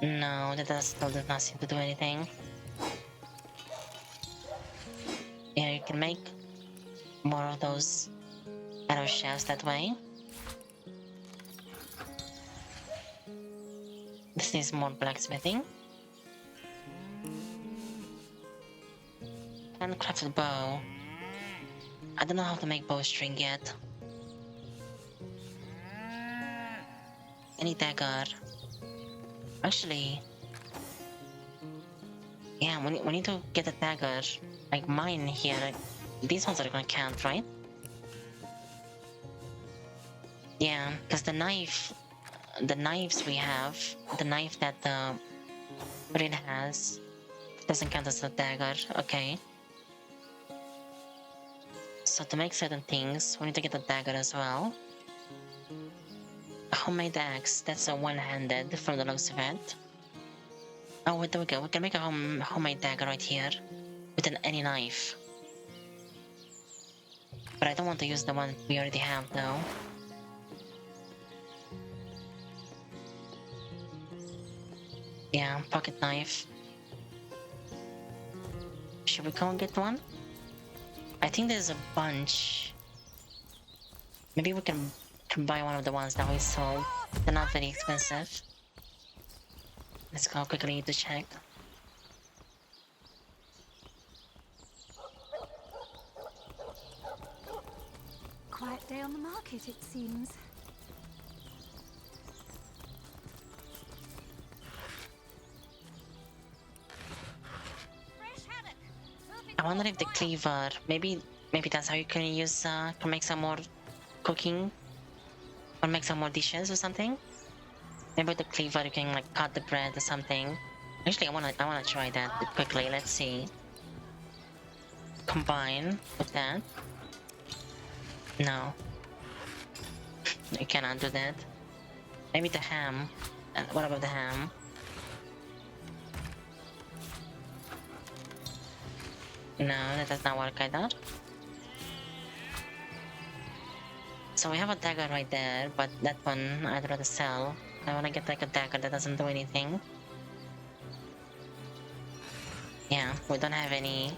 No, that still does not seem to do anything. Yeah, you can make more of those arrow shafts that way. This needs more blacksmithing. Handcrafted bow. I don't know how to make bowstring yet. Any dagger. Actually, yeah, we need to get a dagger like mine here these ones are gonna count, right? Yeah, because the knives we have, the knife that the Rin has, doesn't count as a dagger. Okay. So to make certain things, we need to get a dagger as well. A homemade axe, that's a one-handed from the looks of it. Oh, wait, there we go. We can make a homemade dagger right here with any knife. But I don't want to use the one we already have, though. Yeah, pocket knife. Should we go and get one? I think there's a bunch. Maybe we can buy one of the ones that we sold. They're not very expensive. Let's go quickly to check. Quiet day on the market, it seems. I wonder if the cleaver, maybe that's how you can use can make some more cooking or make some more dishes or something. Maybe with the cleaver you can like cut the bread or something. Actually, I wanna try that quickly. Let's see. Combine with that. No, you cannot do that. Maybe the ham. What about the ham? No, that does not work either. So we have a dagger right there, but that one I'd rather sell. I wanna get like a dagger that doesn't do anything. Yeah, we don't have any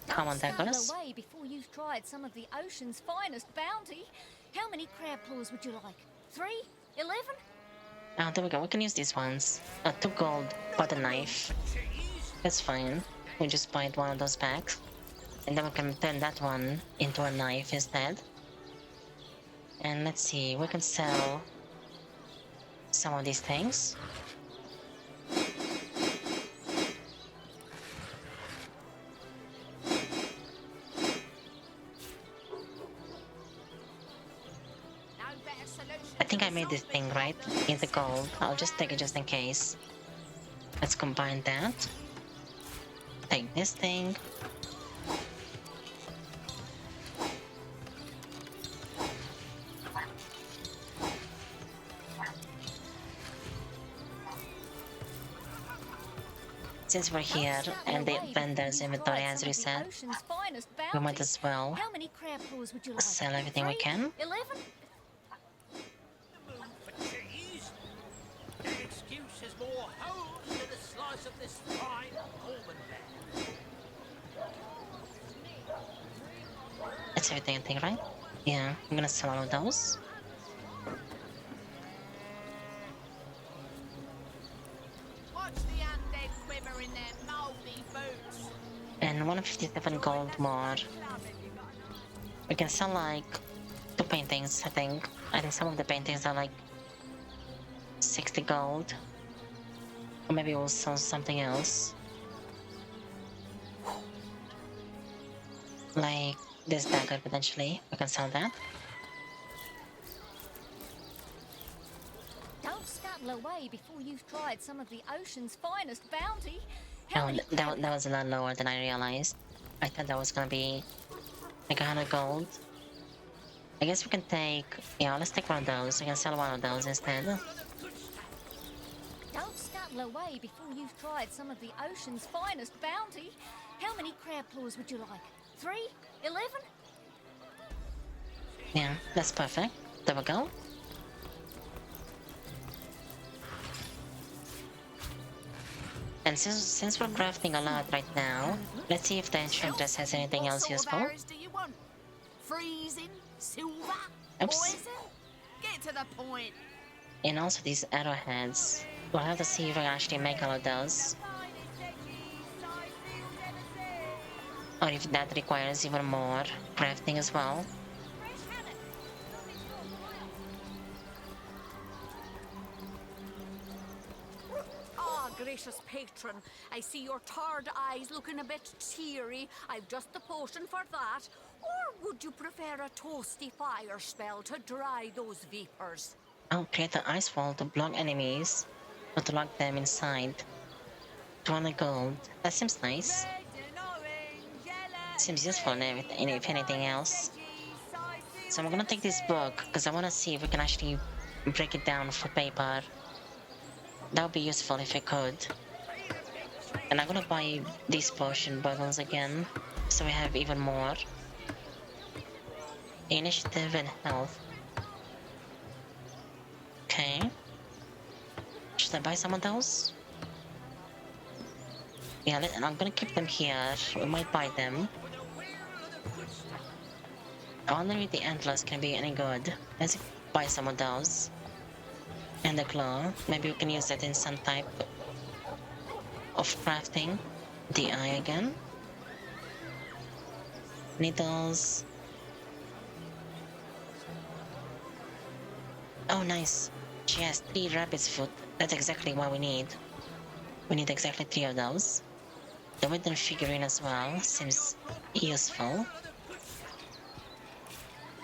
common daggers. Away before you've tried some of the ocean's finest bounty. How many crab claws would you like? 3? 11? Oh, there we go. We can use these ones. 2 gold butter knife. That's fine. We just buy one of those packs. And then we can turn that one into a knife instead. And let's see, we can sell some of these things. I think I made this thing right in the gold. I'll just take it just in case. Let's combine that. Take this thing. Since we're here and the vendor's inventory has reset, we might as well sell everything we can. 11? Excuse has more holes than a slice of this fine almond That's everything I think, right? Yeah, I'm gonna sell all of those. Watch the undead quiver in their mouldy boots. And 157 gold more. We can sell like 2 paintings, I think. I think some of the paintings are like 60 gold. Or maybe we'll sell something else. Like this dagger potentially. We can sell that. Don't scuttle away before you've tried some of the ocean's finest bounty. Oh, that was a lot lower than I realized. I thought that was gonna be like 100 gold. I guess we can take... Yeah, let's take one of those. We can sell one of those instead. Don't scuttle away before you've tried some of the ocean's finest bounty. How many crab claws would you like? 3? 11? Yeah, that's perfect. There we go. And since we're crafting a lot right now, let's see if the enchantress has anything else useful. What do you want? Freezing? Silver? Oops. Poison? Get to the point. And also these arrowheads. We'll have to see if I can actually make all of those. Or if that requires even more crafting as well. Ah, gracious patron. I see your tired eyes looking a bit teary. I've just the potion for that. Or would you prefer a toasty fire spell to dry those vapors? I'll create an ice wall to block enemies, or to lock them inside. 200 gold. That seems nice. Seems useful if anything else. So I'm gonna take this book, because I want to see if we can actually break it down for paper. That would be useful if I could. And I'm gonna buy these potion bottles again, so we have even more. Initiative and health. Okay. Should I buy some of those? Yeah, I'm gonna keep them here. We might buy them. I wonder if the antlers can be any good. Let's buy some of those. And the claw. Maybe we can use that in some type of crafting. The eye again. Needles. Oh, nice. She has 3 rabbit's foot. That's exactly what we need. We need exactly 3 of those. The wooden figurine as well seems useful.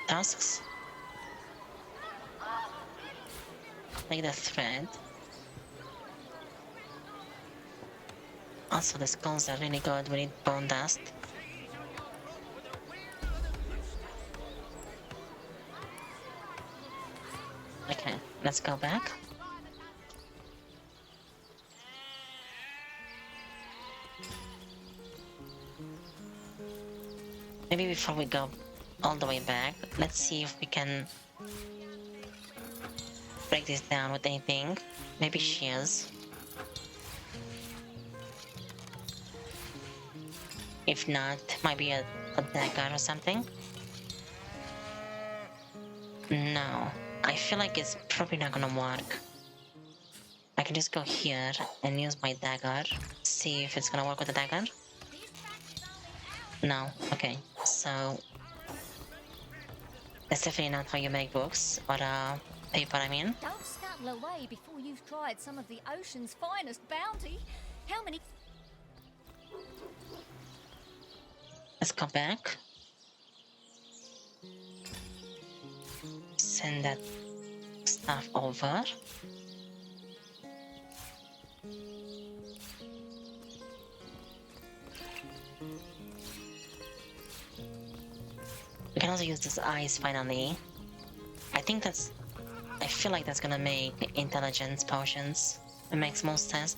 Tasks. Like the thread. Also, the skulls are really good. We need bone dust. Okay, let's go back. Maybe before we go all the way back, let's see if we can break this down with anything. Maybe shears. If not, maybe a dagger or something. No, I feel like it's probably not gonna work. I can just go here and use my dagger, see if it's gonna work with the dagger. No, okay, so that's definitely not how you make books, or paper, I mean. Don't scuttle away before you've tried some of the ocean's finest bounty. How many... Let's go back. Send that stuff over. We can also use this eyes finally. I feel like that's gonna make intelligence potions. It makes most sense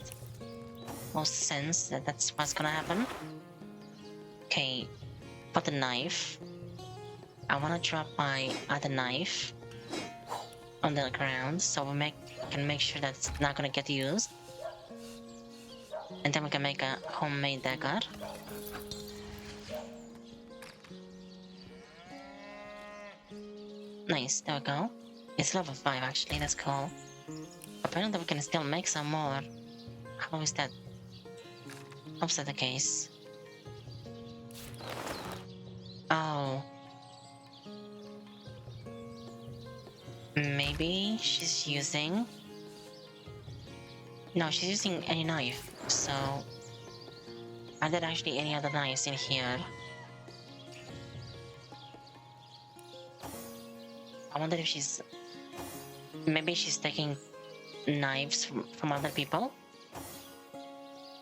that that's what's gonna happen. Okay, put the knife. I wanna drop my other knife on the ground so we can make sure that it's not gonna get used. And then we can make a homemade dagger. Nice, there we go. It's level 5 actually, that's cool. Apparently we can still make some more. How is that? How's that the case? Oh. Maybe she's using... No, she's using any knife, so... Are there actually any other knives in here? I wonder if she's... Maybe she's taking knives from other people?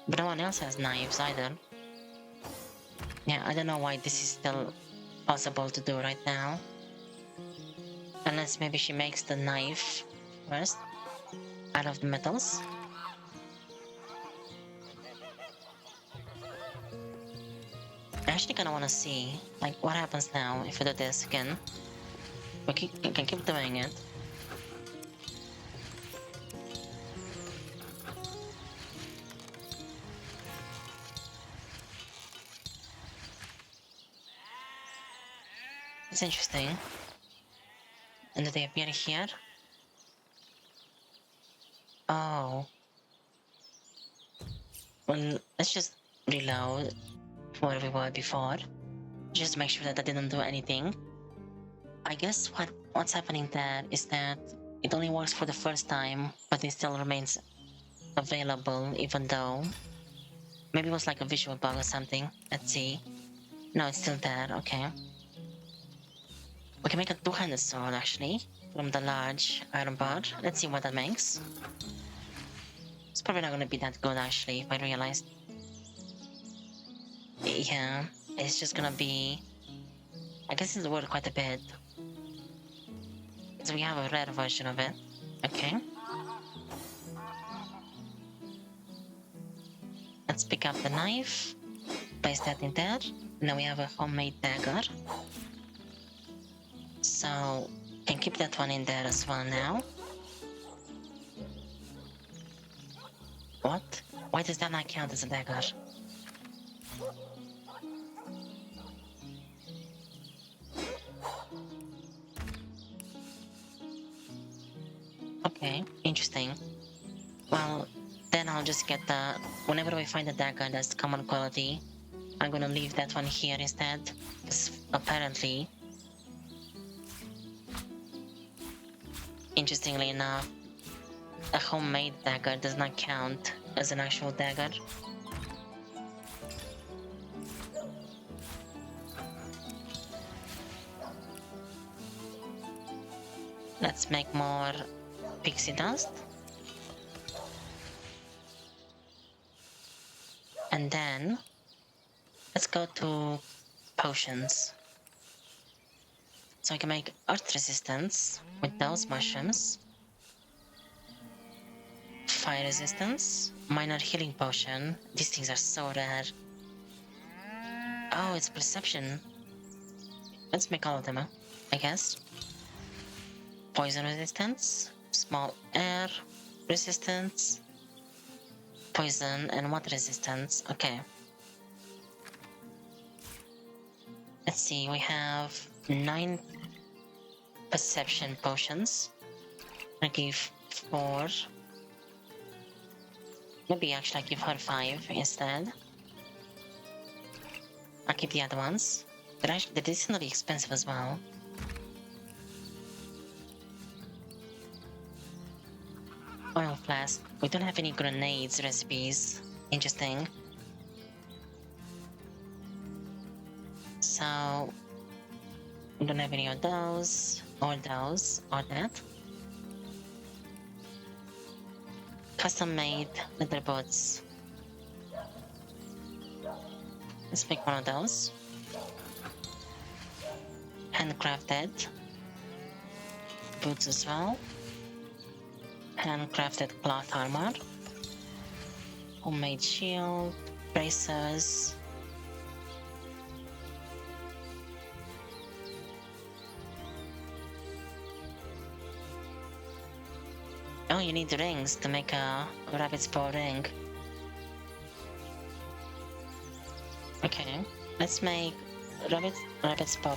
But no one else has knives either. Yeah, I don't know why this is still possible to do right now. Unless maybe she makes the knife first, out of the metals. I actually kinda wanna see, like, what happens now if we do this again. We can keep doing it. It's interesting. And do they appear here? Oh. Well, let's just reload where we were before. Just make sure that that didn't do anything. I guess what's happening there is that it only works for the first time, but it still remains available, even though maybe it was like a visual bug or something. Let's see. No, it's still there. Okay. We can make a two-handed sword actually from the large iron bar. Let's see what that makes. It's probably not gonna be that good actually, if I realized. Yeah, it's just gonna be. I guess it's worth quite a bit. So we have a rare version of it. Okay. Let's pick up the knife, place that in there. Now we have a homemade dagger. So, can keep that one in there as well now. What? Why does that not count as a dagger? Okay, interesting. Well, then I'll just get the... Whenever we find a dagger that's common quality, I'm gonna leave that one here instead. Because apparently... Interestingly enough, a homemade dagger does not count as an actual dagger. Let's make more pixie dust. And then, let's go to potions. So I can make earth resistance with those mushrooms. Fire resistance, minor healing potion. These things are so rare. Oh, it's perception. Let's make all of them, I guess. Poison resistance, small air resistance, poison and water resistance. Okay. Let's see, we have 9 perception potions. I give 4. Maybe actually I give her 5 instead. I'll keep the other ones. They're decently expensive as well. Oil flask. We don't have any grenades recipes. Interesting. So we don't have any of those, or that. Custom made leather boots. Let's make one of those. Handcrafted boots as well. Handcrafted cloth armor. Homemade shield, bracers. Oh, you need rings to make a rabbit's paw ring. Okay, let's make rabbit's paw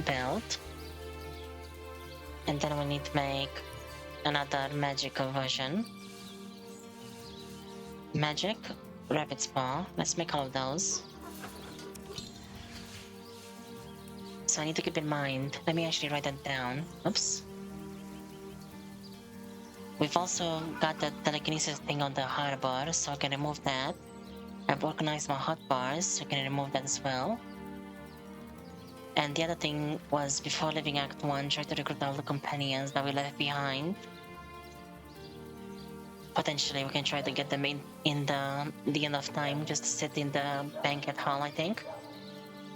belt. And then we need to make another magical version. Magic rabbit's paw. Let's make all of those. So I need to keep in mind. Let me actually write that down. Oops. We've also got the telekinesis thing on the harbor, so I can remove that. I've organized my hotbars, so I can remove that as well. And the other thing was, before leaving Act 1, try to recruit all the companions that we left behind. Potentially, we can try to get them in the end of time, just to sit in the banquet hall, I think.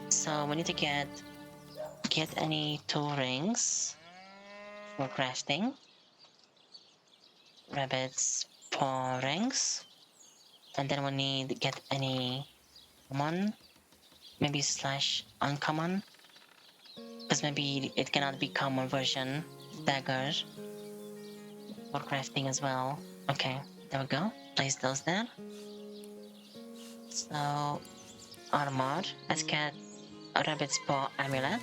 So we need to get any 2 rings for crafting. Rabbit's paw rings. And then we need to get any common, maybe / uncommon. Because maybe it cannot be common version dagger for crafting as well. Okay, there we go. Place those there. So, armor. Let's get a rabbit's paw amulet.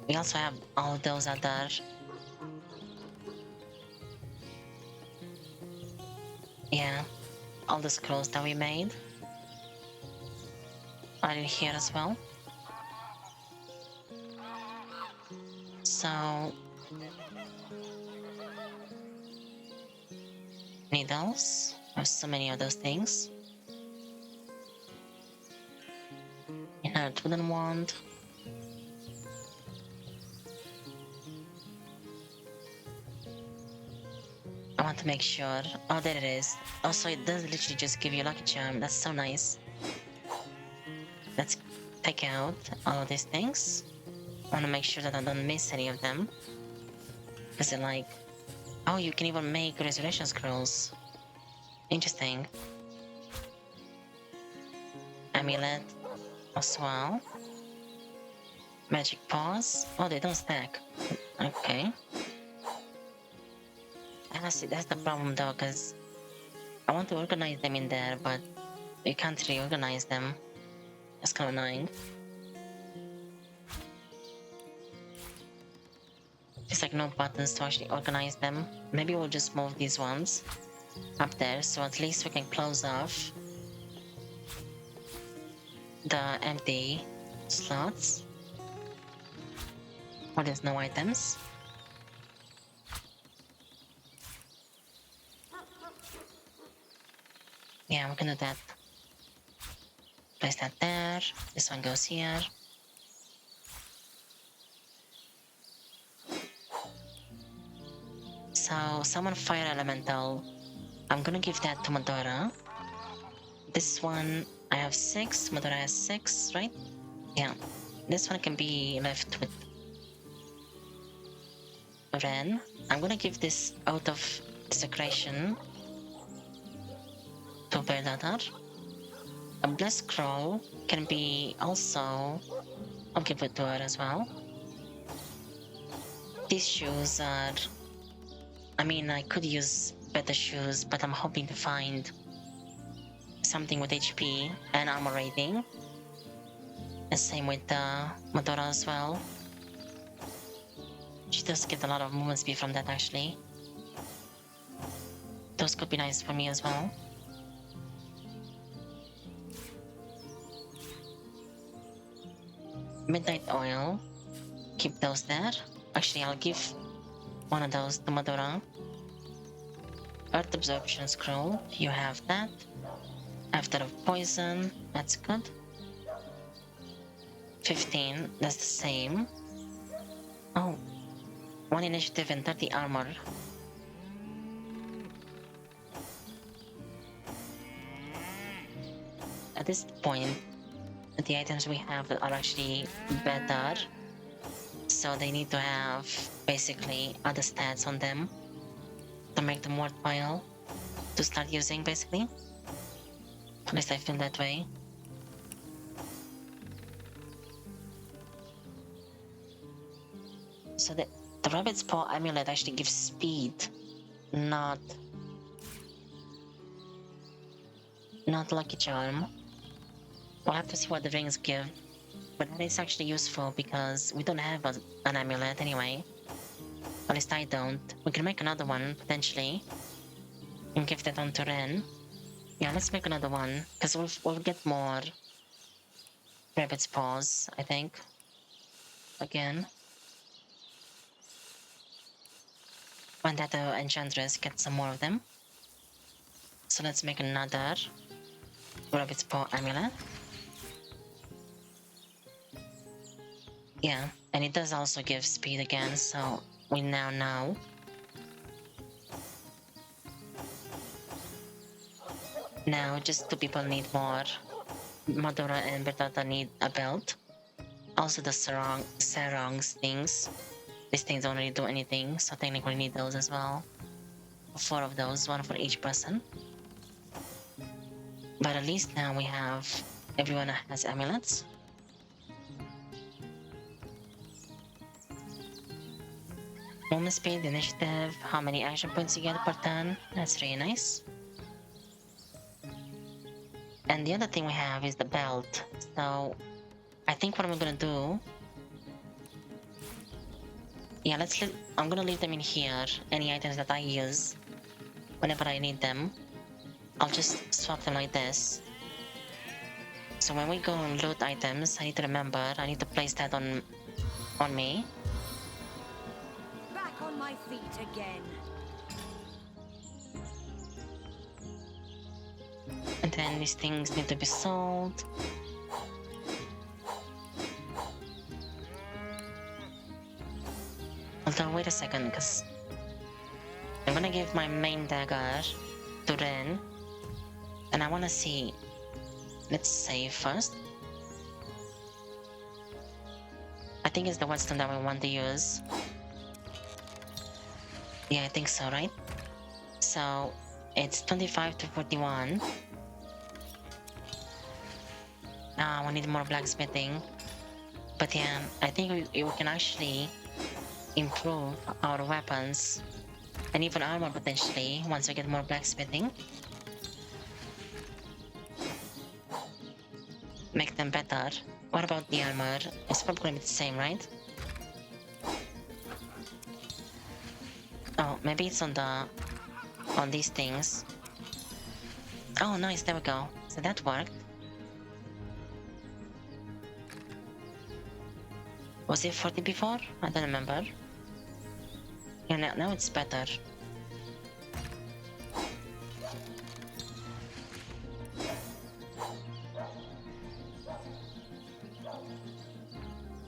We also have all those other all the scrolls that we made are in here as well. So needles. I have so many of those things. Inert wooden wand. I want to make sure. Oh, there it is. Also, it does literally just give you a lucky charm. That's so nice. Let's take out all of these things. I want to make sure that I don't miss any of them. Because they're like... Oh, you can even make resurrection scrolls. Interesting. Amulet as well. Magic paws. Oh, they don't stack. Okay. And that's the problem though, because I want to organize them in there, but you can't really organize them. That's kind of annoying. There's like no buttons to actually organize them. Maybe we'll just move these ones up there, so at least we can close off the empty slots where there's no items. Yeah, we can do that. Place that there. This one goes here. So, summon fire elemental. I'm gonna give that to Madora. This one, I have 6. Madora has 6, right? Yeah. This one can be left with Ren. I'm gonna give this out of desecration to Berdatar. A blessed scroll can be also... I'll give it to her as well. These shoes are... I mean, I could use better shoes, but I'm hoping to find something with HP and armor rating. And same with Madora as well. She does get a lot of movement speed from that actually. Those could be nice for me as well. Midnight oil. Keep those there. Actually, I'll give one of those to Madora. Earth absorption scroll. You have that. After of poison. That's good. 15. That's the same. Oh. 1 initiative and 30 armor. At this point, the items we have are actually better. So they need to have basically other stats on them to make them worthwhile to start using basically. At least I feel that way. So the rabbit's paw amulet actually gives speed, not lucky charm. We'll have to see what the rings give, but that is actually useful because we don't have an amulet anyway. At least I don't. We can make another one potentially and give that on to Ren. Yeah, let's make another one because we'll get more rabbit's paws, I think. Again. When that enchantress gets some more of them. So let's make another rabbit's paw amulet. Yeah, and it does also give speed again, so we now know. Now, just 2 people need more. Madora and Bertata need a belt. Also the sarongs things. These things don't really do anything, so technically need those as well. 4 of those, 1 for each person. But at least now we have... everyone has amulets. Movement speed, initiative, how many action points you get per turn. That's really nice. And the other thing we have is the belt. So I think what I'm gonna do... Yeah, I'm gonna leave them in here. Any items that I use, whenever I need them, I'll just swap them like this. So when we go and loot items, I need to remember, I need to place that on me. my feet again. And then these things need to be sold. Although, wait a second, because I'm gonna give my main dagger to Ren. And I wanna see. Let's save first. I think it's the whetstone that we want to use. Yeah, I think so, right? So it's 25 to 41. We need more blacksmithing. But yeah, I think we can actually improve our weapons and even armor potentially once we get more blacksmithing. Make them better. What about the armor? It's probably gonna be the same, right? Oh, maybe it's on these things. Oh, nice, there we go. So that worked. Was it 40 before? I don't remember. Yeah, now it's better.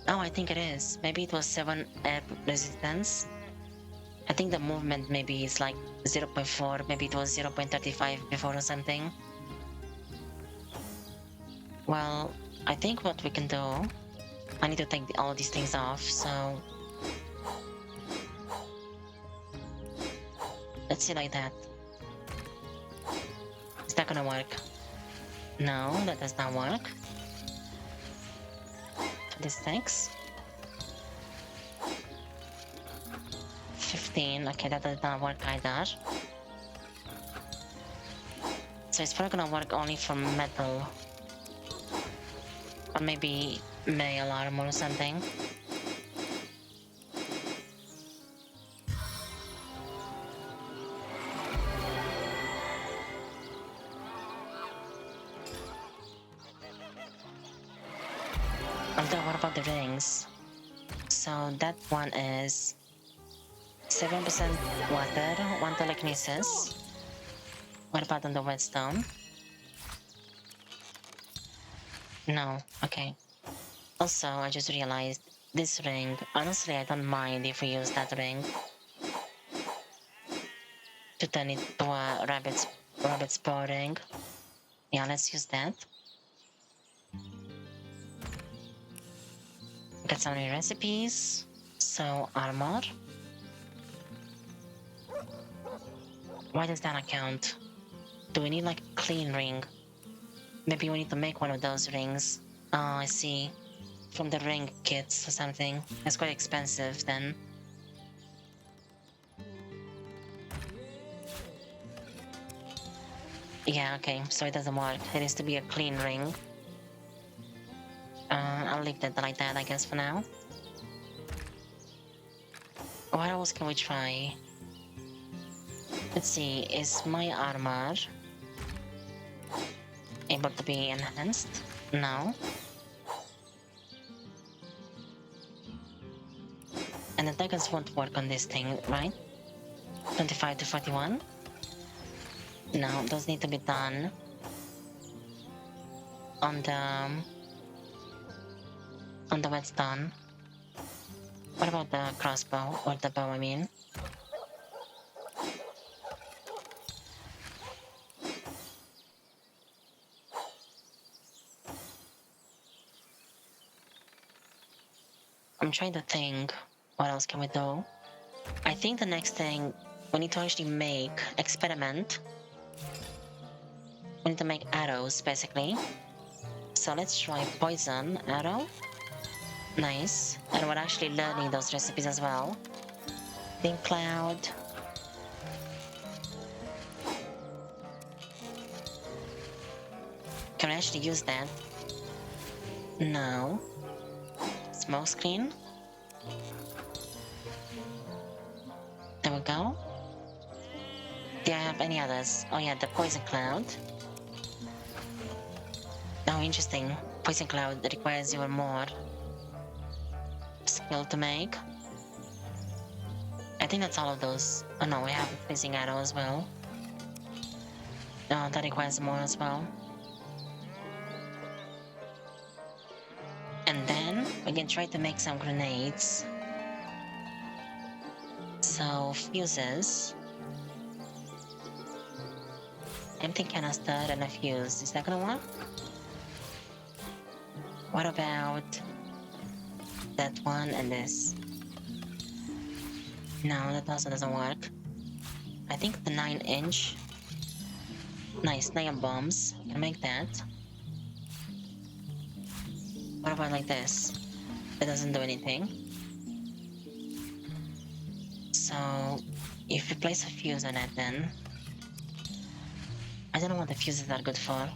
Oh, I think it is. Maybe it was 7 air resistance. I think the movement maybe is like 0.4, maybe it was 0.35 before or something. Well, I think what we can do... I need to take all these things off, so... Let's see like that. Is that gonna work? No, that does not work. 26. 15, okay, that does not work either. So it's probably gonna work only for metal. Or maybe mail armor or something. Although, what about the rings? So that one is 7% water, 1 telekinesis. What about on the whetstone? No, okay. Also, I just realized this ring, honestly I don't mind if we use that ring to turn it to a rabbit's paw ring. Yeah, let's use that. Got some new recipes. So, armor. Why does that not count? Do we need like a clean ring? Maybe we need to make one of those rings. Oh, I see. From the ring kits or something. That's quite expensive then. Yeah, okay, so it doesn't work. It needs to be a clean ring. I'll leave that like that, I guess, for now. What else can we try? Let's see, is my armor able to be enhanced? No. And the daggers won't work on this thing, right? 25 to 41? No, those need to be done on the whetstone. What about the crossbow, or the bow, I mean? I'm trying to think, what else can we do? I think the next thing, we need to actually experiment. We need to make arrows, basically. So let's try poison arrow. Nice. And we're actually learning those recipes as well. Thin cloud. Can we actually use that? No. Smoke screen. There we go. Do I have any others? Oh yeah, the poison cloud. Oh, interesting. Poison cloud requires even more skill to make. I think that's all of those. Oh no, we have a freezing arrow as well. That requires more as well. And then we can try to make some grenades. So, fuses. Empty canister and a fuse. Is that gonna work? What about that one and this? No, that also doesn't work. I think the 9-inch. Nice, 9 bombs. Can make that. What about like this? It doesn't do anything. So, if we place a fuse on it then... I don't know what the fuses are good for.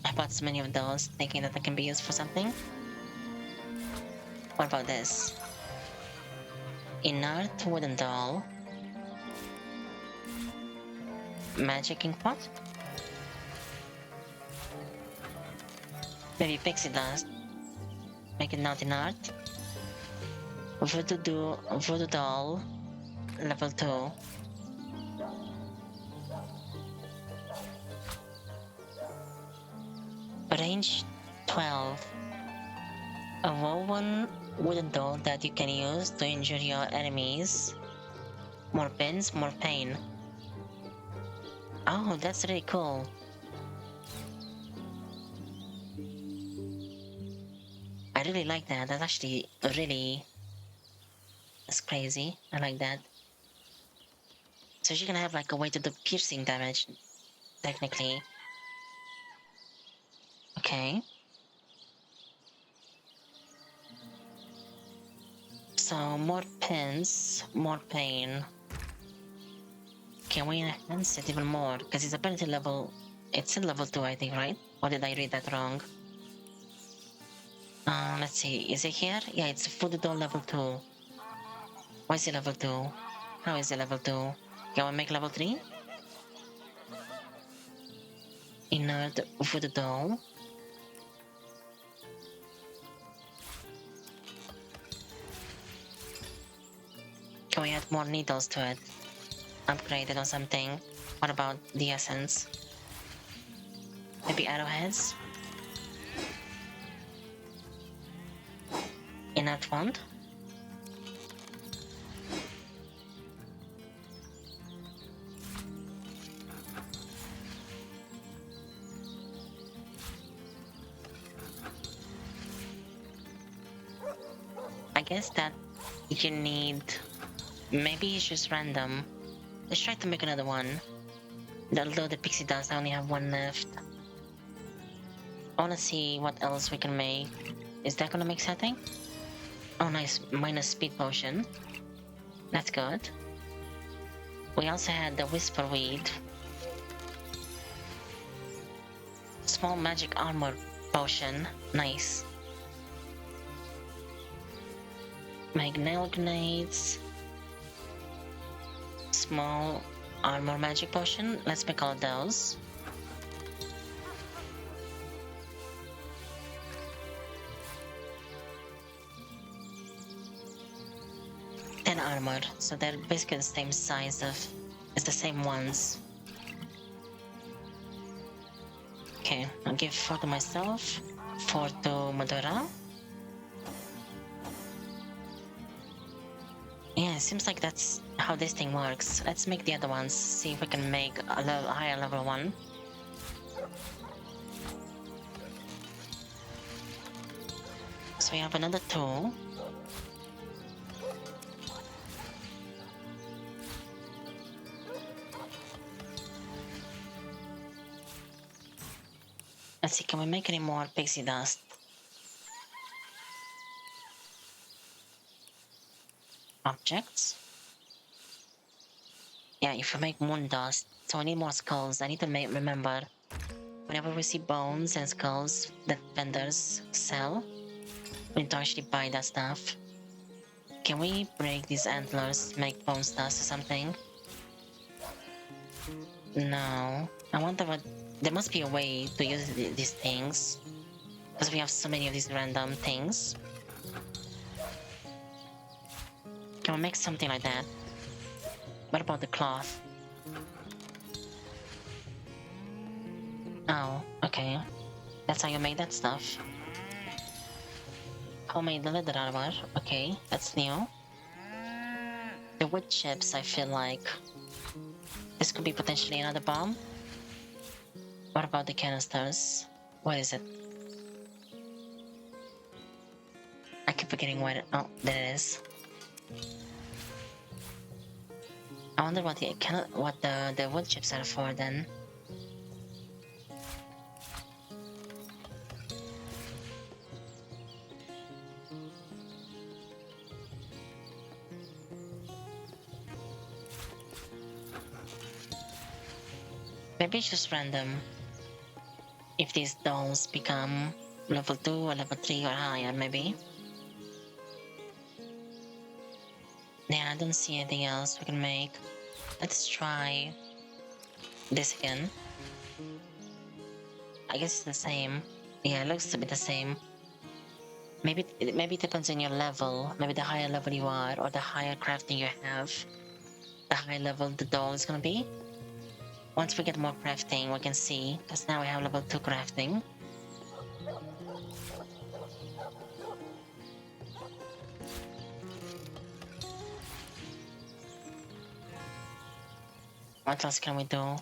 I bought so many of those, thinking that they can be used for something. What about this? Inert wooden doll. Magic ink pot? Maybe pixie dust. Make it not inert. Voodoo doll. Level 2. Range 12. A woven wooden doll that you can use to injure your enemies. More pins, more pain. Oh, that's really cool. I really like that. That's actually really... That's crazy. I like that. So she can have like a way to do piercing damage, technically. Okay. So, more pins, more pain. Can we enhance it even more? Because it's apparently level... It's in level 2, I think, right? Or did I read that wrong? Let's see. Is it here? Yeah, it's Voodoo doll level 2. Why is it level 2? How is it level 2? Can we make level 3? Inert Voodoo doll. Can we add more needles to it? Upgrade it or something? What about the essence? Maybe arrowheads? Inert wand? I guess that you need... Maybe it's just random. Let's try to make another one. Although the pixie dust, I only have one left. I wanna see what else we can make. Is that gonna make something? Oh nice, minus speed potion. That's good. We also had the whisper weed. Small magic armor potion. Nice. Make nail grenades. Small armor magic potion. Let's make all those. Armor, so they're basically the same size of... It's the same ones. Okay, I'll give 4 to myself, 4 to Madora. Yeah, it seems like that's how this thing works. Let's make the other ones, see if we can make a level, higher level one. So we have another 2. Let's see, can we make any more pixie dust? Objects? Yeah, if we make moon dust, so we need more skulls. I need to remember, whenever we see bones and skulls that vendors sell, we need to actually buy that stuff. Can we break these antlers, make bone dust or something? No. I wonder what... There must be a way to use these things. Because we have so many of these random things. Can we make something like that? What about the cloth? Oh, okay. That's how you make that stuff. Homemade leather armor. Okay, that's new. The wood chips, I feel like this could be potentially another bomb. What about the canisters? What is it? I keep forgetting what it... Oh, there it is. I wonder what the wood chips are for then. Maybe it's just random. If these dolls become level 2 or level 3 or higher, maybe. Yeah, I don't see anything else we can make. Let's try this again. I guess it's the same. Yeah, it looks to be the same. Maybe it depends on your level. Maybe the higher level you are, or the higher crafting you have, the higher level the doll is gonna be. Once we get more crafting, we can see. Because now we have level 2 crafting. What else can we do?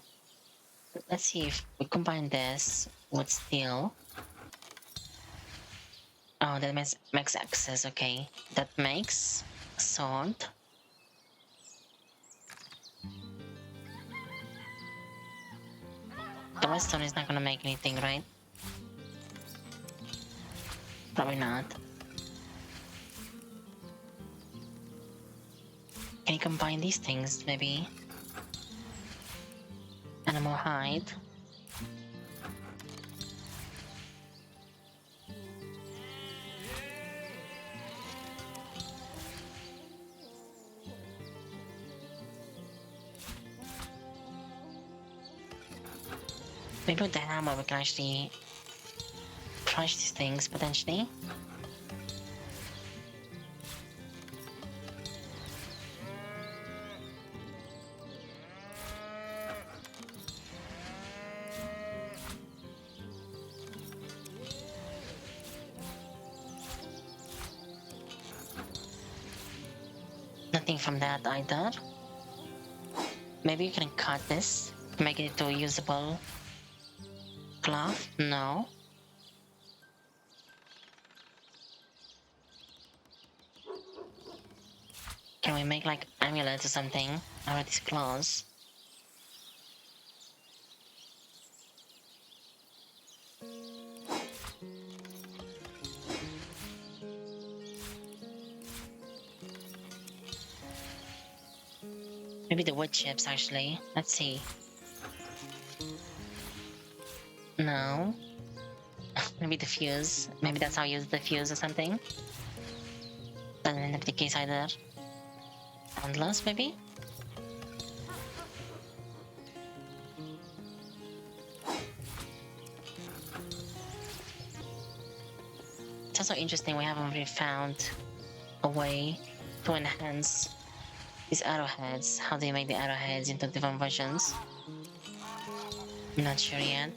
Let's see if we combine this with steel. Oh, that makes access, okay. That makes a sword. The redstone is not gonna make anything, right? Probably not. Can you combine these things, maybe? Animal hide. Maybe with the hammer we can actually crush these things, potentially. Nothing from that either. Maybe you can cut this, make it into a usable cloth? No. Can we make like amulets or something out of these claws? Maybe the wood chips actually. Let's see. No. Maybe the fuse. Maybe that's how you use the fuse or something. Doesn't end up the case either. Endless, maybe? It's also interesting we haven't really found a way to enhance these arrowheads. How do you make the arrowheads into different versions? I'm not sure yet.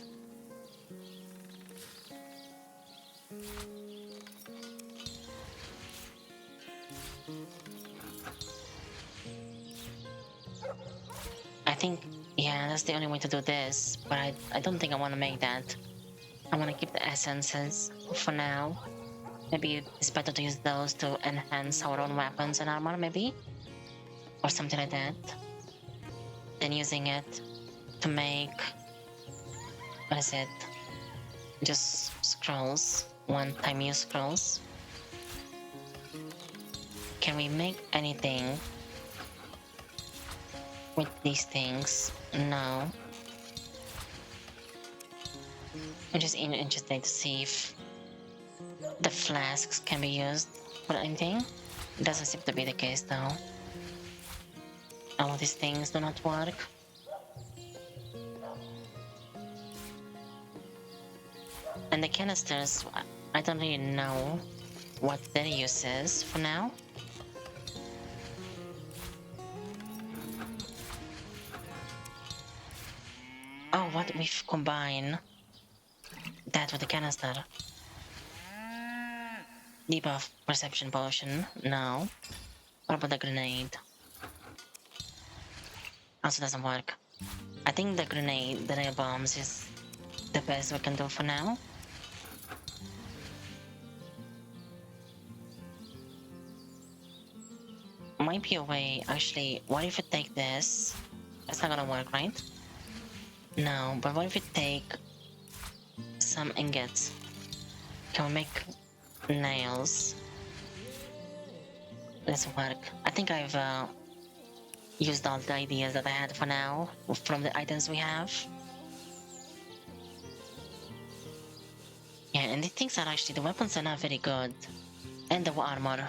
I think, yeah, that's the only way to do this, but I don't think I want to make that. I want to keep the essences for now. Maybe it's better to use those to enhance our own weapons and armor, maybe? Or something like that. Than using it to make... What is it? Just scrolls. One-time use scrolls. Can we make anything with these things? No. I'm just interested to see if the flasks can be used for anything. It doesn't seem to be the case though. All of these things do not work. And the canisters, I don't really know what their use is for now. what if combine that with the canister? Debuff perception potion. No. What about the grenade? Also doesn't work. I think the grenade, the nail bombs is the best we can do for now. Might be a way, actually, what if we take this? That's not gonna work, right? No, but what if we take some ingots? Can we make nails? Let's work. I think I've used all the ideas that I had for now from the items we have. Yeah, and the things are actually, the weapons are not very good. And the armor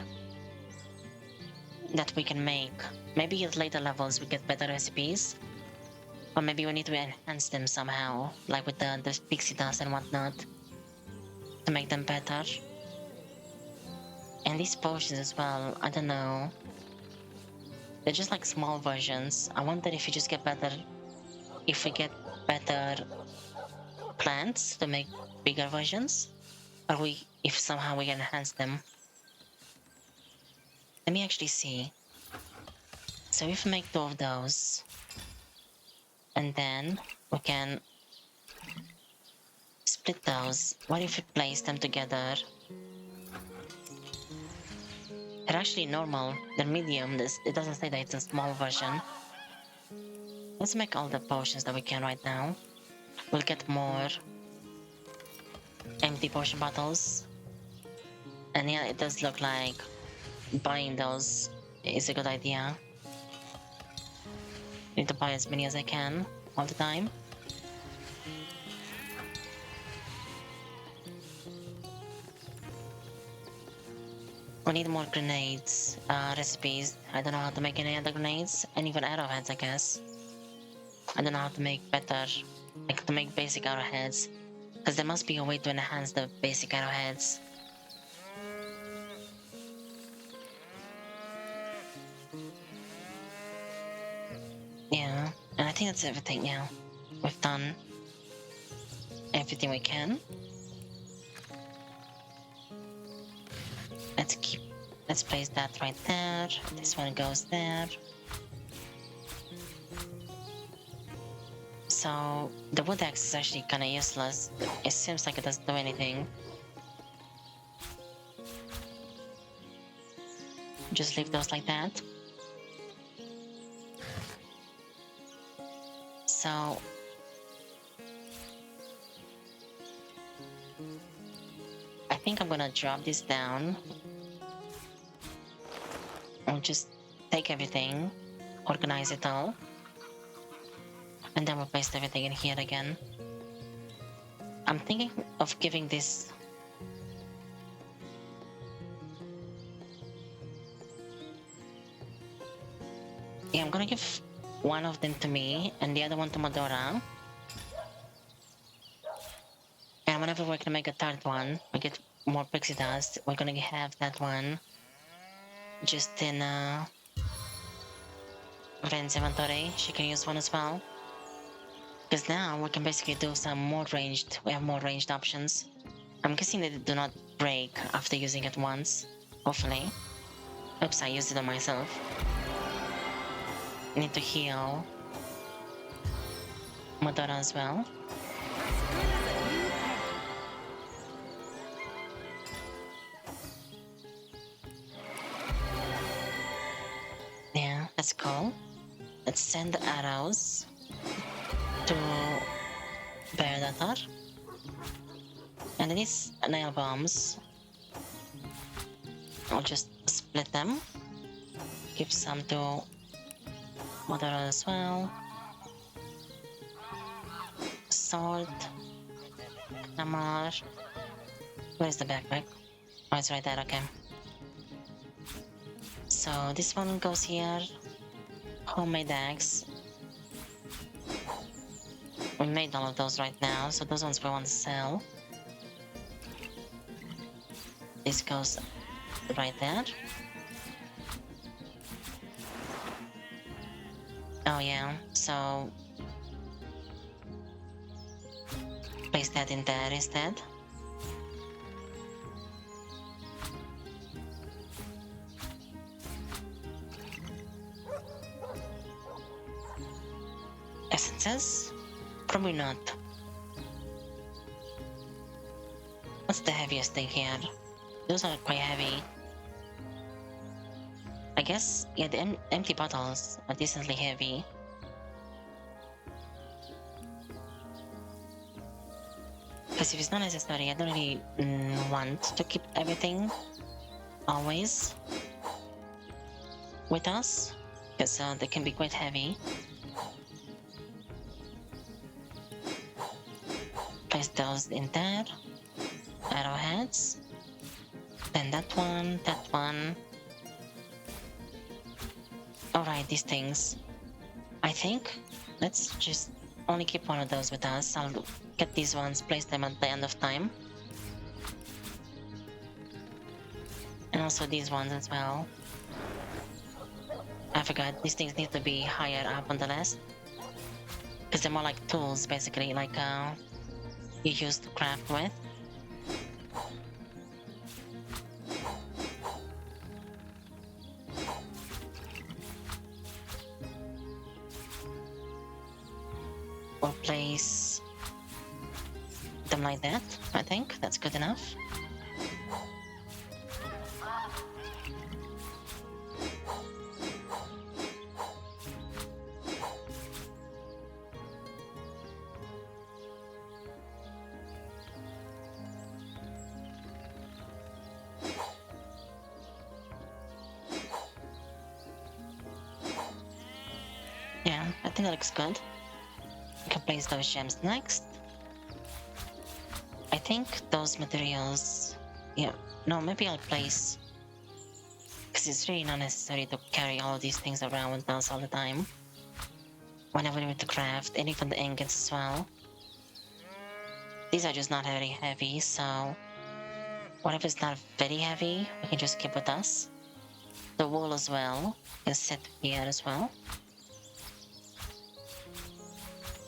that we can make. Maybe at later levels we get better recipes. Or maybe we need to enhance them somehow, like with the pixie dust and whatnot, to make them better. And these potions as well, I don't know. They're just like small versions. I wonder if we just get better, if we get better plants to make bigger versions, or if somehow we can enhance them. Let me actually see. So if we make 2 of those, and then we can split those. What if we place them together? They're actually normal, they're medium, it doesn't say that it's a small version. Let's make all the potions that we can right now. We'll get more empty potion bottles. And yeah, it does look like buying those is a good idea. Need to buy as many as I can all the time. We need more grenades, recipes. I don't know how to make any other grenades, and even arrowheads, I guess. I don't know how to make better, like to make basic arrowheads, because there must be a way to enhance the basic arrowheads. Yeah, and I think that's everything now. We've done everything we can. Let's place that right there. This one goes there. So the wood axe is actually kind of useless. It seems like it doesn't do anything. Just leave those like that. So I think I'm gonna drop this down. I'll just take everything, organize it all, and then we'll paste everything in here again. I'm thinking of giving this... Yeah, I'm gonna give one of them to me and the other one to Madora. And whenever we're gonna make a third one, we get more pixie dust, we're gonna have that one just in Ren's inventory. She can use one as well. Because now we can basically do some more ranged, we have more ranged options. I'm guessing they do not break after using it once, hopefully. Oops, I used it on myself. Need to heal Madara as well. Yeah, that's cool. Let's send the arrows to Beardatar. And these nail bombs, I'll just split them. Give some to Madara as well. Sword. Hammer. Where's the backpack? Oh, it's right there, okay. So this one goes here. Homemade axe. We made all of those right now, so those ones we want to sell. This goes right there. Oh yeah, so Place that in there instead. Essences? Probably not. What's the heaviest thing here? Those are quite heavy. I guess, yeah, the empty bottles are decently heavy. Because if it's not necessary, I don't really want to keep everything always with us, because they can be quite heavy. Place those in there. Arrowheads. Then that one, that one. Alright, these things. I think let's just only keep one of those with us. I'll get these ones, place them at the end of time. And also these ones as well. I forgot, these things need to be higher up on the list. Because they're more like tools, basically, like you use to craft with. We'll place them like that, I think. That's good enough. Yeah, I think that looks good. We can place those gems next. I think those materials... Yeah, no, maybe I'll place... Because it's really not necessary to carry all of these things around with us all the time. Whenever we need to craft, and even the ingots as well. These are just not very heavy, so... Whatever is not very heavy, we can just keep with us. The wool as well can sit here as well.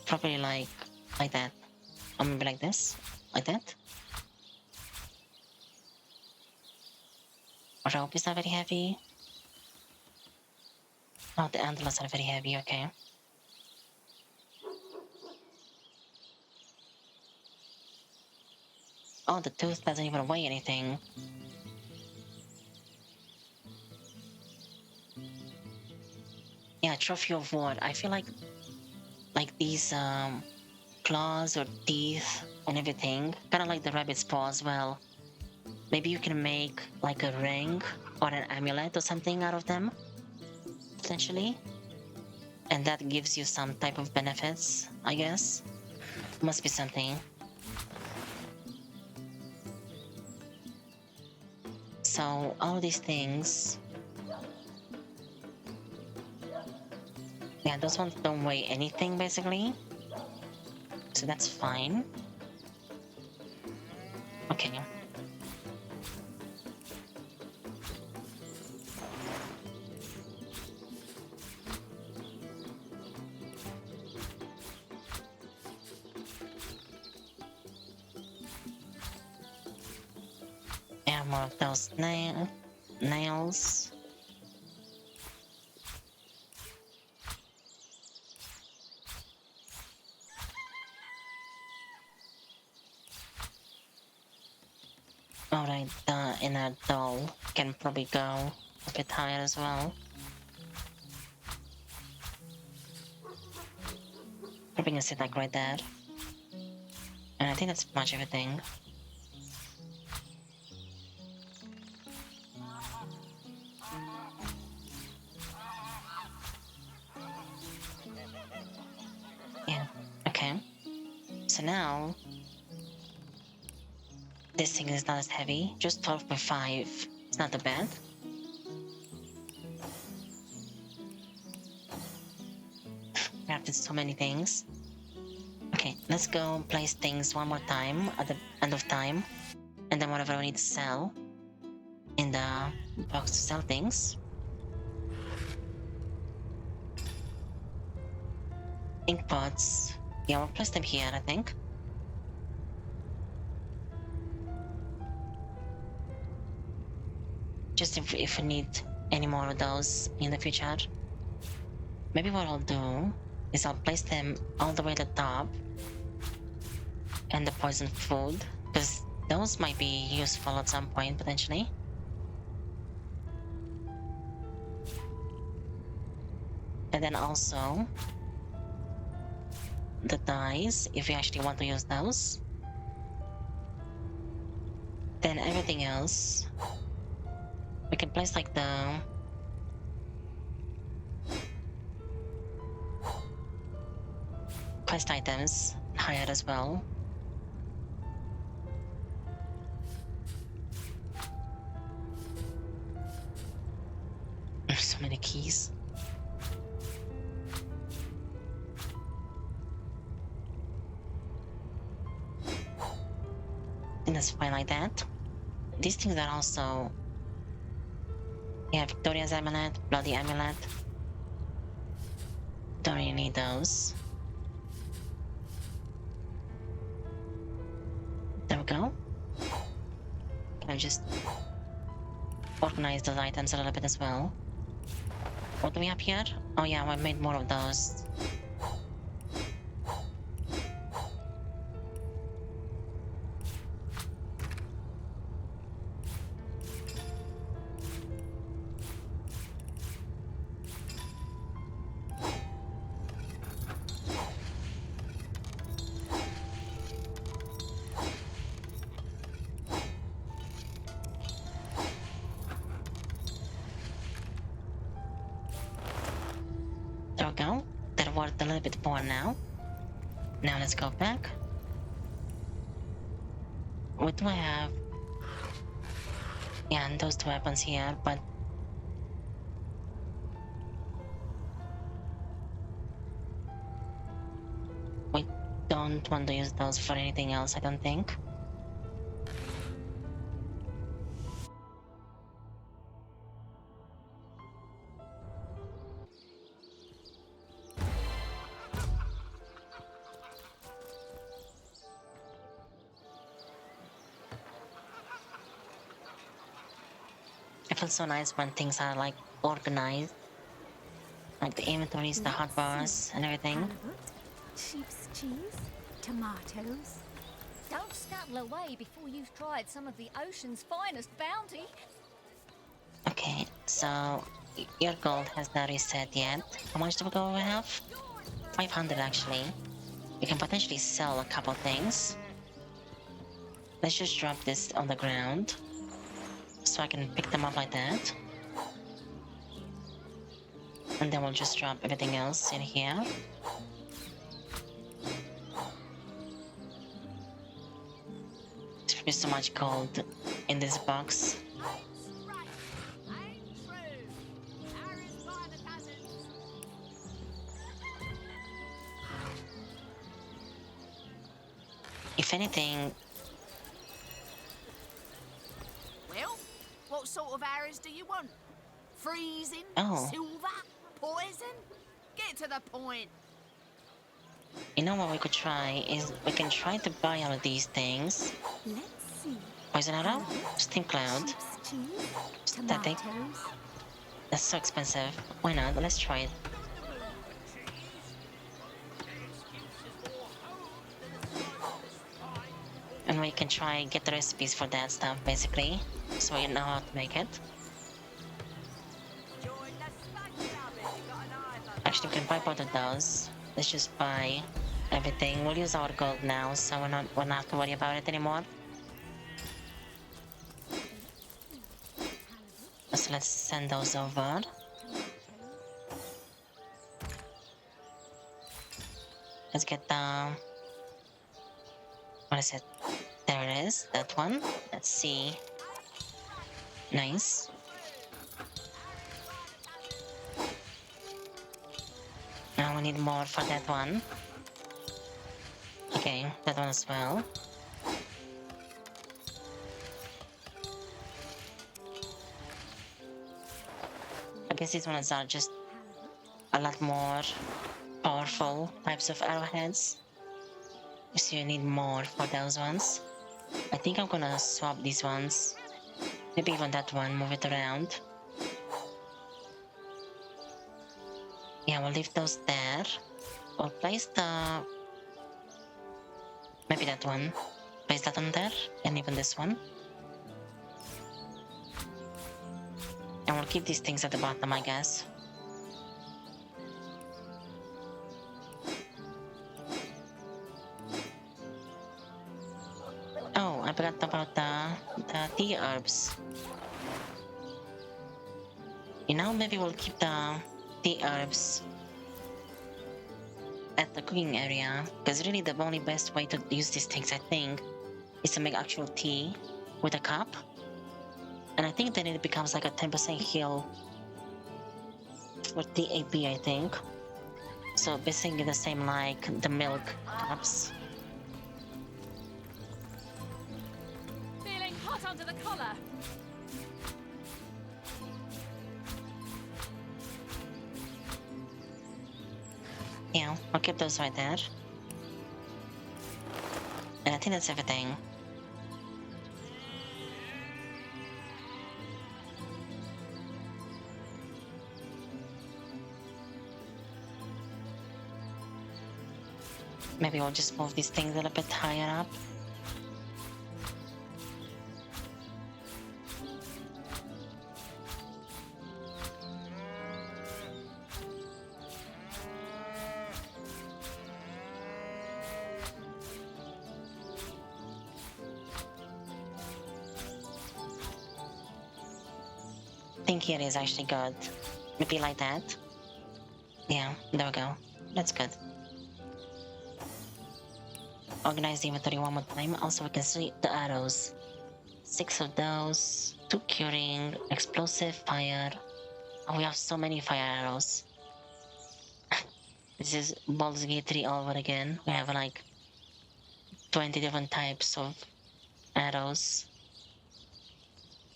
Probably like that. Or maybe like this. Like that. Rope is not very heavy. Oh, the antlers are very heavy, okay. Oh, the tooth doesn't even weigh anything. Yeah, trophy of wood. I feel like these claws or teeth and everything, kind of like the rabbit's paw as well. Maybe you can make like a ring or an amulet or something out of them, potentially. And that gives you some type of benefits, I guess. Must be something. So all these things... Yeah, those ones don't weigh anything, basically. So that's fine. Okay. Yeah, more of those nails. Alright, the inner doll can probably go a bit higher as well. Probably gonna sit like right there. And I think that's pretty much everything. Yeah, okay. So now... This thing is not as heavy, just 12.5. It's not that bad. Crafted so many things. Okay, let's go place things one more time at the end of time. And then whatever we need to sell in the box to sell things. Ink pots. Yeah, we'll place them here, I think. Just if we need any more of those in the future. Maybe what I'll do is I'll place them all the way at the top and the poison food, because those might be useful at some point potentially. And then also the dice, if we actually want to use those. Then everything else we can place like the quest items higher as well. There's so many keys. And that's fine like that. These things are also... Yeah, Victoria's Amulet, Bloody Amulet. Don't really need those. There we go. Can I just organize those items a little bit as well? What do we have here? Oh yeah, I made more of those. There we go. They're worth a little bit more now. Now let's go back. What do I have? Yeah, and those two weapons here, but... we don't want to use those for anything else, I don't think. It feels so nice when things are like organized. Like the inventories, the hot bars, and everything. Halibut, sheep's cheese, tomatoes. Don't scuttle away before you've tried some of the ocean's finest bounty. Okay, so your gold has not reset yet. How much do we go we have? 500 actually. We can potentially sell a couple things. Let's just drop this on the ground so I can pick them up like that. And then we'll just drop everything else in here. There's so much gold in this box. If anything... Well, what sort of arrows do you want? Freezing? Oh. Silver? Poison? Get to the point. You know what we could try is we can try to buy all of these things. Let's see. Poison arrow? Steam cloud? Sheep's cheese, Static? tomatoes. That's so expensive. Why not? Let's try it. And we can try and get the recipes for that stuff basically. So we know how to make it. Actually, we can buy both of those. Let's just buy everything. We'll use our gold now, so we're not have to worry about it anymore. So let's send those over. Let's get the... what is it? There it is, that one. Let's see. Nice. Now we need more for that one. Okay, that one as well. I guess these ones are just a lot more powerful types of arrowheads. So you need more for those ones. I think I'm gonna swap these ones Maybe even that one, move it around. Yeah, we'll leave those there. We'll place the... maybe that one. Place that one there, and even this one. And we'll keep these things at the bottom, I guess. Oh, I forgot about the tea herbs. You know, maybe we'll keep the tea herbs at the cooking area, because really the only best way to use these things, I think, is to make actual tea with a cup. And I think then it becomes like a 10% heal for the AP, I think. So basically the same like the milk cups. Feeling hot under the collar. Yeah, I'll keep those right there. And I think that's everything. Maybe we'll just move these things a little bit higher up. I think here is actually good. Maybe like that. Yeah, there we go. That's good. Organize the inventory one more time. Also, we can see the arrows. 6 of those. 2 curing. Explosive fire. Oh, we have so many fire arrows. This is Baldur's Gate 3 all over again. We have like 20 different types of arrows.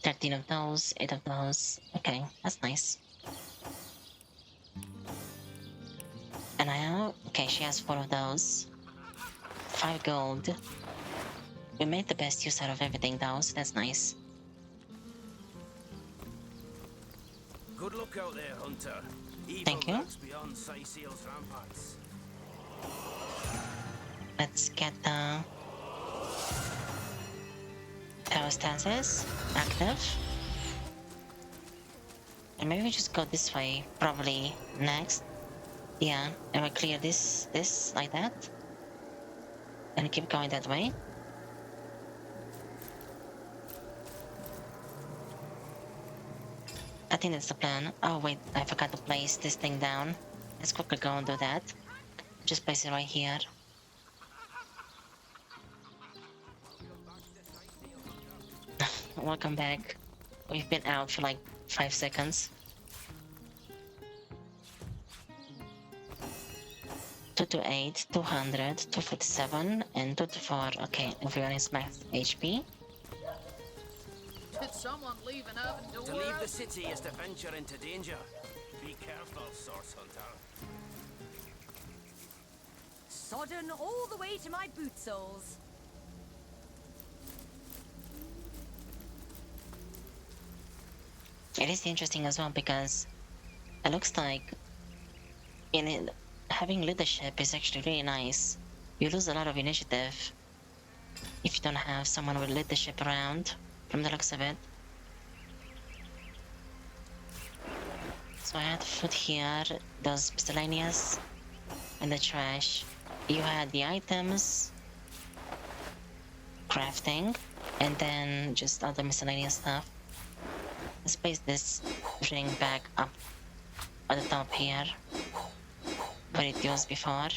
13 of those, 8 of those. Okay, that's nice. And I have... okay, she has 4 of those. 5 gold. We made the best use out of everything though, so that's nice. Good luck out there, Hunter. Thank you. Beyond Cyseal's ramparts. Let's get the tower stances active. And maybe we just go this way, probably next. Yeah, and we clear this like that. And keep going that way. I think that's the plan. Oh wait, I forgot to place this thing down. Let's quickly go and do that. Just place it right here. Welcome back. We've been out for like 5 seconds. 228, 200, 247, and 224. Okay, everyone is max HP. Did someone leave an oven door? To leave the city is to venture into danger. Be careful, Source Hunter. Sodden all the way to my boot soles. It is interesting as well because it looks like in it, having leadership is actually really nice. You lose a lot of initiative if you don't have someone with leadership around, from the looks of it. So I had food here, those miscellaneous, and the trash. You had the items, crafting, and then just other miscellaneous stuff. Let's place this ring back up at the top here, where it was before.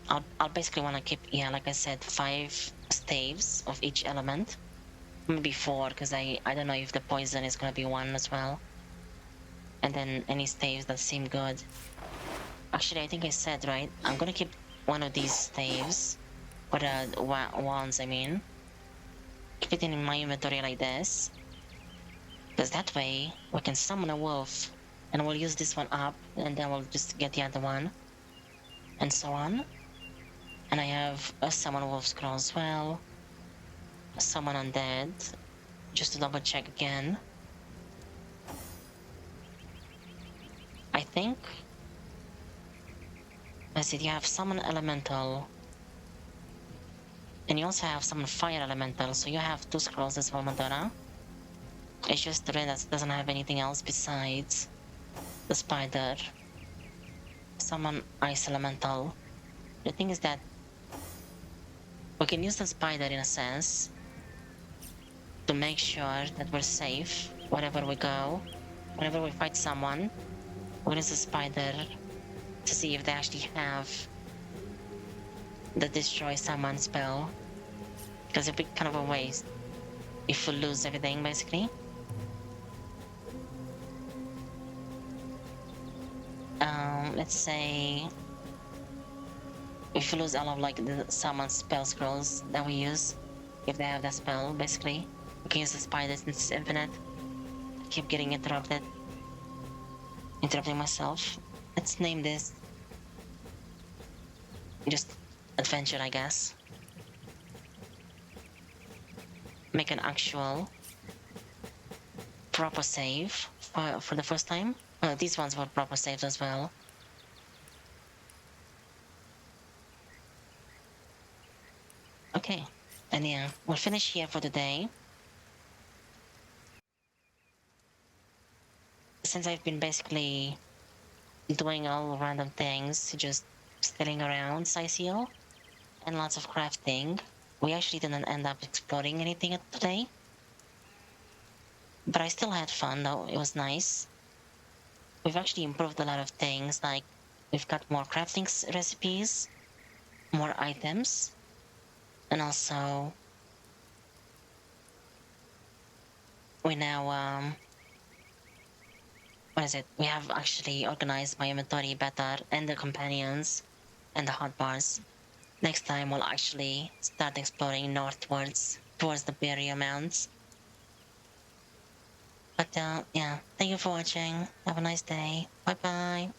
I'll basically want to keep, yeah, like I said, 5 staves of each element. Maybe 4, because I don't know if the poison is gonna be 1 as well. And then any staves that seem good. Actually, I think I said, right? I'm gonna keep one of these staves, or the wands, I mean. Keep it in my inventory like this. Because that way, we can summon a wolf, and we'll use this one up, and then we'll just get the other one. And so on. And I have a summon wolf scroll as well. A summon undead. just to double check again. I think. I said you have summon elemental. And you also have summon fire elemental, so you have 2 scrolls as well, Madonna. It's just the red that doesn't have anything else besides the spider. Summon ice elemental. The thing is that we can use the spider in a sense to make sure that we're safe wherever we go. Whenever we fight someone, we'll use the spider to see if they actually have the destroy someone spell. Because it'd be kind of a waste if we lose everything, basically. Let's say if we lose all of like the summon spell scrolls that we use, if they have that spell, basically, we can use the spider since it's infinite. I keep getting interrupting myself. Let's name this just adventure, I guess. Make an actual proper save for the first time. These ones were proper saves as well. Okay, and yeah, we'll finish here for today. Since I've been basically doing all random things, just sitting around Cyseal and lots of crafting, we actually didn't end up exploring anything today. But I still had fun though, it was nice. We've actually improved a lot of things, like we've got more crafting recipes, more items, and also we now what is it? We have actually organized my inventory better, and the companions and the hotbars. Next time we'll actually start exploring northwards towards the Barrier Mounds. But yeah, thank you for watching. Have a nice day. Bye bye.